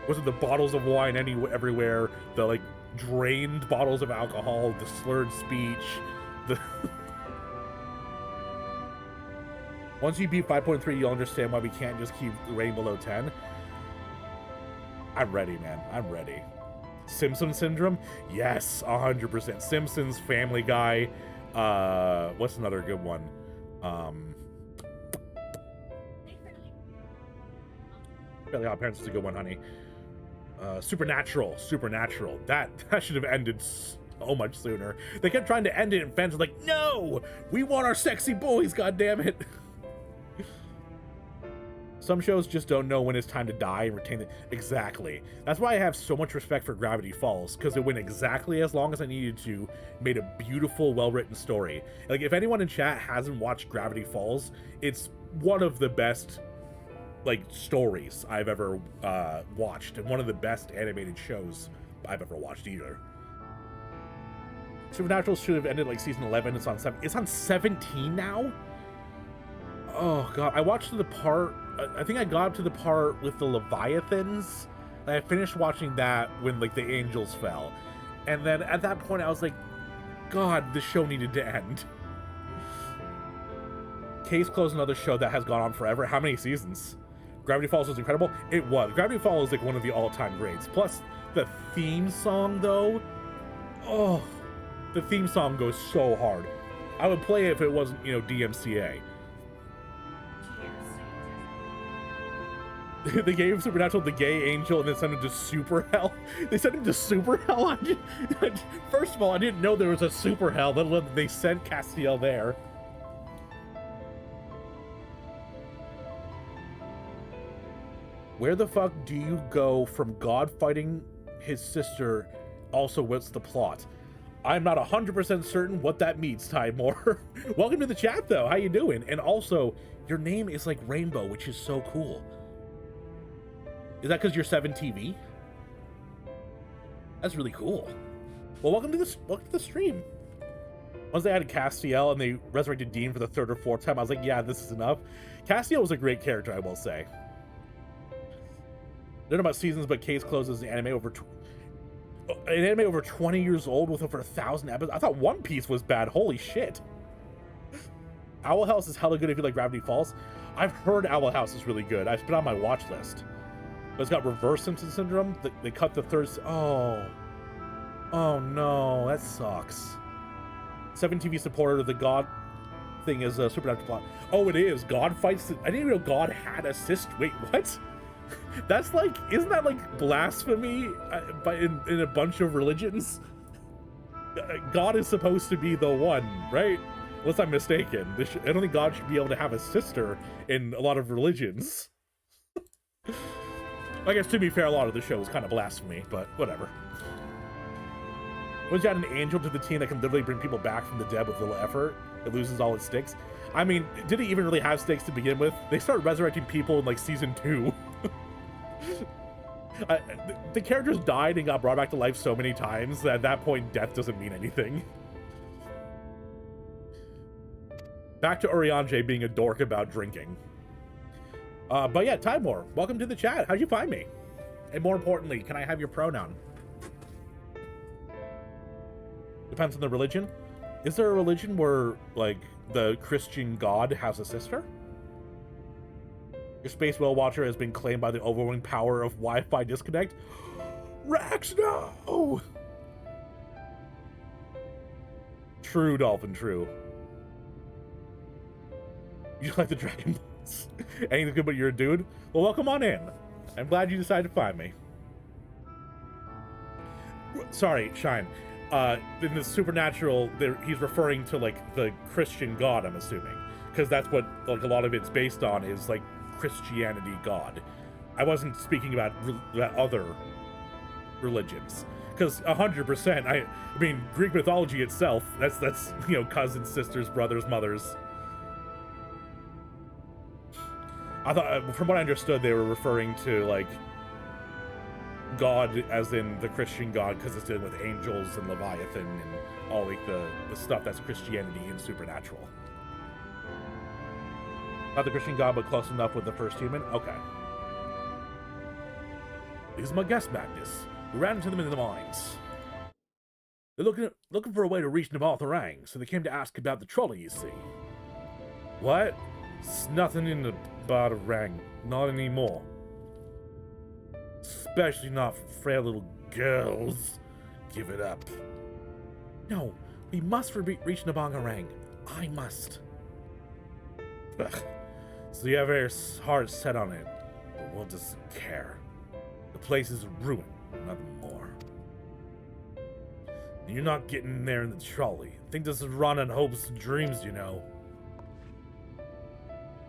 Speaker 1: Was it the bottles of wine everywhere? The, like, drained bottles of alcohol? The slurred speech? The... Once you beat 5.3, you'll understand why we can't just keep the rating below 10. I'm ready, man. I'm ready. Simpson Syndrome? Yes, 100%. Simpsons, Family Guy. What's another good one? Fairly Odd Parents is a good one, honey. Supernatural. That should have ended so much sooner. They kept trying to end it, and fans were like, no! We want our sexy boys, goddammit! Some shows just don't know when it's time to die and retain it. Exactly. That's why I have so much respect for Gravity Falls, because it went exactly as long as I needed to, made a beautiful, well-written story. Like, if anyone in chat hasn't watched Gravity Falls, it's one of the best, like, stories I've ever watched, and one of the best animated shows I've ever watched either. Supernatural should have ended, like, season 11. It's on 7. It's on 17 now? Oh, God. I watched the part... I think I got up to the part with the Leviathans. I finished watching that when, like, the angels fell. And then at that point, I was like, God, the show needed to end. Case Closed, another show that has gone on forever. How many seasons? Gravity Falls was incredible. It was. Gravity Falls is, like, one of the all-time greats. Plus, the theme song, though. Oh, the theme song goes so hard. I would play it if it wasn't, you know, DMCA. They gave Supernatural the gay angel and then sent him to Super Hell. They sent him to Super Hell? First of all, I didn't know there was a Super Hell, let alone they sent Castiel there. Where the fuck do you go from God fighting his sister? Also, what's the plot? I'm not 100% certain what that means, Ty Moore. Welcome to the chat, though. How you doing? And also, your name is like Rainbow, which is so cool. Is that because you're 7TV? That's really cool. Well, welcome to the stream. Once they added Castiel and they resurrected Dean for the 3rd or 4th time, I was like, yeah, this is enough. Castiel was a great character, I will say. I don't know about seasons, but Case Closed is an anime over 20 years old with over 1,000 episodes. I thought One Piece was bad. Holy shit. Owl House is hella good if you like Gravity Falls. I've heard Owl House is really good. It's been on my watch list. But it's got Reverse Simpson Syndrome. They cut the 3rd... Oh no, that sucks. 7TV supporter, the God thing is a Supernatural plot. Oh, it is. God fights... I didn't even know God had a sister. Wait, what? That's like... Isn't that like blasphemy in a bunch of religions? God is supposed to be the one, right? Unless I'm mistaken. I don't think God should be able to have a sister in a lot of religions. I guess, to be fair, a lot of the show is kind of blasphemy, but whatever. Once you add an angel to the team that can literally bring people back from the dead with little effort, it loses all its stakes. I mean, did it even really have stakes to begin with? They started resurrecting people in, like, season 2. The characters died and got brought back to life so many times that at that point, death doesn't mean anything. Back to Urianger being a dork about drinking. But yeah, Timor, welcome to the chat. How'd you find me? And more importantly, can I have your pronoun? Depends on the religion. Is there a religion where, like, the Christian god has a sister? Your Space Whale Watcher has been claimed by the overwhelming power of Wi-Fi disconnect. Rex, no! True, Dolphin, true. You like the Dragon Balls? Anything good but you're a dude? Well, welcome on in. I'm glad you decided to find me. Sorry, Shine. In the Supernatural, he's referring to, like, the Christian god, I'm assuming. Because that's what, like, a lot of it's based on, is, like, Christianity god. I wasn't speaking about other religions. Because 100%, I mean, Greek mythology itself, that's you know, cousins, sisters, brothers, mothers. I thought, from what I understood, they were referring to, like, God as in the Christian God, because it's dealing with angels and Leviathan and all, like, the stuff that's Christianity and supernatural. Not the Christian God, but close enough with the first human? Okay. These are my guests, Magnus. We ran into them in the mines. They're looking for a way to reach Navartharang, so they came to ask about the trolley, you see. What? It's nothing in the Navartharang. Not anymore. Especially not for frail little girls. Give it up. No, we must reach Navartharang. I must. Ugh. So you have your heart set on it, but we'll just care. The place is ruined, nothing more. And you're not getting there in the trolley. I think this is run on hopes and dreams, you know.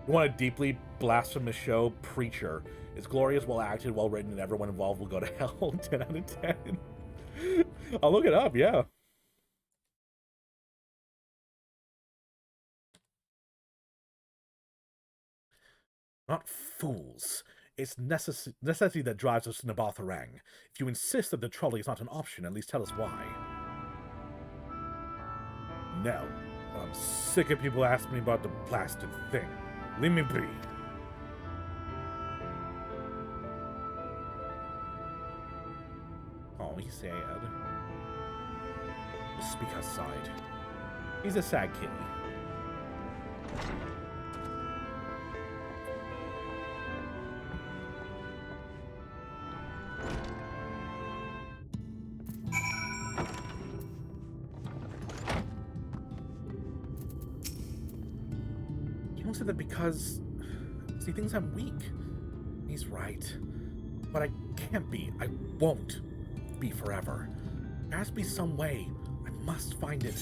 Speaker 1: You want a deeply blasphemous show? Preacher. It's glorious, well acted, well written, and everyone involved will go to hell. 10 out of 10. I'll look it up, yeah. Not fools. It's necessity that drives us to Navartharang. If you insist that the trolley is not an option, at least tell us why. No. I'm sick of people asking me about the blasted thing. Leave me be. Oh, he's sad. We'll speak outside. He's a sad kitty. That because he thinks I'm weak. He's right. But I can't be. I won't be forever. There has to be some way. I must find it.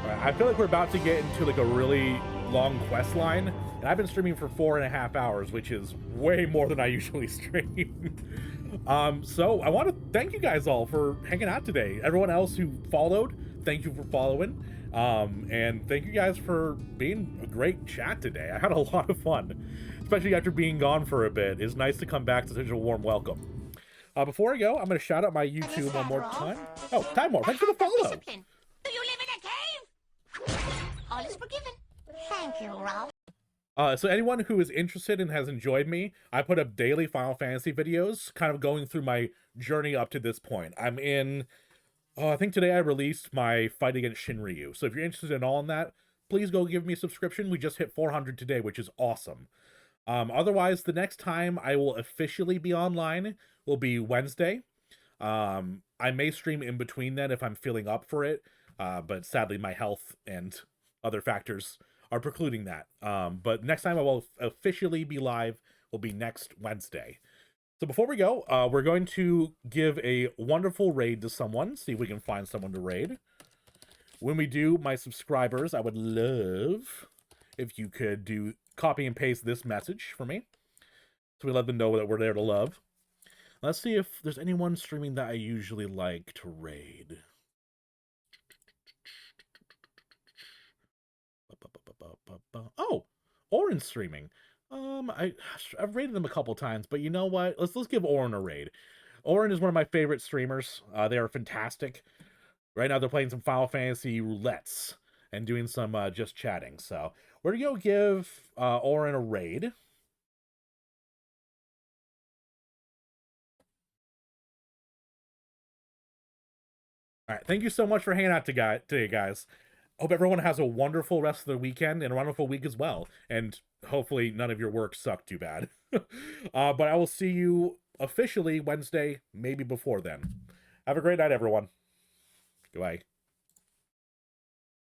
Speaker 1: Alright, I feel like we're about to get into like a really long quest line. And I've been streaming for 4.5 hours, which is way more than I usually stream. So I want to thank you guys all for hanging out today. Everyone else who followed, thank you for following. And thank you guys for being a great chat today. I had a lot of fun, especially after being gone for a bit. It's nice to come back to such a warm welcome. Before I go, I'm going to shout out my YouTube one more time. Oh, Timor, thanks for the follow.
Speaker 2: Do you live in a cave? All is forgiven. Thank you, Ralph.
Speaker 1: So anyone who is interested and has enjoyed me, I put up daily Final Fantasy videos, kind of going through my journey up to this point. I'm in... I think today I released my fight against Shinryu. So if you're interested in all in that, please go give me a subscription. We just hit 400 today, which is awesome. Otherwise, the next time I will officially be online will be Wednesday. I may stream in between then if I'm feeling up for it. But sadly, my health and other factors are precluding that. But next time I will officially be live will be next Wednesday. So before we go, we're going to give a wonderful raid to someone. See if we can find someone to raid. When we do, my subscribers, I would love if you could do copy and paste this message for me. So we let them know that we're there to love. Let's see if there's anyone streaming that I usually like to raid. Oh, Oren's streaming. I've raided them a couple times, but you know what? Let's give Oren a raid. Oren is one of my favorite streamers. They are fantastic. Right now they're playing some Final Fantasy roulettes and doing some just chatting. So we're going to go give Orin a raid. All right, thank you so much for hanging out today, guys. Hope everyone has a wonderful rest of the weekend and a wonderful week as well. And hopefully none of your work sucked too bad. But I will see you officially Wednesday, maybe before then. Have a great night, everyone. Goodbye.